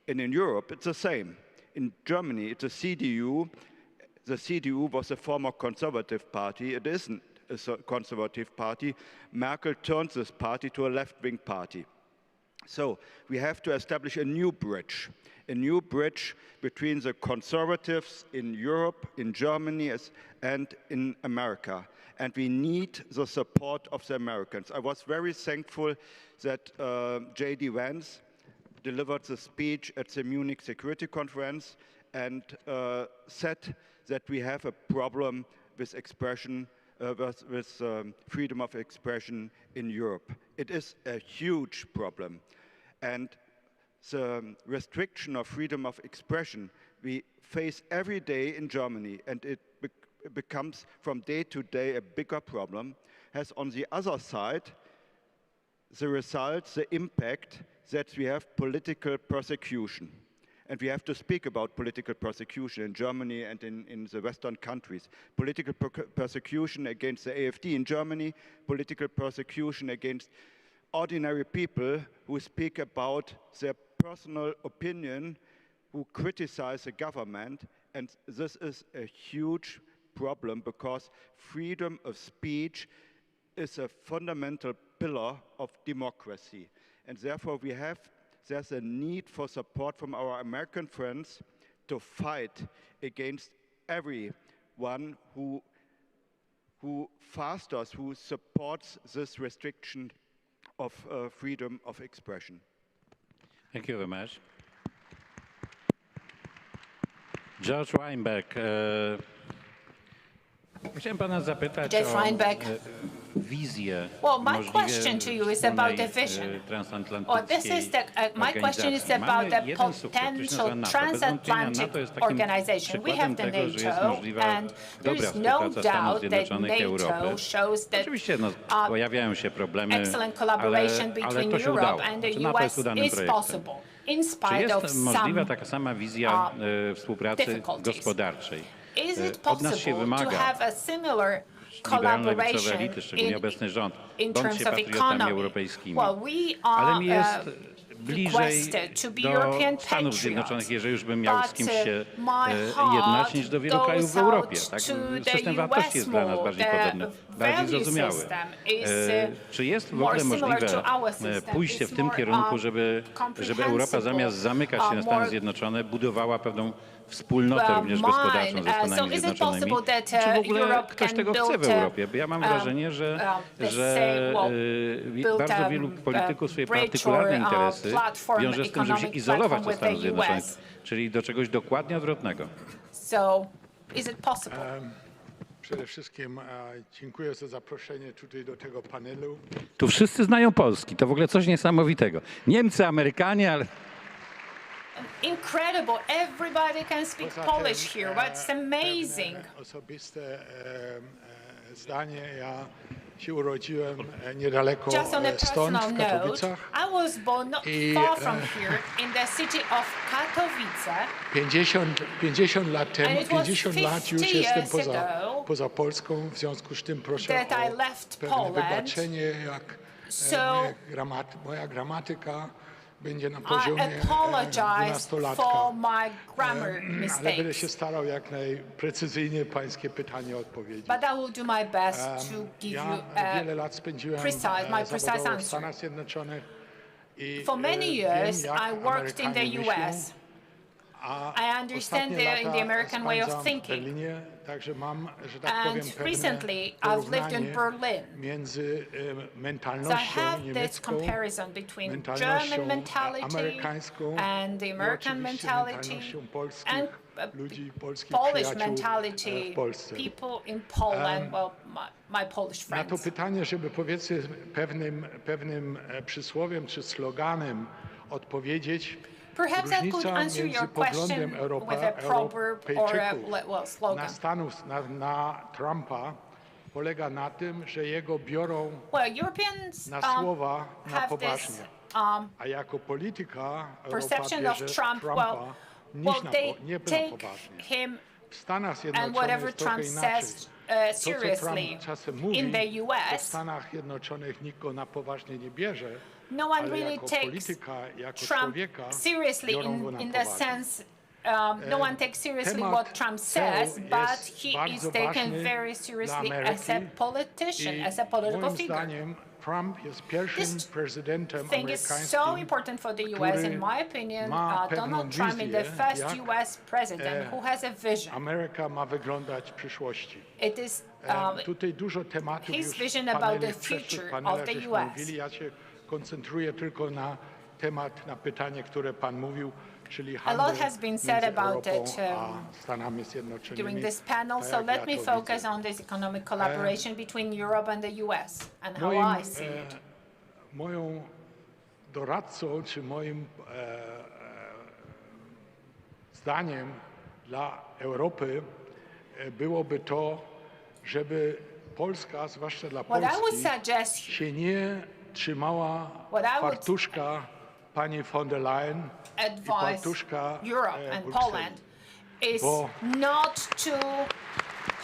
And in Europe, it's the same. In Germany, it's a CDU. The CDU was a former conservative party. It isn't a conservative party. Merkel turned this party to a left-wing party. So we have to establish a new bridge between the conservatives in Europe, in Germany, and in America. And we need the support of the Americans. I was very thankful that J.D. Vance delivered the speech at the Munich Security Conference and said that we have a problem with expression, with freedom of expression in Europe. It is a huge problem. And the restriction of freedom of expression we face every day in Germany, and it becomes from day to day a bigger problem, has on the other side the result, the impact that we have political persecution. And we have to speak about political persecution in Germany and in the Western countries. Political persecution against the AfD in Germany, political persecution against ordinary people who speak about their personal opinion, who criticize the government. And this is a huge problem because freedom of speech is a fundamental pillar of democracy. And therefore there's a need for support from our American friends to fight against everyone who fosters, who supports this restriction of freedom of expression. Thank you very much. George Weinberg, chciałem pana zapytać o wizję. Well, my question to you is about the vision. My question is about the potential transatlantic organization. We have the NATO, and there is no doubt that NATO shows that excellent collaboration between Europe and the US is possible, in spite of some difficulties. Is it possible to have a similar collaboration in terms of economy? Well, we are requested to be European patriots, but my heart goes out to the US more. The value system is more similar to our system. Pójście w tym kierunku, żeby Europa zamiast zamykać się na Stany Zjednoczone budowała pewną wspólnotę również gospodarczą ze Stanami Zjednoczonymi. Czy w ogóle ktoś tego chce w Europie? Bo ja mam wrażenie, że bardzo wielu polityków swoje partykularne interesy wiąże z tym, żeby się izolować od Stanów Zjednoczonych, czyli do czegoś dokładnie odwrotnego. So, is it possible? Przede wszystkim dziękuję za zaproszenie tutaj do tego panelu. Tu wszyscy znają polski, to w ogóle coś niesamowitego. Niemcy, Amerykanie, ale... incredible. Everybody can speak Polish here. That's amazing. Osobiste zdanie. Ja się urodziłem niedaleko Just on a stąd, personal w note, Katowicach. I was born not far from here in the city of Katowice. 50 lat temu, And it was 50 lat już 50 jestem years ago poza Polską, w związku z tym proszę that I o left pewne Poland. wybaczenie, jak moja gramatyka będzie na poziomie I apologize 12-latka. for my grammar Ale będę mistakes. się starał jak najprecyzyjniej pańskie pytanie odpowiedzieć. But I will do my best to give you Wiele lat spędziłem precise zawodowo w answer. Stanach Zjednoczonych i For many years, wiem, jak I worked in the Amerykanie US. myślą, I understand in the American way of spędzam w thinking. Berlinie, także mam, że tak And powiem, pewne recently, I've lived in porównanie Berlin. między So I mentalnością have this niemiecką, comparison between mentalnością German mentality amerykańską and the i American oczywiście mentality mentalnością polskich and ludzi, polskich Polish przyjaciół mentality, w Polsce. people in Poland, well, my Polish Na to friends. pytanie, żeby powiedzmy pewnym przysłowiem czy sloganem odpowiedzieć, Perhaps I could różnica answer między your question poglądem with a proverb or a Europejczyków slogan. na Trumpa polega na tym, że jego biorą Well, Europeans na słowa na have poważnie. this A jako polityka Europa perception of bierze Trump, Trumpa they nie na take poważnie. him W Stanach and Zjednoczonych whatever jest trochę Trump inaczej. says To, co seriously. Trump czasem mówi, In the to w US, Stanach Zjednoczonych nikt go na poważnie nie bierze, no one ale really jako takes polityka, jako Trump człowieka seriously biorą go na in the poważnie. sense no one takes seriously Temat what Trump says, CEU but jest he is bardzo taken ważny very dla seriously Ameryki as a politician, i as a political moim figure. zdaniem Trump jest pierwszym prezydentem Thing is so amerykańskim, important for the US, który in my opinion. ma pewną Donald Trump is the wizję, first jak, US president who has a vision. Ameryka ma wyglądać w przyszłości. It is Tutaj dużo tematów his już vision w about panelu, the w przeszłych future panelach of the żeśmy US. mówili. Ja się koncentruję tylko na temat, na pytanie, które pan mówił, czyli A lot handel has been między said about Europą it a Stanami Zjednoczonymi. during this panel, tak so jak let ja me to focus widzę. on this economic collaboration between Europe and the US and how Moim, I see it. Moją doradcą, czy moim zdaniem dla Europy byłoby to, żeby Polska, zwłaszcza dla What I would Polski, suggest się nie trzymała What I would fartuszka pani von der Leyen i advise fartuszka Europe and Brukseli. Poland is Bo not to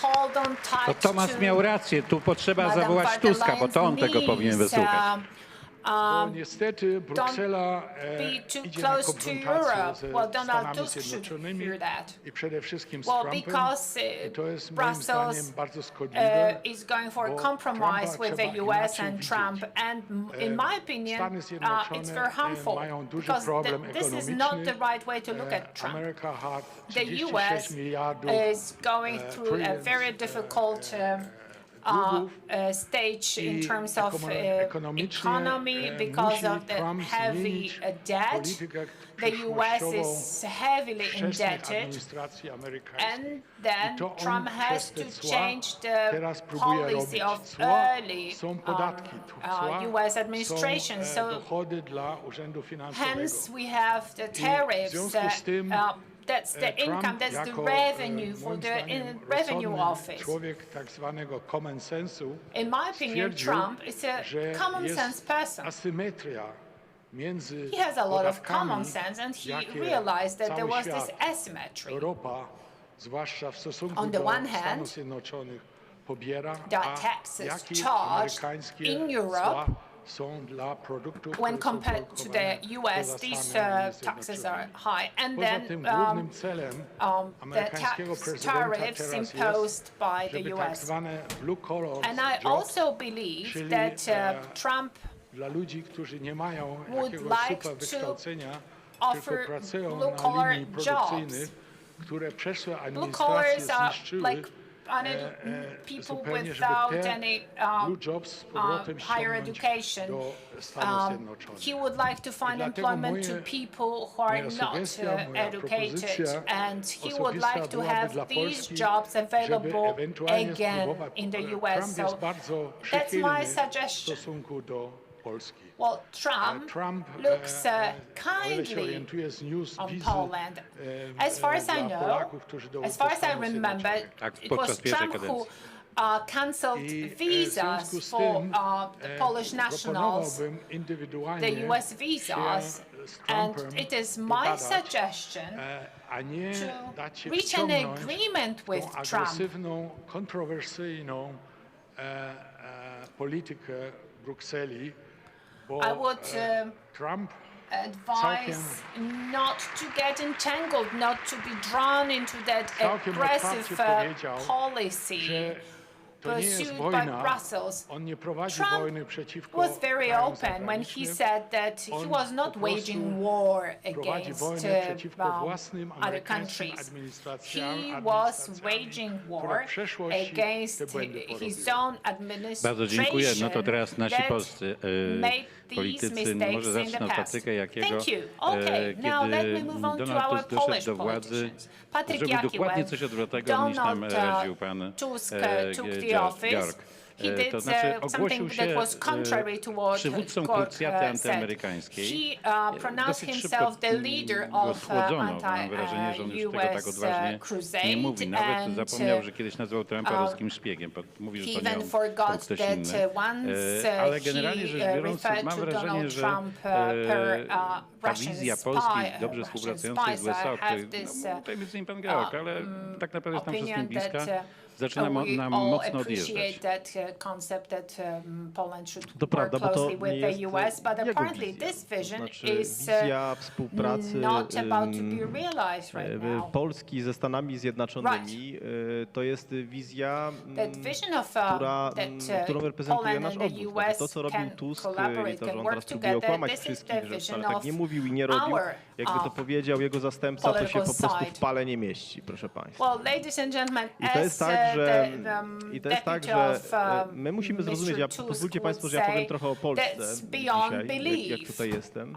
hold on tight To Tomasz to miał rację, tu potrzeba Madam zawołać von der Tuska, bo to on tego Leyen's powinien knees, wysłuchać. Bo niestety Bruksela be too idzie na close to konfrontację Europe. ze Well, Donald Stanami Tusk should Zjednoczonymi hear that. i przede wszystkim z Well, Trumpem. because I to jest moim zdaniem Brussels bardzo szkodliwe, is going for a bo compromise Trumpa with the trzeba US inaczej and widzieć. Trump, and in my opinion, Stany it's Zjednoczone very harmful mają duży because problem this is not ekonomiczny. the right way to look at Trump. America had The 36 US miliardów is going through a trillions, very difficult stage in I terms of ekonomicznie economy because musi of the Trump heavy zmienić debt. politykę The US is heavily wczesnej indebted, administracji amerykańskiej. and then I to on Trump has przez te to cła change the teraz próbuje policy robić. of Cła early są podatki, cła US administration. są So dochody dla Urzędu Finansowego. hence we have the w tariffs. związku z tym, That's the Trump income, that's the jako, revenue for moim the zdaniem, revenue rozsądny office. człowiek tak zwanego common sensu In my opinion, stwierdził, Trump is a że common jest sense person. asymetria między He has a lot of podatkami, common sense, and he jakie realized that there cały was this świat, asymmetry. Europa, zwłaszcza w stosunku On the do one hand, Stanów Zjednoczonych, pobiera, there are a taxes jakie charged amerykańskie in Europe cła są dla produktów, when które są compared to the produkowane US, poza these Stanami taxes are Zjednoczonymi. high. And Poza then tym głównym celem the amerykańskiego tax prezydenta tariffs teraz jest, imposed by żeby the tak US. zwane blue collar And I jobs, also believe czyli that Trump dla ludzi, którzy nie mają would jakiegoś like super to wykształcenia, offer tylko pracują blue na collar linii jobs. produkcyjnych, które przeszłe Blue administracje collars are zniszczyły, like people zupełnie, without żeby te any blue jobs z powrotem higher ściągnąć education. do Stanów Zjednoczonych. He would like to find dlatego employment to people who are moja not sugestia, moja educated, propozycja and he would osobista like to byłaby have dla these Polski, jobs żeby available ewentualnie again spróbować. in the Trump US. jest So bardzo that's my przychylny w suggestion. stosunku do Well, Trump looks kindly on Poland. As far as I know, as far as I remember, it was Trump who cancelled visas for the Polish nationals, the US visas, and it is my suggestion to reach an agreement with Trump. I would advise not to get entangled, not to be drawn into that aggressive policy pursued by Brussels. Trump was very open when he said that he was not waging war against other countries. He was waging war against his own Bardzo dziękuję. No to teraz nasi administration polscy made these politycy, mistakes może in the zacznę od past. Patryka Jakiego, Thank you. Okay, now let me move on to Donald our Tusk doszedł Polish do władzy, politicians. Patryk zrobił Jaki, dokładnie when coś odwrotnego niż nam Donald radził pan Tusk took the office, Georg. he did To znaczy ogłosił something that się was contrary to what przywódcą Georg krucjaty said. antyamerykańskiej. He pronounced Dosyć szybko himself the leader go of schłodzono. Mam wrażenie, że on już tego tak odważnie nie mówi. Nawet zapomniał, że kiedyś nazwał Trumpa ruskim szpiegiem. Mówi, że to nie on, to ktoś inny. Ale generalnie rzecz biorąc, mam wrażenie, że ta wizja Polski dobrze współpracującej z USA, tutaj między innymi pan Georg, ale tak naprawdę jest nam wszystkim bliska, zaczyna nam mocno odjeżdżać. To prawda, bo to nie jest jego wizja. To znaczy wizja współpracy Polski ze Stanami Zjednoczonymi to jest wizja, którą reprezentuje nasz obóz. To, co robił Tusk i to, że on teraz próbuje okłamać wszystkich, że wcale tak nie mówił i nie robił, jakby to powiedział jego zastępca, to się po prostu w pale nie mieści, proszę państwa. I to jest tak, że my musimy zrozumieć, pozwólcie państwo, że ja powiem trochę o Polsce dzisiaj, jak tutaj jestem.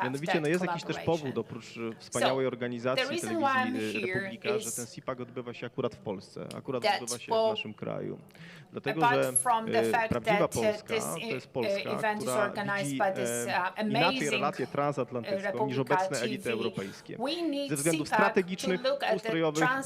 Mianowicie jest jakiś też powód, oprócz wspaniałej organizacji telewizji Republika, że ten Cpac odbywa się akurat w Polsce, akurat odbywa się w naszym kraju. Dlatego, że prawdziwa Polska to jest Polska, która widzi inaczej relację transatlantycką niż obecne elity europejskie. Ze względów strategicznych, ustrojowych i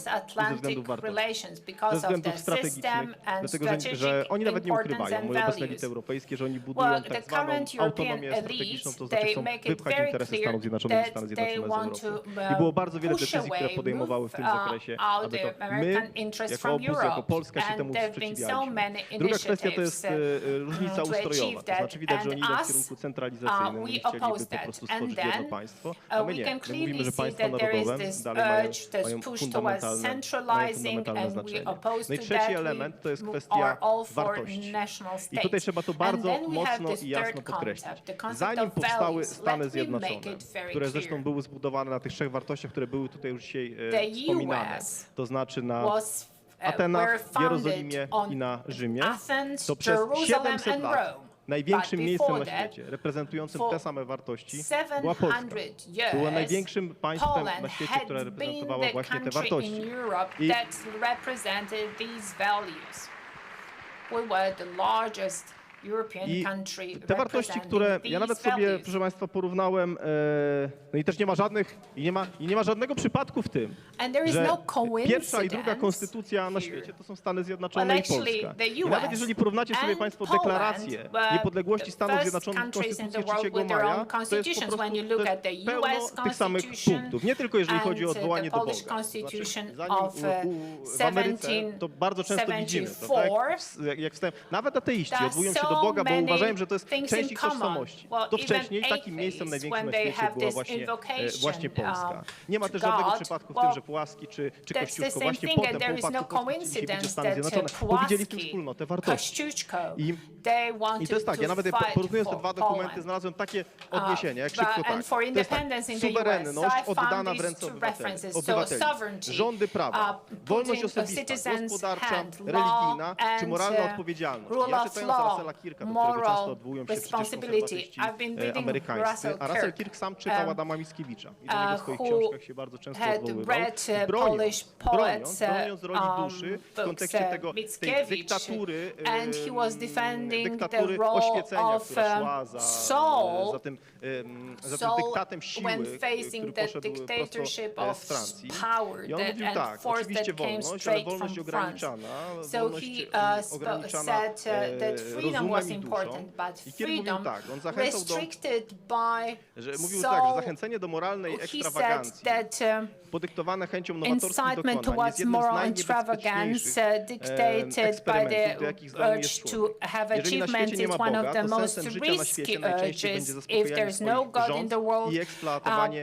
ze względów wartości. Ze względów strategicznych, dlatego, że oni nawet nie ukrywają, moje obecne elity europejskie, że oni budują tak zwaną autonomię strategiczną, to znaczy chcą wypchać interesy Stanów Zjednoczonych i Stany Zjednoczone z Europy. I było bardzo wiele decyzji, które podejmowały w tym zakresie, aby to my, jako obóz, jako Polska się temu sprzeciwialiśmy. Druga kwestia to jest różnica ustrojowa, to znaczy widać, że oni idą w kierunku centralizacyjnym, oni chcieliby po prostu stworzyć jedno państwo, a my nie. My mówimy, że państwa narodowe dalej mają fundamentalne znaczenie. No i trzeci element to jest kwestia wartości. I tutaj trzeba to bardzo mocno i jasno podkreślić. Zanim powstały Stany Zjednoczone, które zresztą były zbudowane na tych trzech wartościach, które były tutaj już dzisiaj wspominane, to znaczy na Atenach, w Jerozolimie i na Rzymie, to przez 700 lat największym miejscem na świecie, reprezentującym te same wartości, była Polska. Była największym państwem na świecie, które reprezentowało właśnie te wartości. I te wartości, które ja nawet sobie, proszę państwa, porównałem, no i też nie ma żadnych, i nie ma żadnego przypadku w tym, że pierwsza i druga konstytucja na świecie to są Stany Zjednoczone i Polska. I nawet jeżeli porównacie sobie państwo deklarację niepodległości Stanów Zjednoczonych i konstytucję 3 maja, to jest po prostu pełno tych samych punktów. Nie tylko jeżeli chodzi o odwołanie do Boga. Znaczy, w Ameryce to bardzo często widzimy, to tak, jak nawet ateiści odwołują się do Boga, bo uważają, że to jest część ich tożsamości. To wcześniej takim miejscem największym na świecie była właśnie Polska. Nie ma też żadnego przypadku w tym, że Płaski czy Kościuszko właśnie potem po upadku Polski się Stany Zjednoczone, bo widzieli w tym wspólnotę wartości. I to jest tak, ja nawet porównując te dwa dokumenty znalazłem takie odniesienie, jak szybko tak. To jest tak, suwerenność oddana w ręce obywateli, rządy prawa, wolność osobista, gospodarcza, religijna czy moralna odpowiedzialność. Ja czytając Russella moral responsibility. I've been reading Russell Kirk, who had read Polish poets, books, Mickiewicz, and he was defending the role of Saul when facing the dictatorship of power and force that came straight from France. So he said that freedom was important, but freedom restricted by Saul. He said that incitement towards moral extravagance dictated by the urge to have achievement is one of the most risky urges. If there's no God in the world,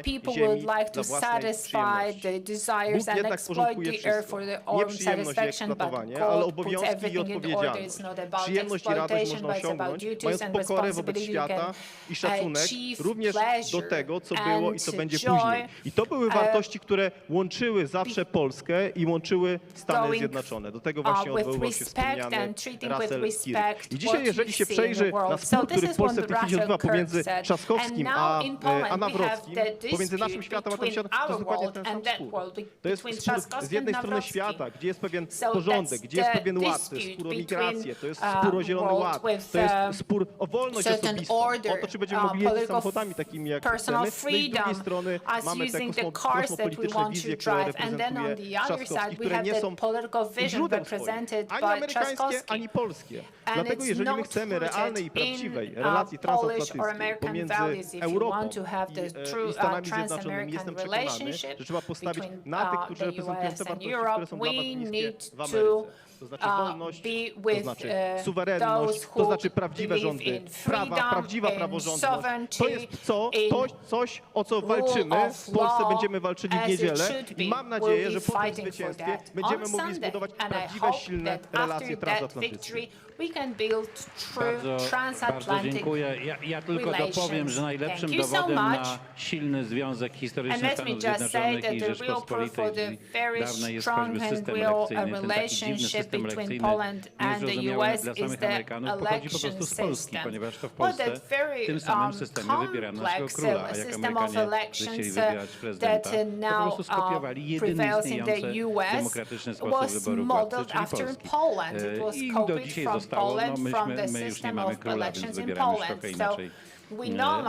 people would like to satisfy the desires and exploit the earth for their own satisfaction, but God puts everything in order. It's not about exploitation, but it's about duties and responsibility. You can achieve pleasure and joy. I to były wartości, które łączyły zawsze Polskę i łączyły Stany Zjednoczone. Do tego właśnie odwoływał się wspomniany Russell Kirk. I dzisiaj, jeżeli się przejrzy na spór, który w Polsce w tej chwili się odbywa pomiędzy Trzaskowskim a Nawrockim, pomiędzy naszym światem a tym światem, to jest dokładnie ten sam spór. To jest spór z jednej strony świata, gdzie jest pewien porządek, gdzie jest pewien ład, to jest spór o migrację, to jest spór o Zielony Ład, to jest spór o wolność osobistą, o to, czy będziemy mogli jeździć samochodami takimi jak chcemy. No i z drugiej strony mamy te kosmopolityczne wizje, które reprezentuje Trzaskowski, które nie są źródłem swoim, ani amerykańskie, ani polskie. Dlatego jeżeli my chcemy realnej i prawdziwej relacji transatlantyckiej pomiędzy Europą i Stanami Zjednoczonymi, jestem przekonany, że trzeba postawić na tych, którzy reprezentują te wartości, które są dla was bliskie w Ameryce. To znaczy wolność, to znaczy suwerenność, to znaczy prawdziwe rządy prawa, prawdziwa praworządność. To jest coś, o co walczymy. W Polsce będziemy walczyli w niedzielę i mam nadzieję, że po tym zwycięstwie będziemy mogli zbudować prawdziwe, silne relacje transatlantyckie. Bardzo dziękuję. Ja tylko dopowiem, że najlepszym dowodem na silny związek historyczny Stanów Zjednoczonych i Rzeczpospolitej dawnej jest choćby system elekcyjny. Ten taki dziwny system elekcyjny, niezrozumiały dla samych Amerykanów, pochodzi po prostu z Polski, ponieważ to w Polsce w tym samym systemie wybierano naszego króla, a jak Amerykanie chcieli wybierać prezydenta, to po prostu skopiowali jedyny istniejący demokratyczny sposób wyboru władcy, czyli polski. I do dzisiaj zostało, no my już nie mamy króla, więc wybieramy już trochę inaczej.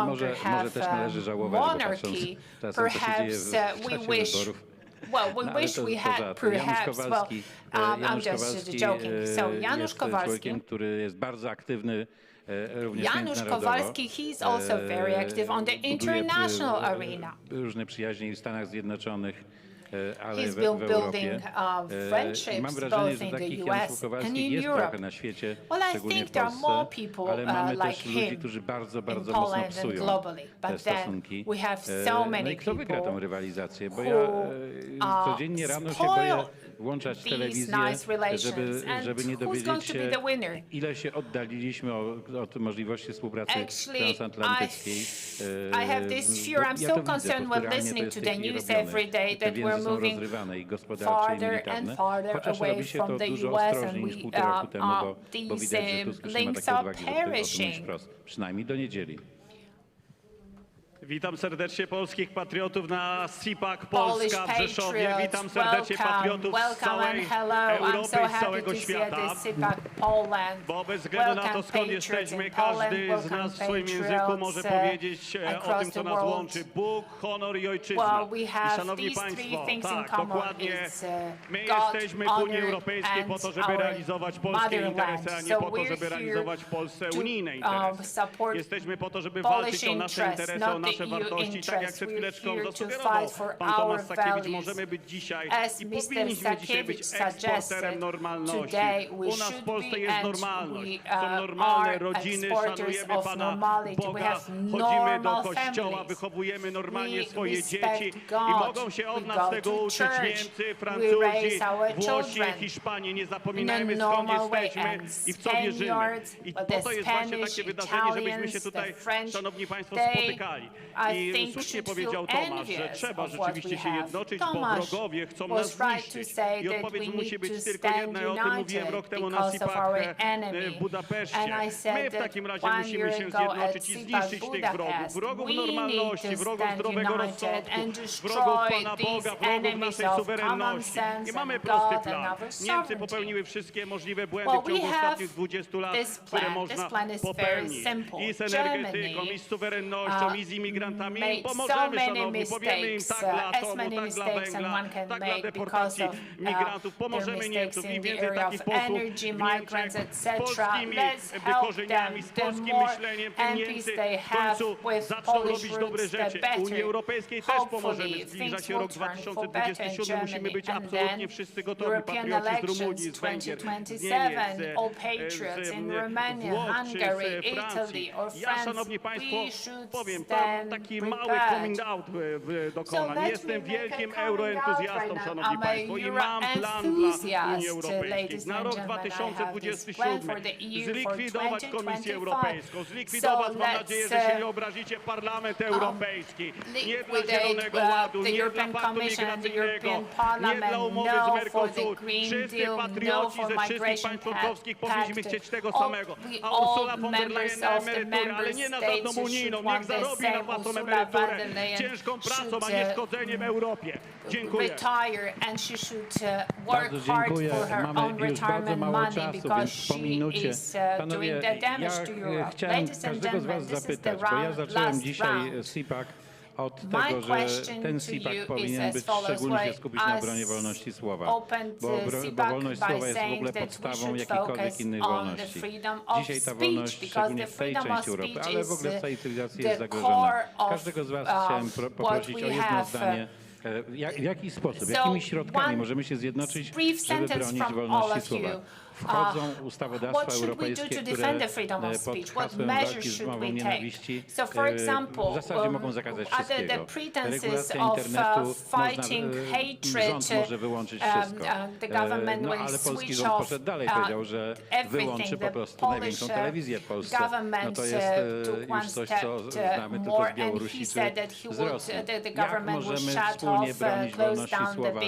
Może też należy żałować, bo patrząc czasem, co się dzieje w czasie wyborów. Well, we wish we had perhaps, I'm just joking. So Janusz Kowalski, który jest bardzo aktywny również Janusz Kowalski, he's also very active on the international arena. Różne przyjaźnie w Stanach Zjednoczonych, ale He's w Europie. Friendships Mam wrażenie, both że in the takich US Januszów Kowalskich and in jest Europe. trochę na świecie, Well, I szczególnie think w there are more Polsce, people ale mamy like też ludzi, him którzy bardzo in mocno Poland and psują globally. te But then stosunki. we have so No many i kto wygra people tą rywalizację? Bo who, ja codziennie rano się boję włączać telewizję, żeby nie dowiedzieć się, ile się oddaliliśmy od możliwości współpracy transatlantyckiej. I have this fear. I'm so concerned when listening to the news every day that we're moving farther and farther away from the US, and these links are perishing. Przynajmniej do niedzieli. Witam serdecznie polskich patriotów na Cpac Polska w Rzeszowie. Witam serdecznie patriotów z całej Europy i z całego świata. Bo bez względu na to, skąd jesteśmy, każdy z nas w swoim języku może powiedzieć o tym, co nas łączy. Bóg, honor i ojczyzna. I szanowni państwo, tak, dokładnie. My jesteśmy w Unii Europejskiej po to, żeby realizować polskie interesy, a nie po to, żeby realizować w Polsce unijne interesy. Jesteśmy po to, żeby walczyć o nasze interesy, o nasze wartości, tak jak przed chwileczką zasugerował pan Tomasz Sakiewicz, możemy być dzisiaj i powinniśmy dzisiaj być eksporterem normalności. U nas w Polsce jest normalność, są normalne rodziny, szanujemy Pana Boga, chodzimy do kościoła, wychowujemy normalnie swoje dzieci i mogą się od nas tego uczyć Niemcy, Francuzi, Włosi, Hiszpanie. Nie zapominajmy, skąd jesteśmy i w co wierzymy. I po to jest właśnie takie wydarzenie, żebyśmy się tutaj, szanowni państwo, spotykali. I słusznie powiedział Tomasz, że trzeba rzeczywiście się jednoczyć, bo wrogowie chcą nas zniszczyć. I odpowiedź musi być tylko jedna. Ja o tym mówiłem rok temu na Cpac w Budapeszcie. My w takim razie musimy się zjednoczyć i zniszczyć tych wrogów. Wrogów normalności, wrogów zdrowego rozsądku, wrogów Pana Boga, wrogów naszej suwerenności. I mamy prosty plan. Niemcy popełniły wszystkie możliwe błędy w ciągu ostatnich 20 lat, które można popełnić. I z energetyką, i z suwerennością, i z imigrantami. Im pomożemy, szanowni, powiemy im tak dla atomu, tak dla węgla, tak dla deportacji migrantów. Pomożemy Niemcom. Im więcej takich posłów w Niemczech z polskimi korzeniami, z polskim myśleniem, tym Niemcy w końcu zaczną robić dobre rzeczy. Unii Europejskiej też pomożemy. Zbliża się rok 2027. Musimy być absolutnie wszyscy gotowi. Patrioci z Rumunii, z Węgier, z Niemiec, z Włoch, czy z Francji. Ja, szanowni państwo, powiem, taki mały coming out dokonam. Jestem wielkim euroentuzjastą, szanowni państwo, i mam plan dla Unii Europejskiej. Na rok 2027 zlikwidować Komisję Europejską, zlikwidować, mam nadzieję, że się nie obrazicie, Parlament Europejski. Nie dla Zielonego Ładu, nie dla Paktu Migracyjnego, nie dla umowy z Mercosur. Wszyscy patrioci ze wszystkich państw członkowskich powinniśmy chcieć tego samego. A Ursula von der Leyen na emeryturę, ale nie na żadną unijną. Niech zarobi na własną emeryturę ciężką pracą, a nie szkodzeniem Europie. Dziękuję. Bardzo dziękuję. Mamy już bardzo mało czasu, więc po minucie. Panowie, ja chciałem każdego z was zapytać, bo ja zacząłem dzisiaj Cpac od tego, że ten Cpac powinien być szczególnie się skupić na obronie wolności słowa, bo wolność słowa jest w ogóle podstawą jakichkolwiek innych wolności. Dzisiaj ta wolność, szczególnie w tej części Europy, ale w ogóle w całej cywilizacji jest zagrożona. Każdego z was chciałem poprosić o jedno zdanie. W jaki sposób, jakimi środkami możemy się zjednoczyć, żeby bronić wolności słowa? Wchodzą ustawodawstwa europejskie, które pod hasłem walki z mową nienawiści w zasadzie mogą zakazać wszystkiego. Regulacja internetu, rząd może wyłączyć wszystko. No ale polski rząd poszedł dalej, powiedział, że wyłączy po prostu największą telewizję w Polsce. No to jest już coś, co znamy tylko z Białorusi czy z Rosji. Jak możemy wspólnie bronić wolności słowa?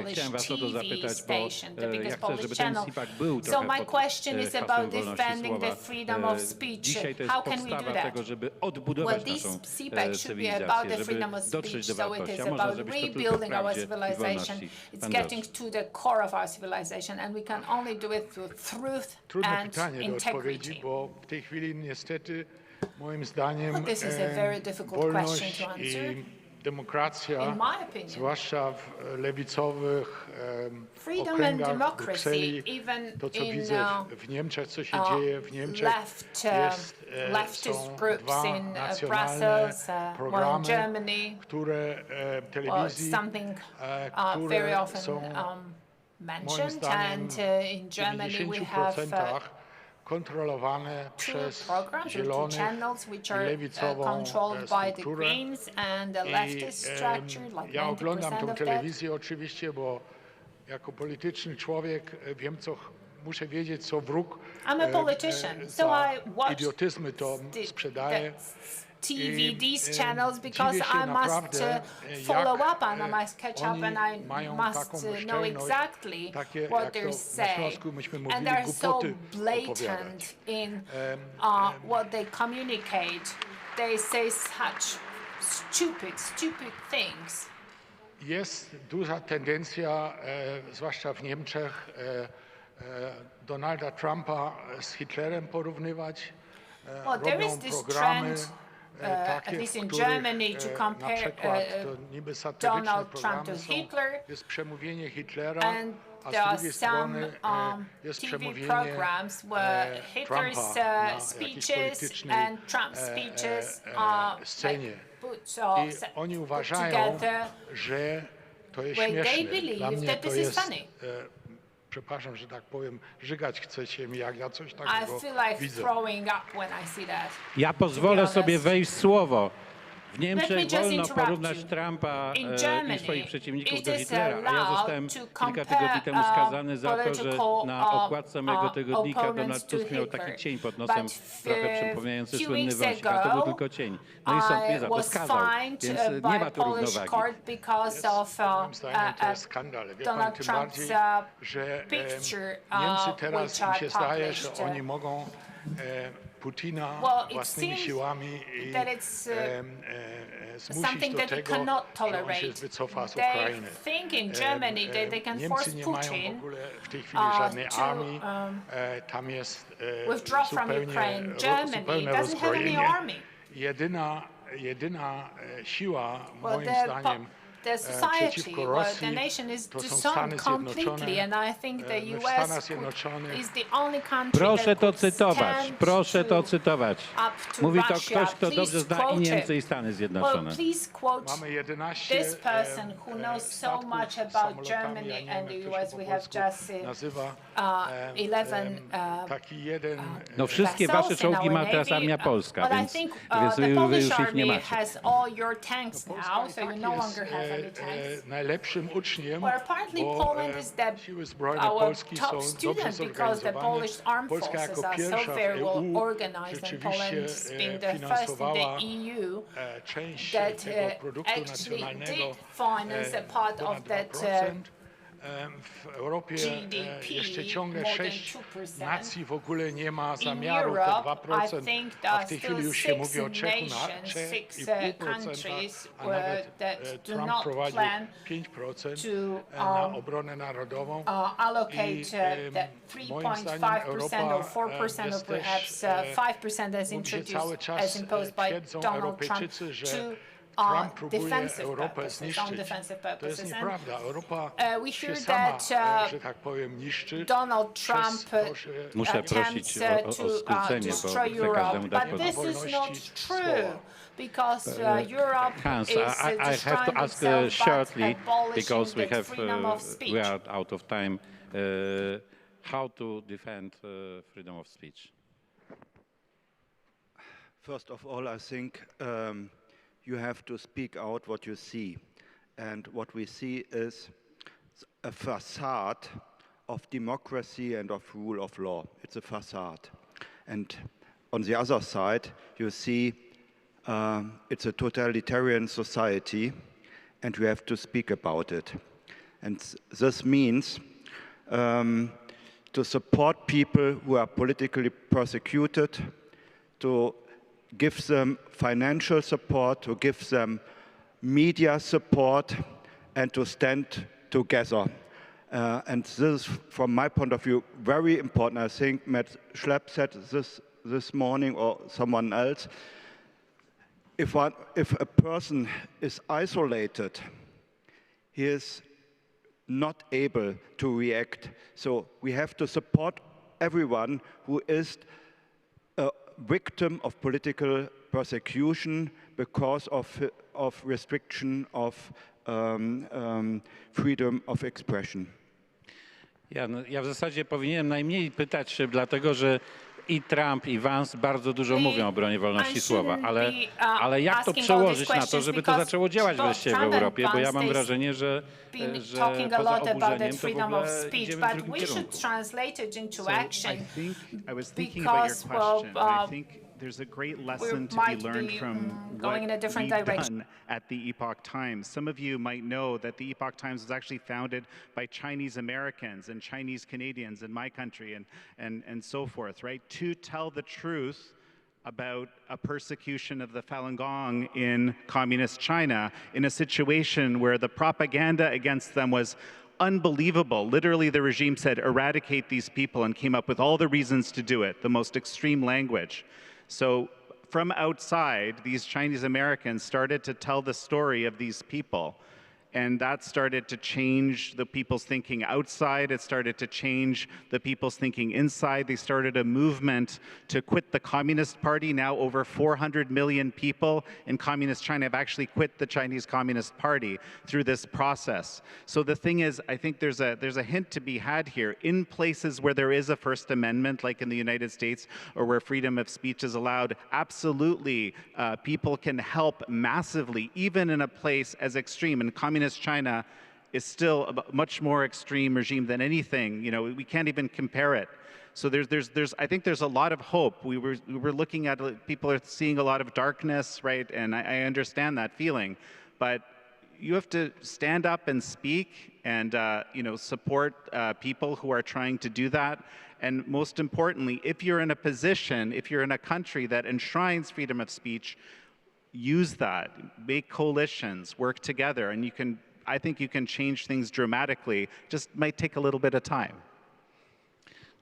Chciałem was o to zapytać, bo ja chcę, żeby ten Cpac był trochę my question is about defending the freedom of speech. How can we do that? Tego, żeby odbudować naszą cywilizację, żeby dotrzeć do wartości. A można zrobić to tylko w prawdzie i wolności. It's getting to the core of our civilization and we can only do it through truth and integrity. Bo w tej chwili niestety moim zdaniem this is a very difficult question to answer. Demokracja, zwłaszcza w lewicowych okręgach Brukseli, to co widzę w Niemczech, co się dzieje w Niemczech, są dwa nacjonalne programy, które telewizji, które są moim zdaniem w 90% kontrolowane przez Zielonych i lewicową strukturę. Ja oglądam tę telewizję oczywiście, bo jako polityczny człowiek wiem, co muszę wiedzieć, co wróg za idiotyzmy to sprzedaje. TV, these channels, because I must follow up and I must catch up and I must know exactly what they're saying. And they're so blatant in what they communicate. They say such stupid things. Jest duża tendencja, zwłaszcza w Niemczech, Donalda Trumpa z Hitlerem porównywać. Robią programy at least in Germany, to compare Donald Trump to Hitler. Jest przemówienie Hitlera, a z drugiej strony jest TV programs where Hitler's speeches and Trump's speeches are put I oni uważają, że to jest śmieszne. Dla mnie to jest, przepraszam, że tak powiem, żygać chcecie mi, jak ja coś takiego widzę. Ja pozwolę sobie wejść w słowo. W Niemczech wolno porównać Trumpa i swoich przeciwników do Hitlera, a ja zostałem kilka tygodni temu skazany za to, że na okładce mojego tygodnika Donald Tusk miał taki cień pod nosem, trochę przypominający słynny wąsik, a to był tylko cień. No i sąd mnie za to skazał, więc nie ma tu równowagi. Moim zdaniem to jest skandal. Wie pan, tym bardziej, że Niemcy teraz mi się zdaje, że oni mogą Putina własnymi siłami i zmusić do tego, że on się wycofa z Ukrainy. Niemcy nie mają w ogóle w tej chwili żadnej armii, tam jest zupełne rozbrojenie. Jedyna siła, moim zdaniem, the society or the nation is disowned completely, and I think the US is the only country Proszę to that cytować, proszę to cytować. Mówi to ktoś, kto dobrze zna i Niemcy, i Stany Zjednoczone. Well, please quote this person who knows so much about Germany and the US. We have just 11 No wszystkie wasze czołgi ma teraz armia polska, więc wy już ich nie macie. Has all your tanks now, so you no longer have najlepszym uczniem, well, apparently Poland is our top student because the Polish armed forces are so very well organized, and Poland has been the first in the EU that actually did finance a part of that w Europie jeszcze ciągle 6 nacji w ogóle nie ma zamiaru te 2%, a w tej chwili już się mówi o 3,5%, a nawet Trump prowadził 5% na obronę narodową i moim zdaniem Europa ludzie cały czas twierdzą Europejczycy, że Trump próbuje Europę zniszczyć. To jest nieprawda. Europa się sama, że tak powiem, niszczy. Donald Trump Muszę prosić o skrócenie, bo chcę każdemu dać because Europe Hans, is I have to ask shortly, because we are out of time, how to defend freedom of speech? First of all, I think you have to speak out what you see. And what we see is a facade of democracy and of rule of law. It's a facade. And on the other side, you see it's a totalitarian society, and we have to speak about it. And this means to support people who are politically persecuted, to give them financial support, to give them media support, and to stand together. And this is, from my point of view, very important. I think Matt Schlepp said this morning, or someone else. If a person is isolated, he is not able to react. So we have to support everyone who is a victim of political persecution because of restriction of freedom of expression. Ja w zasadzie powinienem najmniej pytać, dlatego że i Trump, i Vance bardzo dużo mówią o obronie wolności słowa, ale jak to przełożyć na to, żeby to zaczęło działać wreszcie w Europie, bo ja mam wrażenie, że poza oburzeniem to w ogóle idziemy w drugim kierunku. There's a great lesson to be learned from what we've done at the Epoch Times. Some of you might know that the Epoch Times was actually founded by Chinese Americans and Chinese Canadians in my country and so forth, right? To tell the truth about a persecution of the Falun Gong in communist China in a situation where the propaganda against them was unbelievable. Literally, the regime said, eradicate these people, and came up with all the reasons to do it, the most extreme language. So from outside, these Chinese Americans started to tell the story of these people. And that started to change the people's thinking outside. It started to change the people's thinking inside. They started a movement to quit the Communist Party. Now over 400 million people in Communist China have actually quit the Chinese Communist Party through this process. So the thing is, I think there's a hint to be had here. In places where there is a First Amendment, like in the United States, or where freedom of speech is allowed, absolutely people can help massively, even in a place as extreme. And Communist China is still a much more extreme regime than anything. You know, we can't even compare it. So I think there's a lot of hope. We were looking at, people are seeing a lot of darkness, right? And I understand that feeling, but you have to stand up and speak and you know, support people who are trying to do that. And most importantly, if you're in a position, if you're in a country that enshrines freedom of speech, use that, make coalitions, work together, and I think you can change things dramatically. Just might take a little bit of time.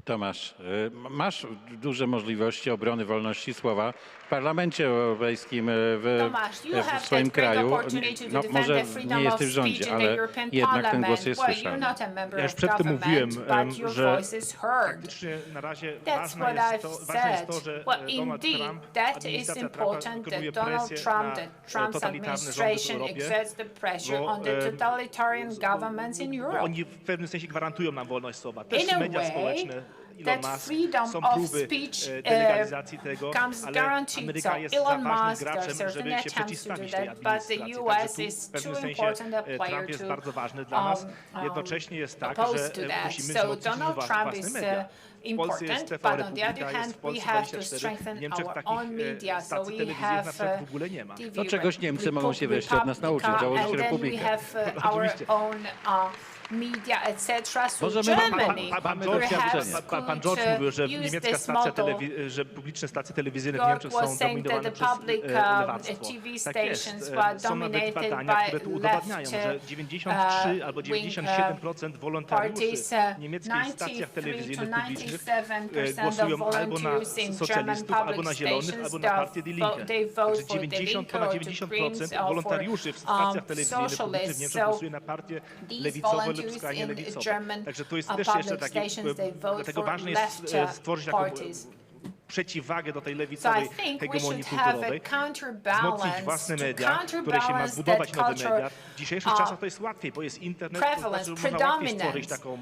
Tomasz, masz duże możliwości obrony wolności słowa w Parlamencie Europejskim w swoim kraju. No, może nie jesteś w rządzie, ale jednak ten głos jest słyszalny. Ja już przedtem mówiłem, że faktycznie na razie ważne jest to, że Donald Trump, administracja Trumpa wykonuje presję na totalitarne rządy w Europie, bo oni w pewnym sensie gwarantują nam wolność słowa. Też media społeczne, Elon Musk, są próby delegalizacji tego, ale Ameryka jest za ważnym graczem, żeby się przeciwstawić tej administracji. Także tu w pewnym sensie Trump jest bardzo ważny dla nas. Jednocześnie jest tak, że musimy wzmocnić własne media. W Polsce jest Republika, jest w Polsce 24. W Niemczech takich stacji telewizyjnych na przykład w ogóle nie ma. To czegoś Niemcy mogą się wreszcie od nas nauczyć, założyć Republikę. Media, etc. So Pan George mówił, że niemiecka stacja że publiczne stacje telewizyjne w Niemczech są dominowane przez lewactwo. Tak jest. Są nawet badania, które tu udowadniają, że 93 albo 97% wolontariuszy w niemieckich stacjach telewizyjnych publicznych głosują albo na socjalistów, albo na zielonych, albo na partię Die Linke. Także 90% wolontariuszy w stacjach telewizyjnych publicznych w Niemczech głosuje na partię lewicową lub skrajnie lewicowe. Także tu jest też jeszcze taki, dlatego ważne jest stworzyć taką przeciwwagę do tej lewicowej hegemonii kulturowej, wzmocnić własne media, które się ma zbudować nowe media. W dzisiejszych czasach to jest łatwiej, bo jest internet, to znaczy, że można łatwiej stworzyć taką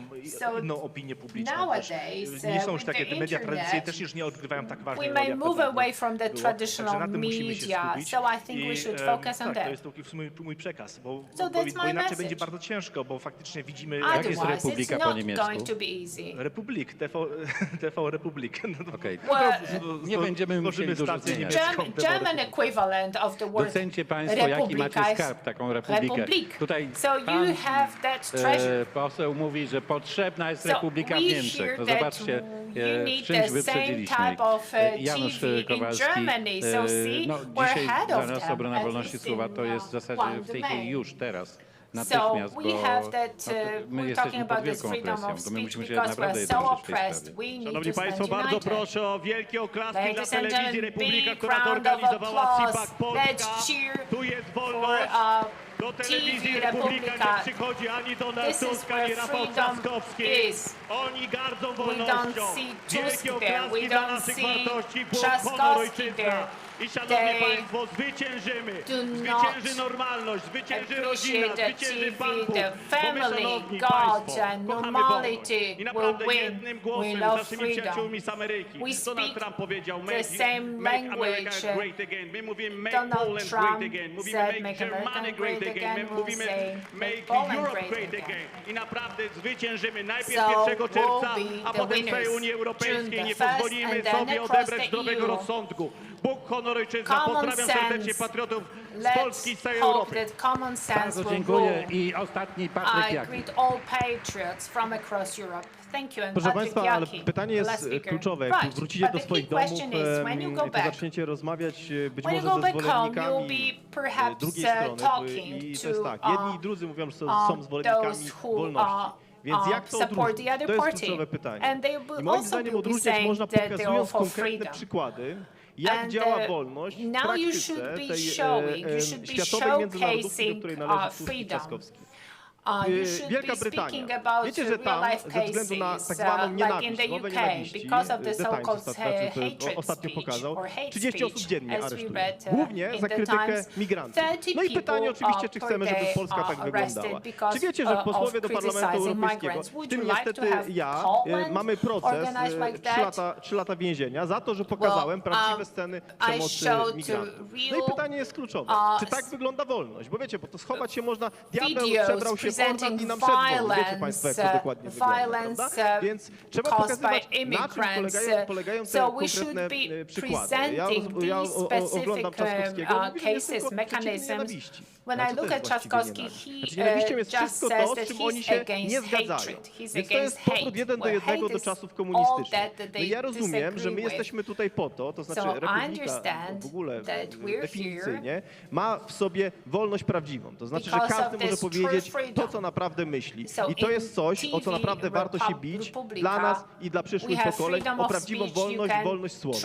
inną opinię publiczną. Nie są już takie, te media tradycyjne też już nie odgrywają tak ważnej roli jak Także na tym musimy się skupić. To jest taki mój przekaz, bo inaczej będzie bardzo ciężko, bo faktycznie widzimy, jak jest Republika po niemiecku. Republik, TV Republik. Nie będziemy musieli dużo zmieniać. German equivalent of the word Docencie Państwo, jaki macie skarb, taką republikę. Tutaj poseł mówi, że potrzebna jest republika w Niemczech. No zobaczcie, w czymś wyprzedziliśmy ich. Janusz Kowalski, no dzisiaj dla nas obrona wolności słowa to jest w zasadzie w tej chwili już teraz. Natychmiast, bo my jesteśmy pod wielką presją, bo my musimy się naprawdę jednoczyć w tej sprawie. Szanowni Państwo, bardzo proszę o wielkie oklaski dla Telewizji Republika, która zorganizowała Cpac Polska. Tu jest wolność. Do Telewizji Republika nie przychodzi ani Donald Tusk, ani Rafał Trzaskowski. Oni gardzą wolnością. Wielkie oklaski dla naszych wartości, błąd, honor, ojczyzna. I szanowni Państwo, zwyciężymy. Zwycięży normalność, zwycięży rodzina, zwycięży Pan Bóg. Bo my, szanowni Państwo, kochamy wolność. I naprawdę jednym głosem z naszymi przyjaciółmi z Ameryki. Donald Trump powiedział, make America great again. My mówimy make Poland great again. Mówimy make Germany great again. My mówimy make Europe great again. I naprawdę zwyciężymy najpierw 1 czerwca, a potem w całej Unii Europejskiej. Nie pozwolimy sobie odebrać zdrowego rozsądku. Bóg, honor, ojczyzna. Pozdrawiam serdecznie patriotów z Polski i z całej Europy. Bardzo dziękuję i ostatni Patryk Jaki. Proszę Państwa, ale pytanie jest kluczowe. Jak wrócicie do swoich domów, to zaczniecie rozmawiać być może ze zwolennikami drugiej strony. I to jest tak, jedni i drudzy mówią, że są zwolennikami wolności. Więc jak to odróżnić? To jest kluczowe pytanie. I moim zdaniem odróżniać można, pokazując konkretne przykłady jak działa wolność w praktyce tej światowej międzynarodówki, do której należy Tusk i Trzaskowski. Wielka Brytania. Wiecie, że tam ze względu na tak zwaną nienawiść, mowę nienawiści, The Times ostatnio pokazał, 30 osób dziennie aresztuje. Głównie za krytykę migrantów. No i pytanie oczywiście, czy chcemy, żeby Polska tak wyglądała. Czy wiecie, że posłowie do Parlamentu Europejskiego, w tym niestety ja, mamy proces 3 lata więzienia za to, że pokazałem prawdziwe sceny przemocy migrantów. No i pytanie jest kluczowe. Czy tak wygląda wolność? Bo wiecie, bo to schować się można, diabeł przebrał się w ornat i nam szedł. Wiecie Państwo, jak to dokładnie wygląda, prawda? Więc trzeba pokazywać, na czym polegają te konkretne przykłady. Ja oglądam Trzaskowskiego, mówi, że jest tylko przeciwny nienawiści. When I look at Trzaskowski, nienawiścią jest wszystko to, z czym oni się nie zgadzają. Więc to jest powrót 1 do 1 do czasów komunistycznych. No i ja rozumiem, że my jesteśmy tutaj po to znaczy Republika w ogóle definicyjnie ma w sobie wolność prawdziwą. To znaczy, że każdy może powiedzieć to, co naprawdę myśli. I to jest coś, o co naprawdę warto się bić dla nas i dla przyszłych pokoleń, o prawdziwą wolność słowa.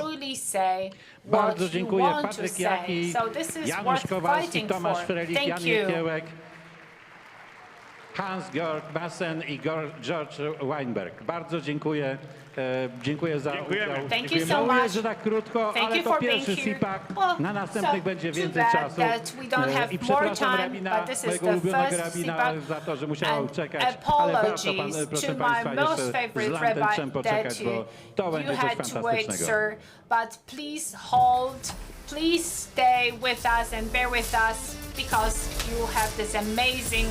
Bardzo dziękuję. Patryk Jaki, Janusz Kowalski, Tomasz Frelik, Jan Jekiełek, Hans-Georg Maassen i George Weinberg. Bardzo dziękuję. Dziękuję za udział. Żałuję, że tak krótko, ale to pierwszy Cpac. Na następnych będzie więcej czasu. I przepraszam rabina, mojego ulubionego rabina, za to, że musiał czekać. Ale warto, proszę Państwa, jeszcze z Lantencem poczekać, bo to będzie coś fantastycznego. But please hold, please stay with us and bear with us because you have this amazing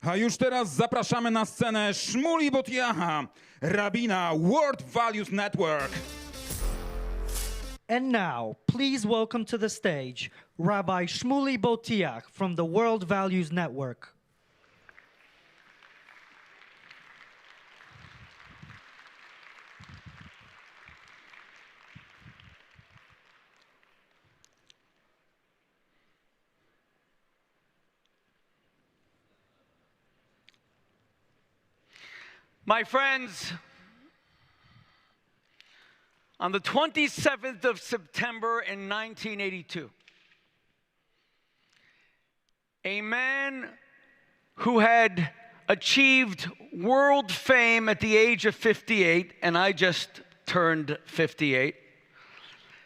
A już teraz zapraszamy na scenę Shmuli Botiacha, rabina World Values Network. And now, please welcome to the stage Rabbi Shmuli Botiach from the World Values Network. My friends, on the 27th of September in 1982, a man who had achieved world fame at the age of 58, and I just turned 58,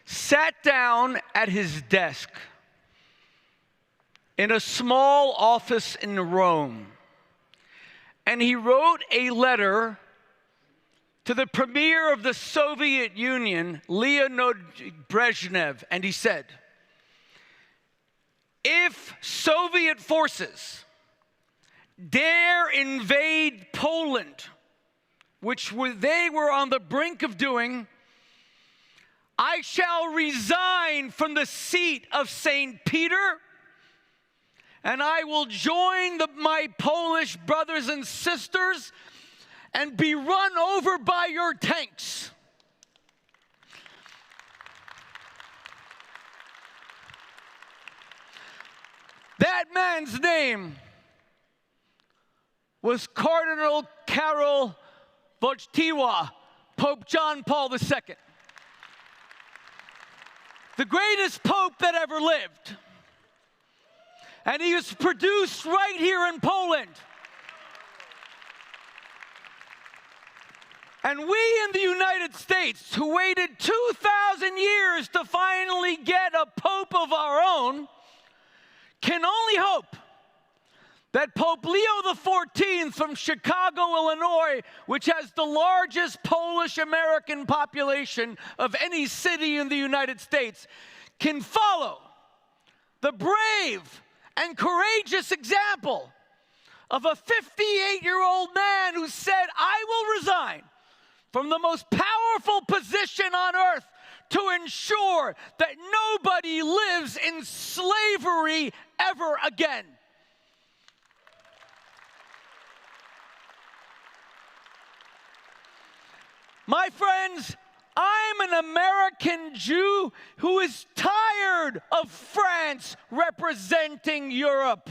sat down at his desk in a small office in Rome. And he wrote a letter to the premier of the Soviet Union, Leonid Brezhnev, and he said, if Soviet forces dare invade Poland, which they were on the brink of doing, I shall resign from the seat of St. Peter, and I will join my Polish brothers and sisters and be run over by your tanks. That man's name was Cardinal Karol Wojtyła, Pope John Paul II. The greatest pope that ever lived. And he was produced right here in Poland. And we in the United States, who waited 2,000 years to finally get a pope of our own, can only hope that Pope Leo XIV from Chicago, Illinois, which has the largest Polish-American population of any city in the United States, can follow the brave and courageous example of a 58-year-old man who said, I will resign from the most powerful position on earth to ensure that nobody lives in slavery ever again. My friends, I'm an American Jew who is tired of France representing Europe.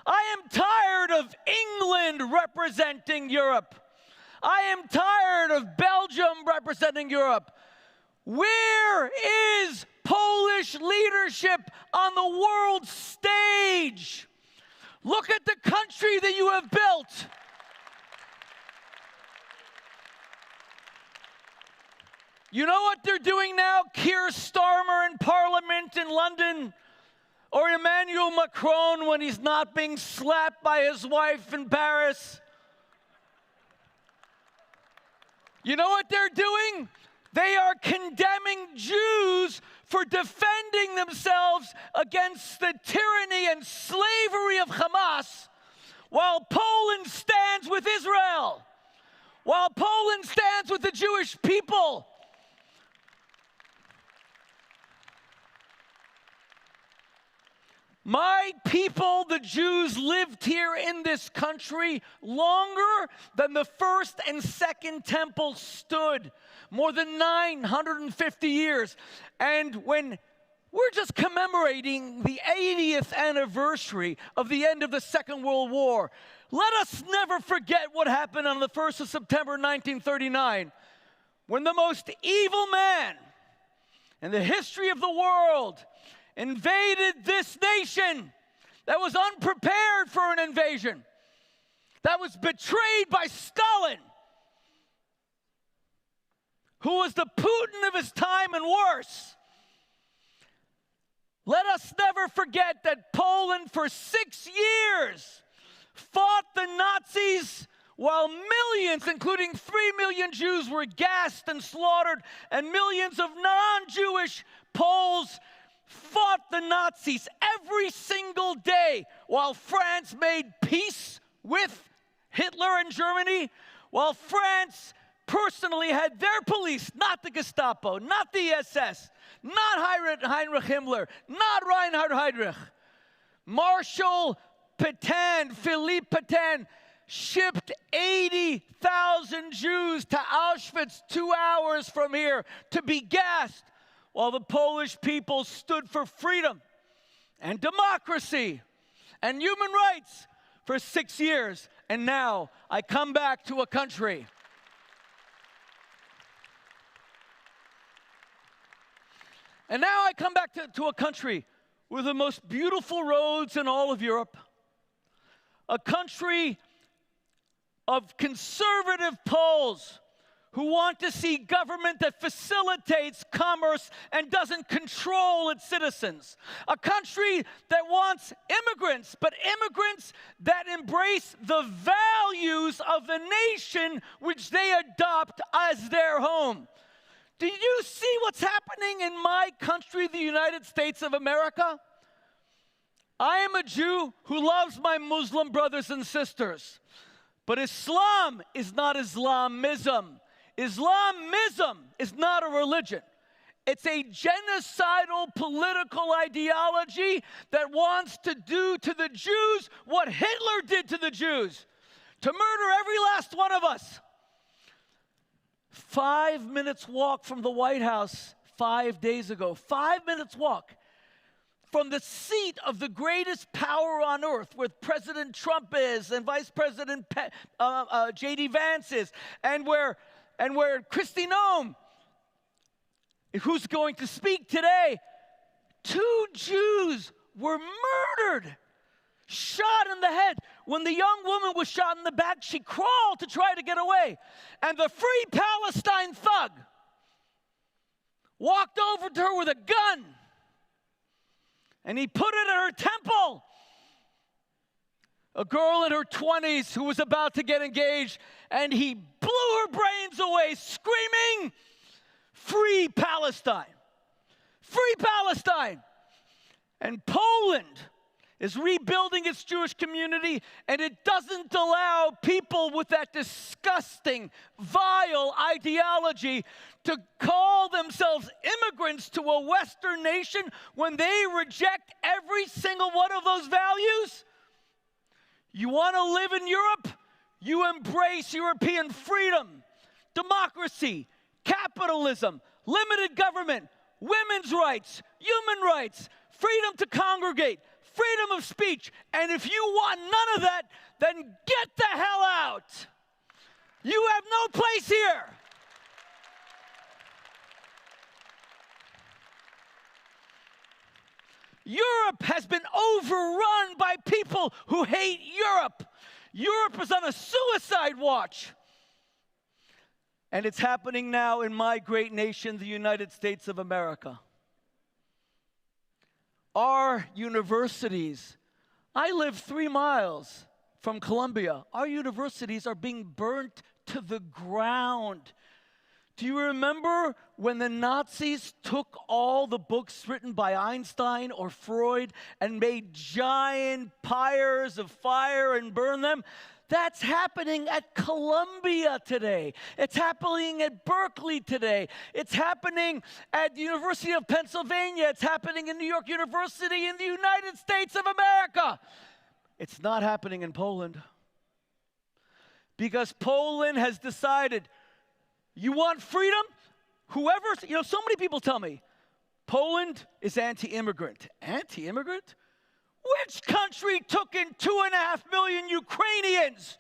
I am tired of England representing Europe. I am tired of Belgium representing Europe. Where is Polish leadership on the world stage? Look at the country that you have built. You know what they're doing now? Keir Starmer in Parliament in London, or Emmanuel Macron when he's not being slapped by his wife in Paris. You know what they're doing? They are condemning Jews for defending themselves against the tyranny and slavery of Hamas, while Poland stands with Israel, while Poland stands with the Jewish people. My people, the Jews, lived here in this country longer than the first and second temple stood, more than 950 years. And when we're just commemorating the 80th anniversary of the end of the Second World War, let us never forget what happened on the 1st of September 1939, when the most evil man in the history of the world invaded this nation that was unprepared for an invasion, that was betrayed by Stalin, who was the Putin of his time and worse. Let us never forget that Poland for 6 years fought the Nazis while millions, including 3 million Jews, were gassed and slaughtered, and millions of non-Jewish Poles fought the Nazis every single day while France made peace with Hitler and Germany, while France personally had their police, not the Gestapo, not the SS, not Heinrich Himmler, not Reinhard Heydrich. Marshal Pétain, Philippe Pétain, shipped 80,000 Jews to Auschwitz 2 hours from here to be gassed, while the Polish people stood for freedom and democracy and human rights for 6 years. And now I come back to a country to a country with the most beautiful roads in all of Europe, a country of conservative Poles who want to see government that facilitates commerce and doesn't control its citizens. A country that wants immigrants, but immigrants that embrace the values of the nation which they adopt as their home. Do you see what's happening in my country, the United States of America? I am a Jew who loves my Muslim brothers and sisters. But Islam is not Islamism. Islamism is not a religion. It's a genocidal political ideology that wants to do to the Jews what Hitler did to the Jews, to murder every last one of us. 5 minutes walk from the White House 5 days ago. 5 minutes walk. from the seat of the greatest power on earth, where President Trump is, and Vice President J.D. Vance is, and where Kristi Noem, who's going to speak today, 2 Jews were murdered, shot in the head. When the young woman was shot in the back, she crawled to try to get away. And the Free Palestine thug walked over to her with a gun, and he put it at her temple. A girl in her 20s who was about to get engaged, and he blew her brains away, screaming, "Free Palestine! Free Palestine!" And Poland is rebuilding its Jewish community, and it doesn't allow people with that disgusting, vile ideology to call themselves immigrants to a Western nation when they reject every single one of those values. You want to live in Europe? You embrace European freedom, democracy, capitalism, limited government, women's rights, human rights, freedom to congregate, freedom of speech. And if you want none of that, then get the hell out. You have no place here. Europe has been overrun by people who hate Europe. Europe is on a suicide watch. And it's happening now in my great nation, the United States of America. Our universities, I live 3 miles from Columbia. Our universities are being burnt to the ground. Do you remember when the Nazis took all the books written by Einstein or Freud and made giant pyres of fire and burned them? That's happening at Columbia today. It's happening at Berkeley today. It's happening at the University of Pennsylvania. It's happening in New York University in the United States of America. It's not happening in Poland. Because Poland has decided, you want freedom? Whoever, so many people tell me, Poland is anti-immigrant. Anti-immigrant? Which country took in 2.5 million Ukrainians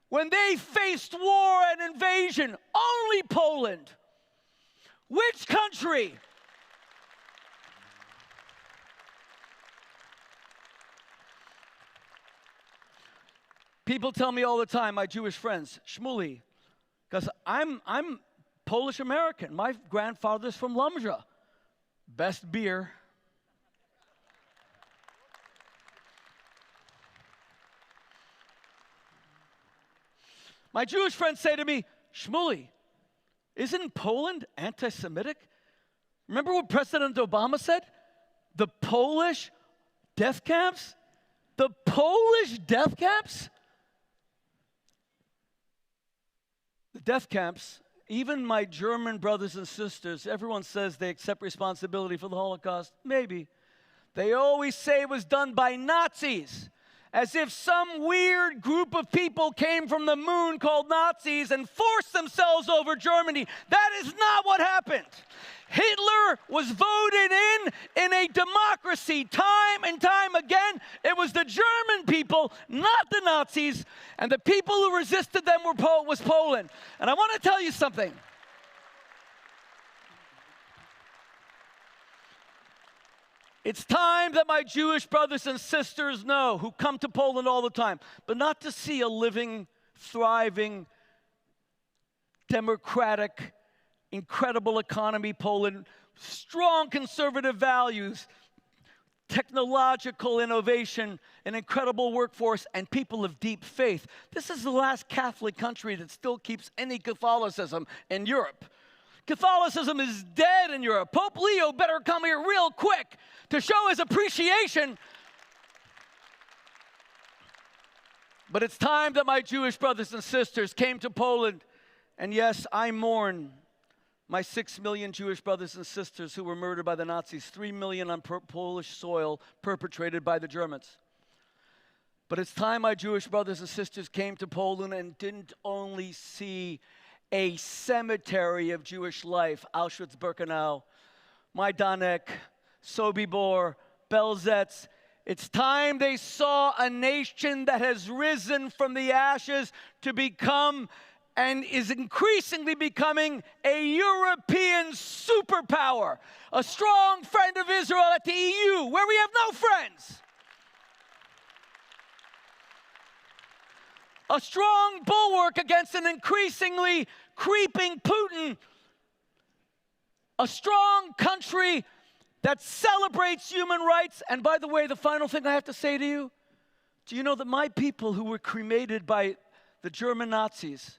when they faced war and invasion? Only Poland. Which country? People tell me all the time, my Jewish friends, Shmuley, because I'm Polish American. My grandfather's from Lumja. Best beer. My Jewish friends say to me, Shmuley, isn't Poland anti-Semitic? Remember what President Obama said? The Polish death camps? The Polish death camps? The death camps, even my German brothers and sisters, everyone says they accept responsibility for the Holocaust. Maybe. They always say it was done by Nazis, as if some weird group of people came from the moon called Nazis and forced themselves over Germany. That is not what happened. Hitler was voted in a democracy time and time again. It was the German people, not the Nazis, and the people who resisted them was Poland. And I want to tell you something. It's time that my Jewish brothers and sisters know, who come to Poland all the time, but not to see a living, thriving, democratic, incredible economy, Poland, strong conservative values, technological innovation, an incredible workforce, and people of deep faith. This is the last Catholic country that still keeps any Catholicism in Europe. Catholicism is dead in Europe. Pope Leo better come here real quick to show his appreciation. But it's time that my Jewish brothers and sisters came to Poland. And yes, I mourn my 6 million Jewish brothers and sisters who were murdered by the Nazis, 3 million on Polish soil perpetrated by the Germans. But it's time my Jewish brothers and sisters came to Poland and didn't only see a cemetery of Jewish life, Auschwitz-Birkenau, Majdanek, Sobibor, Belzets. It's time they saw a nation that has risen from the ashes to become and is increasingly becoming a European superpower, a strong friend of Israel at the EU, where we have no friends. A strong bulwark against an increasingly creeping Putin. A strong country that celebrates human rights. And by the way, the final thing I have to say to you, do you know that my people who were cremated by the German Nazis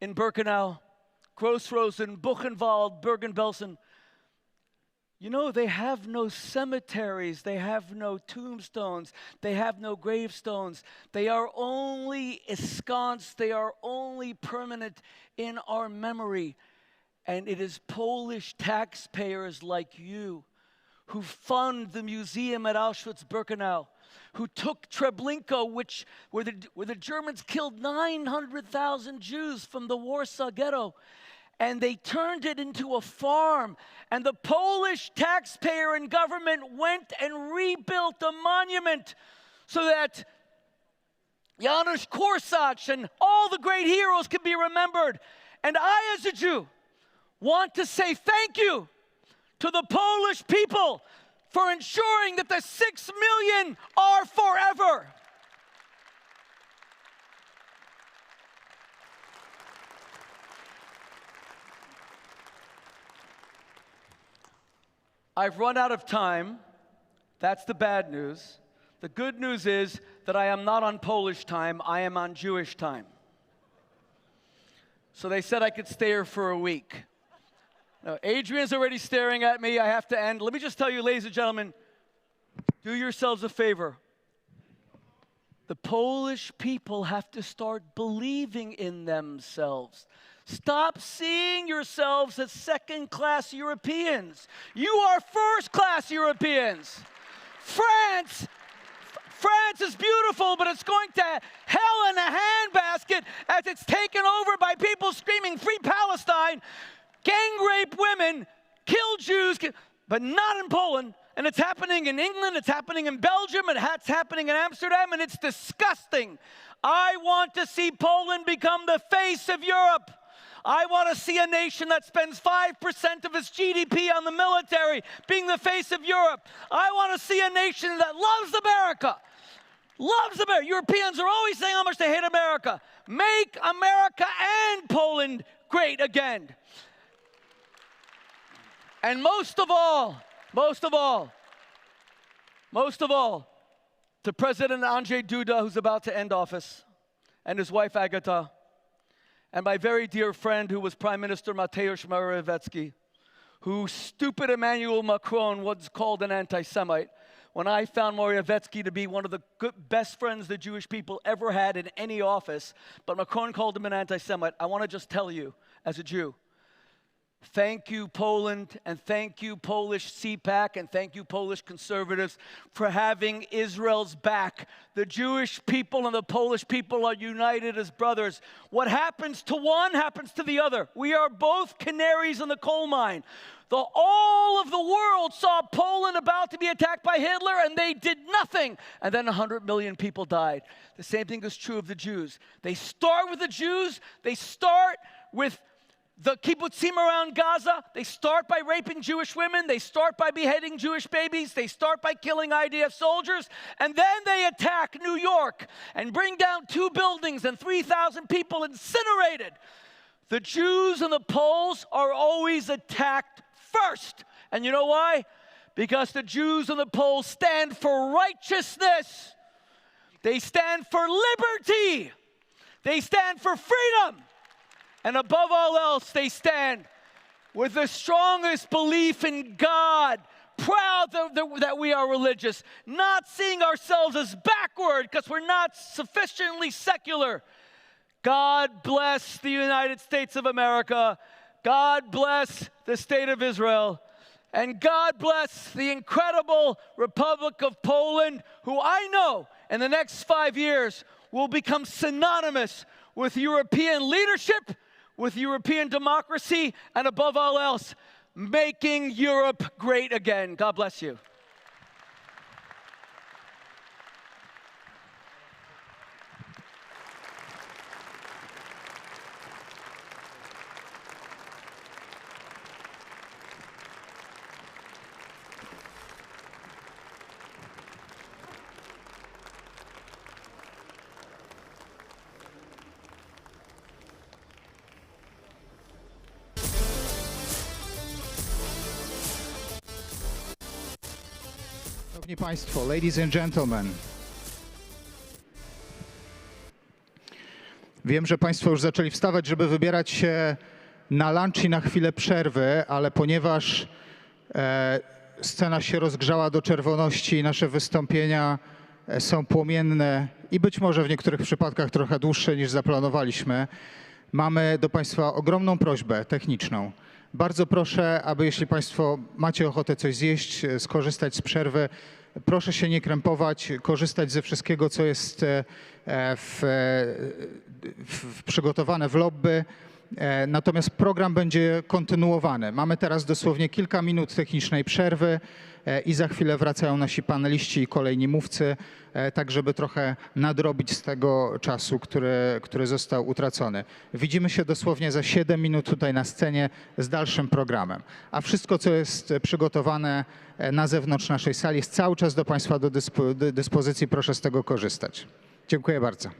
in Birkenau, Grossrosen, Buchenwald, Bergen-Belsen, you know, they have no cemeteries, they have no tombstones, they have no gravestones. They are only ensconced, they are only permanent in our memory. And it is Polish taxpayers like you who fund the museum at Auschwitz-Birkenau, who took Treblinka, where the Germans killed 900,000 Jews from the Warsaw Ghetto, and they turned it into a farm. And the Polish taxpayer and government went and rebuilt a monument so that Janusz Korczak and all the great heroes can be remembered. And I, as a Jew, want to say thank you to the Polish people for ensuring that the 6 million are forever. I've run out of time. That's the bad news. The good news is that I am not on Polish time, I am on Jewish time. So they said I could stay here for a week. Now, Adrian's already staring at me. I have to end. Let me just tell you, ladies and gentlemen, do yourselves a favor. The Polish people have to start believing in themselves. Stop seeing yourselves as second-class Europeans. You are first-class Europeans. France is beautiful, but it's going to hell in a handbasket as it's taken over by people screaming, "Free Palestine," gang rape women, kill Jews, but not in Poland. And it's happening in England, it's happening in Belgium, and it's happening in Amsterdam, and it's disgusting. I want to see Poland become the face of Europe. I want to see a nation that spends 5% of its GDP on the military being the face of Europe. I want to see a nation that loves America. Loves America. Europeans are always saying how much they hate America. Make America and Poland great again. And most of all, to President Andrzej Duda, who's about to end office, and his wife Agata, and my very dear friend who was Prime Minister Mateusz Morawiecki, who stupid Emmanuel Macron was called an anti-Semite, when I found Morawiecki to be one of the best friends the Jewish people ever had in any office, but Macron called him an anti-Semite, I want to just tell you, as a Jew, thank you, Poland, and thank you, Polish Cpac, and thank you, Polish conservatives, for having Israel's back. The Jewish people and the Polish people are united as brothers. What happens to one happens to the other. We are both canaries in the coal mine. All of the world saw Poland about to be attacked by Hitler, and they did nothing. And then 100 million people died. The same thing is true of the Jews. They start with the Jews. They start with the kibbutzim around Gaza. They start by raping Jewish women. They start by beheading Jewish babies. They start by killing IDF soldiers. And then they attack New York and bring down 2 buildings and 3,000 people incinerated. The Jews and the Poles are always attacked first. And you know why? Because the Jews and the Poles stand for righteousness. They stand for liberty. They stand for freedom. And above all else, they stand with the strongest belief in God, proud that we are religious, not seeing ourselves as backward because we're not sufficiently secular. God bless the United States of America. God bless the state of Israel. And God bless the incredible Republic of Poland, who I know in the next 5 years will become synonymous with European leadership, with European democracy, and above all else, making Europe great again. God bless you. Szanowni Państwo, ladies and gentlemen. Wiem, że Państwo już zaczęli wstawać, żeby wybierać się na lunch i na chwilę przerwy, ale ponieważ scena się rozgrzała do czerwoności i nasze wystąpienia są płomienne i być może w niektórych przypadkach trochę dłuższe niż zaplanowaliśmy, mamy do Państwa ogromną prośbę techniczną. Bardzo proszę, aby jeśli Państwo macie ochotę coś zjeść, skorzystać z przerwy, proszę się nie krępować, korzystać ze wszystkiego, co jest przygotowane w lobby. Natomiast program będzie kontynuowany. Mamy teraz dosłownie kilka minut technicznej przerwy i za chwilę wracają nasi paneliści i kolejni mówcy, tak żeby trochę nadrobić z tego czasu, który został utracony. Widzimy się dosłownie za 7 minut tutaj na scenie z dalszym programem. A wszystko, co jest przygotowane na zewnątrz naszej sali, jest cały czas do Państwa do dyspozycji. Proszę z tego korzystać. Dziękuję bardzo.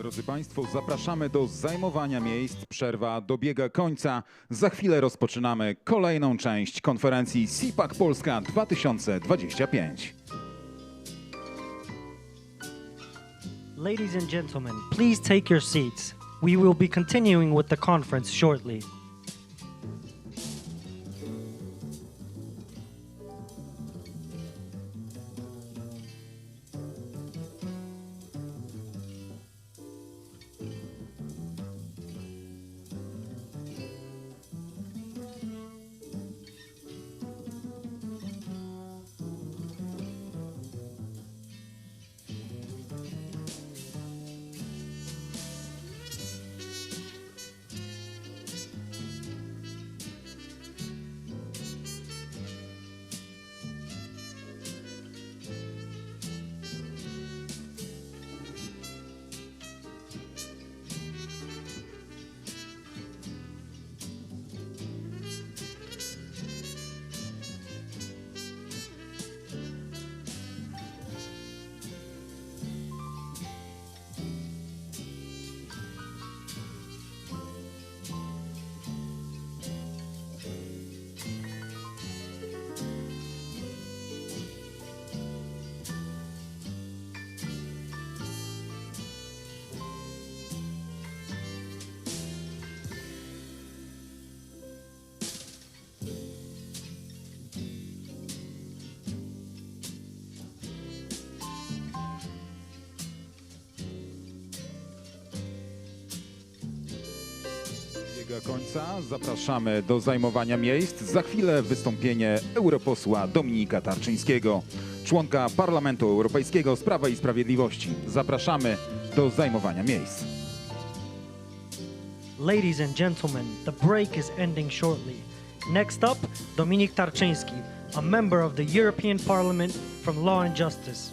Drodzy Państwo, zapraszamy do zajmowania miejsc. Przerwa dobiega końca. Za chwilę rozpoczynamy kolejną część konferencji Cpac Polska 2025. Ladies and gentlemen, please take your seats. We will be continuing with the conference shortly. Końca. Zapraszamy do zajmowania miejsc. Za chwilę wystąpienie europosła Dominika Tarczyńskiego, członka Parlamentu Europejskiego z Prawa i Sprawiedliwości. Zapraszamy do zajmowania miejsc. Ladies and gentlemen, the break is ending shortly. Next up, Dominik Tarczyński, a member of the European Parliament from Law and Justice.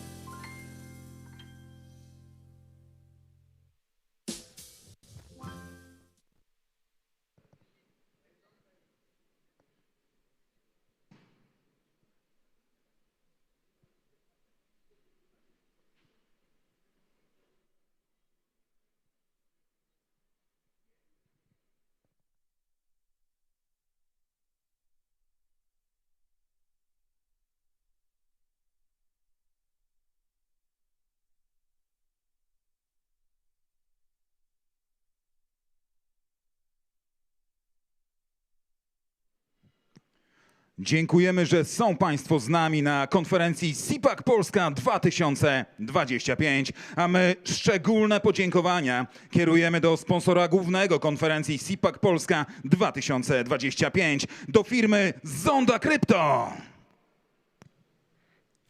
Dziękujemy, że są Państwo z nami na konferencji Cpac Polska 2025, a my szczególne podziękowania kierujemy do sponsora głównego konferencji Cpac Polska 2025, do firmy Zonda Crypto.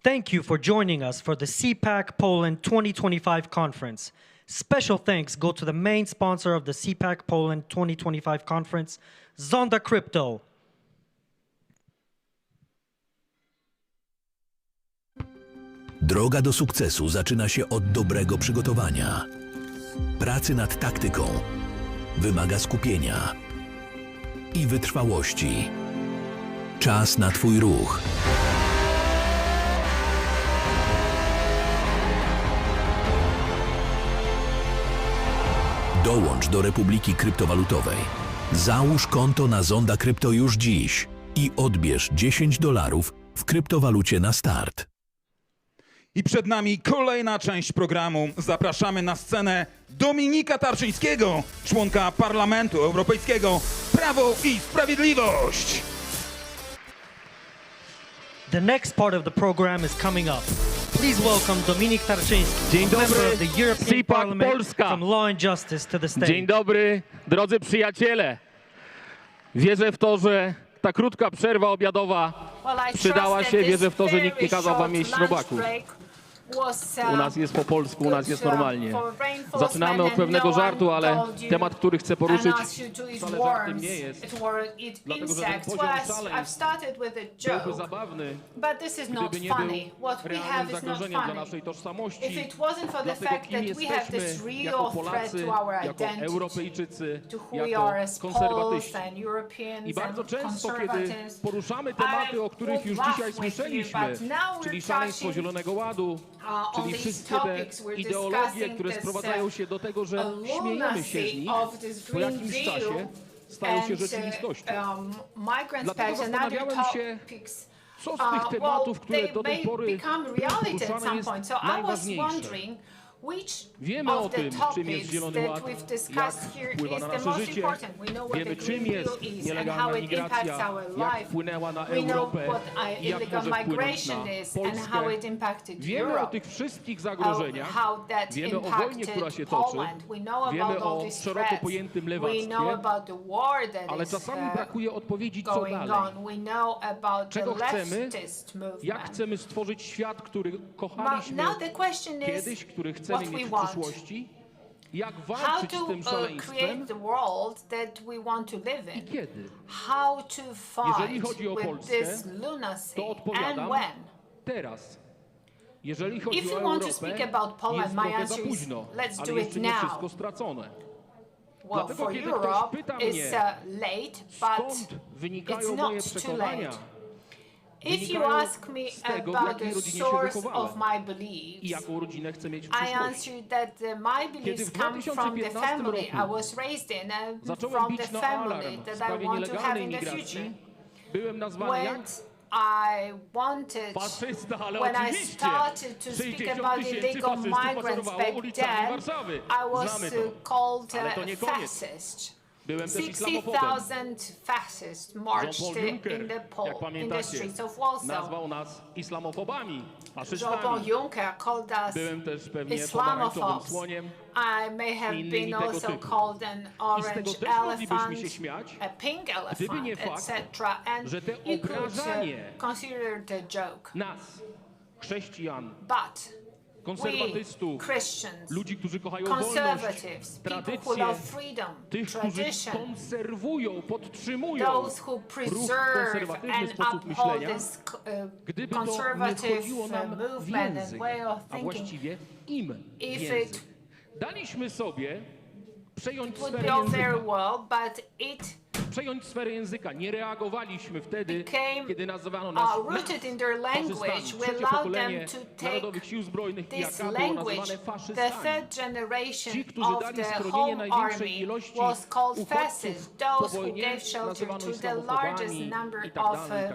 Thank you for joining us for the Cpac Poland 2025 conference. Special thanks go to the main sponsor of the Cpac Poland 2025 conference, Zonda Crypto. Droga do sukcesu zaczyna się od dobrego przygotowania. Pracy nad taktyką wymaga skupienia i wytrwałości. Czas na Twój ruch. Dołącz do Republiki Kryptowalutowej. Załóż konto na Zonda Crypto już dziś i odbierz $10 w kryptowalucie na start. I przed nami kolejna część programu. Zapraszamy na scenę Dominika Tarczyńskiego, członka Parlamentu Europejskiego Prawo i Sprawiedliwość. The next part of the program is coming up. Please welcome Dominik Tarczyński, member of the European Parliament from Law and Justice to the stage. Dzień dobry, drodzy przyjaciele. Wierzę w to, że ta krótka przerwa obiadowa przydała się. Wierzę w to, że nikt nie kazał wam jeść robaków. U nas jest po polsku, u nas jest normalnie. Zaczynamy od pewnego żartu, ale temat, który chcę poruszyć, wcale żartem nie jest. Dlatego, że ten poziom szaleństw byłby zabawny, gdyby nie był realnym zagrożeniem dla naszej tożsamości, dla tego, kim jesteśmy jako Polacy, jako Europejczycy, jako konserwatyści. I bardzo często, kiedy poruszamy tematy, o których już dzisiaj słyszeliśmy, czyli szaleństwo Zielonego Ładu, Czyli wszystkie te ideologie, które sprowadzają się do tego, że śmiejemy się z nich, po jakimś czasie stają się rzeczywistością. Dlatego zastanawiałem się, co z tych tematów, które do tej pory poruszane jest najważniejsze. Wiemy o tym, czym jest Zielony Ład, jak wpływa na nasze życie. Wiemy, czym jest nielegalna migracja, jak wpłynęła na Europę i jak może wpłynąć na Polskę. Wiemy o tych wszystkich zagrożeniach. Wiemy o wojnie, która się toczy. Wiemy o szeroko pojętym lewactwie. Ale czasami brakuje odpowiedzi, co dalej. Czego chcemy? Jak chcemy stworzyć świat, który kochaliśmy kiedyś, który chcemy mieć w przyszłości, jak walczyć z tym szaleństwem i kiedy. Jeżeli chodzi o Polskę, to odpowiadam teraz. Jeżeli chodzi o Europę, jest trochę za późno, ale jeszcze nie wszystko stracone. Dlatego kiedy ktoś pyta mnie, skąd wynikają moje przekonania, If you ask me about the source of my beliefs, I answer that my beliefs come from the family I was raised in and from the family that I want to have in the future. When I wanted, when I started to speak about illegal migrants back then, I was called fascist. 60,000 fascists marched in the streets of Warsaw. Nazwał nas islamofobami, Jean-Paul Juncker called us Islamophobes. I may have been also called an orange elephant, a pink elephant, etc. And you could consider it a joke. Nas, chrześcijan, but konserwatystów, ludzi, którzy kochają wolność, tradycje, tych, którzy konserwują, podtrzymują ruch konserwatywny sposób myślenia, gdyby to nie wchodziło nam w język, a właściwie im w język. Daliśmy sobie przejąć sferę języka. Nie reagowaliśmy wtedy, kiedy nazywano nas faszystami. Trzecie pokolenie Narodowych Sił Zbrojnych i AK było nazywane faszystami. Ci, którzy dali schronienie największej ilości uchodźców po wojnie, nazywano islamofobami i tak dalej.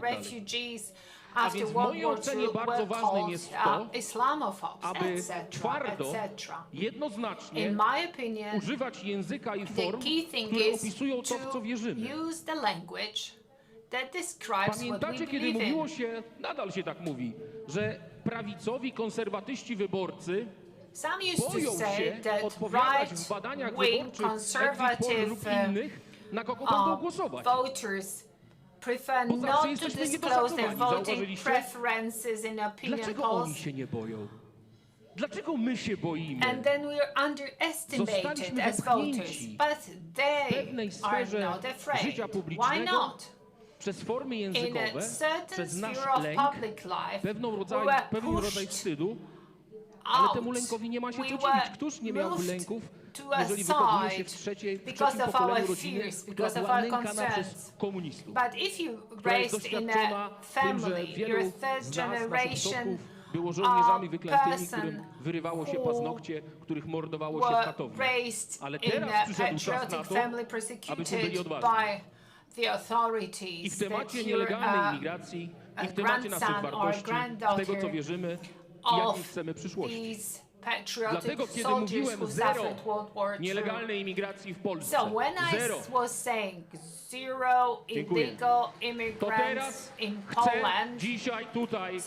A więc w mojej ocenie bardzo ważnym jest to, aby twardo, jednoznacznie używać języka i form, które opisują to, w co wierzymy. Pamiętacie, kiedy mówiło się, nadal się tak mówi, że prawicowi, konserwatyści wyborcy boją się odpowiadać w badaniach wyborczych exit poll lub innych, na kogo będą głosować. Prefer not to disclose their voting preferences in opinion polls. Dlaczego oni się nie boją? Dlaczego my się boimy? And then we are underestimated as voters, but they are not afraid. Why not? Przez formy językowe, przez nasz lęk, pewien rodzaj wstydu, ale temu lękowi nie ma się co dziwić. Któż nie miałby lęków, jeżeli wychowuje się w trzecim pokoleniu rodziny, która była nękana przez komunistów, która jest doświadczona tym, że wielu z nas, naszych przodków, było żołnierzami wyklętymi, którym wyrywało się paznokcie, których mordowało się w katowni. Ale teraz przyszedł czas na to, abyśmy byli odważni. I w temacie nielegalnej imigracji, i w temacie naszych wartości, tego, co wierzymy i jakiej chcemy przyszłości. Dlatego, kiedy mówiłem zero nielegalnej imigracji w Polsce, zero, to teraz chcę dzisiaj tutaj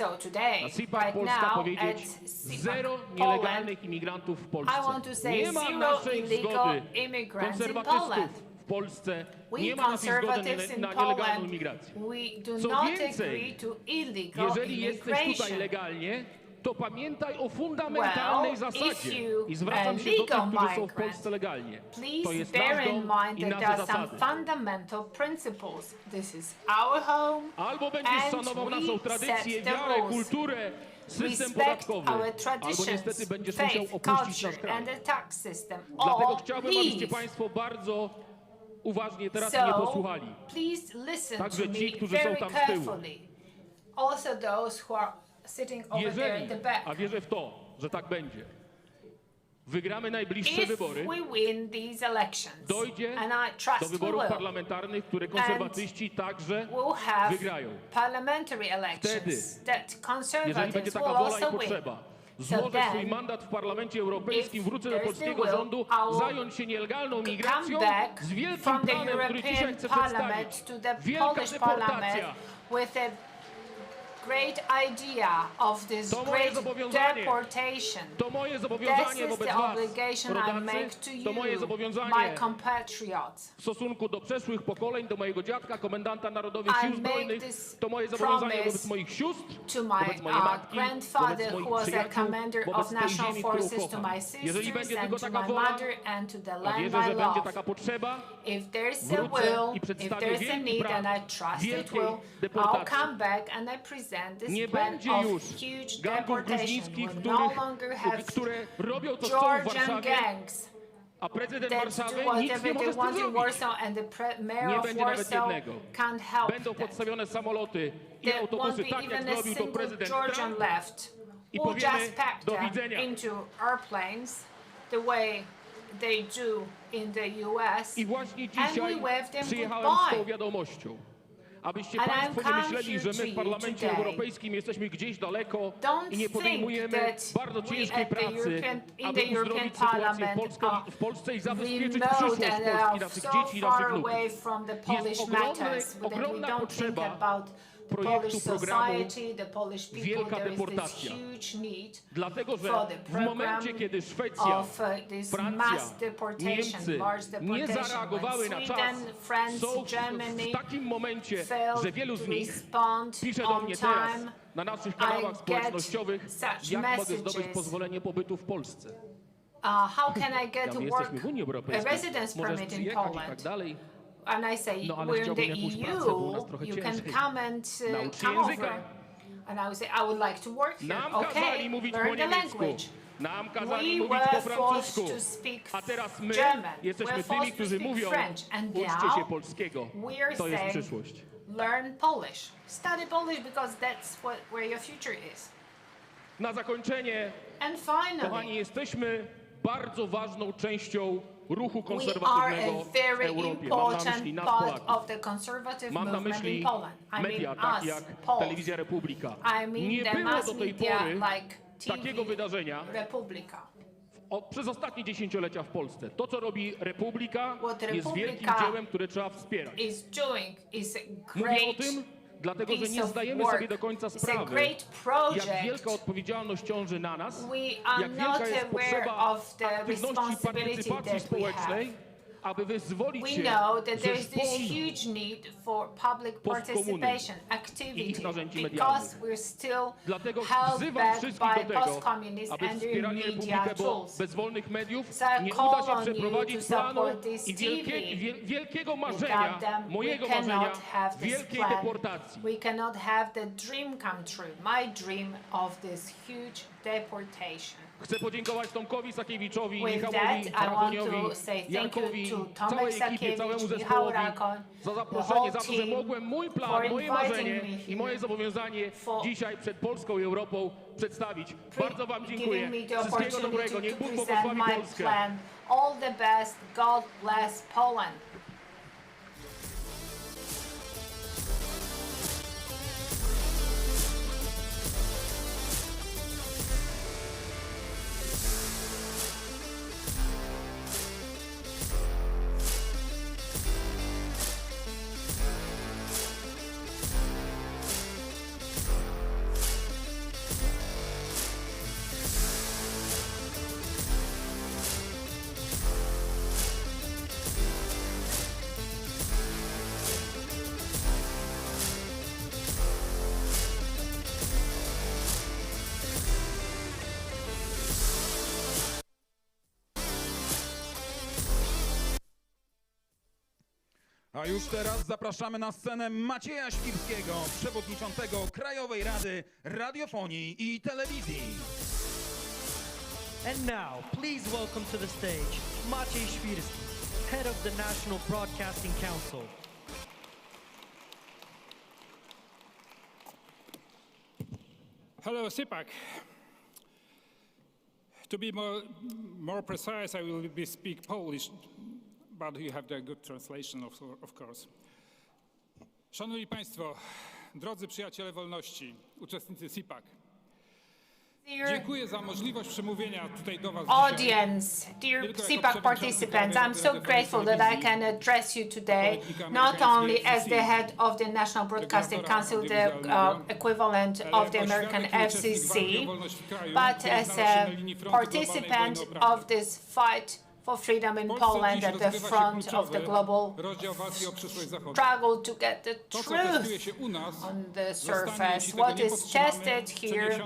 na Cpac Polska powiedzieć zero nielegalnych imigrantów w Polsce. Nie ma naszej zgody konserwatystów w Polsce, nie ma naszej zgody na nielegalną imigrację. Co więcej, jeżeli jesteś tutaj legalnie, to pamiętaj o fundamentalnej zasadzie i zwracam się do tych, którzy są w Polsce legalnie. To jest nasz dom i nasze zasady. Albo będziesz szanował naszą tradycję, wiarę, kulturę, system podatkowy, albo niestety będziesz musiał opuścić nasz kraj. Dlatego chciałbym, abyście Państwo bardzo uważnie teraz mnie posłuchali. Także ci, którzy są tam z tyłu. sitting over there in the back. A wierzę w to, że tak będzie, wygramy najbliższe If wybory, we win these elections, dojdzie and I trust do we wyborów will, parlamentarnych, które konserwatyści także we'll have wygrają. parliamentary elections Wtedy, that jeżeli conservatives będzie will taka wola also i win. potrzeba, So złożę then, swój mandat w Parlamencie Europejskim, if wrócę do there's polskiego the will, rządu, I'll zająć się nielegalną migracją come back z wielkim from the planem, który dzisiaj European chcę Parliament przedstawić. to the Wielka Polish deportacja. Parliament with a great idea of this To moje great zobowiązanie. deportation. To moje This zobowiązanie is wobec the was, obligation I rodacy, make to to moje you, zobowiązanie my compatriots. w stosunku do przeszłych pokoleń, do mojego dziadka, komendanta Narodowych I Sił make Zbrojnych, this to moje zobowiązanie promise wobec moich sióstr, to my wobec mojej matki, grandfather, wobec who moich was a przyjaciół, commander wobec of tej national ziemi, którą forces, to kocham. my Jeżeli sisters będzie tylko and to taka my wola, mother and to the a land wierzę, I że będzie love. taka potrzeba, If there's a wrócę will, i if przedstawię there's a wielki need, plan and I trust it wielkiej will, I'll deportacji. come back and I present this Nie plan będzie of już huge gangów deportation. gruźlickich, We'll no longer have które robią to, co chcą w Georgian Warszawie, gangs a prezydent that Warszawy do nic whatever nie they może z tym want in zrobić. Warsaw, and the mayor Nie of będzie nawet Warsaw jednego. can't help Będą that. podstawione samoloty i There won't autobusy, be tak jak even a zrobił to single prezydent Georgian Trump. left. I We'll powiemy just pack do them widzenia. into airplanes the way they do in the US, I właśnie and dzisiaj we wave them przyjechałem z tą goodbye. wiadomością, abyście And Państwo I'm nie come myśleli, here że to my w you Parlamencie today. Europejskim jesteśmy gdzieś daleko Don't i nie podejmujemy think that bardzo we ciężkiej at the pracy, European- in aby the European uzdrowić sytuację Parliament w Polsce i zabezpieczyć remote przyszłość and Polski, are naszych so dzieci i far naszych wnuków. away from the Polish Jest matters, that we ogromna don't think potrzeba about the Polish projektu programu society, the Polish people. Wielka There is this deportacja. huge need Dlatego, że for the w momencie, program kiedy Szwecja, of this Francja, mass deportation, Niemcy large nie deportation, zareagowały when na czas, Sweden, France, są Germany w takim momencie, failed że wielu z to nich respond pisze do on mnie teraz time, na naszych I kanałach get społecznościowych, such jak mogę zdobyć messages. pozwolenie pobytu w Polsce. How can I get Ja, to my work jesteśmy w Unii a Europejskiej, residence możesz permit in przyjechać i tak Poland? dalej. And I say, No, ale we're in the chciałbym jakąś pracę, bo u nas EU, trochę you can ciężej. come and Naucz się come języka. over. And I would say, I would like to work here. Nam Okay, kazali mówić po learn the niemiecku. language. Nam kazali We mówić were po forced francusku. to speak A teraz my German. jesteśmy We're tymi, forced to którzy speak mówią, French. And uczcie now się polskiego. we're To jest saying, przyszłość. learn Polish. Study Polish because that's where your future is. Na zakończenie, And finally, kochani, jesteśmy bardzo ważną częścią ruchu we are konserwatywnego a w very Europie. Mam na myśli important nas, part Polaków. of the conservative Mam na movement myśli in Poland. I media, mean tak us, jak Poles. Telewizja Republika. I mean Nie the było mass do tej media pory like TV, takiego wydarzenia Republika. przez ostatnie dziesięciolecia w Polsce. To, co robi Republika, What jest wielkim Republika dziełem, które trzeba wspierać. is doing is a Mówię o great tym, dlatego że piece nie of zdajemy work. sobie do końca It's a sprawy, great project. jak wielka odpowiedzialność ciąży na nas, We are jak not wielka jest aware potrzeba of the aktywności i responsibility partycypacji that we społecznej, aby wyzwolić We się know that ze there is this szpon huge need for public postkomuny participation, i activity, ich narzędzi because medialnych. we're still Dlatego held wzywam back wszystkich by do tego, post-communists aby and their wspierali media Republikę, bo tools. bez wolnych mediów So I nie call uda się on you przeprowadzić to planu support this i wielkiego marzenia, Without them, mojego we cannot marzenia, have this wielkiej plan. deportacji. We cannot have the dream come true, my dream of this huge deportation. Chcę podziękować Tomkowi Sakiewiczowi, With Michałowi that, I want Rakoniowi, to say thank Jankowi, you to całej Tomek ekipie, całemu Sakiewicz, zespołowi Michał Rakon, za the zaproszenie, whole za to, że team mogłem mój plan, for moje inviting marzenie me i here. moje zobowiązanie dzisiaj przed Polską i Europą przedstawić. Bardzo Wam dziękuję. Giving me the Wszystkiego dobrego. opportunity Niech to Bóg present błogosławi my Polskę. plan. All the best. God bless Poland. A już teraz zapraszamy na scenę Macieja Świrskiego, przewodniczącego Krajowej Rady Radiofonii i Telewizji. And now, please welcome to the stage Maciej Świrski, head of the National Broadcasting Council. Hello, Cpac. To be more precise, I will speak Polish, but you have the good translation, of course. Szanowni Państwo, drodzy przyjaciele wolności, uczestnicy Cpac. Dziękuję za możliwość przemówienia tutaj do was Audience, dear Cpac participants, I'm so grateful that I can address you today, not only as the head of the National Broadcasting Council, the equivalent of the American FCC, but as a participant of this fight for freedom in Poland at the front of the global struggle to get the truth on the surface. What is tested here,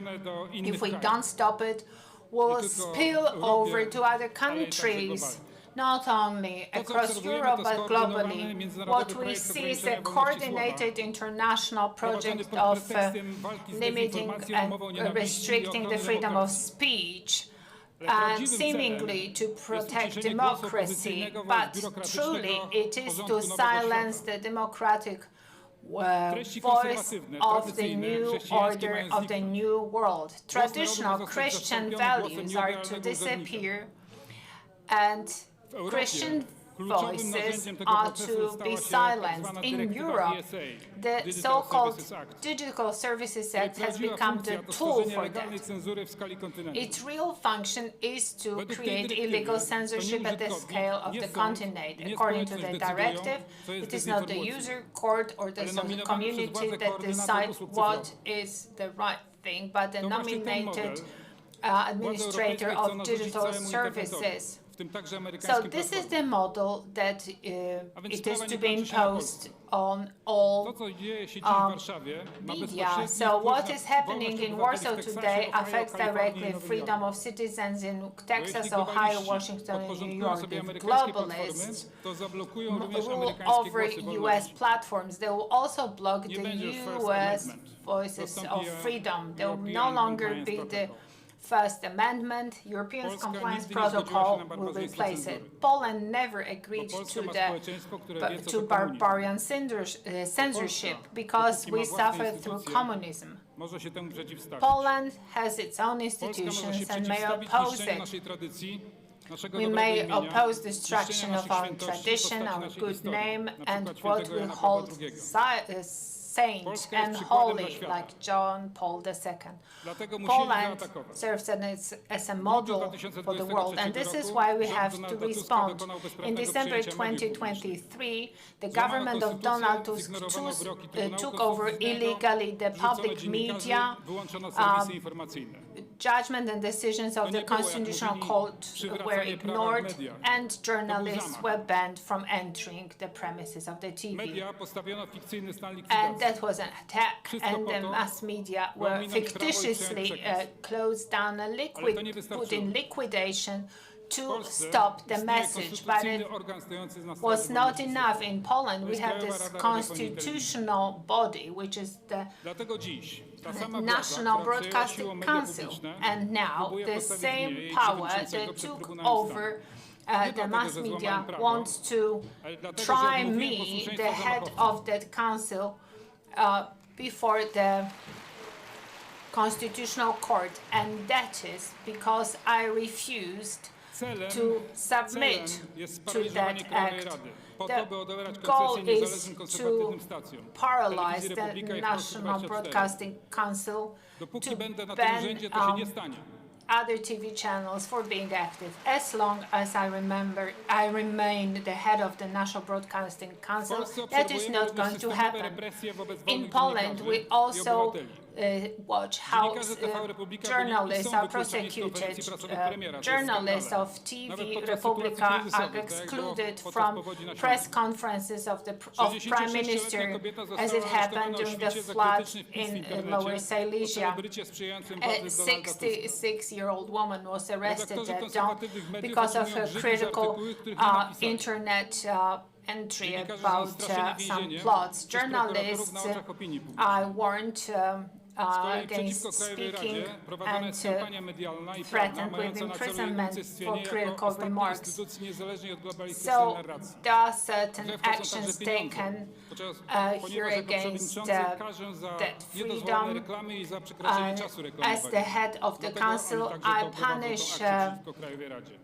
if we don't stop it, will spill over to other countries, not only across Europe, but globally. What we see is a coordinated international project of limiting and restricting the freedom of speech, and seemingly to protect democracy, but truly it is to silence the democratic voice of the new order of the new world. Traditional Christian values are to disappear, and Christian voices are to be silenced. In Europe, the so-called Digital Services Act has become the tool for that. Its real function is to create illegal censorship at the scale of the continent. According to the directive, it is not the user, court, or the community that decide what is the right thing, but the nominated administrator of digital services. So this is the model that it is to be imposed on all media. So what is happening in Warsaw today affects directly freedom of citizens in Texas, Ohio, Washington, and New York. If globalists rule over US platforms, they will also block the US voices of freedom. They will no longer be the First Amendment. European Compliance Protocol will replace it. Poland never agreed to barbarian censorship because we suffered through communism. Poland has its own institutions and may oppose it. We may oppose destruction of our tradition, our good name, and what we hold saint and holy, like John Paul II. Poland serves as a model for the world, and this is why we have to respond. In December 2023, the government of Donald Tusk took over illegally the public media. Judgment and decisions of the Constitutional Court were ignored, and journalists were banned from entering the premises of the TV. And that was an attack, and the mass media were fictitiously closed down and put in liquidation to stop the message. But it was not enough. In Poland, we have this constitutional body, which is the National Broadcasting Council, and now the same power that took over the mass media wants to try me, the head of that council, before the Constitutional Court, and that is because I refused to submit to that act. The goal is to paralyze the National Broadcasting Council, to ban other TV channels for being active. As long as I remain the head of the National Broadcasting Council, that is not going to happen. In Poland, we also watch how journalists are prosecuted. Journalists of TV Republika are excluded from press conferences of Prime Minister, as it happened during the flood in Lower Silesia. A 66-year-old woman was arrested at dawn because of her critical internet entry about some plots. Journalists, I warned against speaking and threatened with imprisonment for critical remarks. So there are certain actions taken here against that freedom. As the head of the council, I punish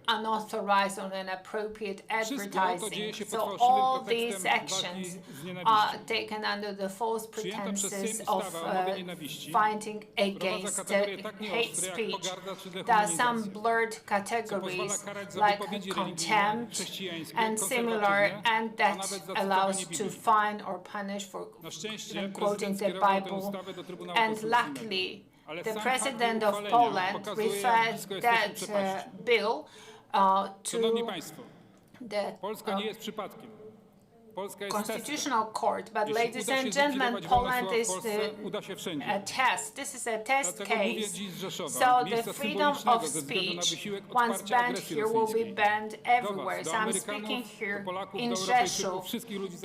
unauthorized or inappropriate advertising. So all these actions are taken under the false pretenses of fighting against hate speech. There are some blurred categories like contempt and similar, and that allows to fine or punish for quoting the Bible. And luckily, the President of Poland referred that bill to the Constitutional Court. But ladies and gentlemen, Poland is a test. This is a test case. So the freedom of speech, once banned here, will be banned everywhere. So I'm speaking here in Rzeszów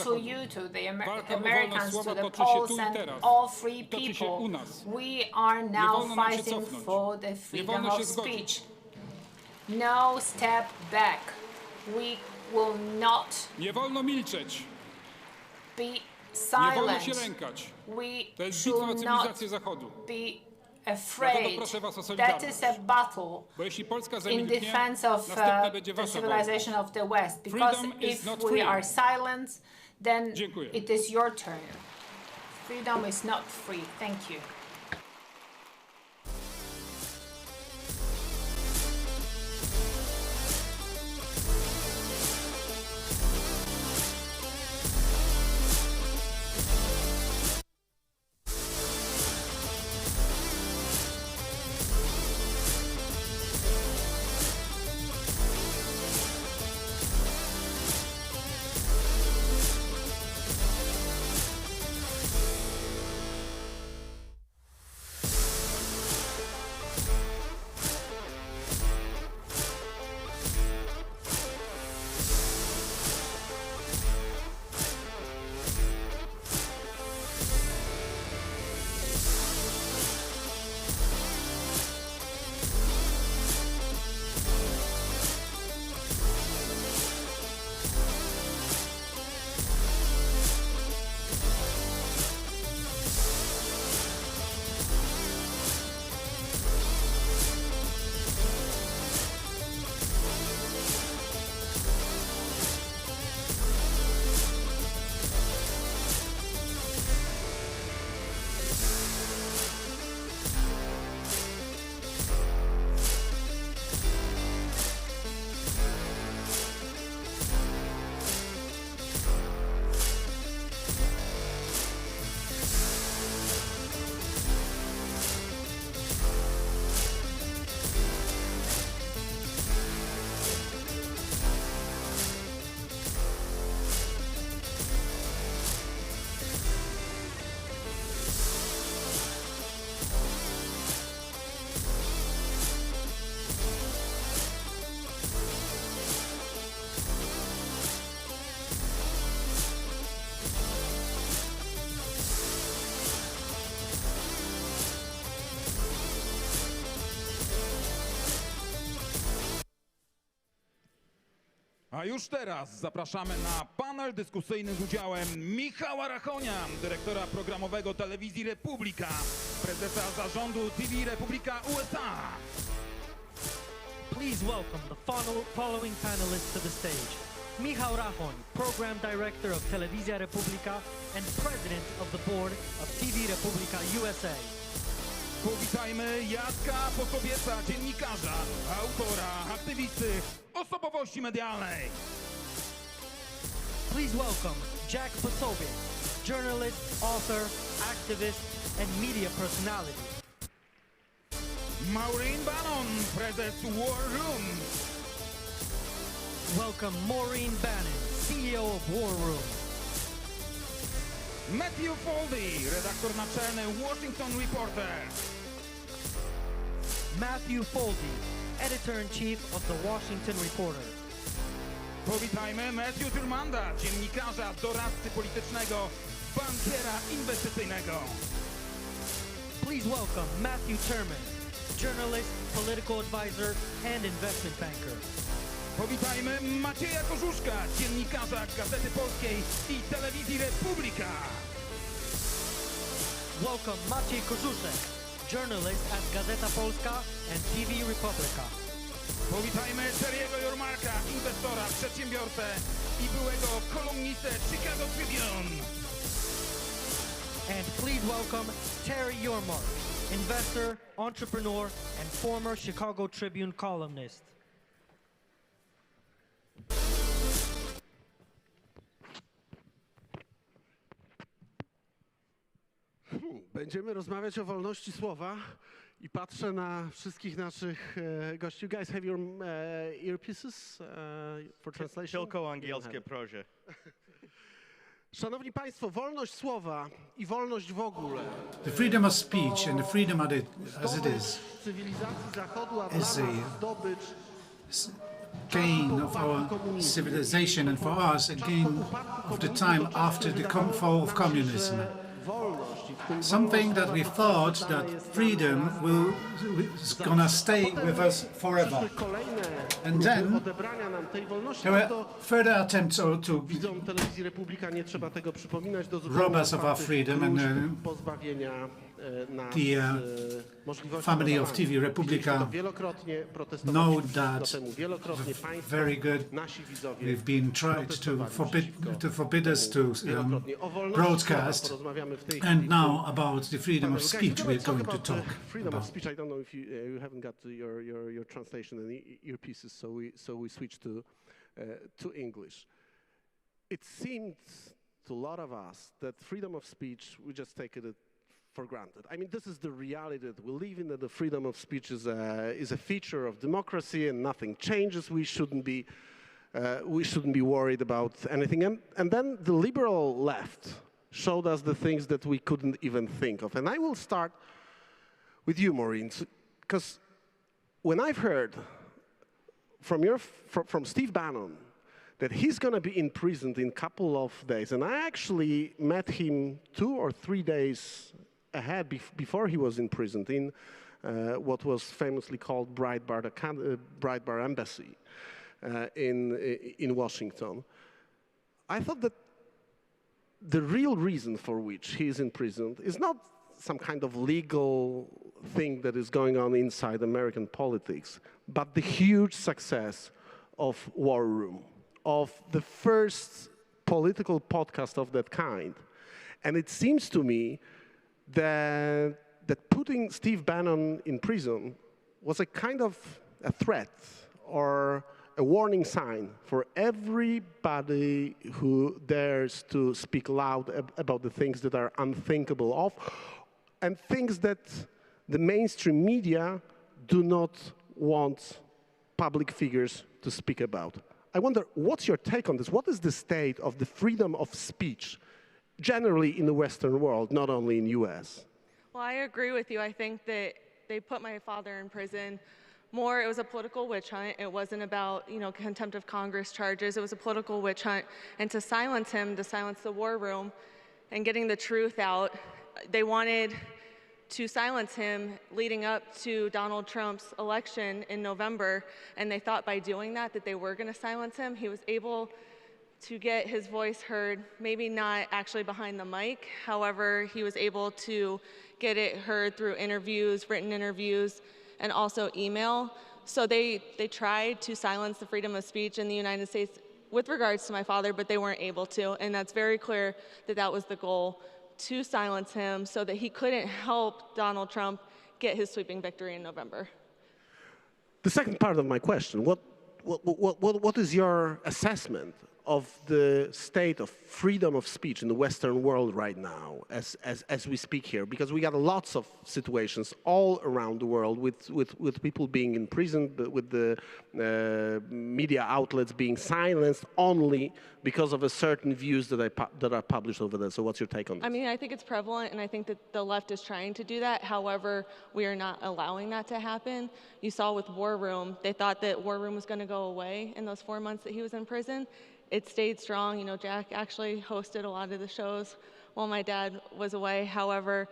to you, to the Americans, to the Poles, and all free people. We are now fighting for the freedom of speech. No step back. We will not be silent. We should not be afraid. That is a battle in defense of the civilization of the West. Because if we are silent, then it is your turn. Freedom is not free. Thank you. A już teraz zapraszamy na panel dyskusyjny z udziałem Michała Rachonia, dyrektora programowego Telewizji Republika, prezesa zarządu TV Republika USA. Please welcome the following panelists to the stage. Michał Rachoń, Program Director of Telewizja Republika and President of the Board of TV Republika USA. Powitajmy Jacka Posowieca, dziennikarza, autora, aktywisty, osobowości medialnej. Please welcome Jack Posobiec, journalist, author, activist, and media personality. Maureen Bannon, prezes War Room. Welcome Maureen Bannon, CEO of War Room. Matthew Foldy, redaktor naczelny Washington Reporter. Matthew Foldy, Editor-in-Chief of the Washington Reporter. Powitajmy Matthew Turmanda, dziennikarza, doradcy politycznego, bankiera inwestycyjnego. Please welcome Matthew Terman, journalist, political advisor, and investment banker. Powitajmy Macieja Korzuszka, dziennikarza Gazety Polskiej i Telewizji Republika. Welcome Maciej Korzuszek, journalist at Gazeta Polska and TV Republika. Powitajmy Terry'ego Jormarka, inwestora, przedsiębiorcę i byłego kolumnistę Chicago Tribune. And please welcome Terry Yormark, investor, entrepreneur, and former Chicago Tribune columnist. Będziemy rozmawiać o wolności słowa i patrzę na wszystkich naszych gości. You guys have your earpieces for translation? Tylko angielskie, proszę. Szanowni Państwo, wolność słowa i wolność w ogóle. The freedom of speech and the freedom as it is Cywilizacji Zachodu, a is dla nas a zdobycz gain of our civilization and for us a gain of the time after the fall of communism. Something that we thought that freedom is gonna stay with us forever. And then there were further attempts to widzom Telewizji Republika, nie trzeba tego przypominać, do rob us of our freedom, and pozbawienia nas the family of TV Republika know that very good. We've been tried to forbid us to broadcast, and now about the freedom of speech we're going to talk freedom about. of speech. I don't know if you haven't got your translation and earpieces, so we switch to English. It seems to a lot of us that freedom of speech, we just take it for granted. I mean, this is the reality that we live in, that the freedom of speech is a feature of democracy and nothing changes. We shouldn't be worried about anything. And then the liberal left showed us the things that we couldn't even think of. And I will start with you, Maureen, because when I've heard from Steve Bannon that he's going to be imprisoned in a couple of days, and I actually met him 2 or 3 days ahead before he was imprisoned in what was famously called Breitbart Embassy in Washington. I thought that the real reason for which he is imprisoned is not some kind of legal thing that is going on inside American politics, but the huge success of War Room, of the first political podcast of that kind. And it seems to me that putting Steve Bannon in prison was a kind of a threat or a warning sign for everybody who dares to speak loud about the things that are unthinkable of, and things that the mainstream media do not want public figures to speak about. I wonder, what's your take on this? What is the state of the freedom of speech generally in the Western world, not only in the US? Well, I agree with you. I think that they put my father in prison more. It was a political witch hunt. It wasn't about, contempt of Congress charges. It was a political witch hunt. And to silence him, to silence the War Room and getting the truth out, they wanted to silence him leading up to Donald Trump's election in November. And they thought by doing that they were going to silence him. He was able to get his voice heard, maybe not actually behind the mic. However, he was able to get it heard through interviews, written interviews, and also email. So they tried to silence the freedom of speech in the United States with regards to my father, but they weren't able to. And that's very clear that that was the goal, to silence him so that he couldn't help Donald Trump get his sweeping victory in November. The second part of my question, what is your assessment of the state of freedom of speech in the Western world right now as we speak here? Because we got lots of situations all around the world with people being imprisoned, with the media outlets being silenced only because of a certain views that are published over there. So what's your take on this? I mean, I think it's prevalent, and I think that the left is trying to do that. However, we are not allowing that to happen. You saw with War Room, they thought that War Room was going to go away in those 4 months that he was in prison. It stayed strong. Jack actually hosted a lot of the shows while my dad was away. However,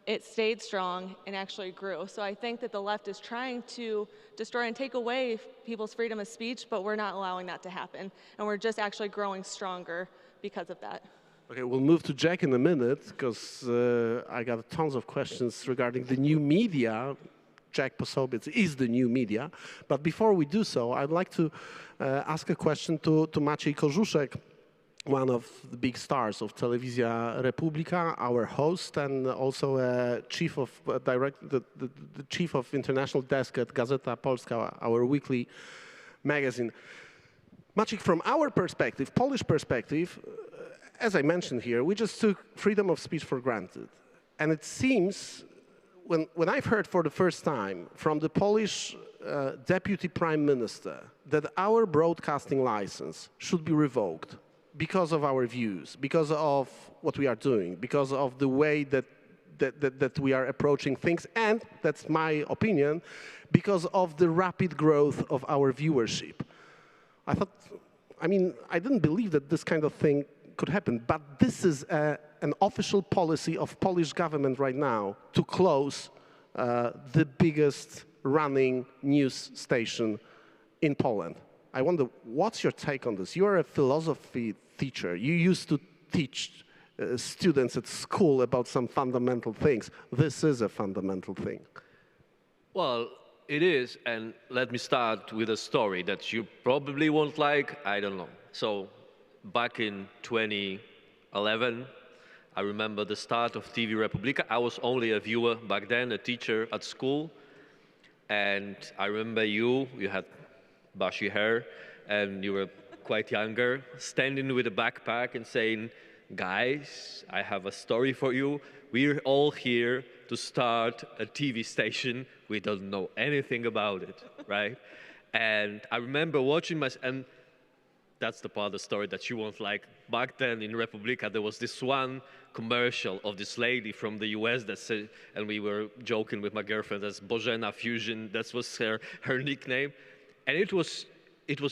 it stayed strong and actually grew. So I think that the left is trying to destroy and take away people's freedom of speech, but we're not allowing that to happen. And we're just actually growing stronger because of that. Okay, we'll move to Jack in a minute, because I got tons of questions regarding the new media. Jack Posobiec is the new media. But before we do so, I'd like to ask a question to Maciej Korzuszek, one of the big stars of Telewizja Republika, our host, and also the chief of international desk at Gazeta Polska, our weekly magazine. Maciej, from our perspective, Polish perspective, as I mentioned here, we just took freedom of speech for granted. And it seems, when I've heard for the first time from the Polish deputy prime minister that our broadcasting license should be revoked because of our views, because of what we are doing, because of the way that we are approaching things, and, that's my opinion, because of the rapid growth of our viewership. I didn't believe that this kind of thing could happen, but this is an official policy of Polish government right now to close the biggest running news station in Poland. I wonder, what's your take on this? You're a philosophy teacher. You used to teach students at school about some fundamental things. This is a fundamental thing. Well, it is, and let me start with a story that you probably won't like, I don't know. So, back in 2011, I remember the start of TV Republika. I was only a viewer back then, a teacher at school, and I remember you had bushy hair, and you were quite younger, standing with a backpack and saying, guys, I have a story for you. We're all here to start a TV station. We don't know anything about it, right? And I remember watching and that's the part of the story that you won't like. Back then in Republika, there was this one commercial of this lady from the US that said, and we were joking with my girlfriend, that's Bożena Fusion, that was her nickname. And it was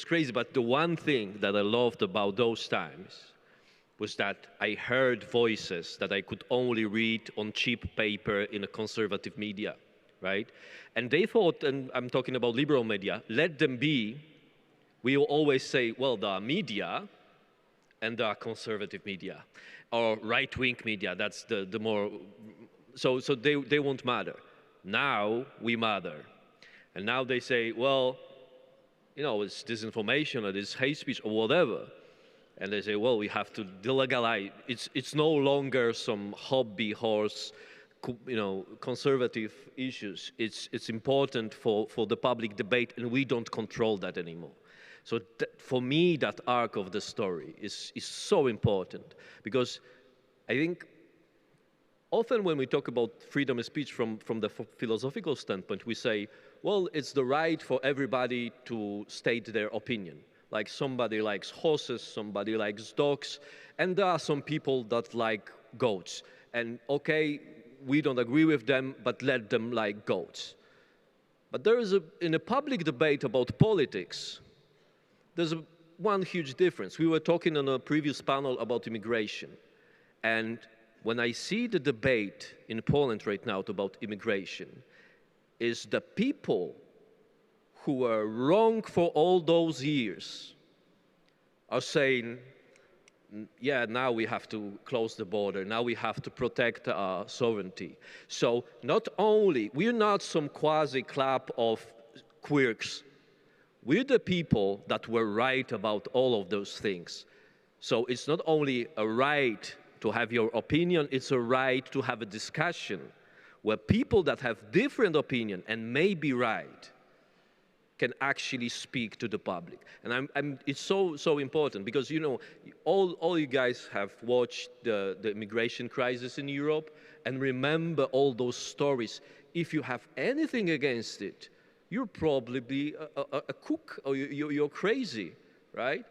crazy, but the one thing that I loved about those times was that I heard voices that I could only read on cheap paper in a conservative media, right? And they thought, and I'm talking about liberal media, let them be. We will always say, well, there are media and there are conservative media, or right-wing media, that's the more, so they won't matter. Now we matter. And now they say, well, you know, it's disinformation or it's hate speech or whatever. And they say, well, we have to delegalize. It's no longer some hobby horse, you know, conservative issues. It's important for the public debate, and we don't control that anymore. So for me, that arc of the story is so important, because I think often when we talk about freedom of speech from the philosophical standpoint, we say, well, it's the right for everybody to state their opinion. Like somebody likes horses, somebody likes dogs, and there are some people that like goats. And okay, we don't agree with them, but let them like goats. But there is in a public debate about politics, there's one huge difference. We were talking on a previous panel about immigration. And when I see the debate in Poland right now about immigration, is the people who were wrong for all those years are saying, yeah, now we have to close the border, now we have to protect our sovereignty. So not only, we're not some quasi-club of quirks, we're the people that were right about all of those things. So it's not only a right to have your opinion, it's a right to have a discussion where people that have different opinion and may be right can actually speak to the public. And it's so important, because, you know, all you guys have watched the immigration crisis in Europe and remember all those stories. If you have anything against it, you're probably a cook, or you're crazy, right?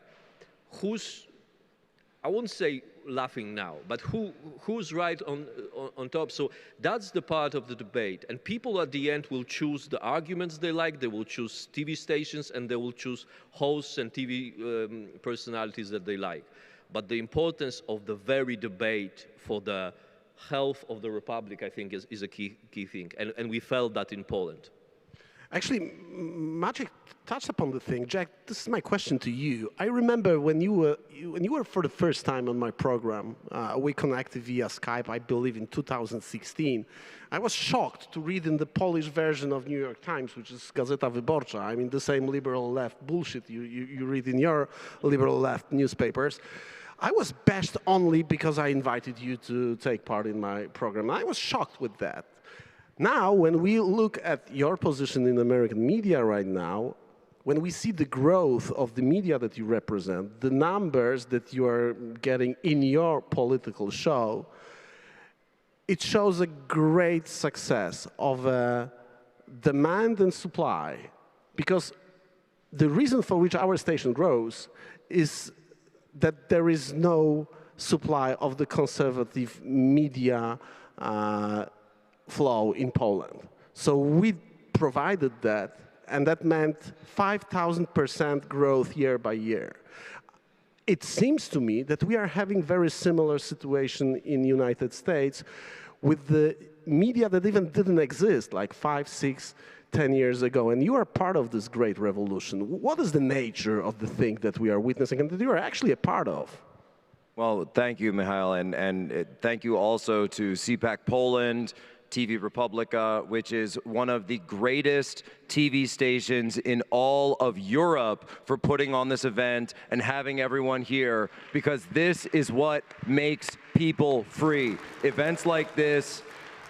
I won't say laughing now, but who's right on top? So that's the part of the debate. And people at the end will choose the arguments they like, they will choose TV stations, and they will choose hosts and TV personalities that they like. But the importance of the very debate for the health of the Republic, I think, is a key thing. And we felt that in Poland. Actually, Maciek touched upon the thing. Jack, this is my question to you. I remember when you were for the first time on my program, we connected via Skype, I believe in 2016. I was shocked to read in the Polish version of New York Times, which is Gazeta Wyborcza, I mean the same liberal left bullshit you read in your liberal left newspapers. I was bashed only because I invited you to take part in my program. I was shocked with that. Now, when we look at your position in American media right now, when we see the growth of the media that you represent, the numbers that you are getting in your political show, it shows a great success of demand and supply. Because the reason for which our station grows is that there is no supply of the conservative media flow in Poland. So we provided that, and that meant 5,000% growth year by year. It seems to me that we are having very similar situation in the United States with the media that even didn't exist like 5, 6, 10 years ago, and you are part of this great revolution. What is the nature of the thing that we are witnessing and that you are actually a part of? Well, thank you, Michael, and thank you also to Cpac Poland, TV Republika, which is one of the greatest TV stations in all of Europe for putting on this event and having everyone here, because this is what makes people free. Events like this,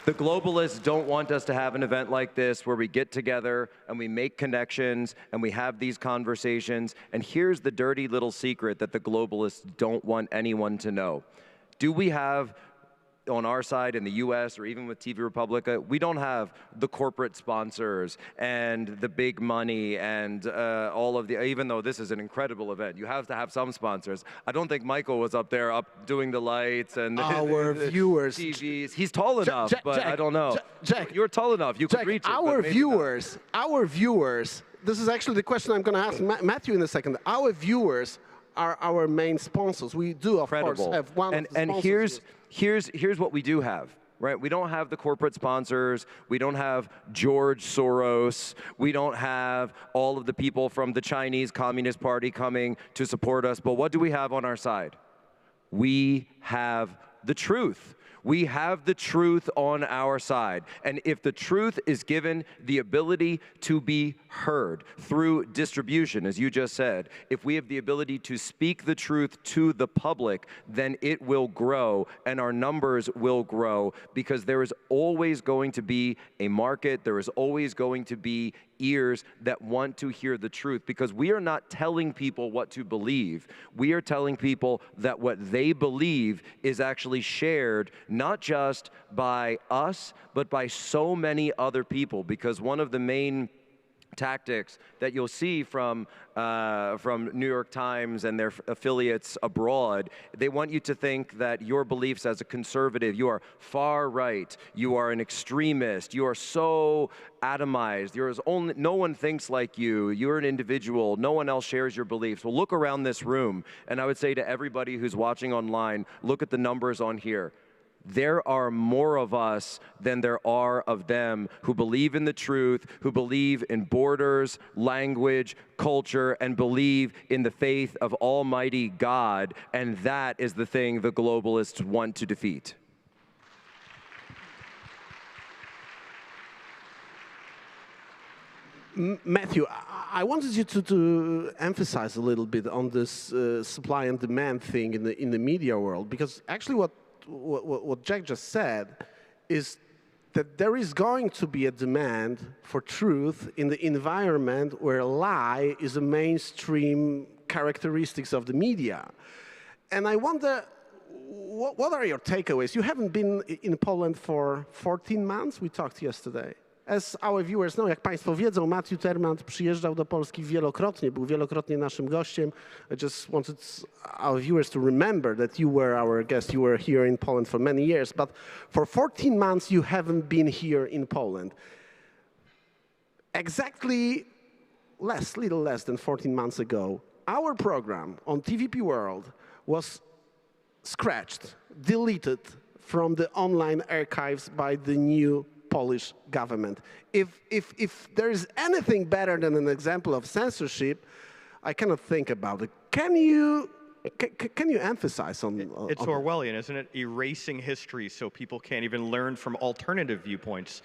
the globalists don't want us to have an event like this where we get together and we make connections and we have these conversations. And here's the dirty little secret that the globalists don't want anyone to know. Do we have on our side in the US or even with TV Republika, we don't have the corporate sponsors and the big money and all of the, even though this is an incredible event, you have to have some sponsors. I don't think Michael was up there doing the lights and our viewers. TVs. He's tall enough, but Jack, I don't know. Jack, you're tall enough. You could reach it. Our viewers, this is actually the question I'm going to ask Matthew in a second. Our viewers are our main sponsors. We do, of course, have one of the sponsors. And here's what we do have, right? We don't have the corporate sponsors. We don't have George Soros. We don't have all of the people from the Chinese Communist Party coming to support us. But what do we have on our side? We have the truth. We have the truth on our side. And if the truth is given the ability to be heard through distribution, as you just said, if we have the ability to speak the truth to the public, then it will grow and our numbers will grow, because there is always going to be a market, there is always going to be ears that want to hear the truth, because we are not telling people what to believe. We are telling people that what they believe is actually shared not just by us, but by so many other people, because one of the main tactics that you'll see from New York Times and their affiliates abroad, they want you to think that your beliefs as a conservative, you are far right, you are an extremist, you are so atomized, no one thinks like you, you're an individual, no one else shares your beliefs. Well, look around this room, and I would say to everybody who's watching online, look at the numbers on here. There are more of us than there are of them who believe in the truth, who believe in borders, language, culture, and believe in the faith of Almighty God. And that is the thing the globalists want to defeat. Matthew, I wanted you to emphasize a little bit on this supply and demand thing in the media world, because actually what Jack just said is that there is going to be a demand for truth in the environment where lie is a mainstream characteristics of the media. And I wonder, what are your takeaways? You haven't been in Poland for 14 months, we talked yesterday. As our viewers know, jak Państwo wiedzą, Matthew Termant przyjeżdżał do Polski wielokrotnie, był wielokrotnie naszym gościem. I just wanted our viewers to remember that you were our guest. You were here in Poland for many years, but for 14 months you haven't been here in Poland. Exactly little less than 14 months ago, our program on TVP World was scratched, deleted from the online archives by the new Polish government. If there is anything better than an example of censorship, I cannot think about it. Can you emphasize on It's Orwellian, isn't it? Erasing history so people can't even learn from alternative viewpoints.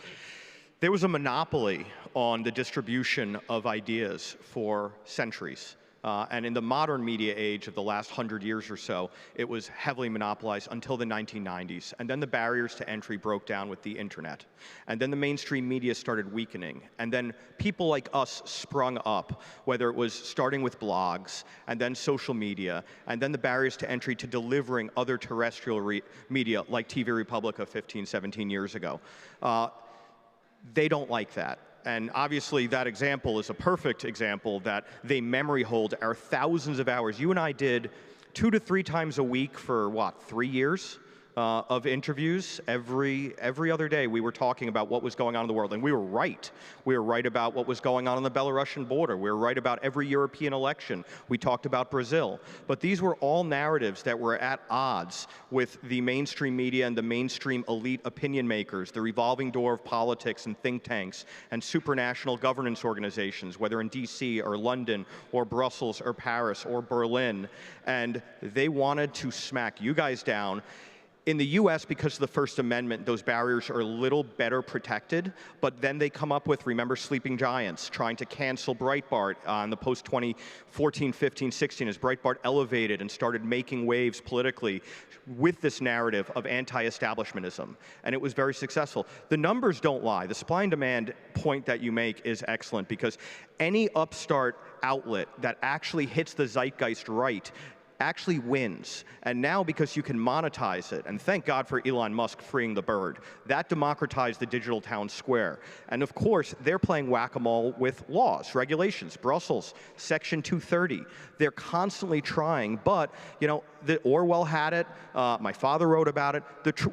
There was a monopoly on the distribution of ideas for centuries. And in the modern media age of the last 100 years or so, it was heavily monopolized until the 1990s. And then the barriers to entry broke down with the internet. And then the mainstream media started weakening. And then people like us sprung up, whether it was starting with blogs, and then social media, and then the barriers to entry to delivering other terrestrial media like TV Republika 15, 17 years ago. They don't like that. And obviously that example is a perfect example that they memory hold our thousands of hours. You and I did 2 to 3 times a week for, what, 3 years of interviews. Every other day we were talking about what was going on in the world. And we were right. We were right about what was going on the Belarusian border. We were right about every European election. We talked about Brazil. But these were all narratives that were at odds with the mainstream media and the mainstream elite opinion makers, the revolving door of politics and think tanks and supranational governance organizations, whether in DC or London or Brussels or Paris or Berlin. And they wanted to smack you guys down. In the US, because of the First Amendment, those barriers are a little better protected, but then they come up with, remember Sleeping Giants, trying to cancel Breitbart on the post-2014, 15, 16, as Breitbart elevated and started making waves politically with this narrative of anti-establishmentism, and it was very successful. The numbers don't lie. The supply and demand point that you make is excellent, because any upstart outlet that actually hits the zeitgeist right actually wins. And now, because you can monetize it, and thank God for Elon Musk freeing the bird, that democratized the digital town square. And of course, they're playing whack-a-mole with laws, regulations, Brussels, Section 230. They're constantly trying, but, you know, Orwell had it, my father wrote about it.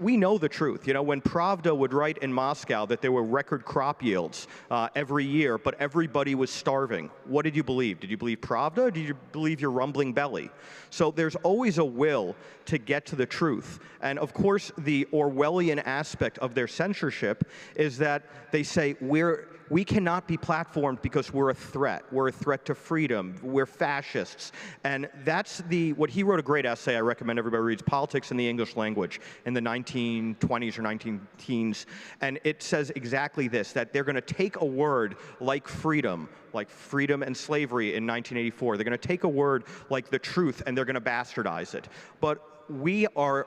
We know the truth. You know, when Pravda would write in Moscow that there were record crop yields every year, but everybody was starving, what did you believe? Did you believe Pravda, or did you believe your rumbling belly? So there's always a will to get to the truth. And of course, the Orwellian aspect of their censorship is that they say, we cannot be platformed because we're a threat. We're a threat to freedom. We're fascists. And that's what he wrote a great essay I recommend everybody reads, Politics in the English Language, in the 1920s or 19-teens. And it says exactly this, that they're going to take a word like freedom and slavery in 1984. They're going to take a word like the truth and they're going to bastardize it. But we are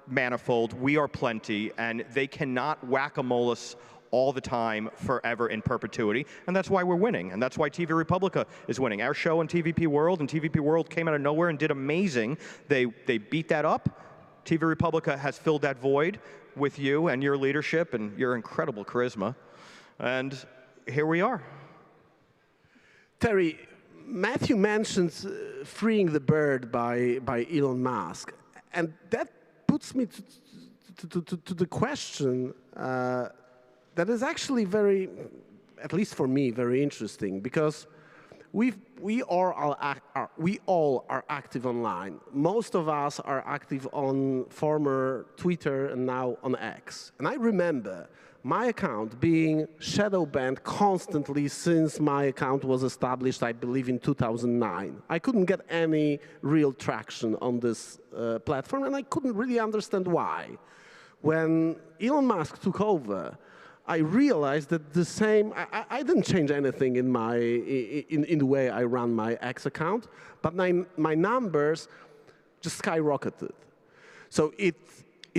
manifold, we are plenty, and they cannot whack-a-mole us all the time, forever, in perpetuity, and that's why we're winning, and that's why TV Republika is winning. Our show on TVP World, and TVP World came out of nowhere and did amazing. They beat that up. TV Republika has filled that void with you and your leadership and your incredible charisma, and here we are. Terry, Matthew mentions freeing the bird by Elon Musk, and that puts me to the question that is actually very, at least for me, very interesting, because we all are active online. Most of us are active on former Twitter and now on X. And I remember my account being shadow banned constantly since my account was established, I believe, in 2009. I couldn't get any real traction on this platform, and I couldn't really understand why. When Elon Musk took over, I realized that the same, I didn't change anything in the way I run my X account, but my numbers just skyrocketed. So it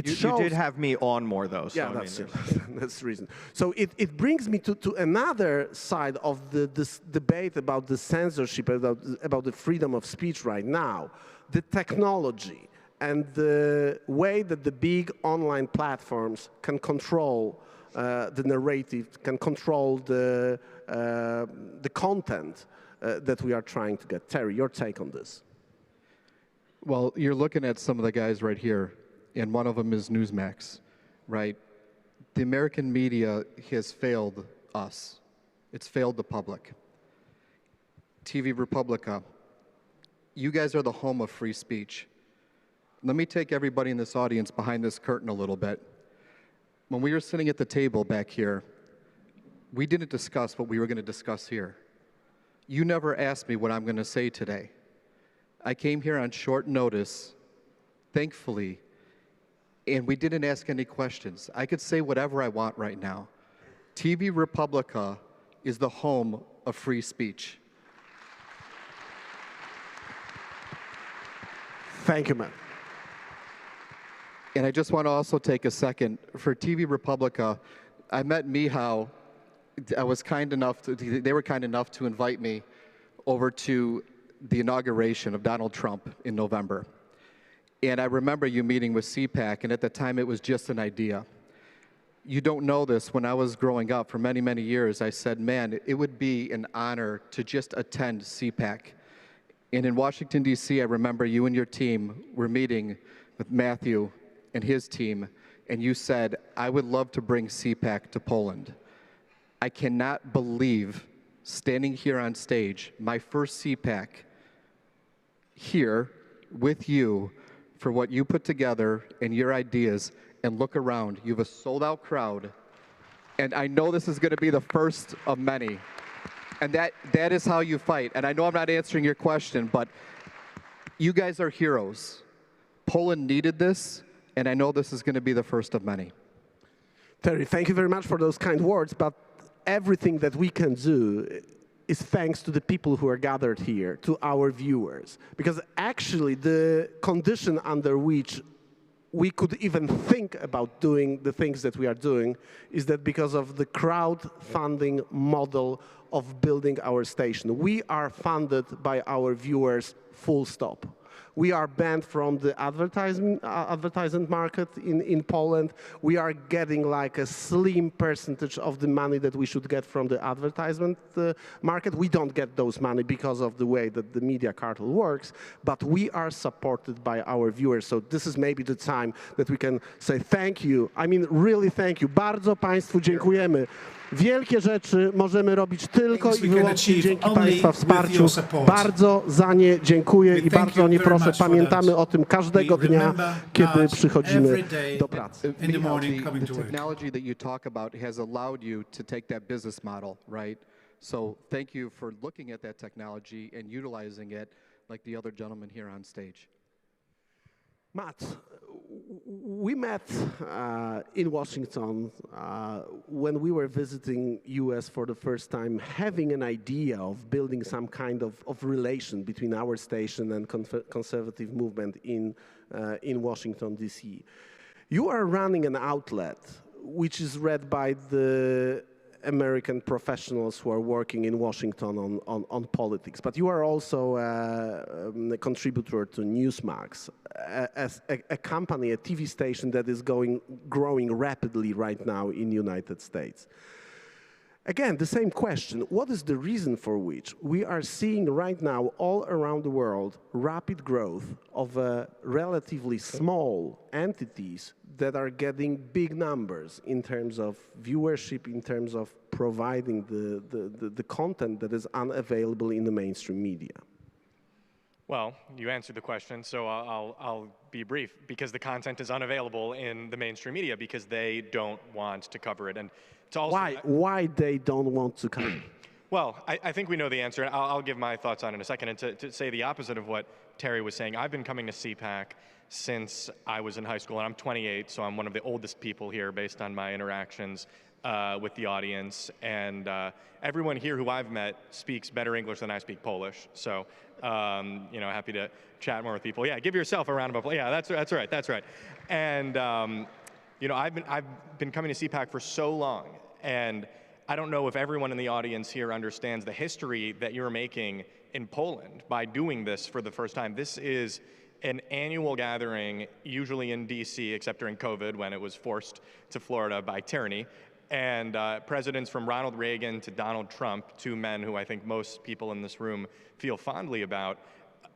shows. You did have me on more, though. So yeah, that's the reason. So it brings me to another side of this debate about the censorship, about the freedom of speech right now, the technology and the way that the big online platforms can control the narrative, can control the content that we are trying to get. Terry, your take on this? Well, you're looking at some of the guys right here, and one of them is Newsmax, right? The American media has failed us. It's failed the public. TV Republika, you guys are the home of free speech. let me take everybody in this audience behind this curtain a little bit. When we were sitting at the table back here, we didn't discuss what we were going to discuss here. You never asked me what I'm going to say today. I came here on short notice, thankfully, and we didn't ask any questions. I could say whatever I want right now. TV Republika is the home of free speech. Thank you, man. And I just want to also take a second. For TV Republika, I met Mihao. They were kind enough to invite me over to the inauguration of Donald Trump in November. And I remember you meeting with Cpac, and at the time it was just an idea. You don't know this, when I was growing up for many, many years, I said, man, it would be an honor to just attend Cpac. And in Washington, D.C., I remember you and your team were meeting with Matthew and his team, and you said, I would love to bring Cpac to Poland. I cannot believe, standing here on stage, my first Cpac, here with you, for what you put together and your ideas, and look around. You have a sold-out crowd, and I know this is going to be the first of many. And that is how you fight. And I know I'm not answering your question, but you guys are heroes. Poland needed this, and I know this is going to be the first of many. Terry, thank you very much for those kind words, but everything that we can do is thanks to the people who are gathered here, to our viewers. Because actually the condition under which we could even think about doing the things that we are doing is that because of the crowdfunding model of building our station. We are funded by our viewers, full stop. We are banned from the advertising market in Poland. We are getting like a slim percentage of the money that we should get from the advertisement market. We don't get those money because of the way that the media cartel works, but we are supported by our viewers. So this is maybe the time that we can say thank you. I mean, really thank you. Bardzo Państwu dziękujemy. Wielkie rzeczy możemy robić tylko i wyłącznie dzięki Państwa wsparciu. Bardzo za nie dziękuję i bardzo nie proszę, pamiętamy o tym każdego dnia, kiedy przychodzimy do pracy. The technology that you talk about has allowed you to take that business model, right? So thank you for looking at that technology and utilizing it like the other gentleman here on stage. Matt, we met in Washington when we were visiting US for the first time, having an idea of building some kind of relation between our station and conservative movement in Washington, D.C. You are running an outlet which is read by the American professionals who are working in Washington on politics, but you are also a contributor to Newsmax, as a company, a TV station that is growing rapidly right now in the United States. Again, the same question, what is the reason for which we are seeing right now all around the world rapid growth of relatively small entities that are getting big numbers in terms of viewership, in terms of providing the content that is unavailable in the mainstream media? Well, you answered the question, so I'll be brief. Because the content is unavailable in the mainstream media because they don't want to cover it. And to also why they don't want to cover it? Well, I think we know the answer, and I'll give my thoughts on it in a second. And to say the opposite of what Terry was saying, I've been coming to Cpac since I was in high school, and I'm 28, so I'm one of the oldest people here based on my interactions with the audience. And everyone here who I've met speaks better English than I speak Polish. So, you know, happy to chat more with people. Yeah, give yourself a round of applause. Yeah, that's right. And you know, I've been coming to Cpac for so long, and I don't know if everyone in the audience here understands the history that you're making in Poland by doing this for the first time. This is an annual gathering, usually in DC, except during COVID when it was forced to Florida by tyranny. And presidents from Ronald Reagan to Donald Trump, two men who I think most people in this room feel fondly about,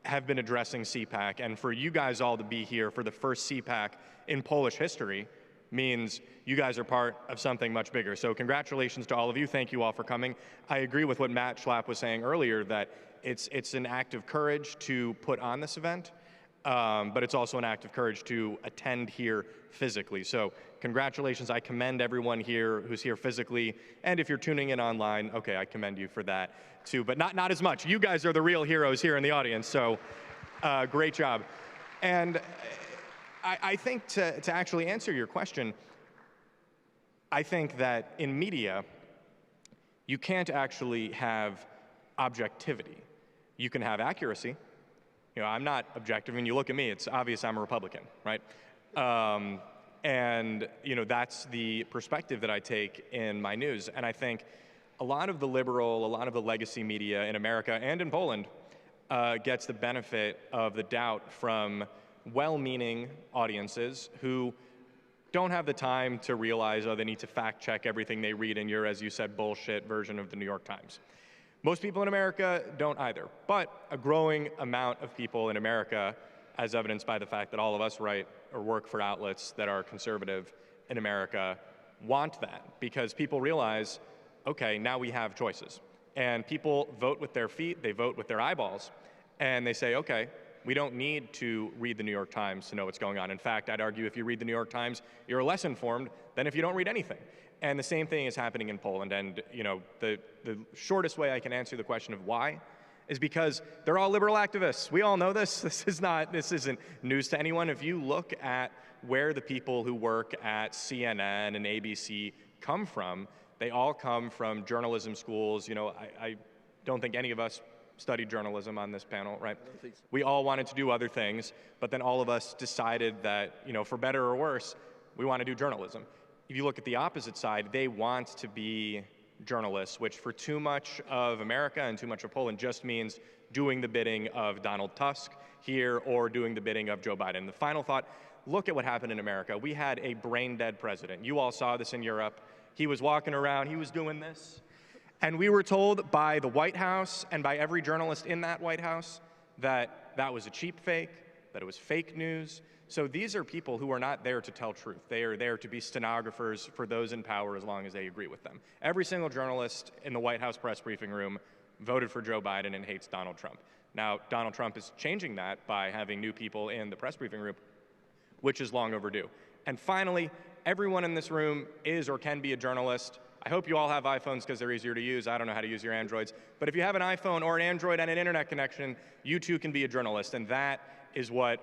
have been addressing Cpac. And for you guys all to be here for the first Cpac in Polish history means you guys are part of something much bigger. So congratulations to all of you. Thank you all for coming. I agree with what Matt Schlapp was saying earlier, that it's an act of courage to put on this event. but it's also an act of courage to attend here physically. So congratulations, I commend everyone here who's here physically, and if you're tuning in online, okay, I commend you for that too, but not as much. You guys are the real heroes here in the audience, so great job. And I think to actually answer your question, I think that in media, you can't actually have objectivity. You can have accuracy. You know, I'm not objective. When you look at me, it's obvious I'm a Republican, right? And, you know, that's the perspective that I take in my news. And I think a lot of the liberal, a lot of the legacy media in America and in Poland gets the benefit of the doubt from well-meaning audiences who don't have the time to realize, oh, they need to fact-check everything they read in your, as you said, bullshit version of the New York Times. Most people in America don't either, but a growing amount of people in America, as evidenced by the fact that all of us write or work for outlets that are conservative in America, want that because people realize, okay, now we have choices. And people vote with their feet, they vote with their eyeballs, and they say, okay, we don't need to read the New York Times to know what's going on. In fact, I'd argue if you read the New York Times, you're less informed than if you don't read anything. And the same thing is happening in Poland. And you know, the shortest way I can answer the question of why is because they're all liberal activists. We all know this. This isn't news to anyone. If you look at where the people who work at CNN and ABC come from, they all come from journalism schools. You know, I don't think any of us studied journalism on this panel, right? I don't think so. We all wanted to do other things, but then all of us decided that, you know, for better or worse, we want to do journalism. If you look at the opposite side, they want to be journalists, which for too much of America and too much of Poland just means doing the bidding of Donald Tusk here or doing the bidding of Joe Biden. The final thought, look at what happened in America. We had a brain-dead president. You all saw this in Europe. He was walking around, he was doing this. And we were told by the White House and by every journalist in that White House that that was a cheap fake, that it was fake news. So these are people who are not there to tell truth. They are there to be stenographers for those in power as long as they agree with them. Every single journalist in the White House press briefing room voted for Joe Biden and hates Donald Trump. Now, Donald Trump is changing that by having new people in the press briefing room, which is long overdue. And finally, everyone in this room is or can be a journalist. I hope you all have iPhones because they're easier to use. I don't know how to use your Androids. But if you have an iPhone or an Android and an internet connection, you too can be a journalist. And that is what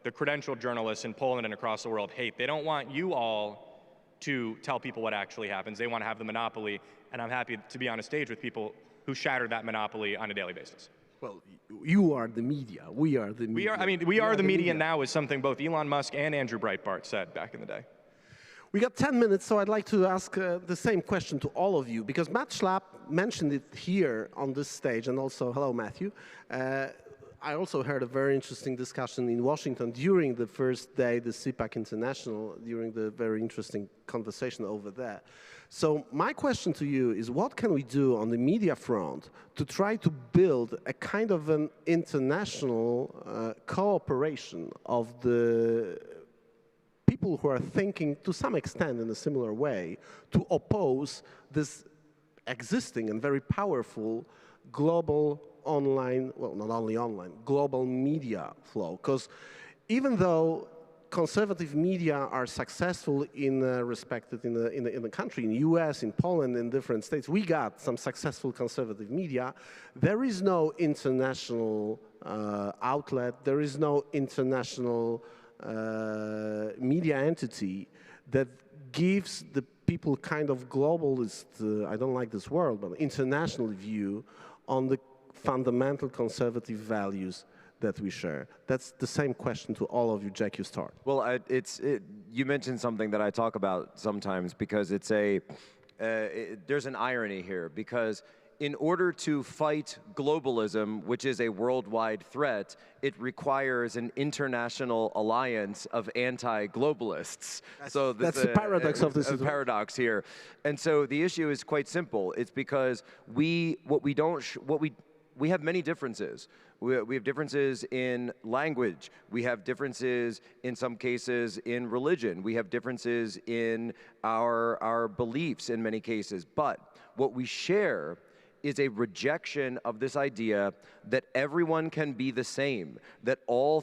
the credentialed journalists in Poland and across the world hate. They don't want you all to tell people what actually happens. They want to have the monopoly. And I'm happy to be on a stage with people who shatter that monopoly on a daily basis. Well, you are the media. We are the media. We are the media now is something both Elon Musk and Andrew Breitbart said back in the day. We got 10 minutes, so I'd like to ask the same question to all of you, because Matt Schlapp mentioned it here on this stage, and also, hello, Matthew. I also heard a very interesting discussion in Washington during the first day, the Cpac International, during the very interesting conversation over there. So my question to you is, what can we do on the media front to try to build a kind of an international cooperation of the people who are thinking to some extent in a similar way to oppose this existing and very powerful global online, well, not only online, global media flow? Because even though conservative media are successful respected in the country, in the US, in Poland, in different states, we got some successful conservative media, there is no international outlet, there is no international media entity that gives the people kind of globalist, I don't like this word, but international view on the fundamental conservative values that we share. That's the same question to all of you. Jack, you start. Well, you mentioned something that I talk about sometimes because it's there's an irony here, because in order to fight globalism, which is a worldwide threat, it requires an international alliance of anti-globalists. So that's the paradox of this. A paradox here. And so the issue is quite simple. It's because we have many differences. We have differences in language. We have differences, in some cases, in religion. We have differences in our beliefs in many cases. But what we share is a rejection of this idea that everyone can be the same, that all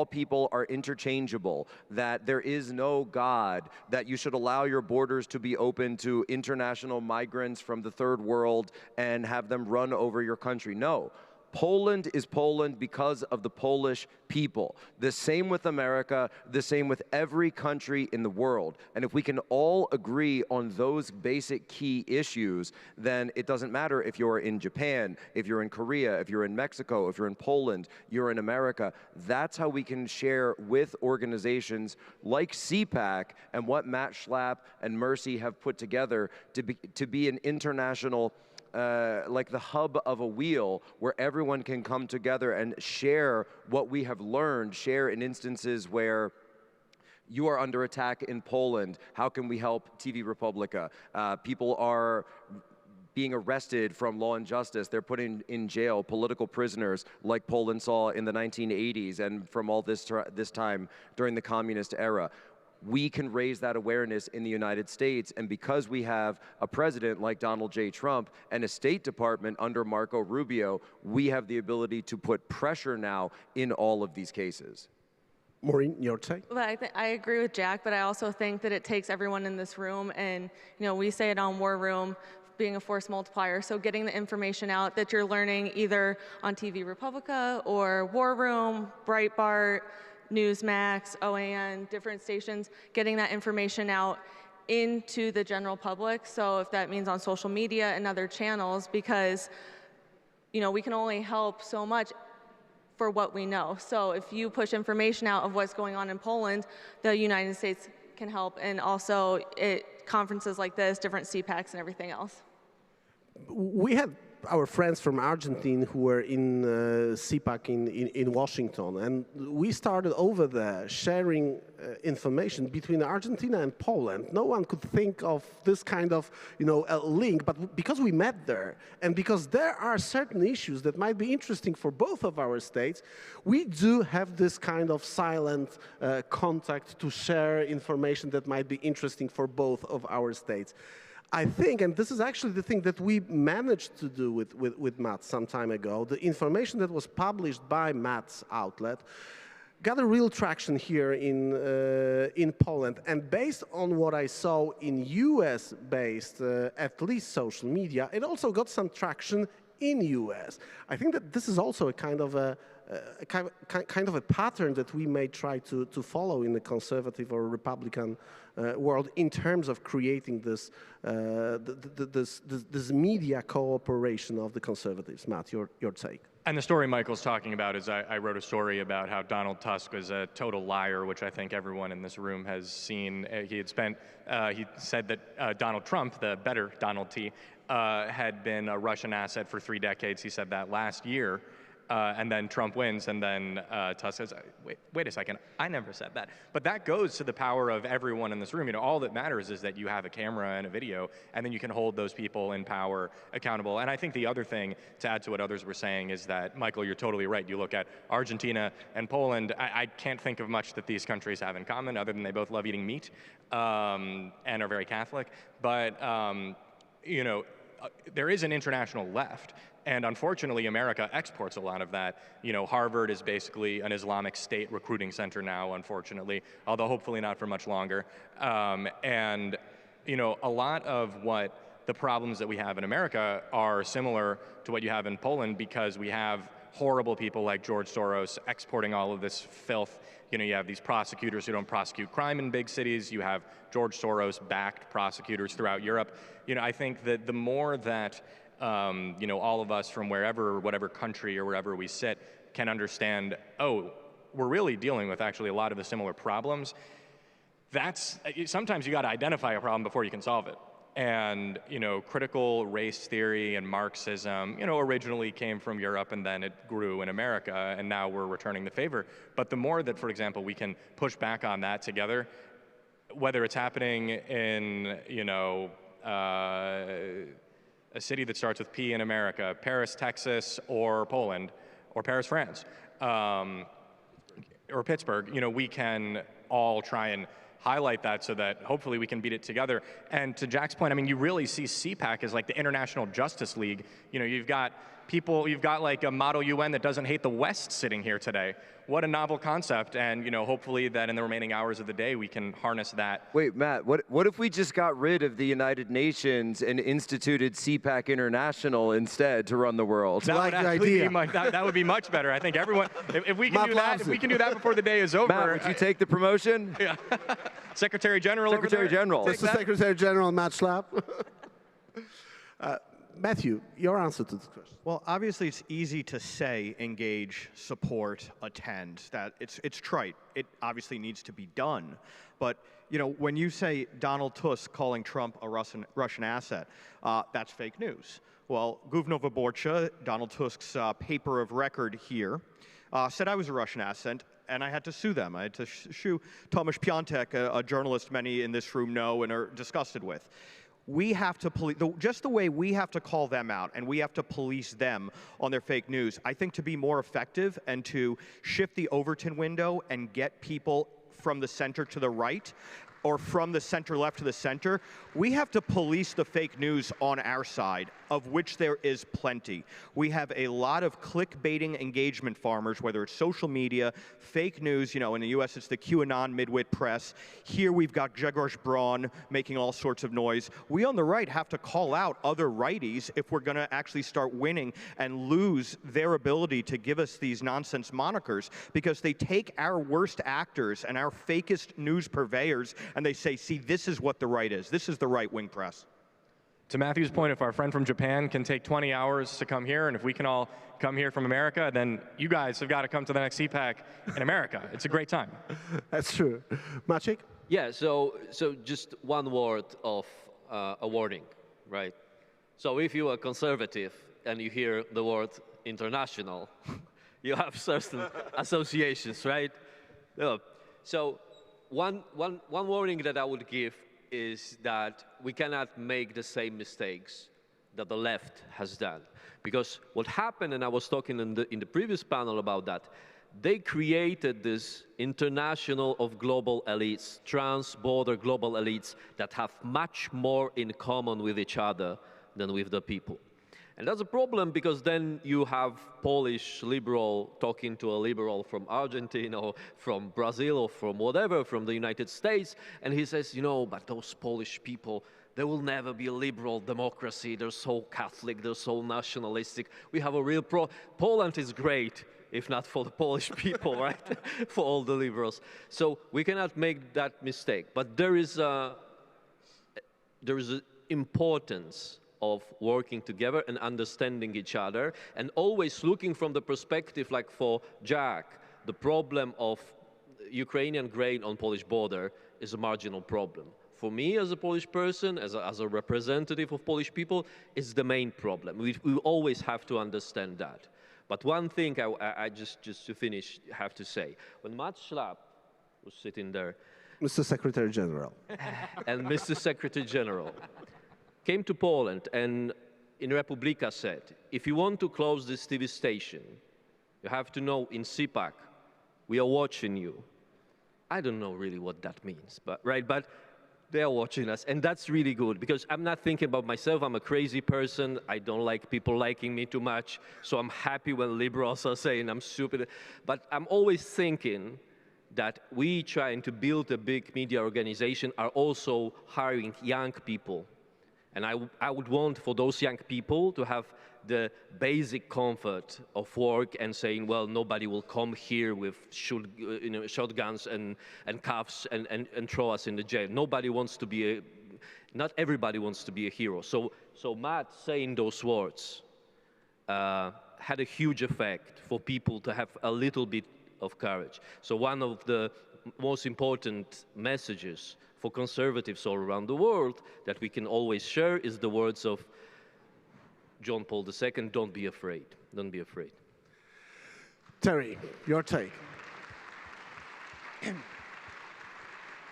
people are interchangeable, that there is no God, that you should allow your borders to be open to international migrants from the third world and have them run over your country. No. Poland is Poland because of the Polish people. The same with America, the same with every country in the world. And if we can all agree on those basic key issues, then it doesn't matter if you're in Japan, if you're in Korea, if you're in Mexico, if you're in Poland, you're in America. That's how we can share with organizations like Cpac and what Matt Schlapp and Mercy have put together to be an international like the hub of a wheel where everyone can come together and share what we have learned, share in instances where you are under attack in Poland. How can we help TV Republika? People are being arrested from Law and Justice. They're put in jail, political prisoners like Poland saw in the 1980s and from all this time during the communist era. We can raise that awareness in the United States, and because we have a president like Donald J. Trump and a State Department under Marco Rubio, we have the ability to put pressure now in all of these cases. Maureen, your take? Well, I agree with Jack, but I also think that it takes everyone in this room, and we say it on War Room, being a force multiplier. So getting the information out that you're learning either on TV Republika or War Room, Breitbart, Newsmax, OAN, different stations, getting that information out into the general public. So if that means on social media and other channels, because we can only help so much for what we know. So if you push information out of what's going on in Poland, the United States can help, and also conferences like this, different Cpacs and everything else. We had our friends from Argentina who were in Cpac in Washington, and we started over there sharing information between Argentina and Poland. No one could think of this kind of a link, but because we met there and because there are certain issues that might be interesting for both of our states, we do have this kind of silent contact to share information that might be interesting for both of our states. I think, and this is actually the thing that we managed to do with Matt some time ago, the information that was published by Matt's outlet got a real traction here in Poland. And based on what I saw in US-based, at least social media, it also got some traction in US. I think that this is also a kind of a pattern that we may try to follow in the conservative or Republican world in terms of creating this this media cooperation of the conservatives. Matt, your take. And the story Michael's talking about is I wrote a story about how Donald Tusk was a total liar, which I think everyone in this room has seen. He said that Donald Trump, the better Donald T, had been a Russian asset for 3 decades. He said that last year. And then Trump wins, and then Tusk says, wait a second, I never said that. But that goes to the power of everyone in this room. All that matters is that you have a camera and a video, and then you can hold those people in power accountable. And I think the other thing, to add to what others were saying, is that, Michael, you're totally right. You look at Argentina and Poland, I can't think of much that these countries have in common, other than they both love eating meat and are very Catholic. But, there is an international left. And unfortunately, America exports a lot of that. Harvard is basically an Islamic State recruiting center now, unfortunately, although hopefully not for much longer. And a lot of what the problems that we have in America are similar to what you have in Poland, because we have horrible people like George Soros exporting all of this filth. You have these prosecutors who don't prosecute crime in big cities. You have George Soros-backed prosecutors throughout Europe. I think that the more that all of us from whatever country or wherever we sit can understand, we're really dealing with actually a lot of the similar problems. Sometimes you got to identify a problem before you can solve it. And, critical race theory and Marxism, originally came from Europe, and then it grew in America, and now we're returning the favor. But the more that, for example, we can push back on that together, whether it's happening in, a city that starts with P in America, Paris, Texas, or Poland, or Paris, France, or Pittsburgh, we can all try and highlight that so that hopefully we can beat it together. And to Jack's point, I mean, you really see Cpac as like the International Justice League. You know, you've got people, you've got like a model UN that doesn't hate the West sitting here today. What a novel concept, and you know, hopefully that in the remaining hours of the day we can harness that. Wait, Matt, what if we just got rid of the United Nations and instituted Cpac International instead to run the world? That would actually be that would be much better. I think everyone, if we can do that, if we can do that before the day is over. Matt, would you take the promotion? Yeah. Secretary General. Secretary General. Mr. Secretary General Matt Schlapp. Matthew, your answer to this question. Well, obviously it's easy to say, engage, support, attend. That it's trite. It obviously needs to be done. But you know, when you say Donald Tusk calling Trump a Russian asset, that's fake news. Well, Gówno Wyborcze, Donald Tusk's paper of record here, said I was a Russian asset, and I had to sue them. I had to sue Tomasz Piątek, a journalist many in this room know and are disgusted with. We have to police, just the way we have to call them out and we have to police them on their fake news, I think to be more effective and to shift the Overton window and get people from the center to the right or from the center left to the center, we have to police the fake news on our side, of which there is plenty. We have a lot of clickbaiting engagement farmers, whether it's social media, fake news, you know, in the US it's the QAnon midwit press. Here we've got Grzegorz Braun making all sorts of noise. We on the right have to call out other righties if we're gonna actually start winning and lose their ability to give us these nonsense monikers, because they take our worst actors and our fakest news purveyors and they say, see, this is what the right is. This is the right-wing press. To Matthew's point, if our friend from Japan can take 20 hours to come here, and if we can all come here from America, then you guys have got to come to the next Cpac in America. It's a great time. That's true. Maciek? Yeah, so just one word of a warning, right? So if you are conservative and you hear the word international, you have certain associations, right? So one warning that I would give is that we cannot make the same mistakes that the left has done. Because what happened, and I was talking in the previous panel about that, they created this international of global elites, trans-border global elites that have much more in common with each other than with the people. And that's a problem because then you have Polish liberal talking to a liberal from Argentina or from Brazil or from whatever, from the United States, and he says, you know, but those Polish people, they will never be a liberal democracy. They're so Catholic, they're so nationalistic. We have a real Poland is great, if not for the Polish people, right? For all the liberals. So we cannot make that mistake. But there is an importance of working together and understanding each other, and always looking from the perspective, like for Jack, the problem of Ukrainian grain on Polish border is a marginal problem. For me, as a Polish person, as a representative of Polish people, it's the main problem. We always have to understand that. But one thing I just to finish have to say, when Matt Schlapp was sitting there, Mr. Secretary General, and Mr. Secretary General came to Poland and in Republika said, if you want to close this TV station, you have to know in Cpac, we are watching you. I don't know really what that means, but they are watching us, and that's really good, because I'm not thinking about myself. I'm a crazy person. I don't like people liking me too much, so I'm happy when liberals are saying I'm stupid. But I'm always thinking that we trying to build a big media organization are also hiring young people. And I would want for those young people to have the basic comfort of work and saying, well, nobody will come here with shotguns and cuffs and throw us in the jail. Nobody wants to be not everybody wants to be a hero. So Matt saying those words had a huge effect for people to have a little bit of courage. So one of the most important messages for conservatives all around the world that we can always share is the words of John Paul II, don't be afraid, don't be afraid. Terry, your take.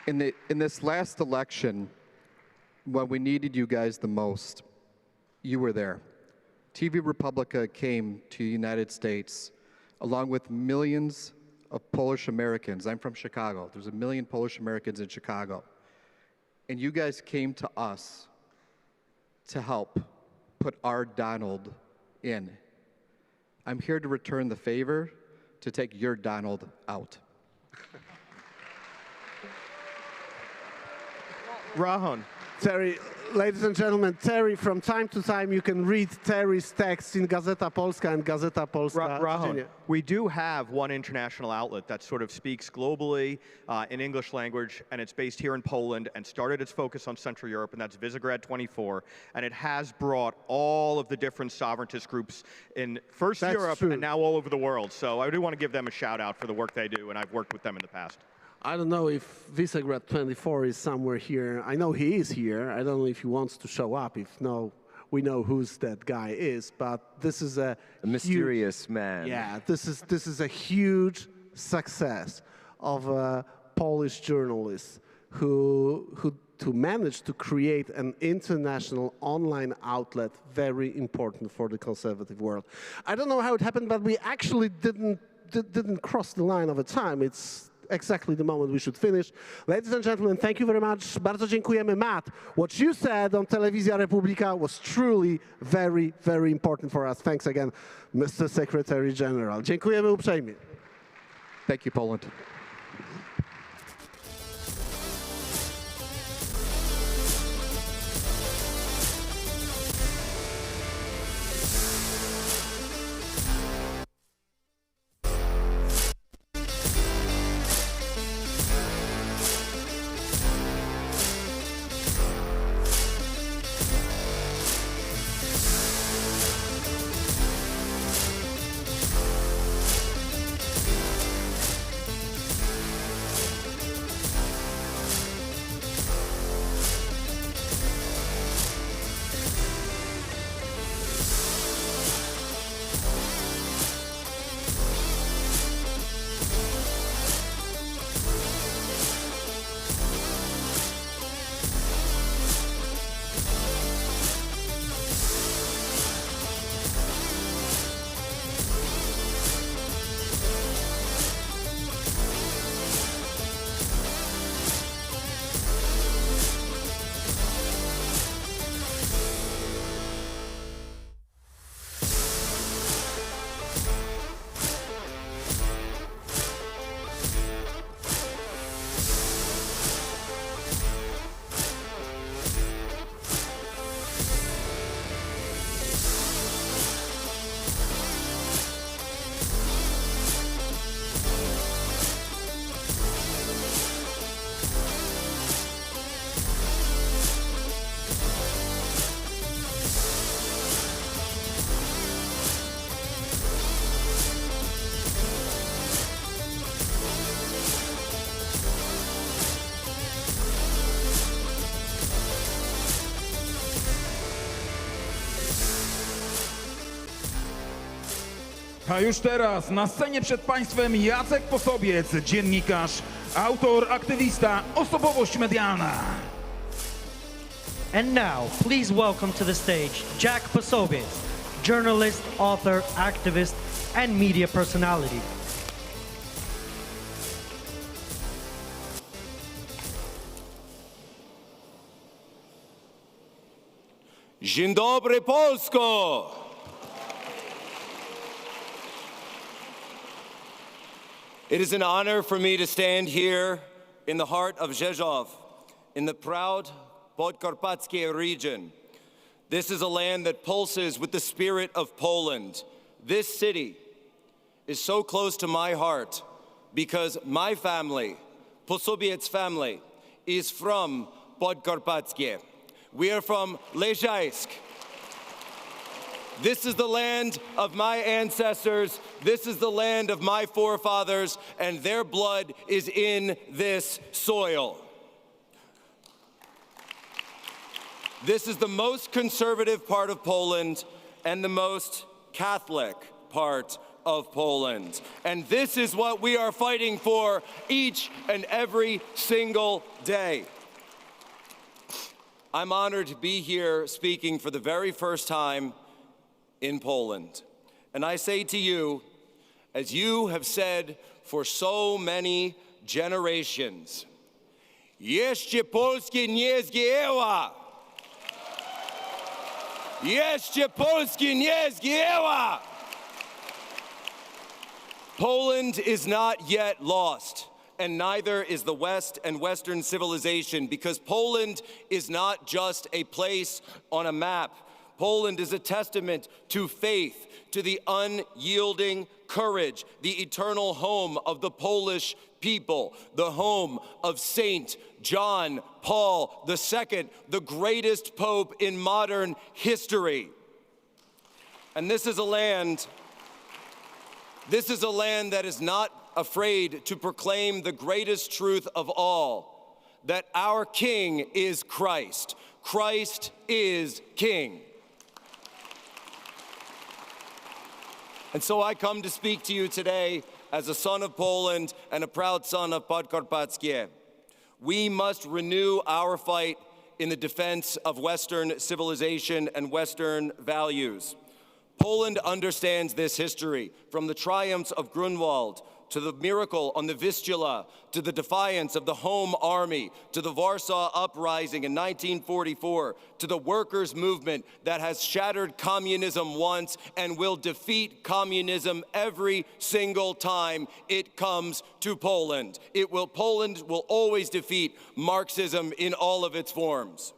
In this last election, when we needed you guys the most, you were there. TV Republika came to the United States along with millions of Polish Americans. I'm from Chicago. There's 1 million Polish Americans in Chicago. And you guys came to us to help put our Donald in. I'm here to return the favor, to take your Donald out. Rahon. Terry, ladies and gentlemen, Terry, from time to time you can read Terry's text in Gazeta Polska and Gazeta Polska. Rahon, we do have one international outlet that sort of speaks globally in English language, and it's based here in Poland and started its focus on Central Europe, and that's Visegrad 24. And it has brought all of the different sovereigntist groups in first Europe and now all over the world. So I do want to give them a shout out for the work they do, and I've worked with them in the past. I don't know if Visegrad 24 is somewhere here. I know he is here. I don't know if he wants to show up. If no, we know who's that guy is. But this is a mysterious man. Yeah, this is a huge success of a Polish journalist who managed to create an international online outlet, very important for the conservative world. I don't know how it happened, but we actually didn't cross the line of a time. It's exactly the moment we should finish. Ladies and gentlemen, thank you very much. Bardzo dziękujemy. Matt, what you said on Telewizja Republika was truly very, very important for us. Thanks again, Mr. Secretary General. Dziękujemy uprzejmie. Thank you, Poland. A już teraz na scenie przed Państwem Jacek Posobiec, dziennikarz, autor, aktywista, osobowość medialna. And now, please welcome to the stage Jack Posobiec, journalist, author, activist, and media personality. Dzień dobry, Polsko! It is an honor for me to stand here in the heart of Rzeszów, in the proud Podkarpackie region. This is a land that pulses with the spirit of Poland. This city is so close to my heart because my family, Posobiec family, is from Podkarpackie. We are from Leżajsk. This is the land of my ancestors. This is the land of my forefathers, and their blood is in this soil. This is the most conservative part of Poland and the most Catholic part of Poland. And this is what we are fighting for each and every single day. I'm honored to be here speaking for the very first time in Poland. And I say to you, as you have said for so many generations. Jeszcze Polski nie zgięła! Jeszcze Polski nie zgięła! Poland is not yet lost, and neither is the West and Western civilization, because Poland is not just a place on a map. Poland is a testament to faith, to the unyielding courage, the eternal home of the Polish people, the home of Saint John Paul II, the greatest pope in modern history. And this is a land that is not afraid to proclaim the greatest truth of all, that our King is Christ. Christ is King. And so I come to speak to you today as a son of Poland and a proud son of Podkarpackie. We must renew our fight in the defense of Western civilization and Western values. Poland understands this history, from the triumphs of Grunwald, to the miracle on the Vistula, to the defiance of the Home Army, to the Warsaw Uprising in 1944, to the workers' movement that has shattered communism once and will defeat communism every single time it comes to Poland. Poland will always defeat Marxism in all of its forms.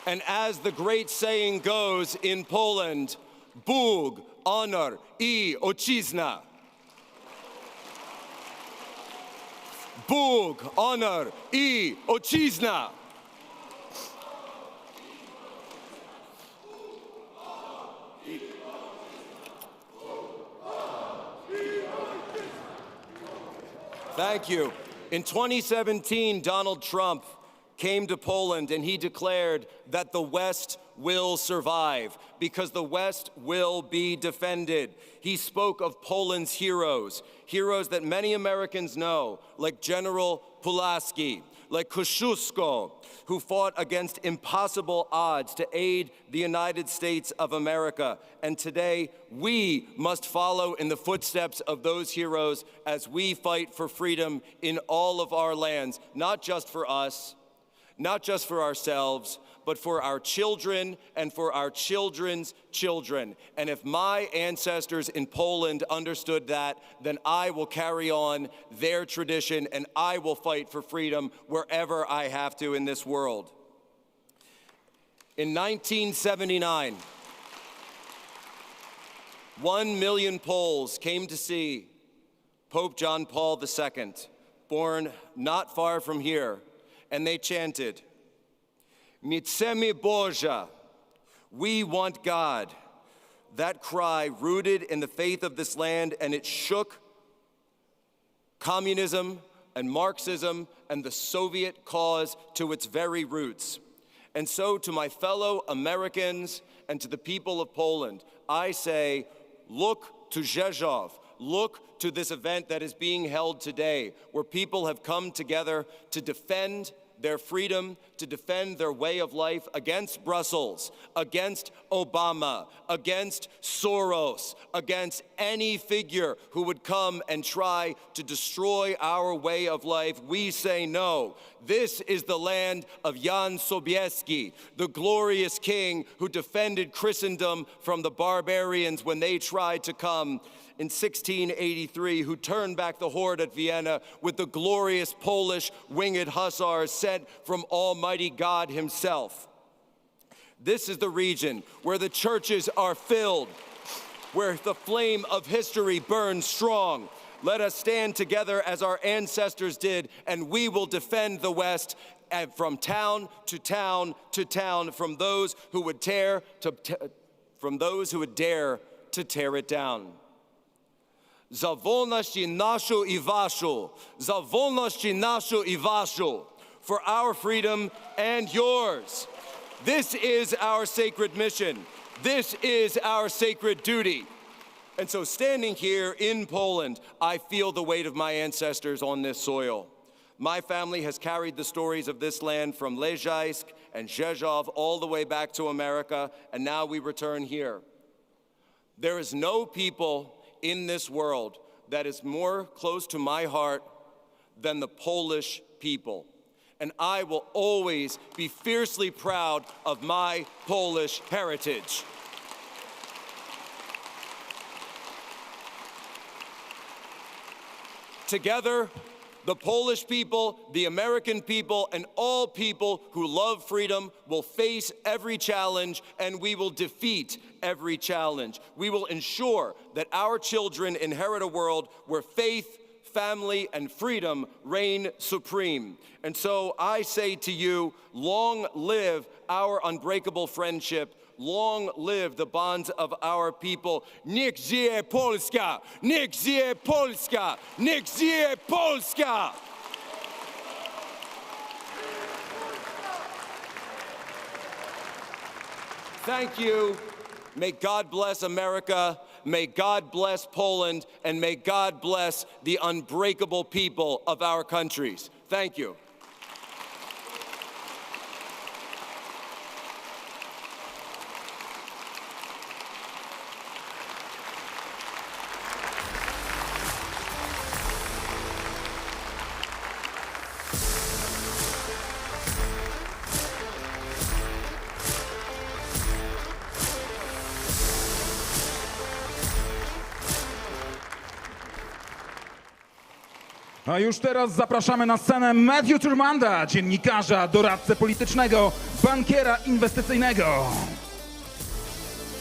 And as the great saying goes in Poland, Bóg, honor I ojczyzna. Bóg, honor I ojczyzna. Thank you. In 2017, Donald Trump came to Poland and he declared that the West will survive because the West will be defended. He spoke of Poland's heroes, heroes that many Americans know, like General Pulaski, like Kosciuszko, who fought against impossible odds to aid the United States of America. And today, we must follow in the footsteps of those heroes as we fight for freedom in all of our lands, not just for us, not just for ourselves, but for our children and for our children's children. And if my ancestors in Poland understood that, then I will carry on their tradition and I will fight for freedom wherever I have to in this world. In 1979, 1 million Poles came to see Pope John Paul II, born not far from here, and they chanted, "My chcemy Boża," we want God. That cry rooted in the faith of this land, and it shook communism and Marxism and the Soviet cause to its very roots. And so to my fellow Americans and to the people of Poland, I say, look to Rzeszów. Look to this event that is being held today, where people have come together to defend their freedom, to defend their way of life against Brussels, against Obama, against Soros, against any figure who would come and try to destroy our way of life. We say no. This is the land of Jan Sobieski, the glorious king who defended Christendom from the barbarians when they tried to come in 1683, who turned back the horde at Vienna with the glorious Polish winged hussars sent from Almighty God himself. This is the region where the churches are filled, where the flame of history burns strong. Let us stand together as our ancestors did, and we will defend the West from town to town to town from those who would dare to tear it down. Za wolność naszą I waszą, za wolność naszą I waszą, for our freedom and yours. This is our sacred mission. This is our sacred duty. And so standing here in Poland, I feel the weight of my ancestors on this soil. My family has carried the stories of this land from Lejajsk and Rzeszów all the way back to America, and now we return here. There is no people in this world that is more close to my heart than the Polish people. And I will always be fiercely proud of my Polish heritage. Together, the Polish people, the American people, and all people who love freedom will face every challenge, and we will defeat every challenge. We will ensure that our children inherit a world where faith, family, and freedom reign supreme. And so I say to you, long live our unbreakable friendship. Long live the bonds of our people. Niech żyje Polska! Niech żyje Polska! Niech żyje Polska! Thank you. May God bless America. May God bless Poland. And may God bless the unbreakable people of our countries. Thank you. A już teraz zapraszamy na scenę Matthew Turmanda, dziennikarza, doradcę politycznego, bankiera inwestycyjnego.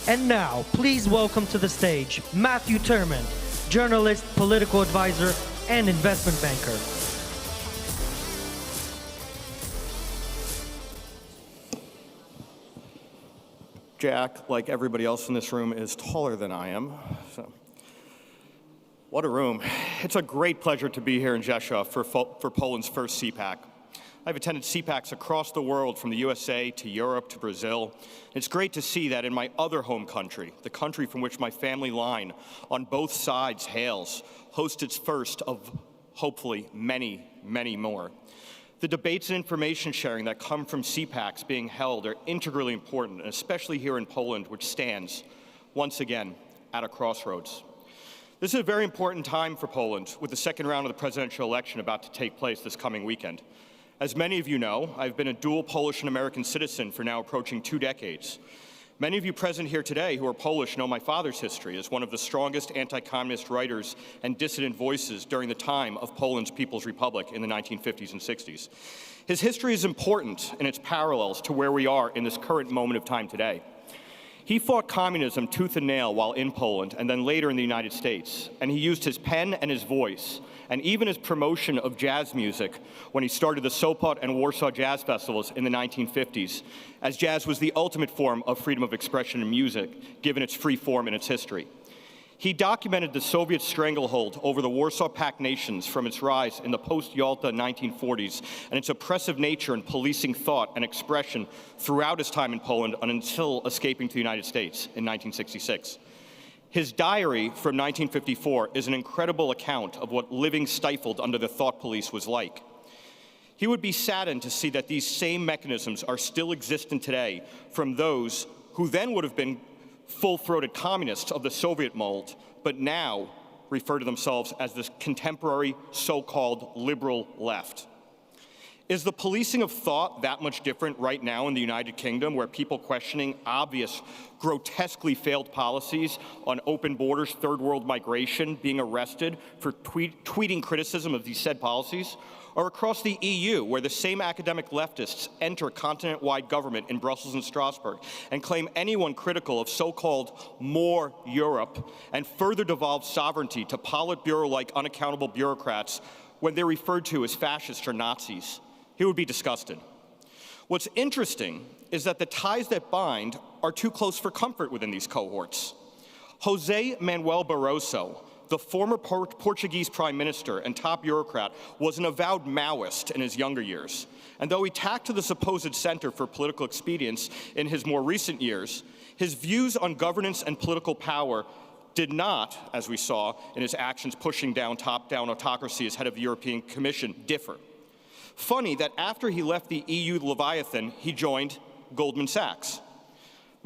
And now, please welcome to the stage Matthew Turmand, journalist, political advisor, and investment banker. Jack, like everybody else in this room, is taller than I am. So. What a room. It's a great pleasure to be here in Rzeszów for Poland's first Cpac. I've attended Cpacs across the world, from the USA to Europe to Brazil. It's great to see that in my other home country, the country from which my family line on both sides hails, hosts its first of hopefully many, many more. The debates and information sharing that come from Cpacs being held are integrally important, especially here in Poland, which stands, once again, at a crossroads. This is a very important time for Poland, with the second round of the presidential election about to take place this coming weekend. As many of you know, I've been a dual Polish and American citizen for now approaching 2 decades. Many of you present here today who are Polish know my father's history as one of the strongest anti-communist writers and dissident voices during the time of Poland's People's Republic in the 1950s and 60s. His history is important in its parallels to where we are in this current moment of time today. He fought communism tooth and nail while in Poland and then later in the United States, and he used his pen and his voice, and even his promotion of jazz music when he started the Sopot and Warsaw Jazz Festivals in the 1950s, as jazz was the ultimate form of freedom of expression in music, given its free form and its history. He documented the Soviet stranglehold over the Warsaw Pact nations from its rise in the post-Yalta 1940s and its oppressive nature in policing thought and expression throughout his time in Poland until escaping to the United States in 1966. His diary from 1954 is an incredible account of what living stifled under the thought police was like. He would be saddened to see that these same mechanisms are still existent today from those who then would have been full-throated communists of the Soviet mold, but now refer to themselves as this contemporary so-called liberal left. Is the policing of thought that much different right now in the United Kingdom, where people questioning obvious, grotesquely failed policies on open borders, third world migration, being arrested for tweeting criticism of these said policies? Or across the EU, where the same academic leftists enter continent-wide government in Brussels and Strasbourg and claim anyone critical of so-called more Europe and further devolve sovereignty to Politburo-like unaccountable bureaucrats when they're referred to as fascists or Nazis? He would be disgusted. What's interesting is that the ties that bind are too close for comfort within these cohorts. José Manuel Barroso, the former Portuguese prime minister and top bureaucrat, was an avowed Maoist in his younger years. And though he tacked to the supposed center for political expedience in his more recent years, his views on governance and political power did not, as we saw in his actions pushing down top-down autocracy as head of the European Commission, differ. Funny that after he left the EU Leviathan, he joined Goldman Sachs.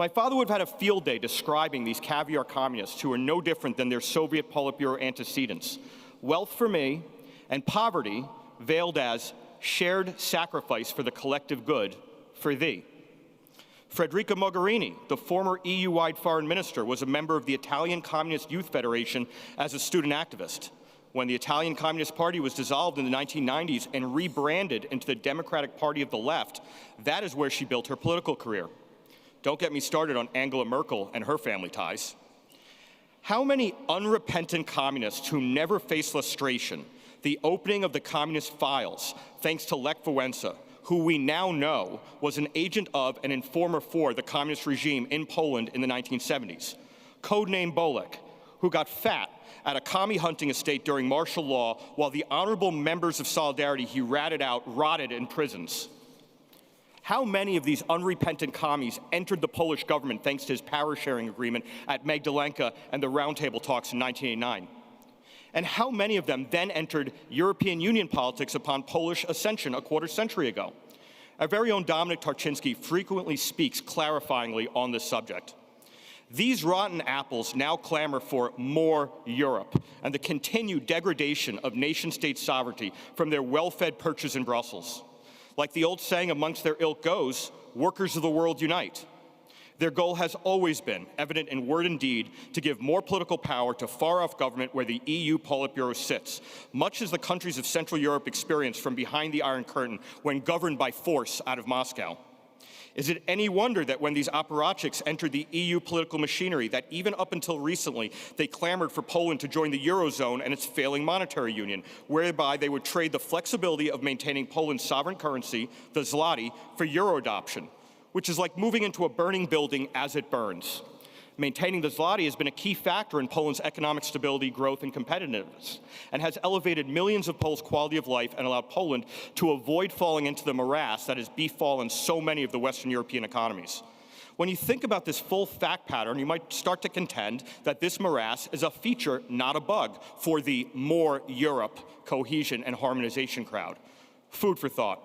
My father would have had a field day describing these caviar communists who are no different than their Soviet Politburo antecedents. Wealth for me and poverty veiled as shared sacrifice for the collective good for thee. Federica Mogherini, the former EU-wide foreign minister, was a member of the Italian Communist Youth Federation as a student activist. When the Italian Communist Party was dissolved in the 1990s and rebranded into the Democratic Party of the Left, that is where she built her political career. Don't get me started on Angela Merkel and her family ties. How many unrepentant communists who never faced lustration, the opening of the communist files, thanks to Lech Wałęsa, who we now know was an agent of and informer for the communist regime in Poland in the 1970s, codenamed Bolek, who got fat at a commie hunting estate during martial law while the honorable members of Solidarity he ratted out rotted in prisons. How many of these unrepentant commies entered the Polish government thanks to his power-sharing agreement at Magdalenka and the Roundtable talks in 1989? And how many of them then entered European Union politics upon Polish ascension a quarter century ago? Our very own Dominic Tarczynski frequently speaks clarifyingly on this subject. These rotten apples now clamor for more Europe and the continued degradation of nation-state sovereignty from their well-fed perches in Brussels. Like the old saying amongst their ilk goes, workers of the world unite. Their goal has always been, evident in word and deed, to give more political power to far-off government where the EU Politburo sits, much as the countries of Central Europe experienced from behind the Iron Curtain when governed by force out of Moscow. Is it any wonder that when these apparatchiks entered the EU political machinery, that even up until recently, they clamored for Poland to join the Eurozone and its failing monetary union, whereby they would trade the flexibility of maintaining Poland's sovereign currency, the zloty, for Euro adoption, which is like moving into a burning building as it burns. Maintaining the zloty has been a key factor in Poland's economic stability, growth, and competitiveness, and has elevated millions of Poles' quality of life and allowed Poland to avoid falling into the morass that has befallen so many of the Western European economies. When you think about this full fact pattern, you might start to contend that this morass is a feature, not a bug, for the more Europe, cohesion, and harmonization crowd. Food for thought.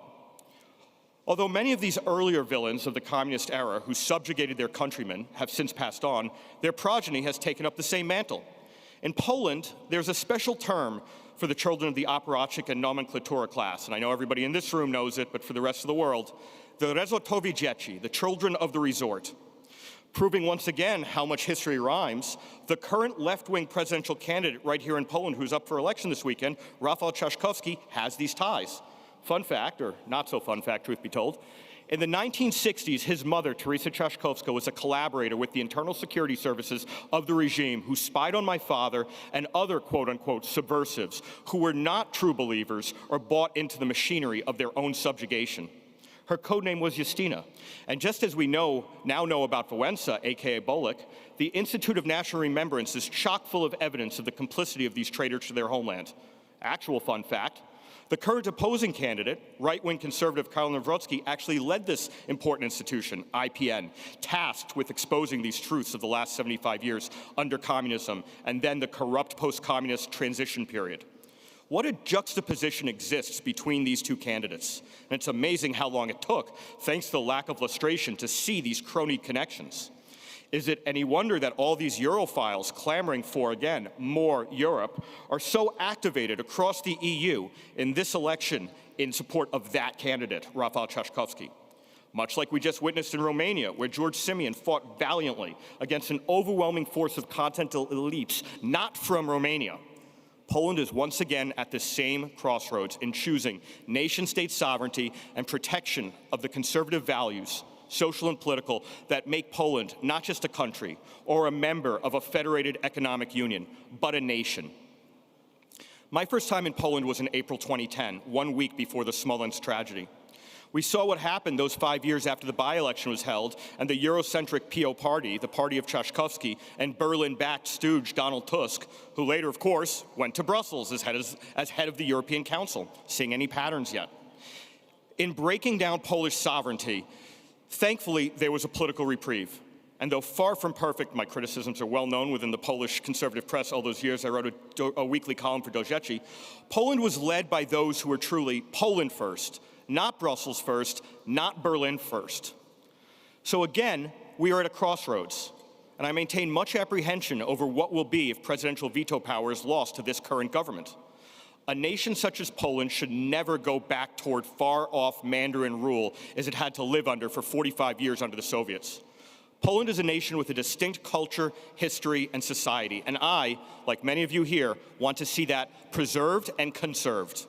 Although many of these earlier villains of the communist era who subjugated their countrymen have since passed on, their progeny has taken up the same mantle. In Poland, there's a special term for the children of the apparatchik and nomenklatura class, and I know everybody in this room knows it, but for the rest of the world, the resortowi dzieci, the children of the resort. Proving once again how much history rhymes, the current left-wing presidential candidate right here in Poland who's up for election this weekend, Rafał Trzaskowski, has these ties. Fun fact, or not so fun fact, truth be told, in the 1960s, his mother, Teresa Trzaskowska, was a collaborator with the internal security services of the regime who spied on my father and other quote-unquote subversives who were not true believers or bought into the machinery of their own subjugation. Her codename was Justina. And just as we now know about Wałęsa, aka Bolek, the Institute of National Remembrance is chock full of evidence of the complicity of these traitors to their homeland. Actual fun fact, the current opposing candidate, right-wing conservative Karol Nawrocki, actually led this important institution, IPN, tasked with exposing these truths of the last 75 years under communism and then the corrupt post-communist transition period. What a juxtaposition exists between these two candidates. And it's amazing how long it took, thanks to the lack of lustration, to see these crony connections. Is it any wonder that all these Europhiles clamoring for, again, more Europe, are so activated across the EU in this election in support of that candidate, Rafał Trzaskowski? Much like we just witnessed in Romania, where George Simeon fought valiantly against an overwhelming force of continental elites not from Romania. Poland is once again at the same crossroads in choosing nation-state sovereignty and protection of the conservative values, social and political, that make Poland not just a country or a member of a federated economic union, but a nation. My first time in Poland was in April 2010, 1 week before the Smolensk tragedy. We saw what happened those 5 years after the by-election was held and the Eurocentric PO party, the party of Trzaskowski, and Berlin-backed stooge Donald Tusk, who later, of course, went to Brussels as head of the European Council. Seeing any patterns yet? In breaking down Polish sovereignty, thankfully, there was a political reprieve. And though far from perfect, my criticisms are well known within the Polish conservative press. All those years I wrote a weekly column for Delegation. Poland was led by those who were truly Poland first, not Brussels first, not Berlin first. So again, we are at a crossroads, and I maintain much apprehension over what will be if presidential veto power is lost to this current government. A nation such as Poland should never go back toward far-off Mandarin rule as it had to live under for 45 years under the Soviets. Poland is a nation with a distinct culture, history, and society, and I, like many of you here, want to see that preserved and conserved.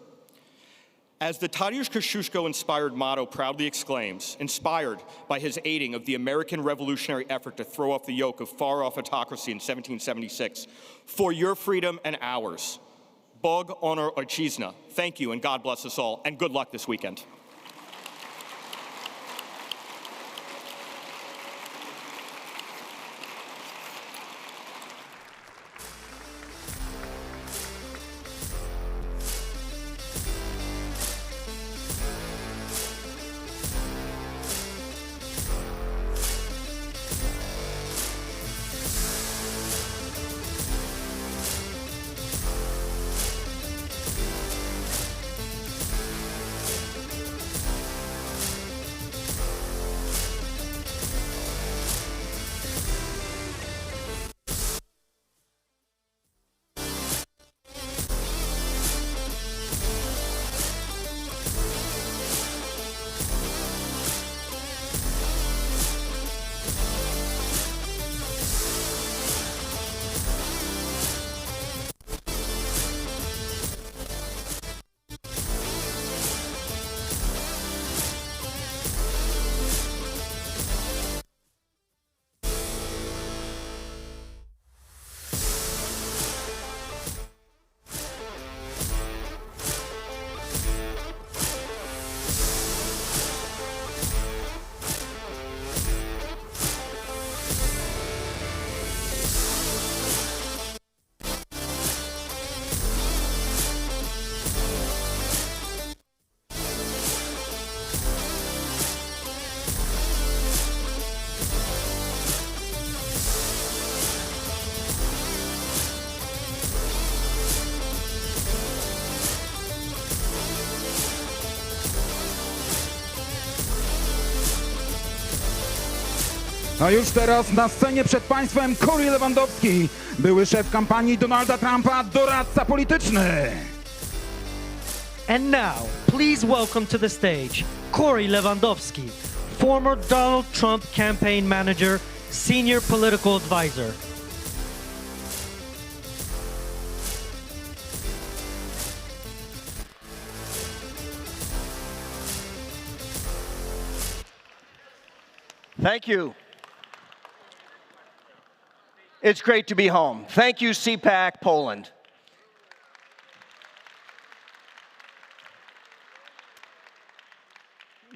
As the Tadeusz Kościuszko-inspired motto proudly exclaims, inspired by his aiding of the American revolutionary effort to throw off the yoke of far-off autocracy in 1776, for your freedom and ours, Bog honor ojczyzna. Thank you, and God bless us all, and good luck this weekend. A już teraz na scenie przed państwem Corey Lewandowski, były szef kampanii Donalda Trumpa, doradca polityczny. And now, please welcome to the stage, Corey Lewandowski, former Donald Trump campaign manager, senior political advisor. Thank you. It's great to be home. Thank you, Cpac, Poland.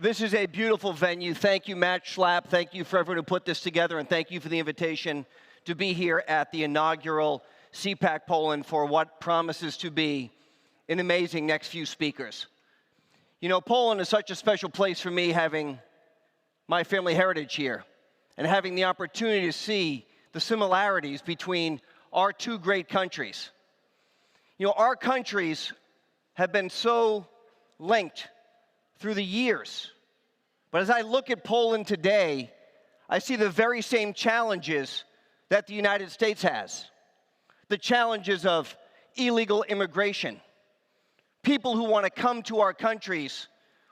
This is a beautiful venue. Thank you, Matt Schlapp. Thank you for everyone who put this together, and thank you for the invitation to be here at the inaugural Cpac Poland for what promises to be an amazing next few speakers. You know, Poland is such a special place for me, having my family heritage here and having the opportunity to see the similarities between our two great countries. You know, our countries have been so linked through the years. But as I look at Poland today, I see the very same challenges that the United States has. The challenges of illegal immigration, people who want to come to our countries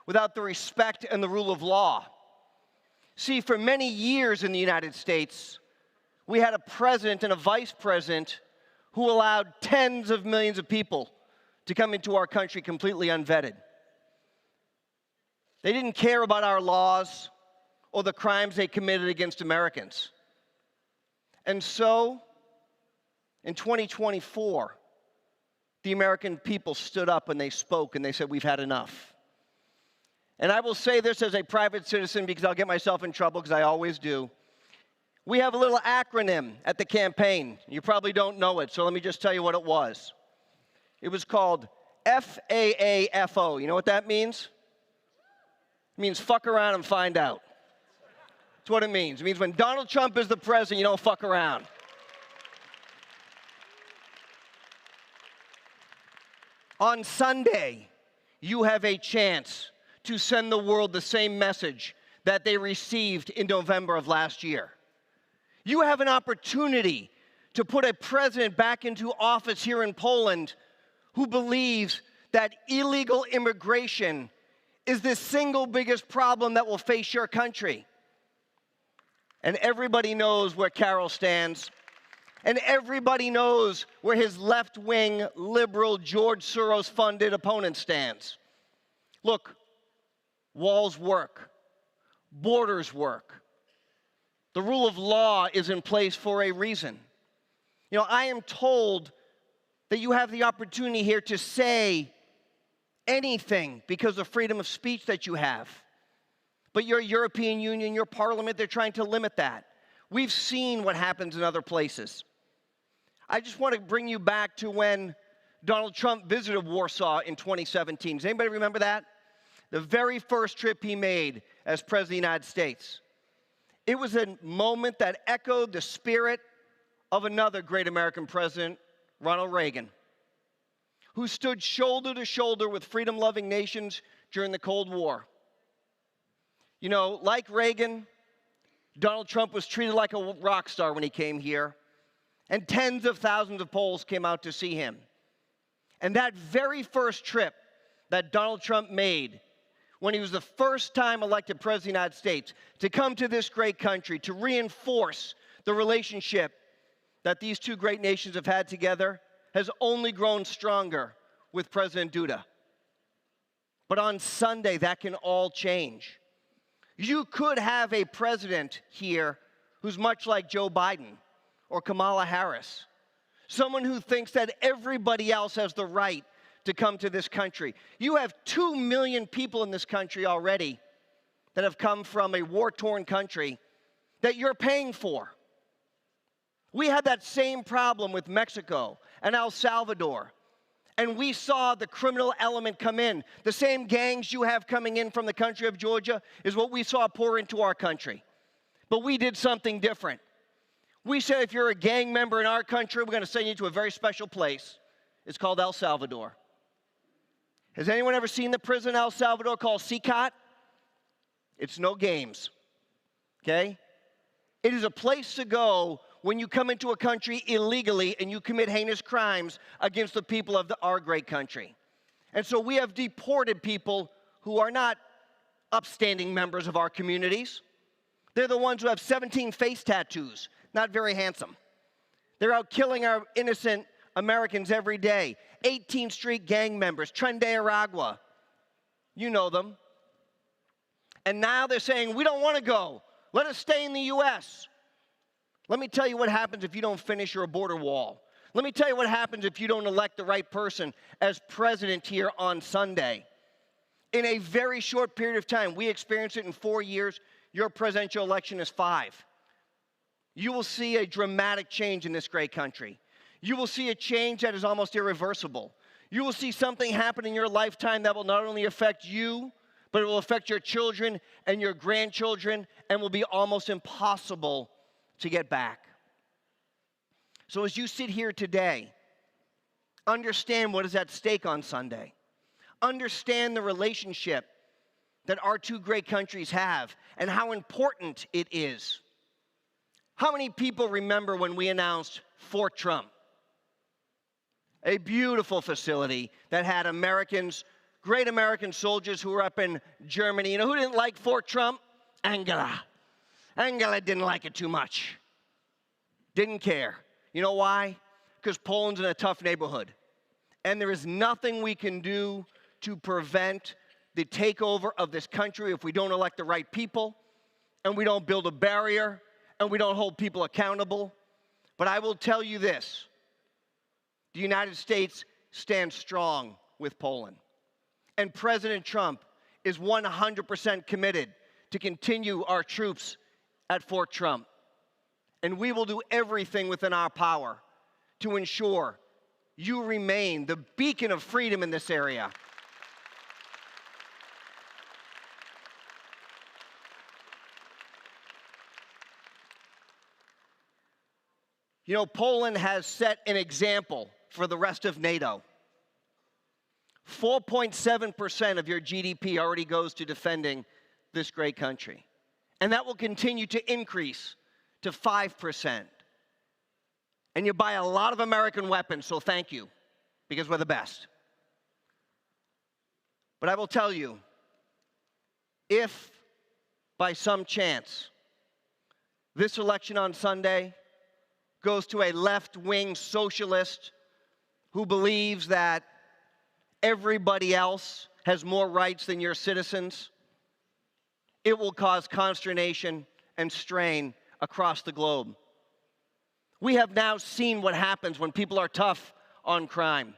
without the respect and the rule of law. See, for many years in the United States, we had a president and a vice president who allowed tens of millions of people to come into our country completely unvetted. They didn't care about our laws or the crimes they committed against Americans. And so, in 2024, the American people stood up and they spoke and they said, we've had enough. And I will say this as a private citizen because I'll get myself in trouble because I always do. We have a little acronym at the campaign. You probably don't know it, so let me just tell you what it was. It was called FAAFO. You know what that means? It means fuck around and find out. That's what it means. It means when Donald Trump is the president, you don't fuck around. On Sunday, you have a chance to send the world the same message that they received in November of last year. You have an opportunity to put a president back into office here in Poland who believes that illegal immigration is the single biggest problem that will face your country. And everybody knows where Carol stands. And everybody knows where his left-wing, liberal, George Soros-funded opponent stands. Look, walls work. Borders work. The rule of law is in place for a reason. You know, I am told that you have the opportunity here to say anything because of freedom of speech that you have. But your European Union, your parliament, they're trying to limit that. We've seen what happens in other places. I just want to bring you back to when Donald Trump visited Warsaw in 2017. Does anybody remember that? The very first trip he made as President of the United States. It was a moment that echoed the spirit of another great American president, Ronald Reagan, who stood shoulder to shoulder with freedom-loving nations during the Cold War. You know, like Reagan, Donald Trump was treated like a rock star when he came here, and tens of thousands of Poles came out to see him. And that very first trip that Donald Trump made, when he was the first time elected President of the United States, to come to this great country, to reinforce the relationship that these two great nations have had together, has only grown stronger with President Duda. But on Sunday, that can all change. You could have a president here who's much like Joe Biden or Kamala Harris, someone who thinks that everybody else has the right to come to this country. You have 2 million people in this country already that have come from a war-torn country that you're paying for. We had that same problem with Mexico and El Salvador, and we saw the criminal element come in. The same gangs you have coming in from the country of Georgia is what we saw pour into our country. But we did something different. We said if you're a gang member in our country, we're going to send you to a very special place. It's called El Salvador. Has anyone ever seen the prison in El Salvador called Cpac? It's no games, okay? It is a place to go when you come into a country illegally and you commit heinous crimes against the people of our great country. And so we have deported people who are not upstanding members of our communities. They're the ones who have 17 face tattoos, not very handsome. They're out killing our innocent Americans every day. 18th Street gang members, Tren de Aragua. You know them. And now they're saying, we don't want to go. Let us stay in the U.S. Let me tell you what happens if you don't finish your border wall. Let me tell you what happens if you don't elect the right person as president here on Sunday. In a very short period of time, we experienced it in 4 years. Your presidential election is 5. You will see a dramatic change in this great country. You will see a change that is almost irreversible. You will see something happen in your lifetime that will not only affect you, but it will affect your children and your grandchildren and will be almost impossible to get back. So as you sit here today, understand what is at stake on Sunday. Understand the relationship that our two great countries have and how important it is. How many people remember when we announced Fort Trump? A beautiful facility that had Americans, great American soldiers who were up in Germany. You know who didn't like Fort Trump? Angela. Angela didn't like it too much. Didn't care. You know why? Because Poland's in a tough neighborhood. And there is nothing we can do to prevent the takeover of this country if we don't elect the right people, and we don't build a barrier, and we don't hold people accountable. But I will tell you this. The United States stands strong with Poland. And President Trump is 100% committed to continue our troops at Fort Trump. And we will do everything within our power to ensure you remain the beacon of freedom in this area. You know, Poland has set an example for the rest of NATO. 4.7% of your GDP already goes to defending this great country. And that will continue to increase to 5%. And you buy a lot of American weapons, so thank you, because we're the best. But I will tell you, if by some chance this election on Sunday goes to a left-wing socialist who believes that everybody else has more rights than your citizens, it will cause consternation and strain across the globe. We have now seen what happens when people are tough on crime.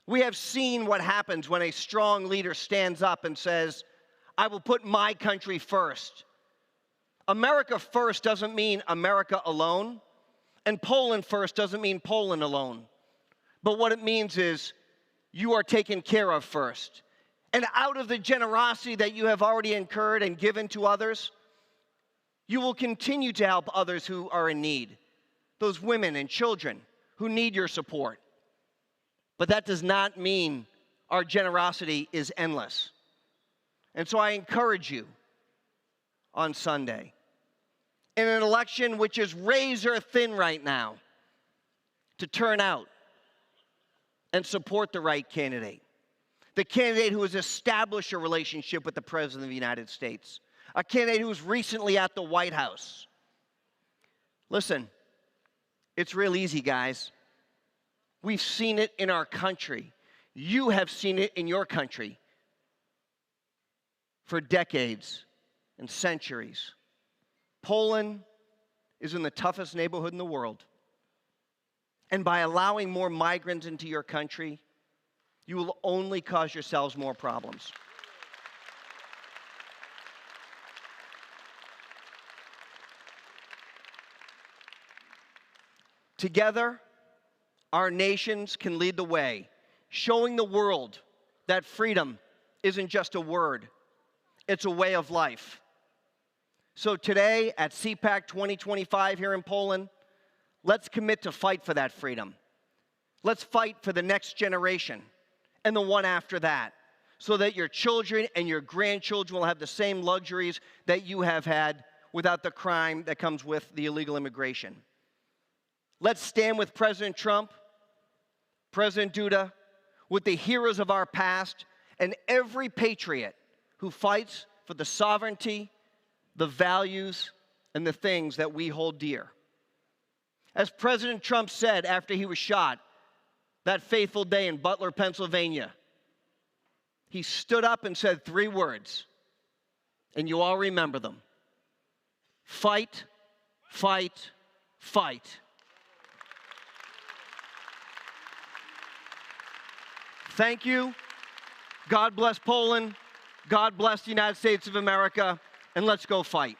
We have seen what happens when a strong leader stands up and says, I will put my country first. America first doesn't mean America alone, and Poland first doesn't mean Poland alone. But what it means is you are taken care of first. And out of the generosity that you have already incurred and given to others, you will continue to help others who are in need, those women and children who need your support. But that does not mean our generosity is endless. And so I encourage you on Sunday, in an election which is razor thin right now, to turn out and support the right candidate. The candidate who has established a relationship with the President of the United States. A candidate who was recently at the White House. Listen, it's real easy, guys. We've seen it in our country. You have seen it in your country for decades and centuries. Poland is in the toughest neighborhood in the world. And by allowing more migrants into your country, you will only cause yourselves more problems. Together, our nations can lead the way, showing the world that freedom isn't just a word, it's a way of life. So today at Cpac 2025 here in Poland, let's commit to fight for that freedom. Let's fight for the next generation and the one after that, so that your children and your grandchildren will have the same luxuries that you have had without the crime that comes with the illegal immigration. Let's stand with President Trump, President Duda, with the heroes of our past, and every patriot who fights for the sovereignty, the values, and the things that we hold dear. As President Trump said after he was shot that fateful day in Butler, Pennsylvania, he stood up and said 3 words, and you all remember them. Fight, fight, fight. Thank you. God bless Poland. God bless the United States of America. And let's go fight.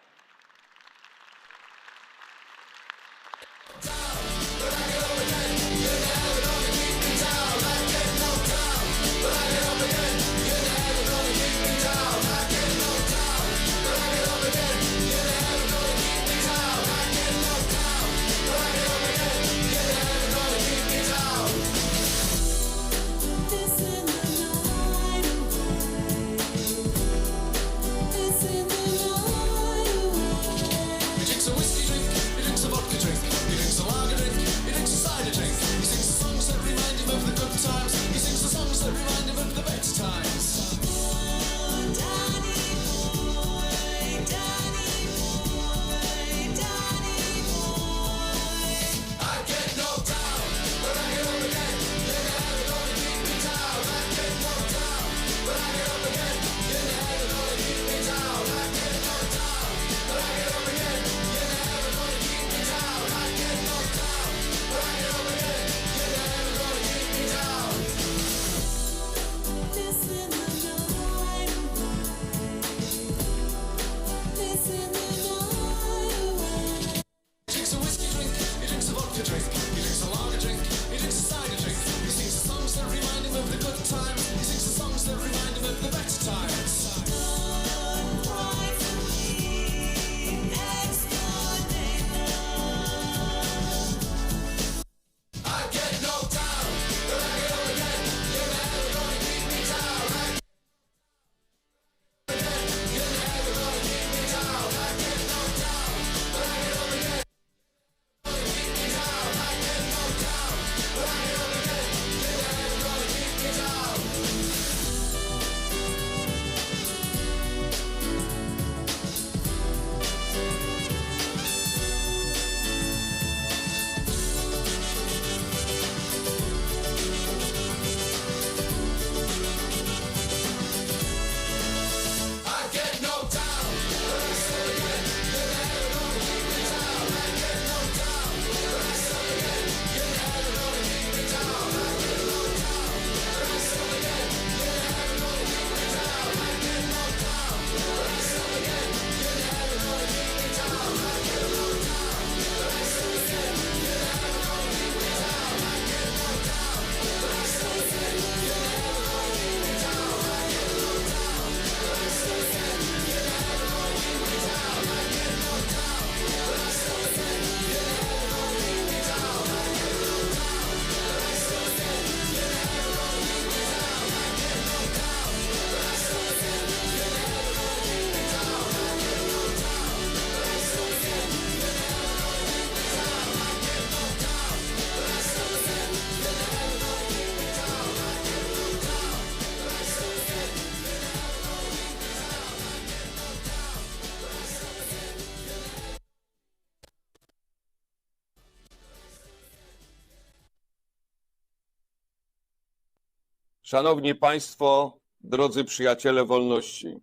Szanowni Państwo, drodzy przyjaciele wolności.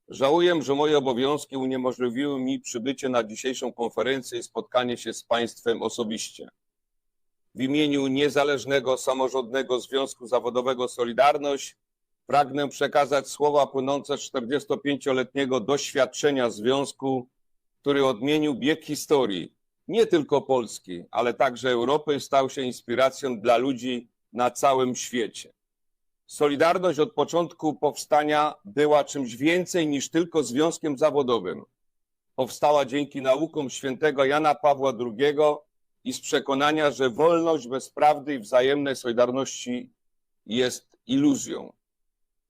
Żałuję, że moje obowiązki uniemożliwiły mi przybycie na dzisiejszą konferencję i spotkanie się z Państwem osobiście. W imieniu Niezależnego Samorządnego Związku Zawodowego Solidarność pragnę przekazać słowa płynące z 45-letniego doświadczenia związku, który odmienił bieg historii, nie tylko Polski, ale także Europy, stał się inspiracją dla ludzi na całym świecie. Solidarność od początku powstania była czymś więcej niż tylko związkiem zawodowym. Powstała dzięki naukom świętego Jana Pawła II i z przekonania, że wolność bez prawdy i wzajemnej solidarności jest iluzją.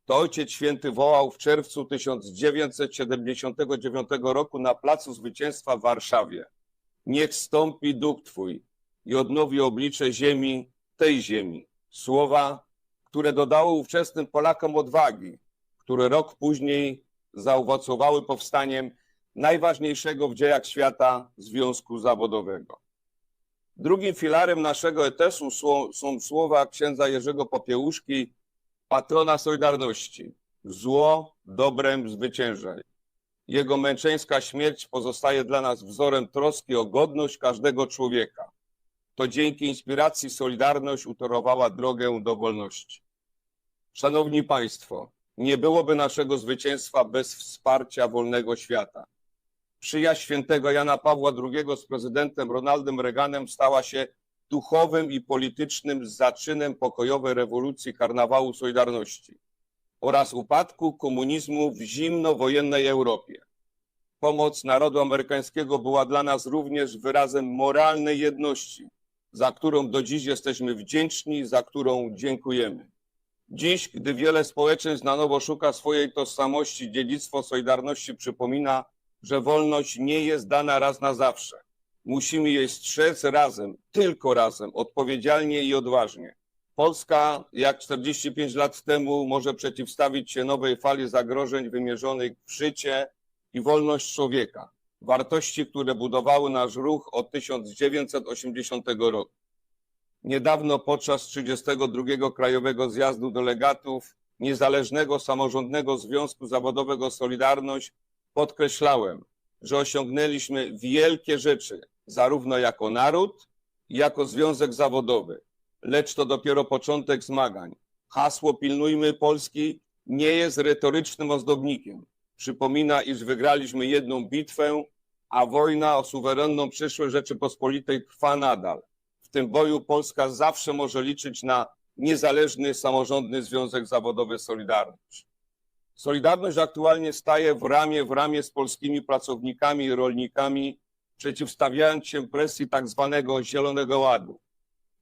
To Ojciec Święty wołał w czerwcu 1979 roku na Placu Zwycięstwa w Warszawie. Niech zstąpi Duch Twój i odnowi oblicze ziemi, tej ziemi. Słowa, które dodało ówczesnym Polakom odwagi, które rok później zaowocowały powstaniem najważniejszego w dziejach świata związku zawodowego. Drugim filarem naszego etesu są słowa księdza Jerzego Popiełuszki, patrona Solidarności. Zło dobrem zwyciężaj. Jego męczeńska śmierć pozostaje dla nas wzorem troski o godność każdego człowieka. To dzięki inspiracji Solidarność utorowała drogę do wolności. Szanowni Państwo, nie byłoby naszego zwycięstwa bez wsparcia wolnego świata. Przyjaźń świętego Jana Pawła II z prezydentem Ronaldem Reaganem stała się duchowym i politycznym zaczynem pokojowej rewolucji karnawału Solidarności oraz upadku komunizmu w zimnowojennej Europie. Pomoc narodu amerykańskiego była dla nas również wyrazem moralnej jedności, za którą do dziś jesteśmy wdzięczni, za którą dziękujemy. Dziś, gdy wiele społeczeństw na nowo szuka swojej tożsamości, dziedzictwo Solidarności przypomina, że wolność nie jest dana raz na zawsze. Musimy jej strzec razem, tylko razem, odpowiedzialnie i odważnie. Polska, jak 45 lat temu, może przeciwstawić się nowej fali zagrożeń wymierzonych w życie i wolność człowieka. Wartości, które budowały nasz ruch od 1980 roku. Niedawno podczas 32. Krajowego Zjazdu Delegatów Niezależnego Samorządnego Związku Zawodowego Solidarność podkreślałem, że osiągnęliśmy wielkie rzeczy, zarówno jako naród, jak i jako związek zawodowy. Lecz to dopiero początek zmagań. Hasło "Pilnujmy Polski" nie jest retorycznym ozdobnikiem. Przypomina, iż wygraliśmy jedną bitwę, a wojna o suwerenną przyszłość Rzeczypospolitej trwa nadal. W tym boju Polska zawsze może liczyć na niezależny, samorządny Związek Zawodowy Solidarność. Solidarność aktualnie staje w ramię z polskimi pracownikami i rolnikami, przeciwstawiając się presji tak zwanego Zielonego Ładu.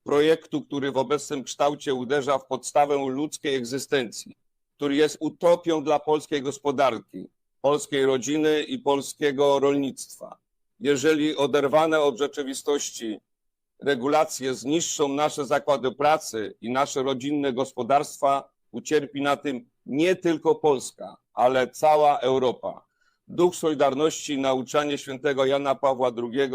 Projektu, który w obecnym kształcie uderza w podstawę ludzkiej egzystencji, który jest utopią dla polskiej gospodarki, polskiej rodziny i polskiego rolnictwa. Jeżeli oderwane od rzeczywistości regulacje zniszczą nasze zakłady pracy i nasze rodzinne gospodarstwa, ucierpi na tym nie tylko Polska, ale cała Europa. Duch Solidarności i nauczanie świętego Jana Pawła II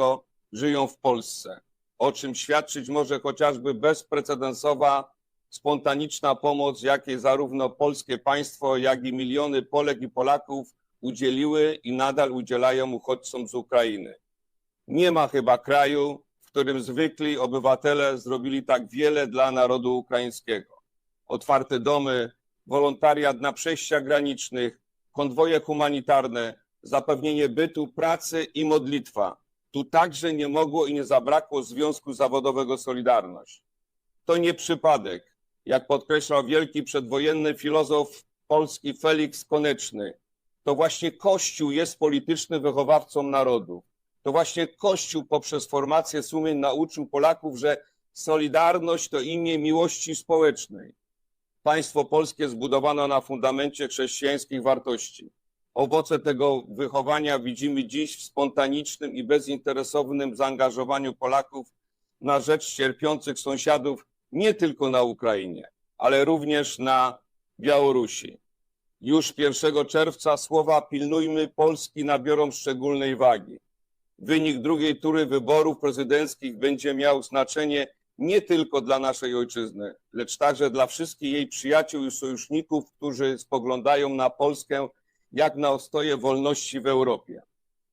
żyją w Polsce, o czym świadczyć może chociażby bezprecedensowa, spontaniczna pomoc, jakiej zarówno polskie państwo, jak i miliony Polek i Polaków udzieliły i nadal udzielają uchodźcom z Ukrainy. Nie ma chyba kraju, w którym zwykli obywatele zrobili tak wiele dla narodu ukraińskiego. Otwarte domy, wolontariat na przejściach granicznych, konwoje humanitarne, zapewnienie bytu, pracy i modlitwa. Tu także nie mogło i nie zabrakło Związku Zawodowego Solidarność. To nie przypadek, jak podkreślał wielki przedwojenny filozof polski Felix Koneczny. To właśnie Kościół jest politycznym wychowawcą narodu. To właśnie Kościół poprzez formację sumień nauczył Polaków, że solidarność to imię miłości społecznej. Państwo polskie zbudowano na fundamencie chrześcijańskich wartości. Owoce tego wychowania widzimy dziś w spontanicznym i bezinteresownym zaangażowaniu Polaków na rzecz cierpiących sąsiadów nie tylko na Ukrainie, ale również na Białorusi. Już 1 czerwca słowa "Pilnujmy Polski" nabiorą szczególnej wagi. Wynik drugiej tury wyborów prezydenckich będzie miał znaczenie nie tylko dla naszej ojczyzny, lecz także dla wszystkich jej przyjaciół i sojuszników, którzy spoglądają na Polskę jak na ostoję wolności w Europie.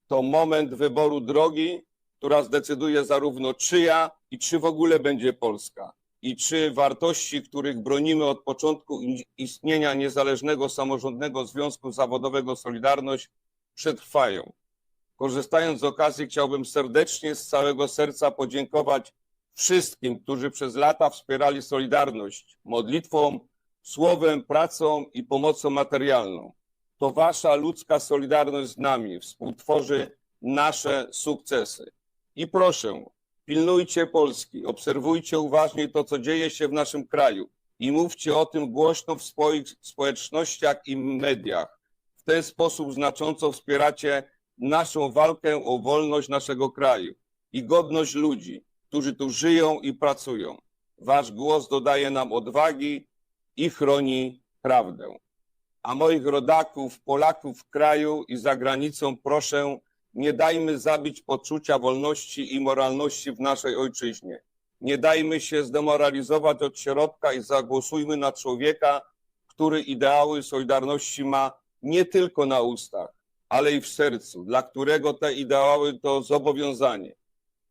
To moment wyboru drogi, która zdecyduje zarówno czyja i czy w ogóle będzie Polska i czy wartości, których bronimy od początku istnienia Niezależnego Samorządnego Związku Zawodowego Solidarność, przetrwają. Korzystając z okazji, chciałbym serdecznie z całego serca podziękować wszystkim, którzy przez lata wspierali Solidarność modlitwą, słowem, pracą i pomocą materialną. To wasza ludzka solidarność z nami współtworzy nasze sukcesy. I proszę, pilnujcie Polski, obserwujcie uważnie to, co dzieje się w naszym kraju i mówcie o tym głośno w swoich społecznościach i mediach. W ten sposób znacząco wspieracie naszą walkę o wolność naszego kraju i godność ludzi, którzy tu żyją i pracują. Wasz głos dodaje nam odwagi i chroni prawdę. A moich rodaków, Polaków w kraju i za granicą proszę, nie dajmy zabić poczucia wolności i moralności w naszej ojczyźnie. Nie dajmy się zdemoralizować od środka i zagłosujmy na człowieka, który ideały Solidarności ma nie tylko na ustach, ale i w sercu, dla którego te ideały to zobowiązanie.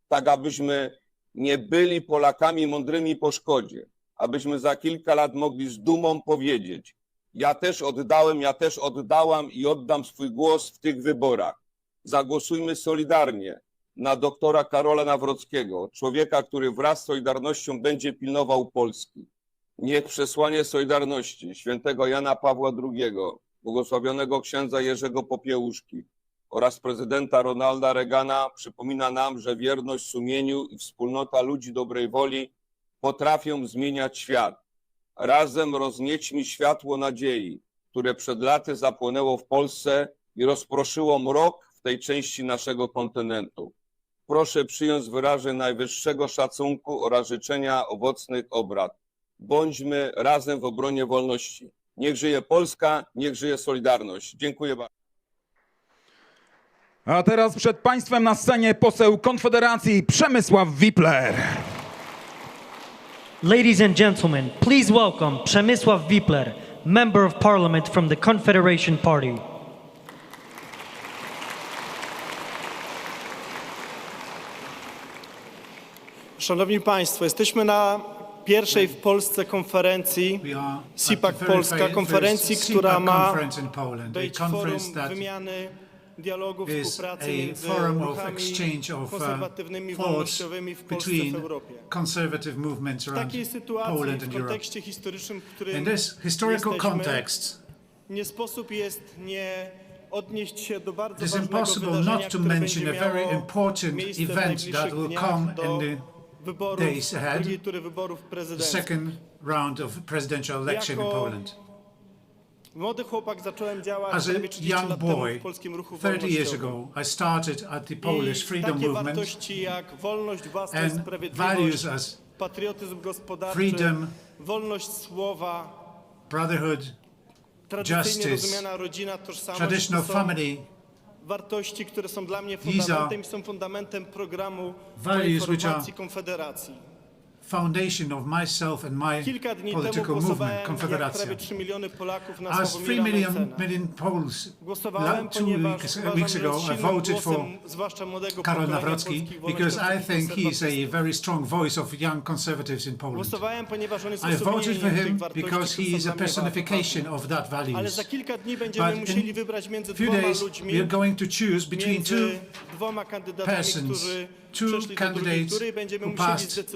Tak, abyśmy nie byli Polakami mądrymi po szkodzie, abyśmy za kilka lat mogli z dumą powiedzieć: ja też oddałem, ja też oddałam i oddam swój głos w tych wyborach. Zagłosujmy solidarnie na doktora Karola Nawrockiego, człowieka, który wraz z Solidarnością będzie pilnował Polski. Niech przesłanie Solidarności świętego Jana Pawła II, błogosławionego księdza Jerzego Popiełuszki oraz prezydenta Ronalda Reagana przypomina nam, że wierność sumieniu i wspólnota ludzi dobrej woli potrafią zmieniać świat. Razem rozniećmy światło nadziei, które przed laty zapłonęło w Polsce i rozproszyło mrok w tej części naszego kontynentu. Proszę przyjąć wyrazy najwyższego szacunku oraz życzenia owocnych obrad. Bądźmy razem w obronie wolności. Niech żyje Polska, niech żyje Solidarność. Dziękuję bardzo. A teraz przed Państwem na scenie poseł Konfederacji Przemysław Wipler. Ladies and gentlemen, please welcome Przemysław Wipler, Member of Parliament from the Confederation Party. Szanowni Państwo, jesteśmy na pierwszej w Polsce konferencji Cpac Polska, konferencji, która ma być forum wymiany dialogu, współpracy między ruchami konserwatywnymi, wolnościowymi w Polsce, w Europie. W takiej sytuacji, w kontekście historycznym, w którym jesteśmy, nie sposób jest nie odnieść się do bardzo ważnego wydarzenia, które będzie miało miejsce w najbliższych dniach do wyborów, drugiej tury wyborów prezydenckich. Młody chłopak zacząłem działać prawie 30 lat temu w polskim ruchu wolnościowym. I takie wartości jak wolność, własność, sprawiedliwość, patriotyzm gospodarczy, wolność słowa, tradycyjnie rozumiana rodzina, tożsamość, to są wartości, które są dla mnie fundamentem i są fundamentem programu mojej formacji Konfederacji. Foundation of myself and my political movement, Confederacja. As 3 million Poles 2 weeks ago, I voted for Karol Nawrocki because I think he is a very strong voice of young conservatives in Poland. I voted for him because he is a personification of that values. But in a few days, we are going to choose between two persons, two candidates who passed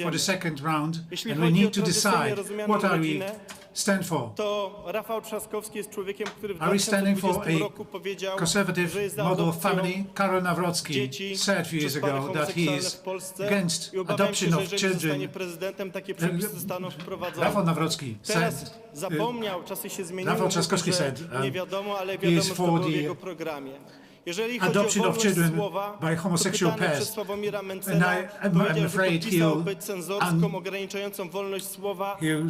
for the second round, and we need to decide what are we stand for. Are we standing for a conservative model of family? Karol Nawrocki said a few years ago that he is against adoption of children. Rafał Nawrocki said, Rafał Trzaskowski said, he is for the adoption of children by homosexual pairs, and I'm afraid he'll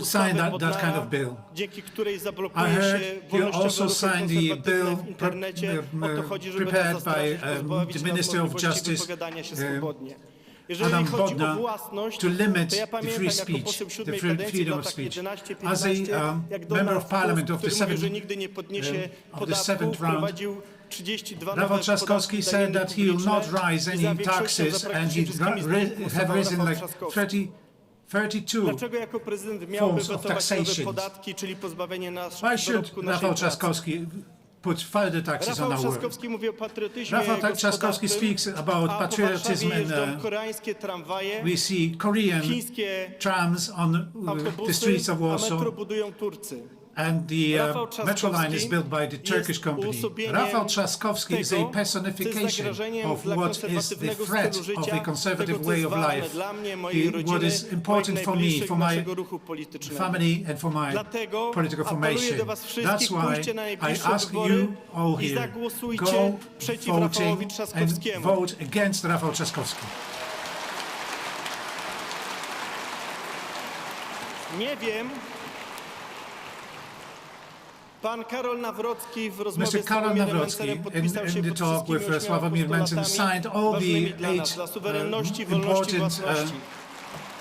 sign that kind of bill. I heard he'll also sign the bill prepared by the Minister of Justice Jeżeli chodzi o własność, to limit to ja the free pamiętam speech, jako poseł the 7 freedom kadencji of lat speech. 11-15, As a jak member of Donald parliament Tusk, of the który mówił, że seventh, nigdy nie podniesie of the podatków, seventh round, wprowadził 32 Rafał nowe Trzaskowski podatki said dla that he will not publiczne rise i za any większością, taxes, za and praktycznie he wszystkimi have głosował risen Rafał like Trzaskowski. 32 Dlaczego jako prezydent miałby forms of wetować nowe taxation. podatki, czyli pozbawienie nas Why should dorobku naszej Rafał pracy? Trzaskowski put further taxes Rafał on our work? Trzaskowski mówi o patriotyzmie Rafał Trzaskowski gospodarczym, speaks about a po patriotism Warszawie and jeżdżą koreańskie tramwaje, we see Korean chińskie trams on autobusy, the streets of a metro Warsaw, budują Turcy. and the Rafał metro line is Trzaskowski built by the Turkish jest company. uosobieniem Rafał Trzaskowski is tego, a co jest personification zagrożeniem of dla what is the konserwatywnego threat stylu of życia, a conservative tego, co jest way of ważne life, dla mnie, mojej what rodziny, is important moich for me, najbliższych, for my naszego ruchu politycznego. family and for my Dlatego political apeluję formation. do was wszystkich, That's pójście na why I najbliższe ask wybory you all i here, zagłosujcie go przeciw Rafałowi voting and Trzaskowskiemu. vote against Rafał Trzaskowski. Nie wiem, pan Karol Nawrocki w rozmowie Mr. z Karol Sławomirem Nawrocki, Mencerem podpisał się in the pod talk with wszystkimi Sławomir Mencen, postulatami signed all ważnymi the dla nas, 8 dla suwerenności, wolności, important własności.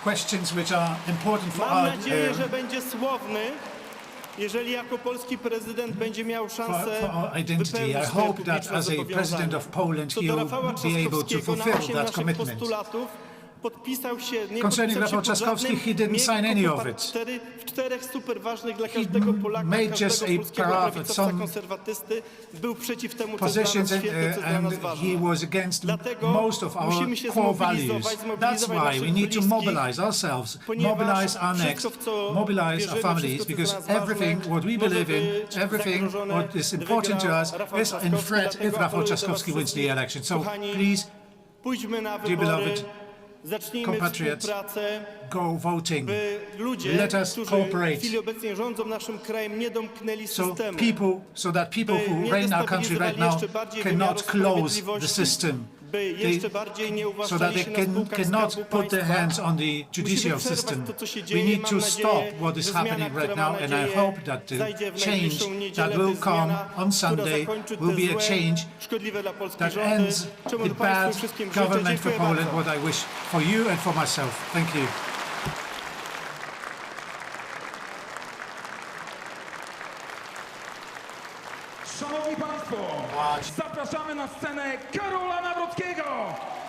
questions which are important for Mam our nadzieję, że będzie słowny, jeżeli jako polski prezydent będzie miał szansę for our identity. wypełnić I te hope that publiczne as a president zobowiązania. of Poland Co he do will Rafała be able to Trzaskowskiego na fulfill 8 that naszych commitment. postulatów podpisał się, nie Concerning podpisał się Rafał pod Trzaskowski, żadnym, he didn't sign any of it. w czterech super ważnych dla każdego Polaka, made każdego just a polskiego paragraph, prawicowca, some konserwatysty, był przeciw temu, co jest dla nas positions świetne, co jest dla nas and ważne. he was against Dlatego most of our musimy się core values. zmobilizować That's why we naszych need to bliskich, mobilize ourselves, ponieważ mobilize our wszystko, next, w co mobilize wierzymy, our families, wszystko, co jest because dla nas everything ważne, what we może believe in, być everything zagrożone, what is gdy important to wygra us Rafał is in Trzaskowski. threat if Dlatego Rafał apeluję do was Trzaskowski wins the wszystkich, election. So kochani, please, pójdźmy na dear wybory, beloved zacznijmy compatriots, współpracę, go voting. by ludzie, Let us którzy cooperate. w chwili obecnej rządzą naszym krajem, nie domknęli systemu. So that people by who nie reign our country right now jeszcze bardziej cannot wymiaru close the sprawiedliwości, system. by jeszcze bardziej nie So that uwłaszczali they się na spółkach cannot Skarbu put their Państwa. hands on the judicial Musimy przerwać system. to, co się We dzieje. need Mam to nadzieję, stop what is że zmiana, happening right która, now, mam and I nadzieję, hope that the zajdzie w change najbliższą niedzielę, that to will jest come zmiana, on która Sunday zakończy te will be a złe, change szkodliwe dla Polski that rządy. ends Czemu the to Państwu bad wszystkim życzę. government for Dziękuję Poland, bardzo. what I wish for you and for myself. Thank you. Szanowni Państwo, zapraszamy na scenę Karola Nawrockiego,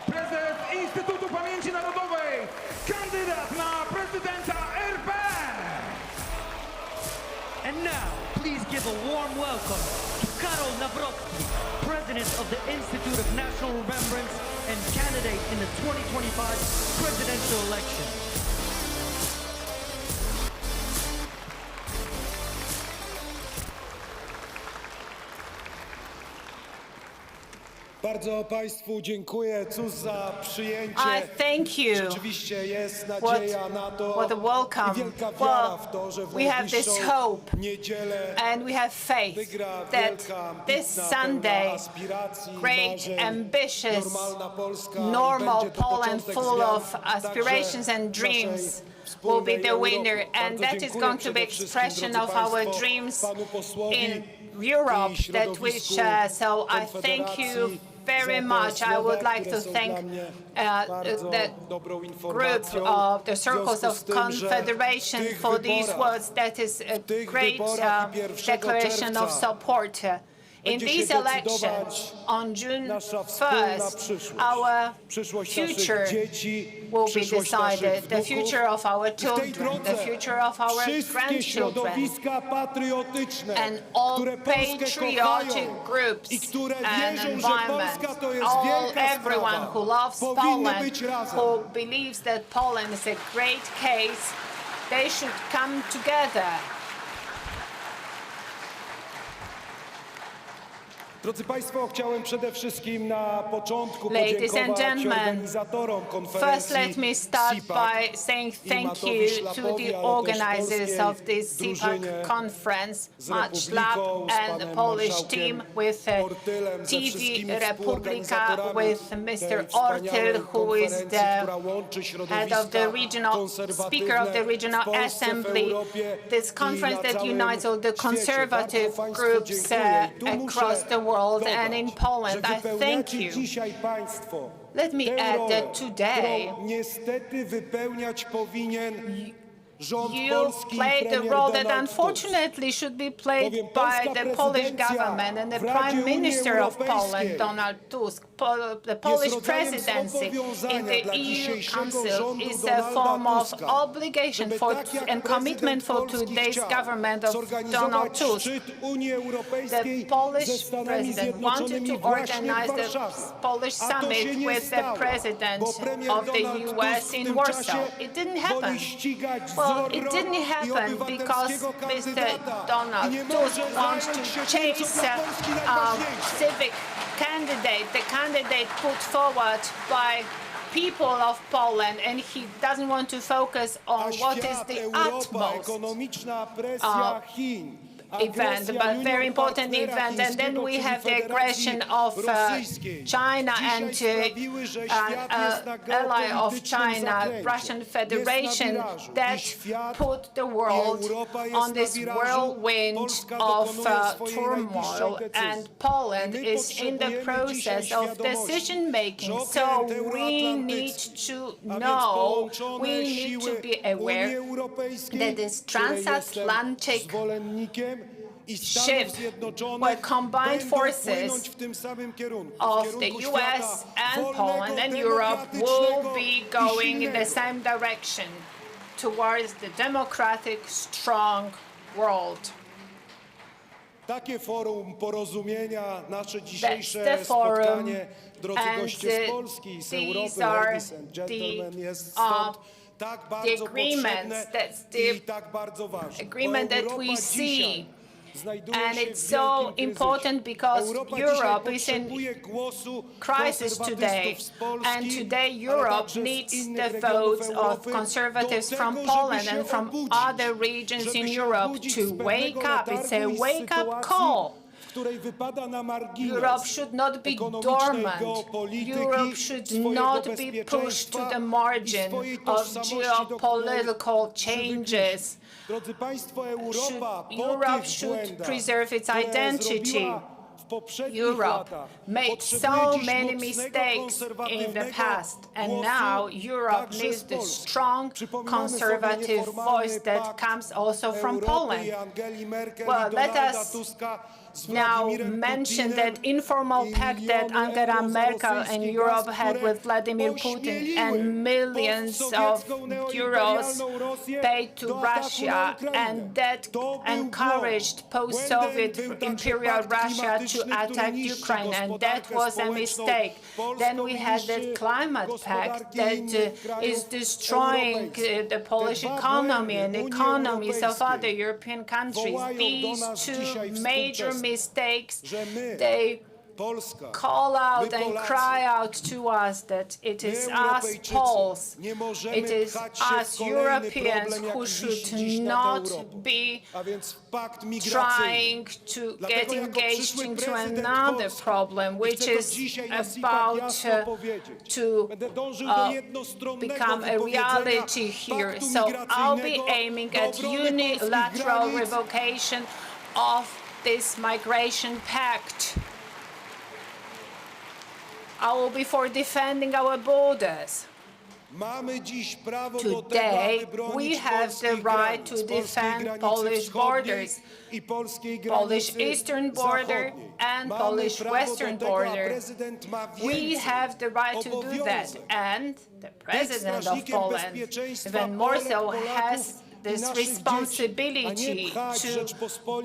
prezes Instytutu Pamięci Narodowej, kandydat na prezydenta RP. And now, please give a warm welcome to Karol Nawrocki, president of the Institute of National Remembrance and candidate in the 2025 presidential election. Bardzo Państwu dziękuję. Cóż za przyjęcie. I thank you. Rzeczywiście jest nadzieja na to What a welcome. i wielka wiara Well, w to, że w we have this najbliższą hope niedzielę and we have faith wygra that wielka, this ambitna, Sunday, pełna aspiracji, great, marzeń, ambitious, normalna Polska normal będzie to Poland początek full zmian, of aspirations and także dreams naszej will be wspólnej the winner, Europy. and Bardzo that is dziękuję going to be przede wszystkim, expression drodzy of our państwo, dreams panu posłowi in Europe i that we środowisku share. So I thank you Konfederacji very za te much. I słowa, would like które to są thank dla mnie bardzo the dobrą group informacją. of the W circles związku of z tym, że Confederation w tych for these wyborach, words. That is a tych great wyborach i 1 declaration of czerwca support. In będzie się these elections decydować on June nasza wspólna 1st, przyszłość. our Przyszłość future naszych dzieci, will be przyszłość naszych decided, the wnuków. future of our I w tej children, drodze the future of our wszystkie grandchildren, środowiska patriotyczne, and all które Polskę patriotic kochają groups i które and wierzą, że environments, Polska to jest all wielka everyone sprawa, who loves powinny Poland, być razem. who believes that Poland is a great case, they should come together. Drodzy Państwo, chciałem przede wszystkim na początku Ladies and podziękować gentlemen, organizatorom first konferencji let me start Cpac by saying i thank Matowi you Szlapowi, to the ale też organizers polskiej of this drużynie Cpac conference, z Matt Schlapp Republiką, z and the panem Polish marszałkiem team with Ortylem, ze TV wszystkimi Republika, współorganizatorami with tej Mr. wspaniałej Ortyl, who is konferencji, the która łączy head of the regional, speaker of the konserwatywne regional w Polsce, w assembly, Europie this i conference na that całym unites all the świecie. conservative Bardzo Państwu groups dziękuję. I tu muszę across the world. world and in Poland. I thank you. Let me add that today you played the role that unfortunately should be played by the Polish government and the Prime Minister of Poland, Donald Tusk. The Polish presidency in the EU Council is a form of obligation and commitment for today's government of Donald Tusk. The Polish president wanted to organize the Polish summit with the president of the US in Warsaw. It didn't happen. Well, it didn't happen because Mr. Donald Tusk wants to chase civic candidate, the candidate put forward by people of Poland, and he doesn't want to focus on what is the utmost event, but very important event. And then we have the aggression of China and ally of China, Russian Federation, that put the world on this whirlwind of turmoil. And Poland is in the process of decision-making. So we need to know, we need to be aware that this transatlantic shift, where combined forces of the US and Poland and Europe will be going in the same direction towards the democratic, strong world. That's the forum, and these are the agreements. That's the agreement that we see. And it's so important because Europe is in crisis today. And today Europe needs the votes of conservatives from Poland and from other regions in Europe to wake up. It's a wake-up call. Europe should not be dormant. Europe should not be pushed to the margin of geopolitical changes. Europe should preserve its identity. Europe made so many mistakes in the past, and now Europe needs the strong conservative voice that comes also from Poland. Well, let us now mention that informal pact that Angela Merkel and Europe had with Vladimir Putin, and millions of euros paid to Russia, and that encouraged post-Soviet imperial Russia to attack Ukraine, and that was a mistake. Then we had the climate pact that is destroying the Polish economy and economies of other European countries. These two major mistakes, they call out and cry out to us that it is us Poles, it is us Europeans who should not be trying to get engaged into another problem, which is about to become a reality here. So I'll be aiming at unilateral revocation of this migration pact. I will be for defending our borders. Today, we have the right to defend Polish borders, Polish eastern border and Polish western border. We have the right to do that, and the President of Poland, even more so, has this responsibility to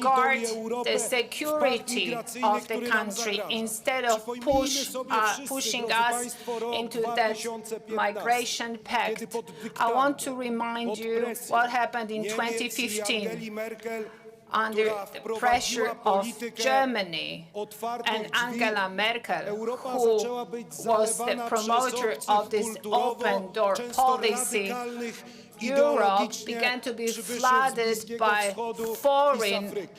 guard the security of the country instead of pushing us into that migration pact. I want to remind you what happened in 2015. Under the pressure of Germany and Angela Merkel, who was the promoter of this open door policy, Europe began to be flooded by foreign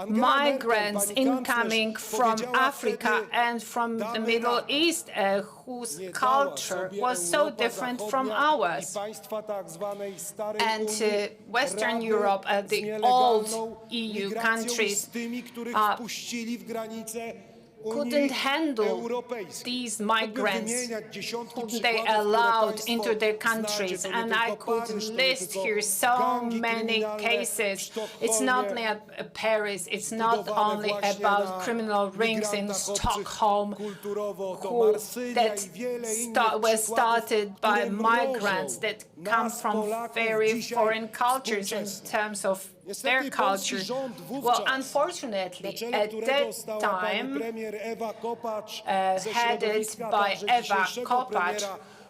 migrants incoming from Africa and from the Middle East, whose culture was so different from ours. And Western Europe, the old EU countries, couldn't handle these migrants whom they allowed into their countries. And I could list here so many cases. It's not only at Paris, it's not only about criminal rings in Stockholm that were started by migrants that come from very foreign cultures in terms of their culture. Well, unfortunately, at that time, headed by Eva Cpac,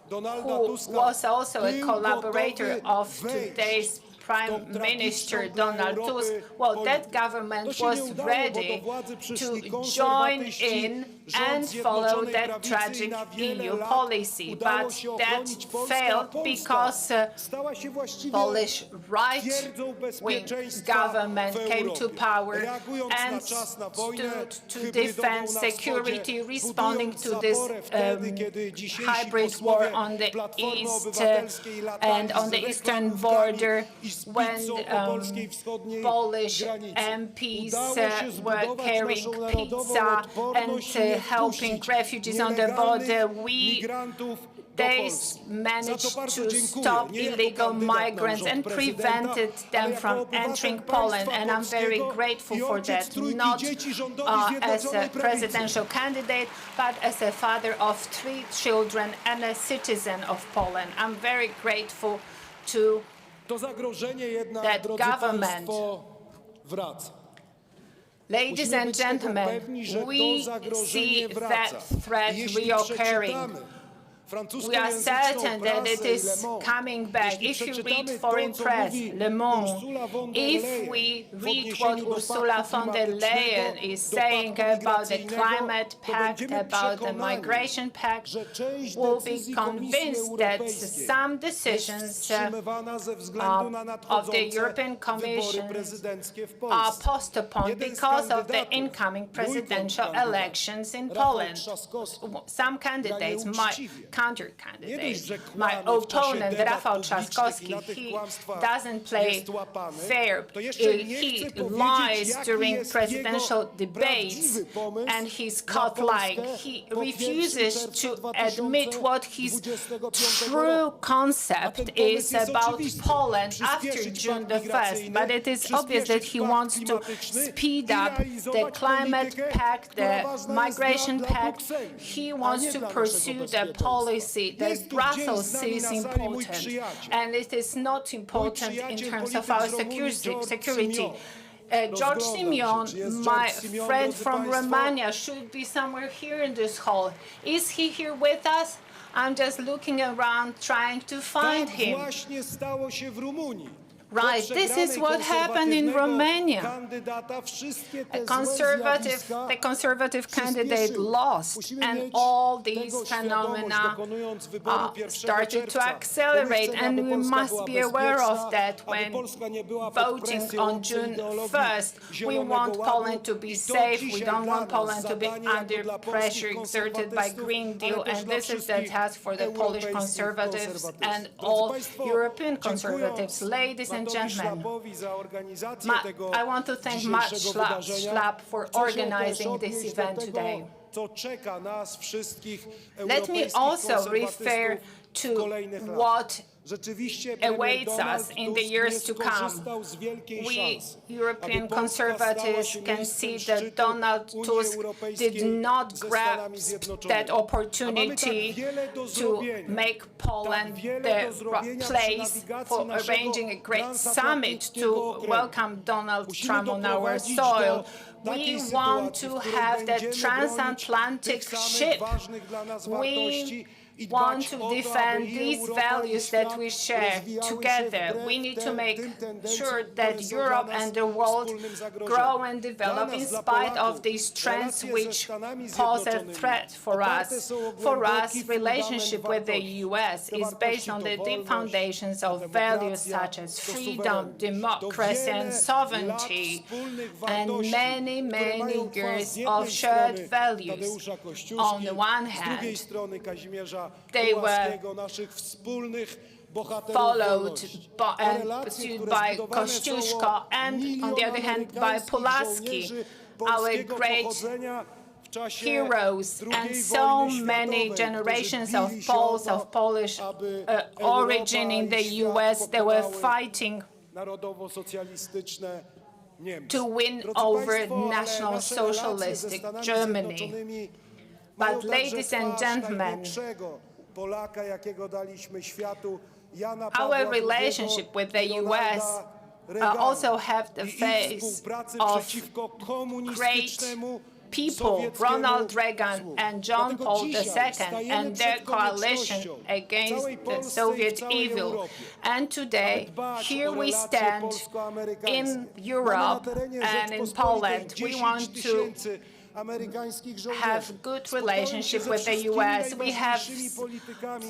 who was also a collaborator of today's Prime Minister Donald Tusk, well, that government was ready to join in and follow that tragic EU policy. But that failed because Polish right-wing government came to power and stood to defend security, responding to this hybrid war on the east and on the eastern border, when Polish MPs were carrying pizza and helping refugees on the border. They managed to stop illegal migrants and prevented them from entering Poland, and I'm very grateful for that, not as a presidential candidate, but as a father of 3 children and a citizen of Poland. I'm very grateful to that government. Ladies and gentlemen, we see that threat reoccurring. We are certain that it is coming back. If you read foreign press, Le Monde, if we read what Ursula von der Leyen is saying about the climate pact, about the migration pact, we'll be convinced that some decisions of the European Commission are postponed because of the incoming presidential elections in Poland. Some candidates counter-candidate. My opponent, Rafał Trzaskowski, he doesn't play fair. He lies during presidential debates, and he's caught lying. He refuses to admit what his true concept is about Poland after June the 1st. But it is obvious that he wants to speed up the climate pact, the migration pact. He wants to pursue the policy that Brussels sees important, and it is not important in terms of our security. George Simeon, my friend from Romania, should be somewhere here in this hall. Is he here with us? I'm just looking around trying to find him. Right, this is what happened in Romania. The conservative candidate lost, and all these phenomena started to accelerate, and we must be aware of that when voting on June 1st. We want Poland to be safe. We don't want Poland to be under pressure exerted by Green Deal, and this is the task for the Polish conservatives and all European conservatives. Ladies and gentlemen, I want to thank Matt Schlapp for organizing this event today. Let me also refer to what awaits us in the years to come. We European conservatives can see that Donald Tusk did not grasp that opportunity to make Poland the place for arranging a great summit to welcome Donald Trump on our soil. We want to have the transatlantic ship. We want to defend these values that we share together. We need to make sure that Europe and the world grow and develop in spite of these trends which pose a threat for us. For us, relationship with the US is based on the deep foundations of values such as freedom, democracy, and sovereignty, and many, many years of shared values. On the one hand, they were followed and pursued by Kościuszko, and on the other hand by Pulaski, our great heroes and so many generations of Poles of Polish origin in the US. They were fighting to win over National Socialistic Germany. But ladies and gentlemen, our relationship with the US also have the face of great people, Ronald Reagan and John Paul II, and their coalition against the Soviet evil. And today, here we stand in Europe and in Poland. We want to have good relationship with the US. We have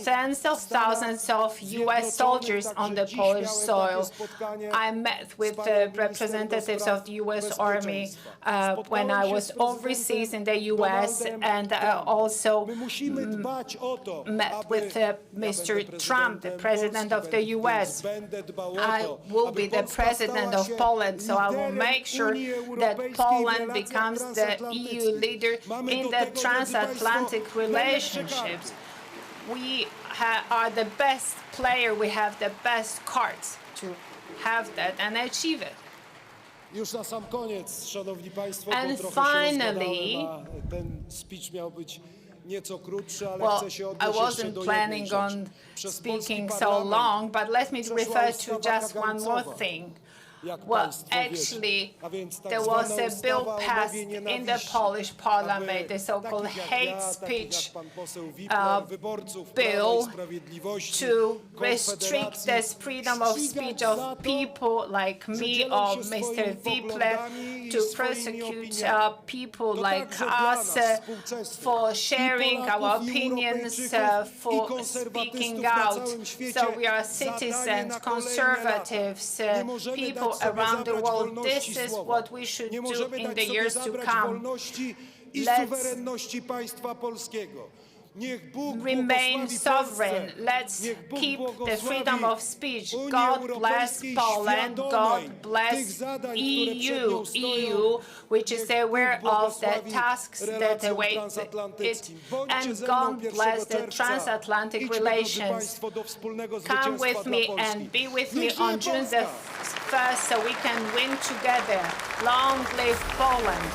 tens of thousands of US soldiers on the Polish soil. I met with the representatives of the US Army when I was overseas in the US, and I also met with Mr. Trump, the president of the US. I will be the president of Poland, so I will make sure that Poland becomes the EU leader in the transatlantic relationships. We are the best player, we have the best cards to have that and achieve it. And finally, well, I wasn't planning on speaking so long, but let me refer to just one more thing. Well, actually, there was a bill passed in the Polish parliament, the so-called hate speech bill, to restrict the freedom of speech of people like me or Mr. Wiple, to prosecute people like us for sharing our opinions, for speaking out. So we are citizens, conservatives, people around the world. This is what we should do in the years to come. Let's remain sovereign. Let's keep the freedom of speech. God bless Poland. God bless EU, which is aware of the tasks that await it. And God bless the transatlantic relations. Come with me and be with me on June the 1st so we can win together. Long live Poland.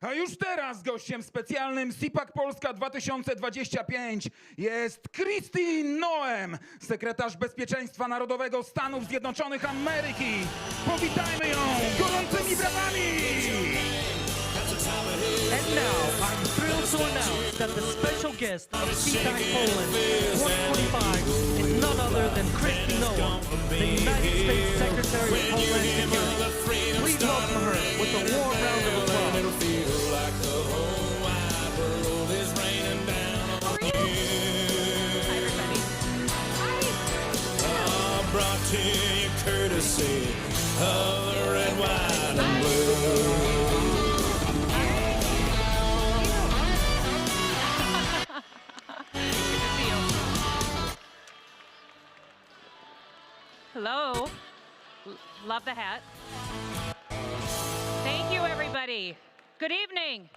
A już teraz gościem specjalnym Cpac Polska 2025 jest Christine Noem, sekretarz Bezpieczeństwa Narodowego Stanów Zjednoczonych Ameryki. Powitajmy ją gorącymi brawami! And now, I'm thrilled to announce that the special guest of Cpac Poland 2025 is none other than Christine Noem, the United States Secretary of Homeland Security. Please welcome her with a warm round of applause. Brought to you courtesy of the red, white, and blue. Hello. Love the hat. Thank you, everybody. Good evening.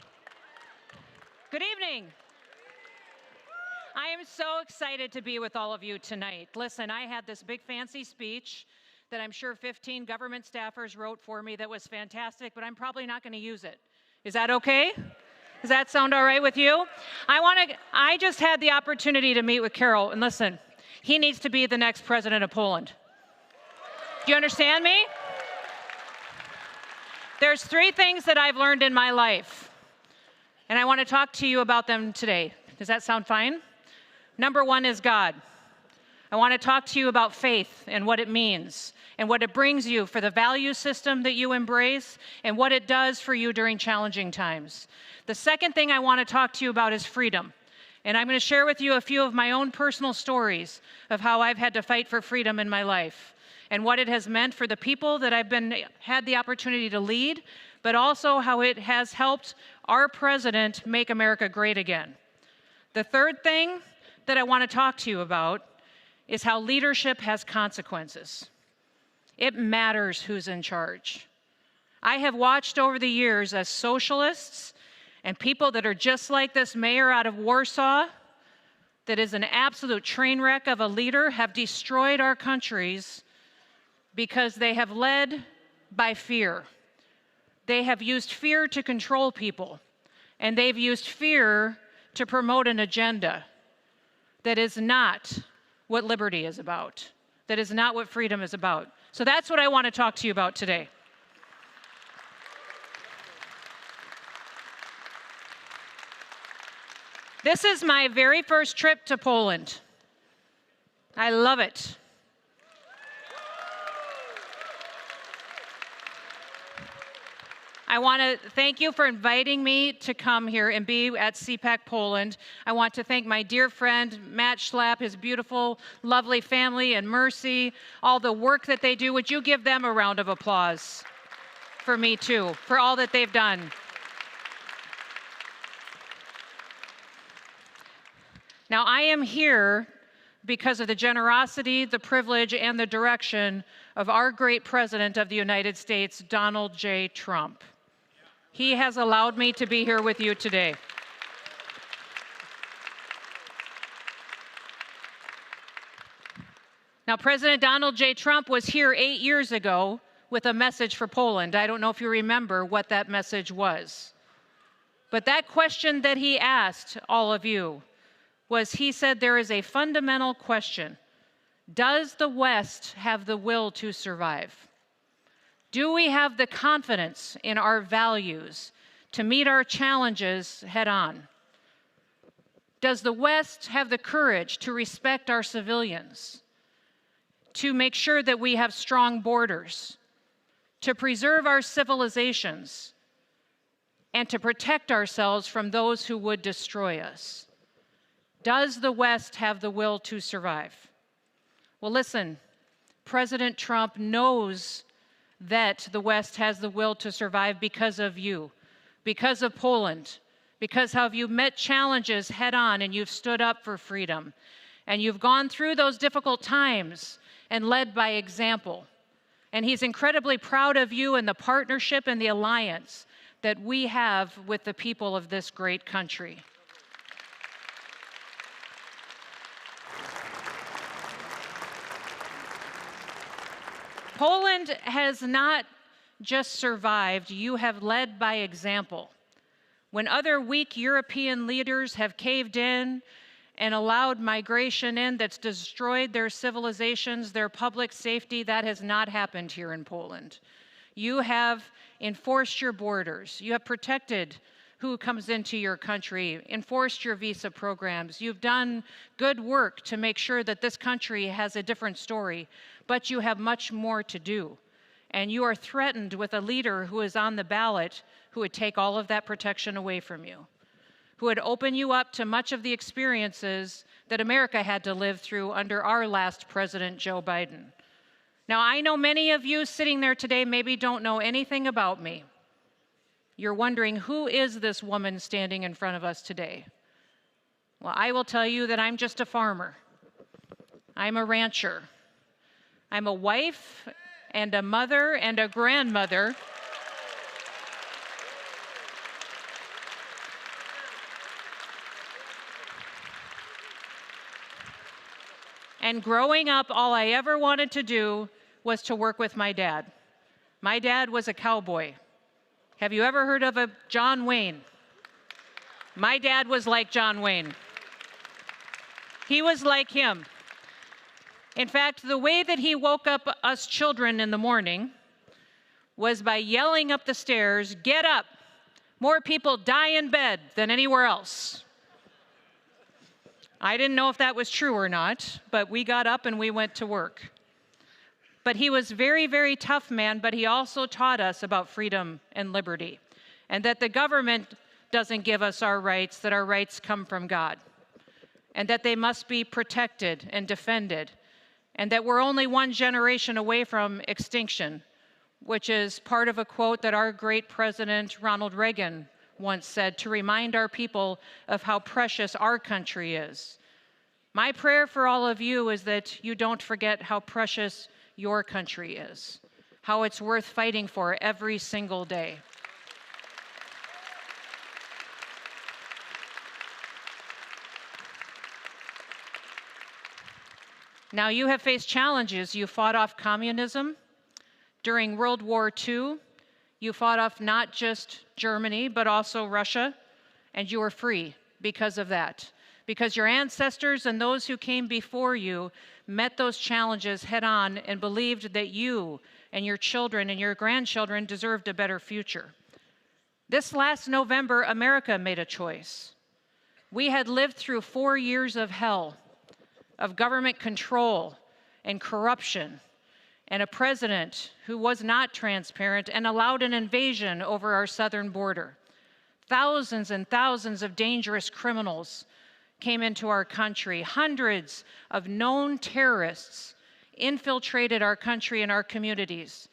Good evening. I am so excited to be with all of you tonight. Listen, I had this big fancy speech that I'm sure 15 government staffers wrote for me that was fantastic, but I'm probably not going to use it. Is that okay? Does that sound all right with you? I just had the opportunity to meet with Karol, and listen, he needs to be the next president of Poland. Do you understand me? There's 3 things that I've learned in my life, and I want to talk to you about them today. Does that sound fine? Number 1 is God. I want to talk to you about faith and what it means and what it brings you for the value system that you embrace and what it does for you during challenging times. The second thing I want to talk to you about is freedom. And I'm going to share with you a few of my own personal stories of how I've had to fight for freedom in my life and what it has meant for the people that I've had the opportunity to lead, but also how it has helped our president make America great again. The third thing that I want to talk to you about is how leadership has consequences. It matters who's in charge. I have watched over the years as socialists and people that are just like this mayor out of Warsaw, that is an absolute train wreck of a leader, have destroyed our countries because they have led by fear. They have used fear to control people, and they've used fear to promote an agenda that is not what liberty is about, that is not what freedom is about. So that's what I want to talk to you about today. This is my very first trip to Poland. I love it. I want to thank you for inviting me to come here and be at Cpac Poland. I want to thank my dear friend, Matt Schlapp, his beautiful, lovely family, and Mercy, all the work that they do. Would you give them a round of applause for me, too, for all that they've done? Now, I am here because of the generosity, the privilege, and the direction of our great President of the United States, Donald J. Trump. He has allowed me to be here with you today. Now, President Donald J. Trump was here 8 years ago with a message for Poland. I don't know if you remember what that message was. But that question that he asked all of you was, he said, there is a fundamental question. Does the West have the will to survive? Do we have the confidence in our values to meet our challenges head on? Does the West have the courage to respect our civilians, to make sure that we have strong borders, to preserve our civilizations, and to protect ourselves from those who would destroy us? Does the West have the will to survive? Well, listen, President Trump knows that the West has the will to survive because of you, because of Poland, because how you've met challenges head on and you've stood up for freedom, and you've gone through those difficult times and led by example. And he's incredibly proud of you and the partnership and the alliance that we have with the people of this great country. Poland has not just survived, you have led by example. When other weak European leaders have caved in and allowed migration in that's destroyed their civilizations, their public safety, that has not happened here in Poland. You have enforced your borders. You have protected who comes into your country, enforced your visa programs. You've done good work to make sure that this country has a different story, but you have much more to do. And you are threatened with a leader who is on the ballot who would take all of that protection away from you, who would open you up to much of the experiences that America had to live through under our last president, Joe Biden. Now, I know many of you sitting there today maybe don't know anything about me. You're wondering, who is this woman standing in front of us today? Well, I will tell you that I'm just a farmer. I'm a rancher. I'm a wife and a mother and a grandmother. And growing up, all I ever wanted to do was to work with my dad. My dad was a cowboy. Have you ever heard of a John Wayne? My dad was like John Wayne. He was like him. In fact, the way that he woke up us children in the morning was by yelling up the stairs, "Get up! More people die in bed than anywhere else." I didn't know if that was true or not, but we got up and we went to work. But he was very, very tough man, but he also taught us about freedom and liberty, and that the government doesn't give us our rights, that our rights come from God, and that they must be protected and defended, and that we're only one generation away from extinction, which is part of a quote that our great president, Ronald Reagan, once said to remind our people of how precious our country is. My prayer for all of you is that you don't forget how precious your country is, how it's worth fighting for every single day. Now, you have faced challenges. You fought off communism. During World War II, you fought off not just Germany, but also Russia, and you were free because of that. Because your ancestors and those who came before you met those challenges head on and believed that you and your children and your grandchildren deserved a better future. This last November, America made a choice. We had lived through 4 years of hell, of government control and corruption, and a president who was not transparent and allowed an invasion over our southern border. Thousands and thousands of dangerous criminals came into our country. Hundreds of known terrorists infiltrated our country and our communities.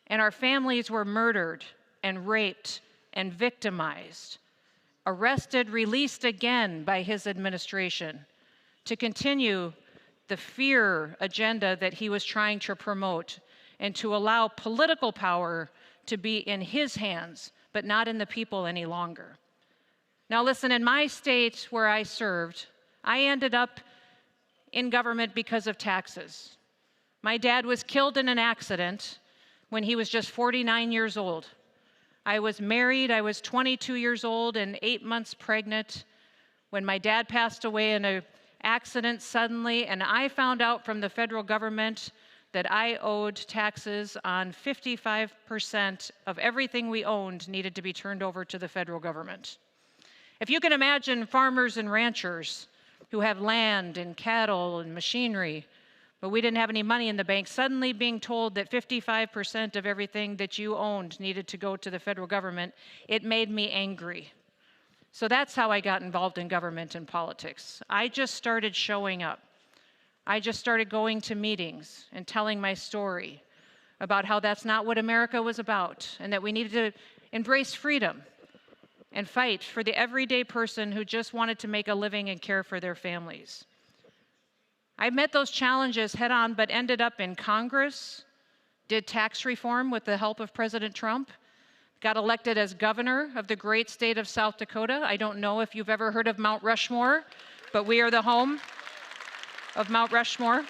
And our families were murdered and raped and victimized, arrested, released again by his administration to continue the fear agenda that he was trying to promote and to allow political power to be in his hands, but not in the people any longer. Now listen, in my state where I served, I ended up in government because of taxes. My dad was killed in an accident when he was just 49 years old. I was married, I was 22 years old and 8 months pregnant when my dad passed away in an accident suddenly, and I found out from the federal government that I owed taxes on 55% of everything we owned needed to be turned over to the federal government. If you can imagine farmers and ranchers who have land and cattle and machinery, but we didn't have any money in the bank, suddenly being told that 55% of everything that you owned needed to go to the federal government, it made me angry. So that's how I got involved in government and politics. I just started showing up. I just started going to meetings and telling my story about how that's not what America was about, and that we needed to embrace freedom and fight for the everyday person who just wanted to make a living and care for their families. I met those challenges head on, but ended up in Congress, did tax reform with the help of President Trump, got elected as governor of the great state of South Dakota. I don't know if you've ever heard of Mount Rushmore, but we are the home of Mount Rushmore.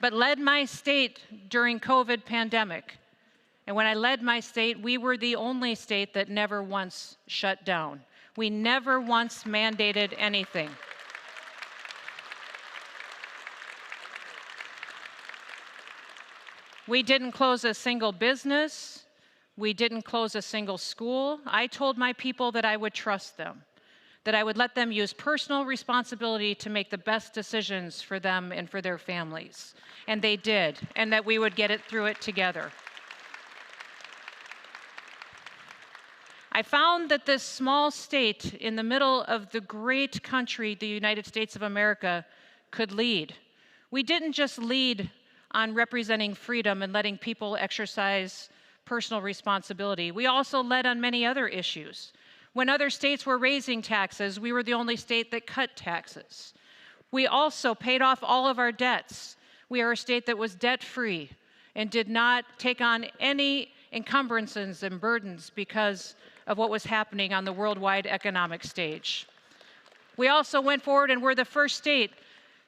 But led my state during COVID pandemic And when I led my state, we were the only state that never once shut down. We never once mandated anything. We didn't close a single business. We didn't close a single school. I told my people that I would trust them, that I would let them use personal responsibility to make the best decisions for them and for their families. And they did, and that we would get it through it together. I found that this small state in the middle of the great country, the United States of America, could lead. We didn't just lead on representing freedom and letting people exercise personal responsibility. We also led on many other issues. When other states were raising taxes, we were the only state that cut taxes. We also paid off all of our debts. We are a state that was debt-free and did not take on any encumbrances and burdens because of what was happening on the worldwide economic stage. We also went forward and were the first state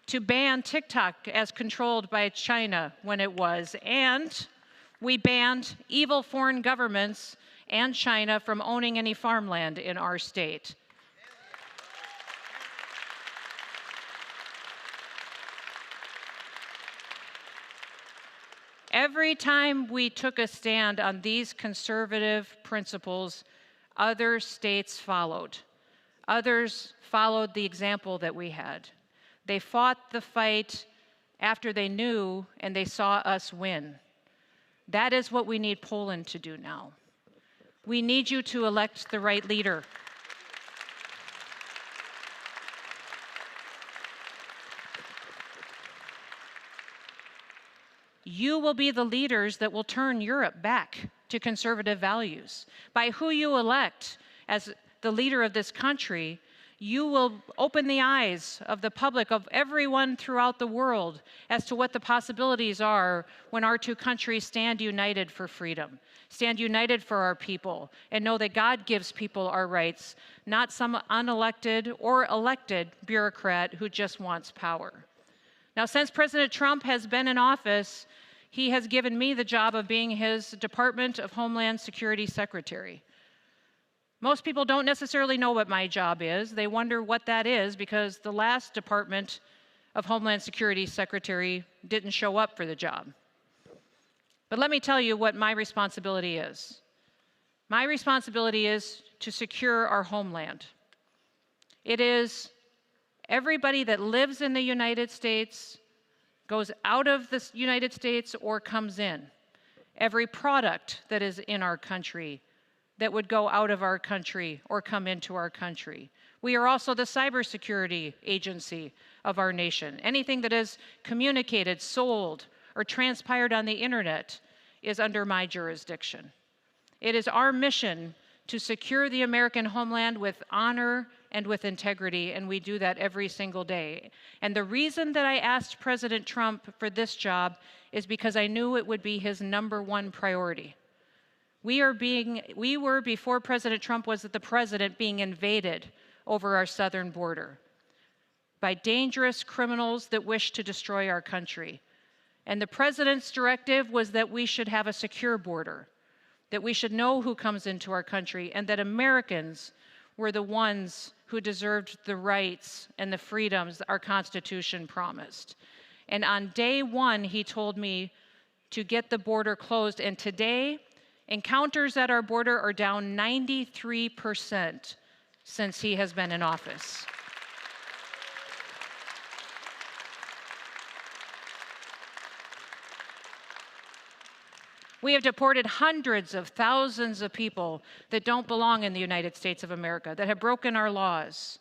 to ban TikTok as controlled by China when it was, and we banned evil foreign governments and China from owning any farmland in our state. Every time we took a stand on these conservative principles, other states followed. Others followed the example that we had. They fought the fight after they knew and they saw us win. That is what we need Poland to do now. We need you to elect the right leader. You will be the leaders that will turn Europe back to conservative values. By who you elect as the leader of this country, you will open the eyes of the public, of everyone throughout the world, as to what the possibilities are when our two countries stand united for freedom, stand united for our people, and know that God gives people our rights, not some unelected or elected bureaucrat who just wants power. Now, since President Trump has been in office, he has given me the job of being his Department of Homeland Security Secretary. Most people don't necessarily know what my job is. They wonder what that is because the last Department of Homeland Security Secretary didn't show up for the job. But let me tell you what my responsibility is. My responsibility is to secure our homeland. It is everybody that lives in the United States, goes out of the United States, or comes in. Every product that is in our country that would go out of our country or come into our country. We are also the cybersecurity agency of our nation. Anything that is communicated, sold, or transpired on the internet is under my jurisdiction. It is our mission to secure the American homeland with honor and with integrity, and we do that every single day. And the reason that I asked President Trump for this job is because I knew it would be his #1 priority. We were, before President Trump was the president, being invaded over our southern border by dangerous criminals that wish to destroy our country. And the president's directive was that we should have a secure border, that we should know who comes into our country, and that Americans were the ones who deserved the rights and the freedoms our Constitution promised. And on day one, he told me to get the border closed. And today, encounters at our border are down 93% since he has been in office. We have deported hundreds of thousands of people that don't belong in the United States of America, that have broken our laws,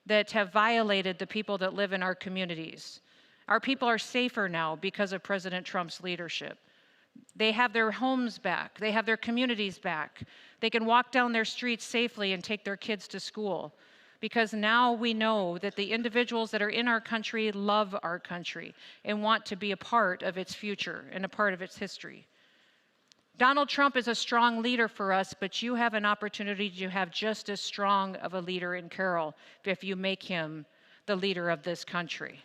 that have violated the people that live in our communities. Our people are safer now because of President Trump's leadership. They have their homes back. They have their communities back. They can walk down their streets safely and take their kids to school, because now we know that the individuals that are in our country love our country and want to be a part of its future and a part of its history. Donald Trump is a strong leader for us, but you have an opportunity to have just as strong of a leader in Carroll if you make him the leader of this country.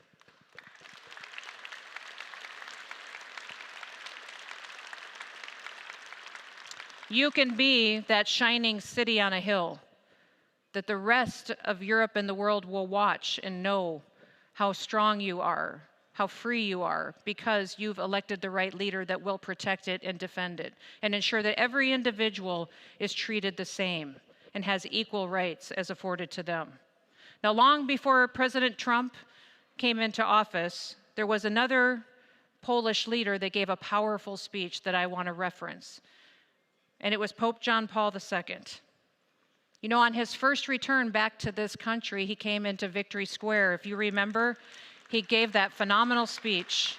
You can be that shining city on a hill that the rest of Europe and the world will watch and know how strong you are, how free you are, because you've elected the right leader that will protect it and defend it and ensure that every individual is treated the same and has equal rights as afforded to them. Now, long before President Trump came into office, there was another Polish leader that gave a powerful speech that I want to reference, and it was Pope John Paul II. You know, on his first return back to this country, he came into Victory Square. If you remember, he gave that phenomenal speech.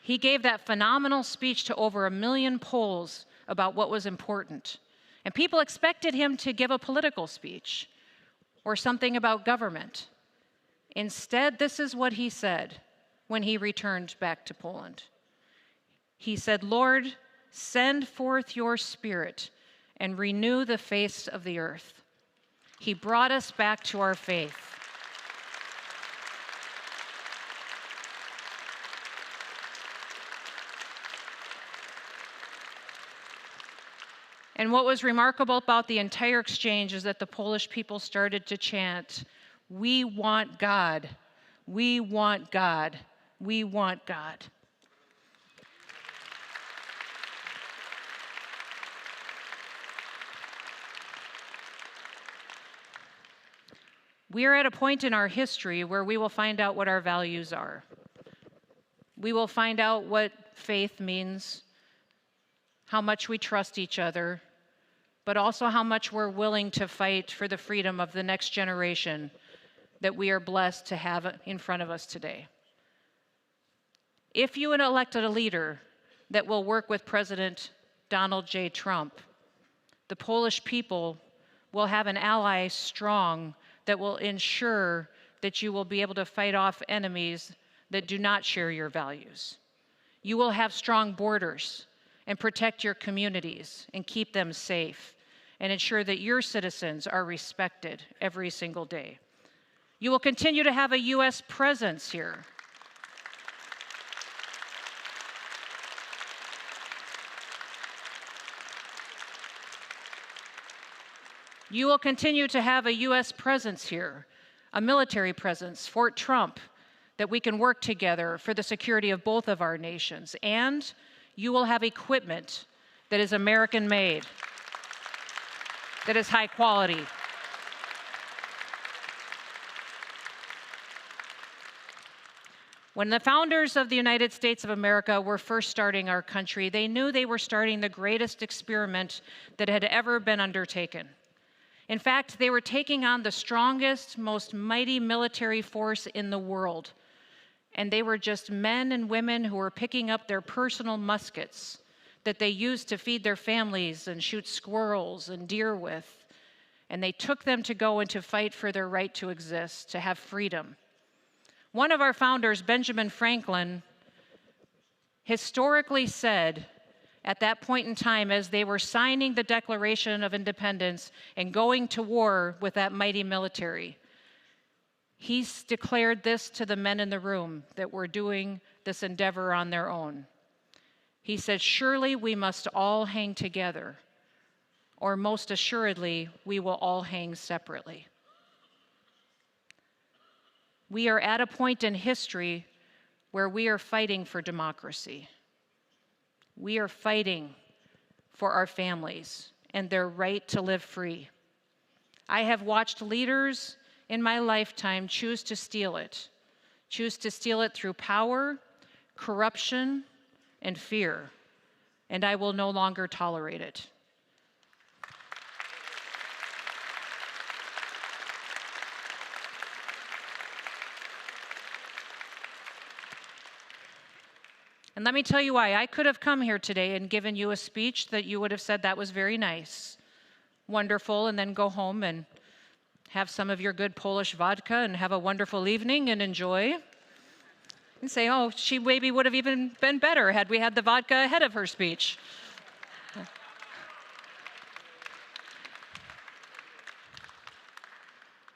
He gave that phenomenal speech to over 1 million Poles about what was important. And people expected him to give a political speech or something about government. Instead, this is what he said when he returned back to Poland. He said, "Lord, send forth your Spirit and renew the face of the earth." He brought us back to our faith. And what was remarkable about the entire exchange is that the Polish people started to chant, "We want God, we want God, we want God." We are at a point in our history where we will find out what our values are. We will find out what faith means, how much we trust each other, but also how much we're willing to fight for the freedom of the next generation that we are blessed to have in front of us today. If you elected a leader that will work with President Donald J. Trump, the Polish people will have an ally strong that will ensure that you will be able to fight off enemies that do not share your values. You will have strong borders and protect your communities and keep them safe and ensure that your citizens are respected every single day. You will continue to have a U.S. presence here. You will continue to have a U.S. presence here, a military presence, Fort Trump, that we can work together for the security of both of our nations. And you will have equipment that is American-made, that is high quality. When the founders of the United States of America were first starting our country, they knew they were starting the greatest experiment that had ever been undertaken. In fact, they were taking on the strongest, most mighty military force in the world. And they were just men and women who were picking up their personal muskets that they used to feed their families and shoot squirrels and deer with. And they took them to go and to fight for their right to exist, to have freedom. One of our founders, Benjamin Franklin, historically said at that point in time, as they were signing the Declaration of Independence and going to war with that mighty military, he declared this to the men in the room that were doing this endeavor on their own. He said, "Surely we must all hang together, or most assuredly, we will all hang separately." We are at a point in history where we are fighting for democracy. We are fighting for our families and their right to live free. I have watched leaders in my lifetime choose to steal it through power, corruption, and fear, and I will no longer tolerate it. And let me tell you why. I could have come here today and given you a speech that you would have said that was very nice, wonderful, and then go home and have some of your good Polish vodka and have a wonderful evening and enjoy. And say, oh, she maybe would have even been better had we had the vodka ahead of her speech.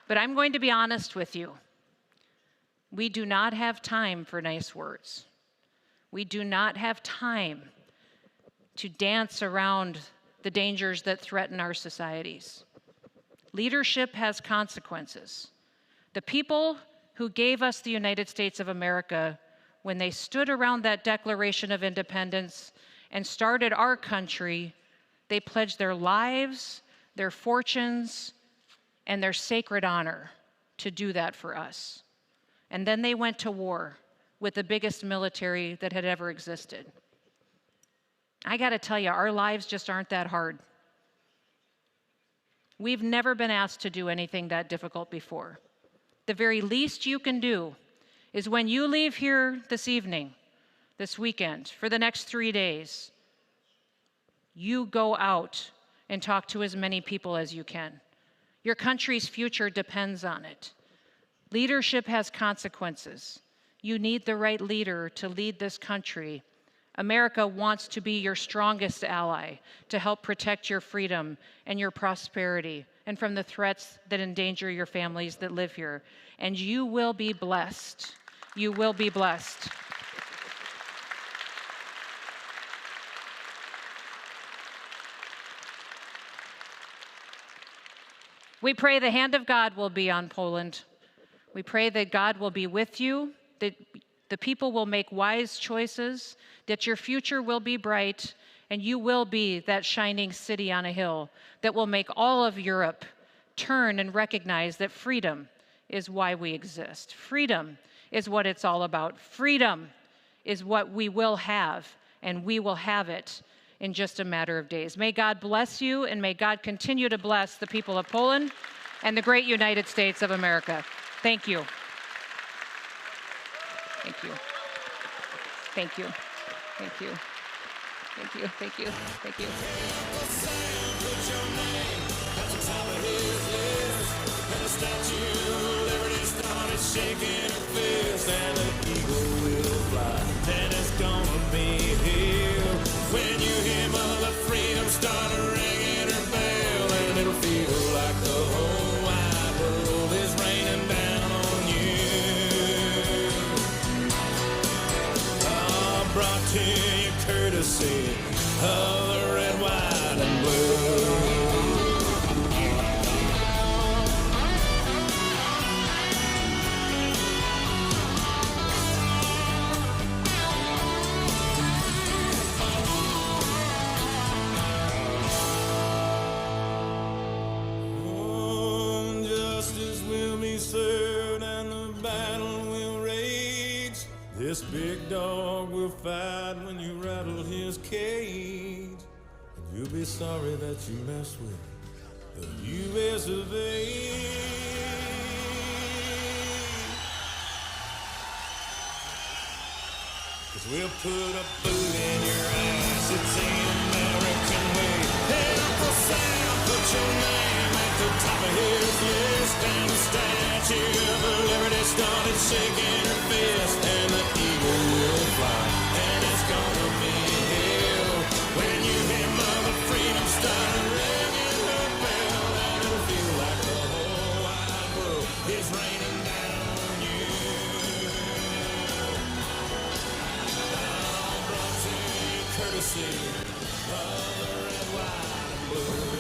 But I'm going to be honest with you. We do not have time for nice words. We do not have time to dance around the dangers that threaten our societies. Leadership has consequences. The people who gave us the United States of America, when they stood around that Declaration of Independence and started our country, they pledged their lives, their fortunes, and their sacred honor to do that for us. And then they went to war with the biggest military that had ever existed. I gotta tell you, our lives just aren't that hard. We've never been asked to do anything that difficult before. The very least you can do is when you leave here this evening, this weekend, for the next 3 days, you go out and talk to as many people as you can. Your country's future depends on it. Leadership has consequences. You need the right leader to lead this country. America wants to be your strongest ally to help protect your freedom and your prosperity and from the threats that endanger your families that live here. And you will be blessed. You will be blessed. We pray the hand of God will be on Poland. We pray that God will be with you, that the people will make wise choices, that your future will be bright, and you will be that shining city on a hill that will make all of Europe turn and recognize that freedom is why we exist. Freedom is what it's all about. Freedom is what we will have, and we will have it in just a matter of days. May God bless you, and may God continue to bless the people of Poland and the great United States of America. Thank you. Thank you. Thank you. Thank you. Thank you. Thank you. Thank you. Shaking her fist, and the eagle will fly, and it's gonna be here when you hear Mother Freedom start ringing her bell, and it'll feel like the whole wide world is raining down on you. Brought to you courtesy of the red, white, and blue. This big dog will fight when you rattle his cage, and you'll be sorry that you messed with the U.S. of A. 'Cause we'll put a boot in your ass, it's the American way. Hey, Uncle Sam, put your name at the top of his list, and the Statue of Liberty started shaking her fist, and the eagle will fly, and it's gonna be hell when you hear Mother Freedom start ringing her bell, and it'll feel like the whole wide world is raining down on you. All brought to you courtesy of the red, white, and blue.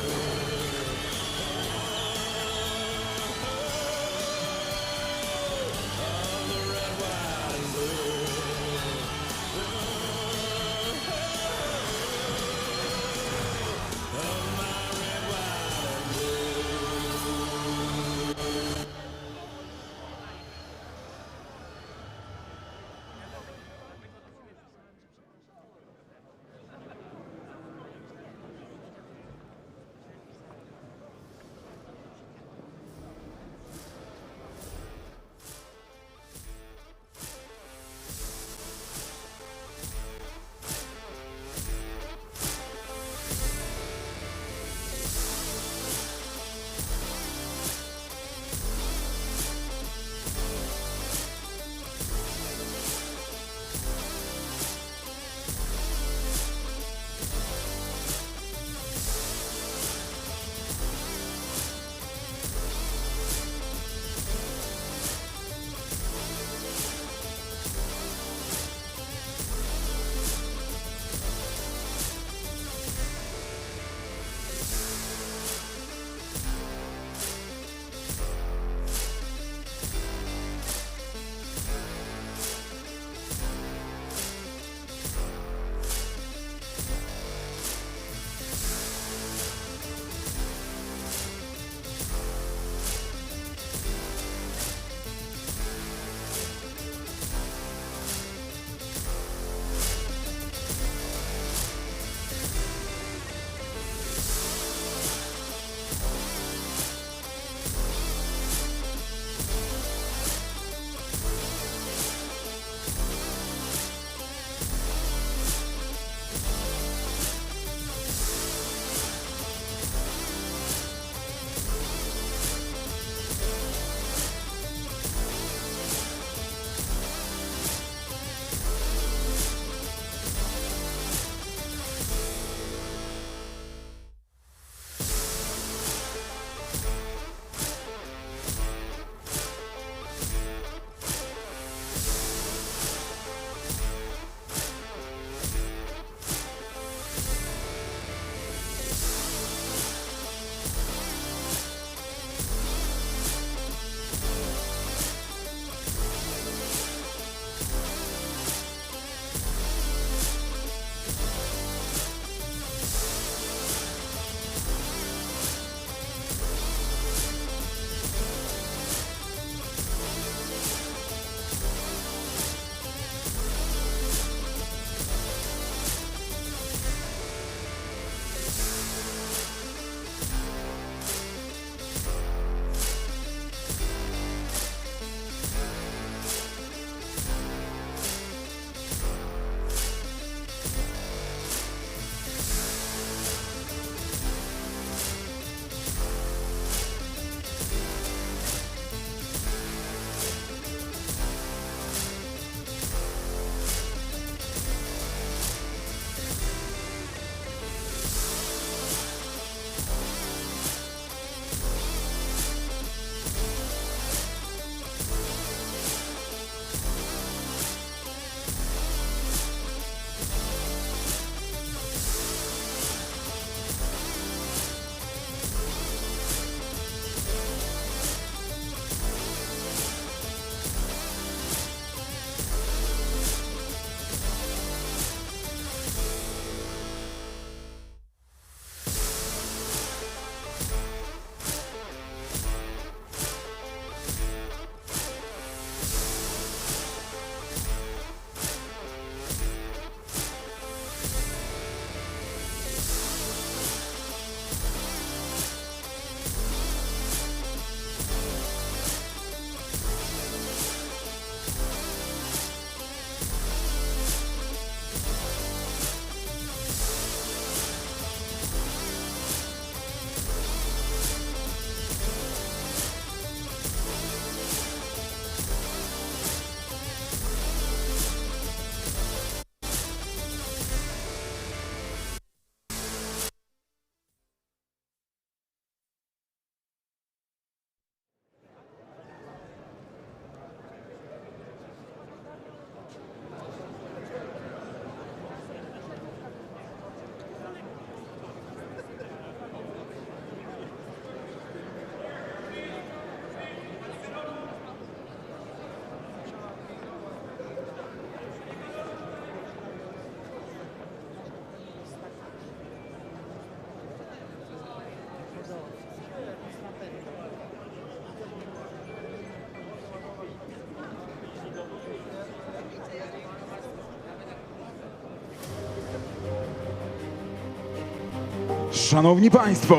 Szanowni Państwo,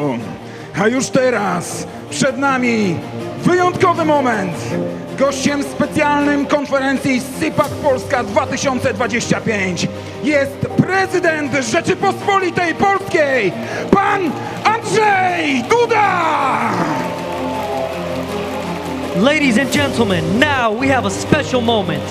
a już teraz przed nami wyjątkowy moment. Gościem specjalnym konferencji Cpac Polska 2025 jest prezydent Rzeczypospolitej Polskiej, pan Andrzej Duda! Ladies and gentlemen, now we have a special moment.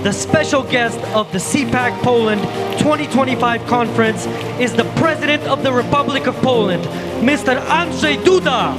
The special guest of the Cpac Poland 2025 conference is the President of the Republic of Poland, Mr. Andrzej Duda.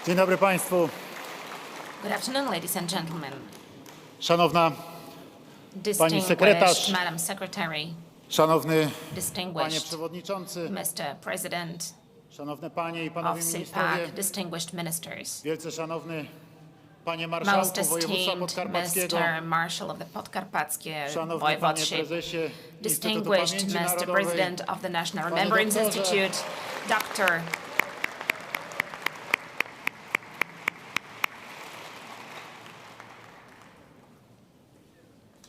Dzień dobry Państwu. Good afternoon, ladies and gentlemen. Szanowna Pani Sekretarz, Madam Secretary, Szanowny Panie distinguished Przewodniczący, Mr. President Szanowne Panie i of Panowie Ministrowie, Cpac, distinguished ministers, wielce szanowny Panie most Marszałku Województwa esteemed Podkarpackiego, Mr. Marshal of the Podkarpackie Szanowny Panie Voivodeship, Prezesie Instytutu distinguished Pamięci Mr. Narodowej, President of the National Panie Remembrance doktorze, Institute, Dr.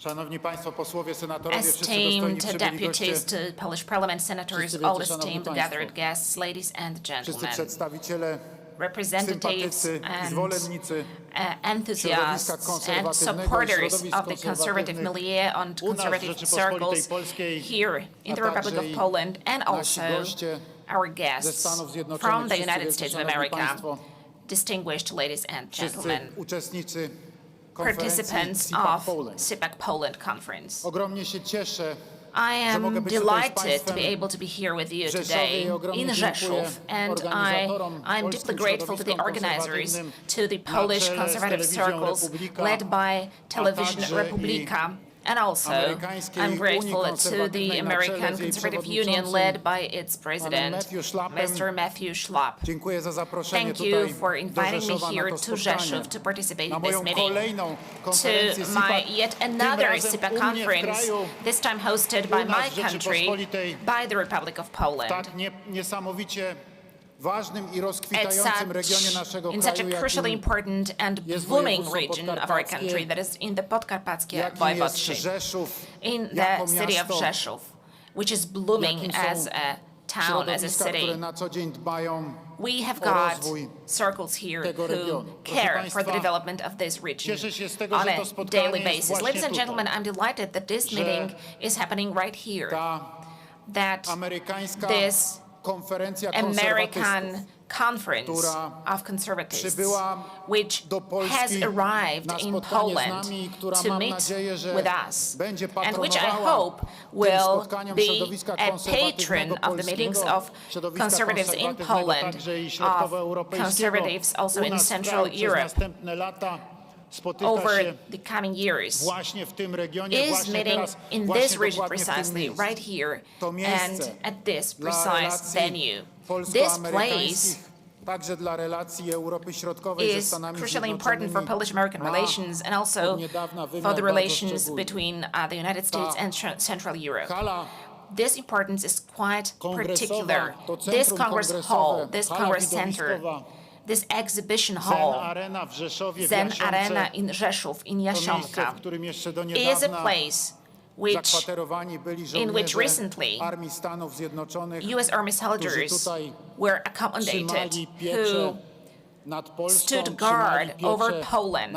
Szanowni Państwo Posłowie, Senatorowie, wszyscy dostojni Esteemed przybyli goście, deputies to Polish Parliament senators, Wszyscy all wiecie, szanowni esteemed państwo, gathered guests, ladies and wszyscy gentlemen, przedstawiciele, representatives sympatycy i and zwolennicy enthusiasts and supporters of the conservative milieu and conservative circles here in the Republic of Poland, and also our guests from the United States of America, distinguished ladies and gentlemen, uczestnicy participants of Cpac Poland conference. Ogromnie się cieszę, I am delighted to be able to be here with you today in Rzeszów, and I'm deeply grateful to the organizers, to the Polish conservative circles led by Television Republika, and also I'm grateful to the American Conservative Union led by its president, Mr. Matthew Schlapp. Thank you for inviting me here to Rzeszów to participate in this meeting, to my yet another Cpac conference, this time hosted by my country, by the Republic of Poland. In such a crucially important and blooming region of our country, that is in the Podkarpackie Voivodeship, in the city of Rzeszów, which is blooming as a town, as a city. We have got circles here who care for the development of this region on a daily basis. Ladies and gentlemen, I'm delighted that this meeting is happening right here, that this American conference of conservatives, which has arrived in Poland to meet with us, and which I hope will be a patron of the meetings of conservatives in Poland, of conservatives also in Central Europe, over the coming years, is meeting in this region precisely, right here, and at this precise venue. This place is crucially important for Polish-American relations and also for the relations between the United States and Central Europe. This importance is quite particular. This Congress Hall, this Congress Center, this exhibition hall, Zen Arena in Rzeszów, in Jasionka, is a place in which recently U.S. Army soldiers were accommodated, who stood guard over Poland,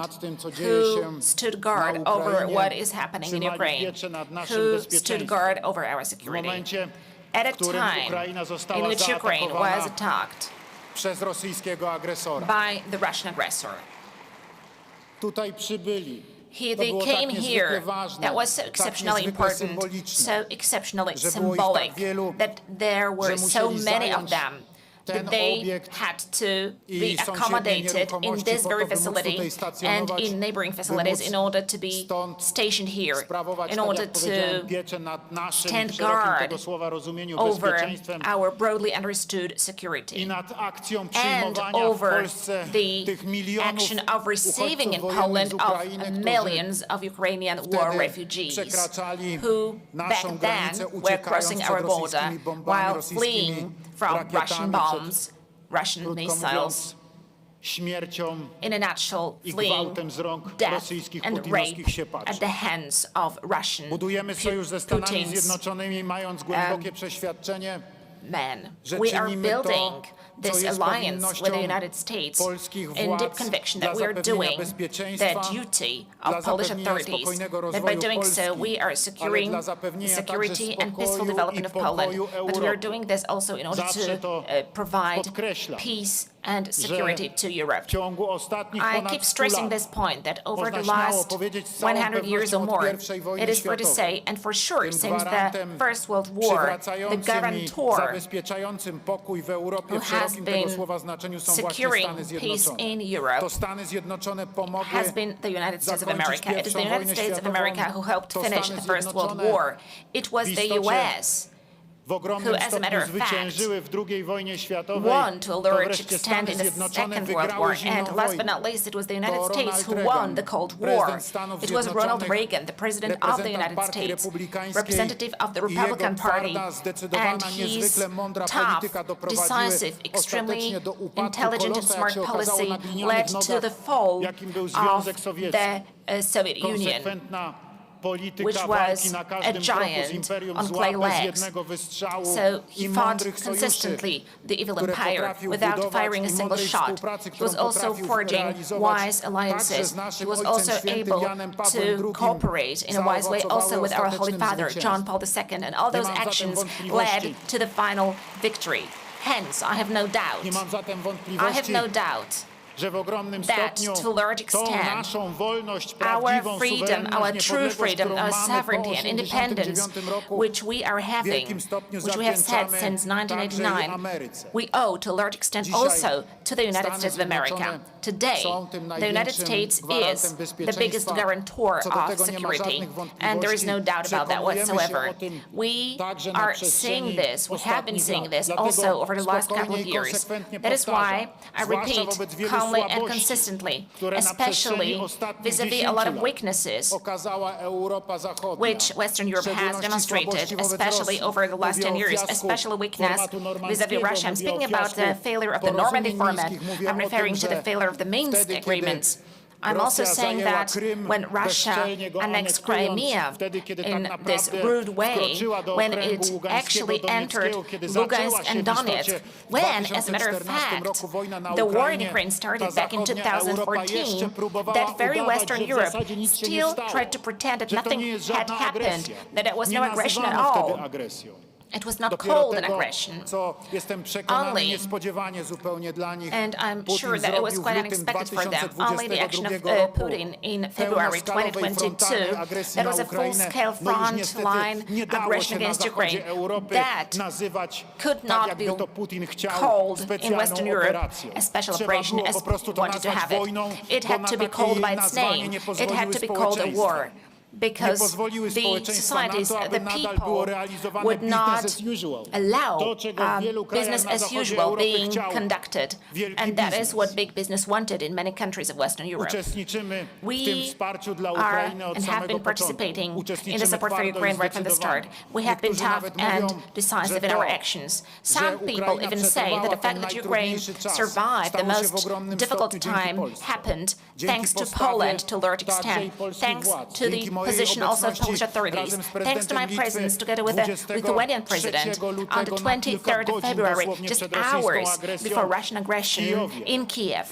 who stood guard over what is happening in Ukraine, who stood guard over our security. At a time in which Ukraine was attacked by the Russian aggressor. They came here. That was so exceptionally important, so exceptionally symbolic, that there were so many of them, that they had to be accommodated in this very facility and in neighboring facilities in order to be stationed here, in order to stand guard over our broadly understood security and over the action of receiving in Poland of millions of Ukrainian war refugees who back then were crossing our border while fleeing from Russian bombs, Russian missiles, in a nutshell, fleeing death and rape at the hands of Russian Putin's men. We are building this alliance with the United States in deep conviction that we are doing the duty of Polish authorities, that by doing so we are securing the security and peaceful development of Poland, but we are doing this also in order to provide peace and security to Europe. I keep stressing this point, that over the last 100 years or more, it is fair to say, and for sure since the First World War, the guarantor who has been securing peace in Europe has been the United States of America. It is the United States of America who helped finish the First World War. It was the US who, as a matter of fact, won to a large extent in the Second World War. And last but not least, it was the United States who won the Cold War. It was Ronald Reagan, the President of the United States, representative of the Republican Party, and his tough, decisive, extremely intelligent and smart policy led to the fall of the Soviet Union, which was a giant on clay legs. So he fought consistently the evil empire without firing a single shot. He was also forging wise alliances. He was also able to cooperate in a wise way also with our Holy Father, John Paul II, and all those actions led to the final victory. Hence, I have no doubt that, to a large extent, our freedom, our true freedom, our sovereignty and independence, which we are having, which we have had since 1989, we owe to a large extent also to the United States of America. Today, the United States is the biggest guarantor of security, and there is no doubt about that whatsoever. We are seeing this, we have been seeing this also over the last couple of years. That is why I repeat calmly and consistently, especially vis-à-vis a lot of weaknesses which Western Europe has demonstrated, especially over the last 10 years, especially weakness vis-à-vis Russia. I'm speaking about the failure of the Normandy format. I'm referring to the failure of the Minsk agreements. I'm also saying that when Russia annexed Crimea in this rude way, when it actually entered Lugansk and Donetsk, when, as a matter of fact, the war in Ukraine started back in 2014, that very Western Europe still tried to pretend that nothing had happened, that it was no aggression at all. It was not called an aggression only, and I'm sure that it was quite unexpected for them. Only the action of Putin in February 2022, that was a full-scale front-line aggression against Ukraine. That could not be called in Western Europe a special operation as Putin wanted to have it. It had to be called by its name. It had to be called a war. Because the societies, the people would not allow business as usual being conducted. And that is what big business wanted in many countries of Western Europe. We are and have been participating in the support for Ukraine right from the start. We have been tough and decisive in our actions. Some people even say that the fact that Ukraine survived the most difficult time happened thanks to Poland to a large extent, thanks to the position also of Polish authorities, thanks to my presence together with the Lithuanian president on the 23rd of February, just hours before Russian aggression in Kiev.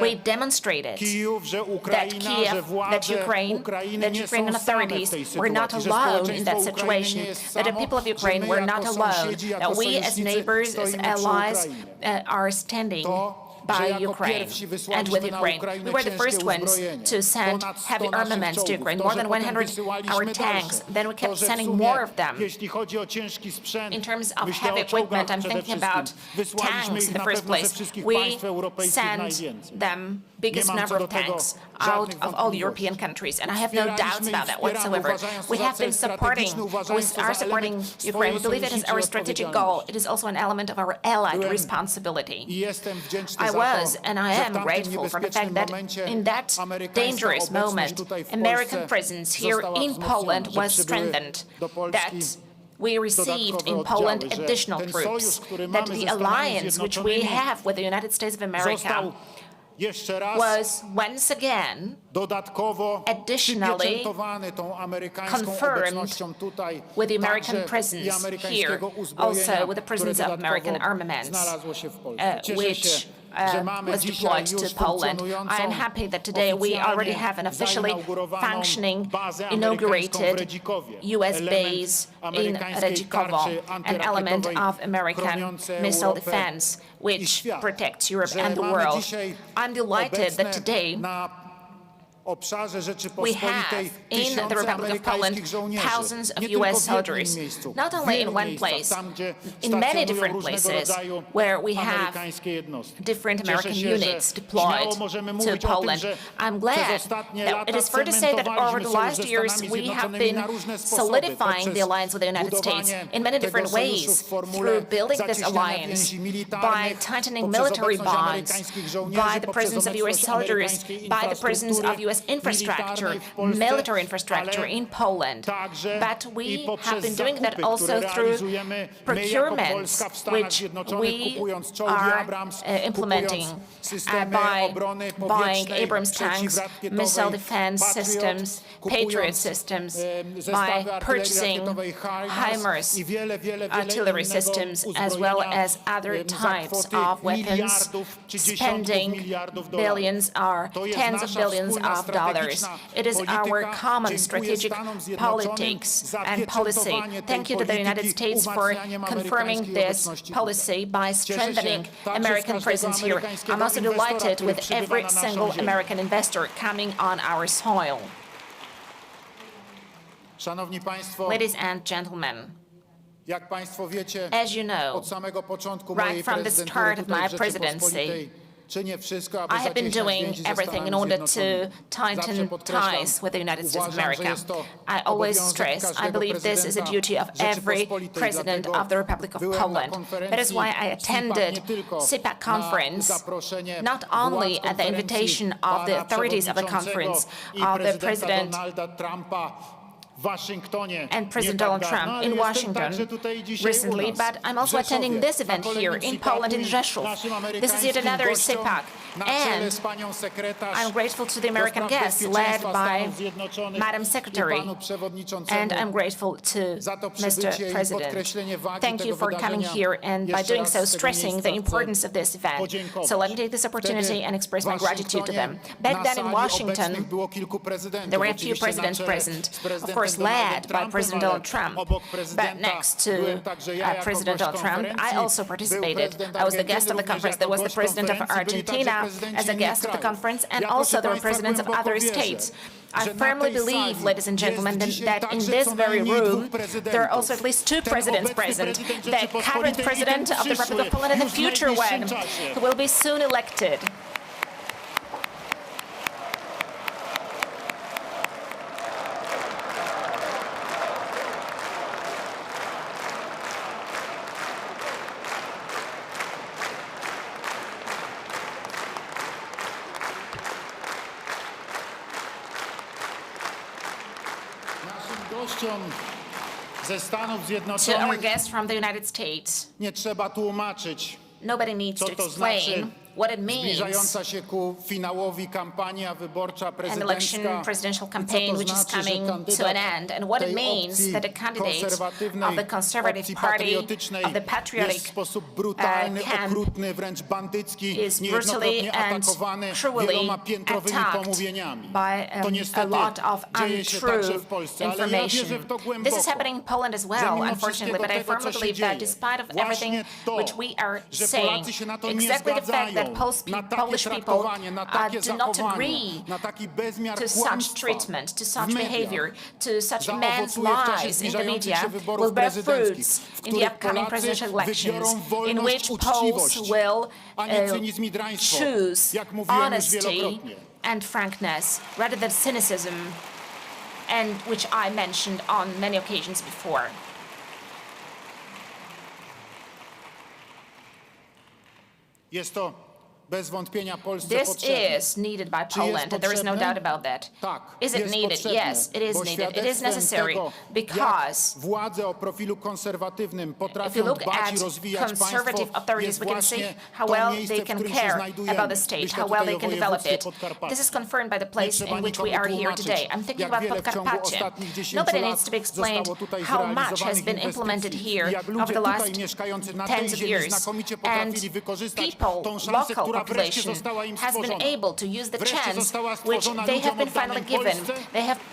We demonstrated that Kiev, that Ukrainian authorities were not alone in that situation, that the people of Ukraine were not alone, that we as neighbors, as allies, are standing by Ukraine and with Ukraine. We were the first ones to send heavy armaments to Ukraine, more than 100 our tanks. Then we kept sending more of them. In terms of heavy equipment, I'm thinking about tanks in the first place. We sent them biggest number of tanks out of all European countries, and I have no doubts about that whatsoever. We have been supporting, we are supporting Ukraine. We believe it is our strategic goal. It is also an element of our allied responsibility. I was and I am grateful for the fact that in that dangerous moment, American presence here in Poland was strengthened, that we received in Poland additional troops, that the alliance which we have with the United States of America was once again additionally confirmed with the American presence here, also with the presence of American armaments, which was deployed to Poland. I am happy that today we already have an officially functioning, inaugurated U.S. base in Redzikowo, an element of American missile defense, which protects Europe and the world. I'm delighted that today we have in the Republic of Poland thousands of U.S. soldiers, not only in one place, in many different places where we have different American units deployed to Poland. I'm glad that it is fair to say that over the last years we have been solidifying the alliance with the United States in many different ways, through building this alliance, by tightening military bonds, by the presence of U.S. soldiers, by the presence of U.S. infrastructure, military infrastructure in Poland. But we have been doing that also through procurements, which we are implementing by buying Abrams tanks, missile defense systems, Patriot systems, by purchasing HIMARS artillery systems, as well as other types of weapons, spending billions or tens of billions of dollars. It is our common strategic politics and policy. Thank you to the United States for confirming this policy by strengthening American presence here. I'm also delighted with every single American investor coming on our soil. Ladies and gentlemen, as you know, right from the start of my presidency, I have been doing everything in order to tighten ties with the United States of America. I always stress, I believe this is a duty of every president of the Republic of Poland. That is why I attended Cpac conference, not only at the invitation of the authorities of the conference, of the President and President Donald Trump in Washington recently, but I'm also attending this event here in Poland, in Rzeszów. This is yet another Cpac, and I'm grateful to the American guests led by Madam Secretary, and I'm grateful to Mr. President. Thank you for coming here and by doing so stressing the importance of this event. So let me take this opportunity and express my gratitude to them. Back then in Washington, there were a few presidents present, of course led by President Donald Trump, but next to President Donald Trump, I also participated. I was the guest of the conference. There was the president of Argentina as a guest of the conference, and also there were presidents of other states. I firmly believe, ladies and gentlemen, that in this very room, there are also at least two presidents present. The current president of the Republic of Poland and the future one, who will be soon elected. To our guests from the United States, nobody needs to explain what it means, an election presidential campaign which is coming to an end, and what it means that a candidate of the Conservative Party, of the patriotic camp, is brutally and cruelly attacked by a lot of untrue information. This is happening in Poland as well, unfortunately, but I firmly believe that despite of everything which we are saying, exactly the fact that Polish people do not agree to such treatment, to such behavior, to such men's lies in the media will bear fruits in the upcoming presidential elections, in which Poles will choose honesty and frankness rather than cynicism, and which I mentioned on many occasions before. This is needed by Poland, and there is no doubt about that. Is it needed? Yes, it is needed. It is necessary because if you look at conservative authorities, we can see how well they can care about the state, how well they can develop it. This is confirmed by the place in which we are here today. I'm thinking about Podkarpacie. Nobody needs to be explained how much has been implemented here over the last tens of years, and people, local population, has been able to use the chance which they have been finally given.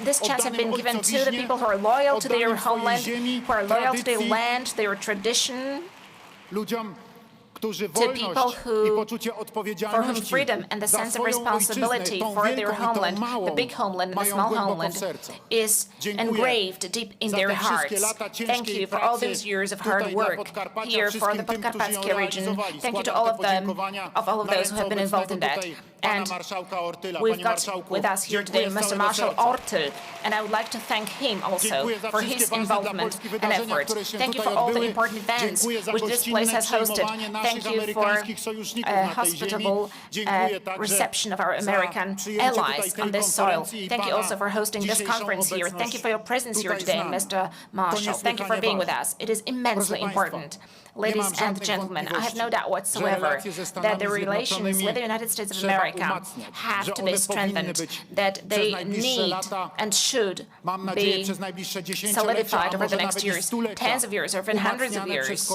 This chance has been given to the people who are loyal to their homeland, who are loyal to their land, their tradition, to people for whom freedom and the sense of responsibility for their homeland, the big homeland and the small homeland, is engraved deep in their hearts. Thank you for all those years of hard work here for the Podkarpackie region. Thank you to all of them, all of those who have been involved in that. And we've got with us here today Mr. Marshal Ortyl, and I would like to thank him also for his involvement and effort. Thank you for all the important events which this place has hosted. Thank you for a hospitable reception of our American allies on this soil. Thank you also for hosting this conference here. Thank you for your presence here today, Mr. Marshal. Thank you for being with us. It is immensely important. Ladies and gentlemen, I have no doubt whatsoever that the relations with the United States of America have to be strengthened, that they need and should be solidified over the next years, tens of years, or even hundreds of years.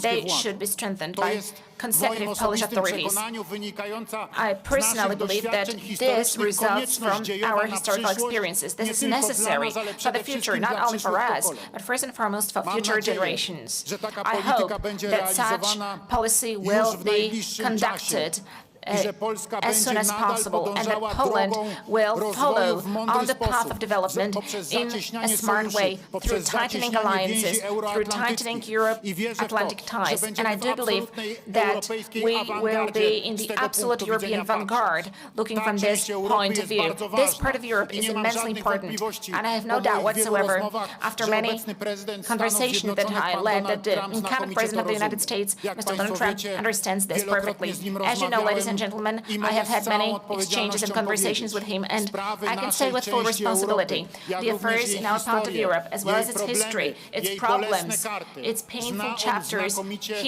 They should be strengthened by consecutive Polish authorities. I personally believe that this results from our historical experiences. This is necessary for the future, not only for us, but first and foremost for future generations. I hope that such policy will be conducted as soon as possible, and that Poland will follow on the path of development in a smart way, through tightening alliances, through tightening Europe-Atlantic ties. And I do believe that we will be in the absolute European vanguard, looking from this point of view. This part of Europe is immensely important, and I have no doubt whatsoever, after many conversations that I led, that the incumbent President of the United States, Mr. Donald Trump, understands this perfectly. As you know, ladies and gentlemen, I have had many exchanges and conversations with him, and I can say with full responsibility, the affairs in our part of Europe, as well as its history, its problems, its painful chapters,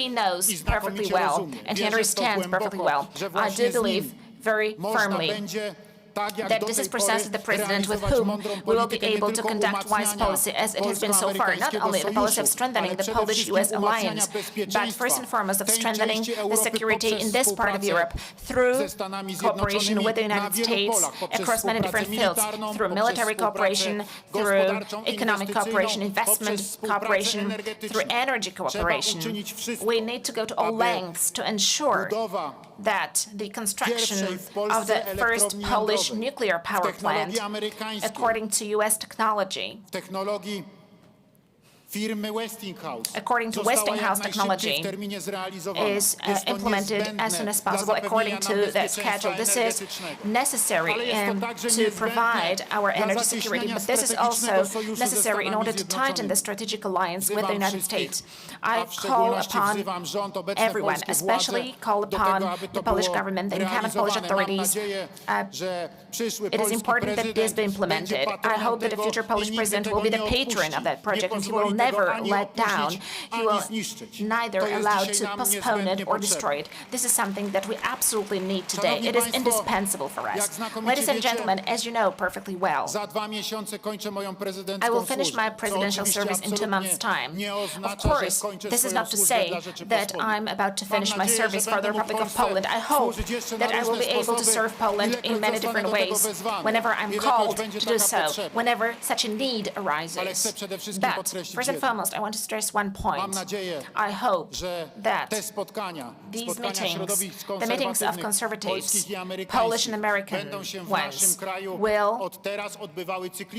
he knows perfectly well, and he understands perfectly well. I do believe very firmly that this is precisely the president with whom we will be able to conduct wise policy, as it has been so far, not only the policy of strengthening the Polish-US alliance, but first and foremost of strengthening the security in this part of Europe through cooperation with the United States across many different fields, through military cooperation, through economic cooperation, investment cooperation, through energy cooperation. We need to go to all lengths to ensure that the construction of the first Polish nuclear power plant, according to US technology, according to Westinghouse technology, is implemented as soon as possible according to that schedule. This is necessary to provide our energy security, but this is also necessary in order to tighten the strategic alliance with the United States. I call upon everyone, especially call upon the Polish government, the incumbent Polish authorities. It is important that this be implemented. I hope that the future Polish president will be the patron of that project, and he will never let down. He will neither allow to postpone it or destroy it. This is something that we absolutely need today. It is indispensable for us. Ladies and gentlemen, as you know perfectly well, I will finish my presidential service in 2 months' time. Of course, this is not to say that I'm about to finish my service for the Republic of Poland. I hope that I will be able to serve Poland in many different ways whenever I'm called to do so, whenever such a need arises. But first and foremost, I want to stress one point. I hope that these meetings, the meetings of conservatives, Polish and American ones, will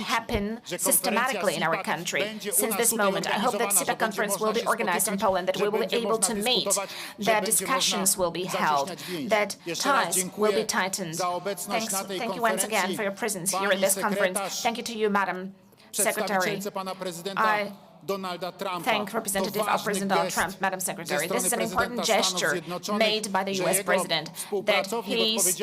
happen systematically in our country. Since this moment, I hope that Cpac conference will be organized in Poland, that we will be able to meet, that discussions will be held, that ties will be tightened. Thank you once again for your presence here at this conference. Thank you to you, Madam Secretary. I thank representative of President Donald Trump, Madam Secretary. This is an important gesture made by the US President, that he's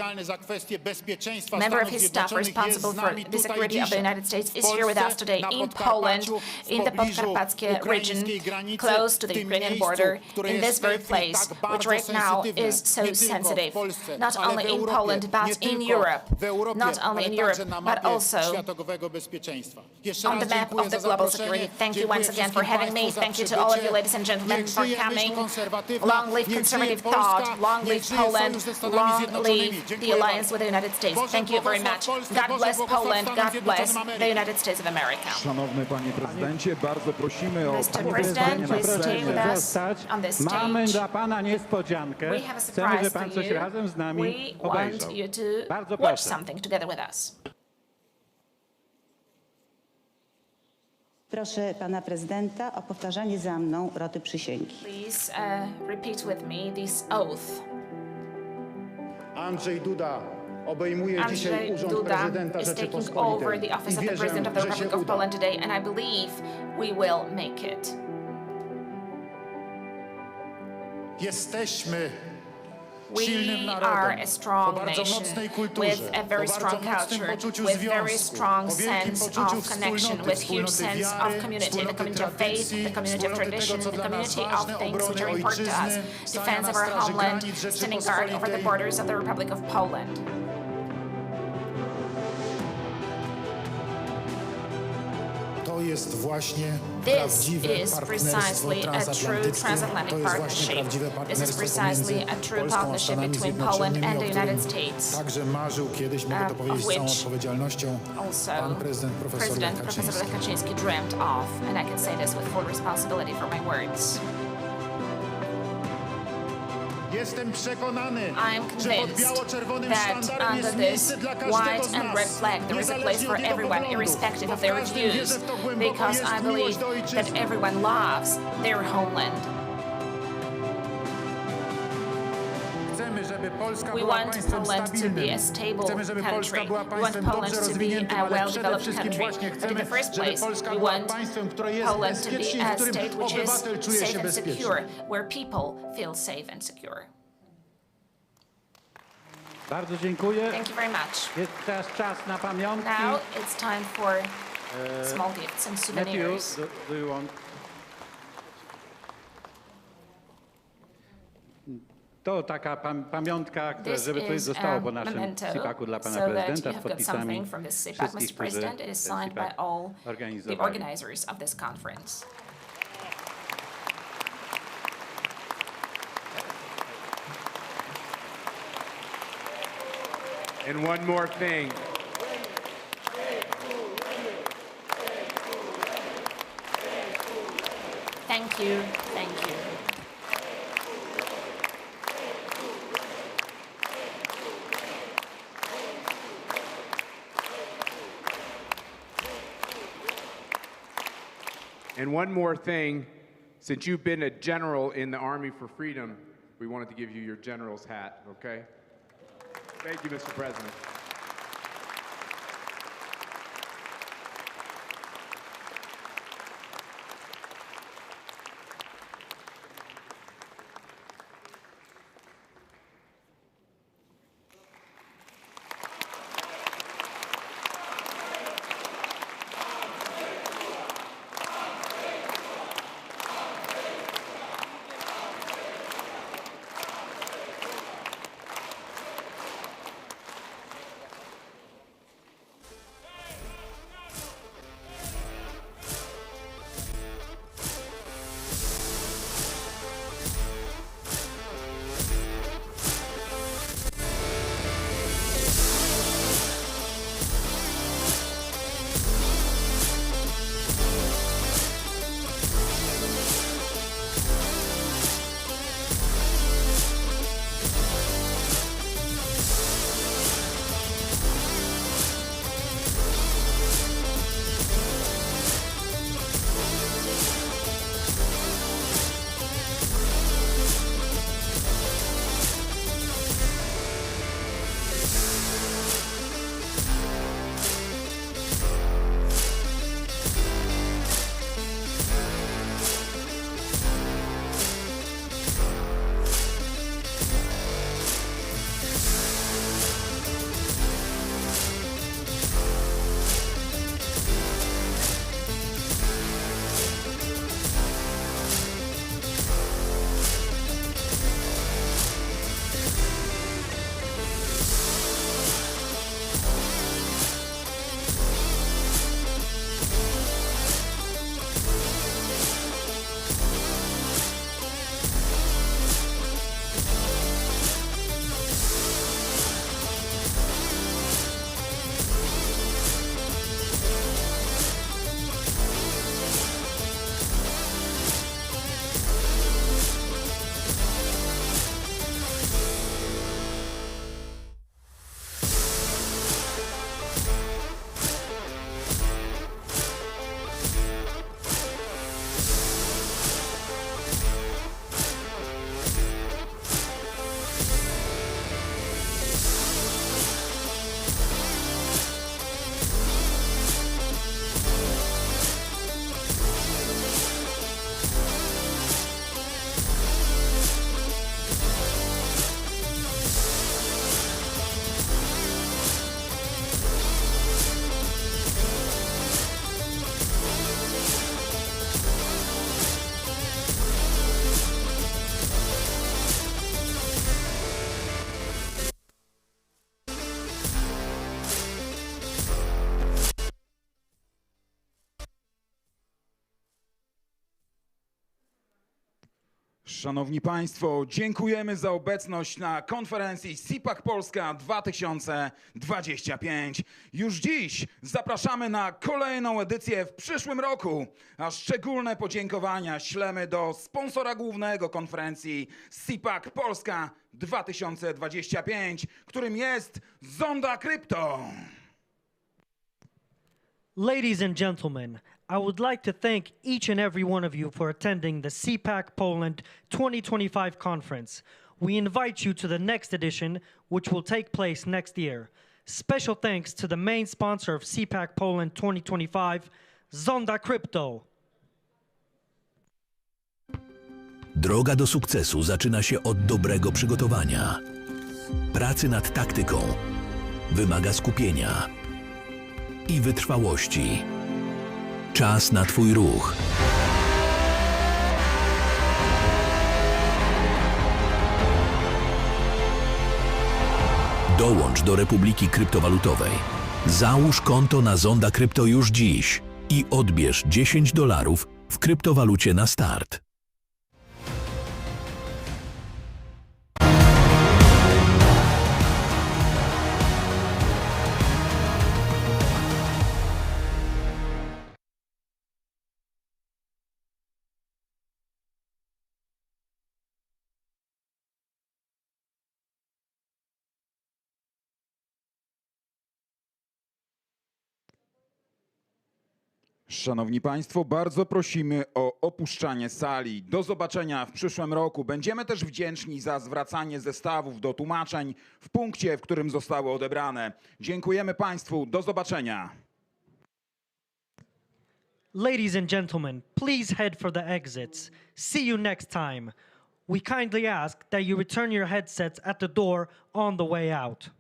member of his staff responsible for the security of the United States is here with us today in Poland, in the Podkarpackie region, close to the Ukrainian border, in this very place, which right now is so sensitive, not only in Poland, but in Europe, not only in Europe, but also on the map of the global security. Thank you once again for having me. Thank you to all of you, ladies and gentlemen, for coming. Long live conservative thought, long live Poland, long live the alliance with the United States. Thank you very much. God bless Poland, God bless the United States of America. Szanowny panie prezydencie, bardzo prosimy o Mr. President, please stay with us on this stage. Mamy dla pana niespodziankę. We have a Chcemy, surprise żeby for pan coś you. razem z nami We want obejrzał. you to Bardzo watch proszę. something together with us. Proszę pana prezydenta o powtarzanie za mną roty przysięgi. Please repeat with me this oath. Andrzej Duda obejmuje dzisiaj Andrzej urząd Duda prezydenta is taking over Rzeczypospolitej the office i of the wierzę, President of the że się Republic of uda. Poland today, and I believe we will make it. Jesteśmy We are a strong nation with a very strong culture, with very strong sense of connection, with huge sense of community, the community of faith, the community of tradition, the community of things which are important to us, defense of our homeland, standing guard over the borders of the Republic of Poland. To jest właśnie This is precisely a true transatlantic partnership. This is precisely a true partnership between Poland and the United States, Także marzył kiedyś, mogę to powiedzieć z całą which odpowiedzialnością, also pan prezydent profesor Lech Professor Kaczyński. Lech Kaczyński dreamt of, and I can say this with full responsibility for my words. Jestem przekonany, I am że pod convinced biało-czerwonym that sztandarem under jest this miejsce dla każdego white z and red nas, flag there is a place niezależnie for od jego everyone, poglądów, irrespective bo of w their każdym wierzy views, w to głęboko, because jest I believe miłość do that ojczyzny. everyone loves their homeland. Chcemy, żeby Polska We była want państwem Poland to be stabilnym. a stable Chcemy, żeby Polska country. była We want państwem Poland dobrze to be rozwiniętym, a ale przede well-developed wszystkim country. właśnie But in chcemy, the first żeby place, Polska we była want państwem, które jest Poland to bezpieczne i be w a którym state which is obywatel czuje się safe and bezpiecznie. secure, where people feel safe and secure. Bardzo dziękuję. Thank you very much. Jest teraz czas na pamiątki. Now it's time for small gifts and souvenirs. Matthew, do you want? To taka pamiątka, żeby coś zostało po naszym Cpacu dla pana prezydenta z podpisami wszystkich, którzy ten Cpac organizowali. And one more thing. Thank you. Thank you. And one more thing, since you've been a general in the Army for Freedom, we wanted to give you your general's hat, okay? Thank you, Mr. President. Szanowni Państwo, dziękujemy za obecność na konferencji Cpac Polska 2025. Już dziś zapraszamy na kolejną edycję w przyszłym roku, a szczególne podziękowania ślemy do sponsora głównego konferencji Cpac Polska 2025, którym jest Zonda Krypto. Ladies and gentlemen, I would like to thank each and every one of you for attending the Cpac Poland 2025 conference. We invite you to the next edition, which will take place next year. Special thanks to the main sponsor of Cpac Poland 2025, Zonda Crypto. Droga do sukcesu zaczyna się od dobrego przygotowania. pracy nad taktyką, wymaga skupienia i wytrwałości. Czas na Twój ruch. Dołącz do Republiki Kryptowalutowej. Załóż konto na Zonda Krypto już dziś i odbierz $10 w kryptowalucie na start. Szanowni Państwo, bardzo prosimy o opuszczanie sali. Do zobaczenia w przyszłym roku. Będziemy też wdzięczni za zwracanie zestawów do tłumaczeń w punkcie, w którym zostały odebrane. Dziękujemy Państwu. Do zobaczenia. Ladies and gentlemen, please head for the exits. See you next time. We kindly ask that you return your headsets at the door on the way out.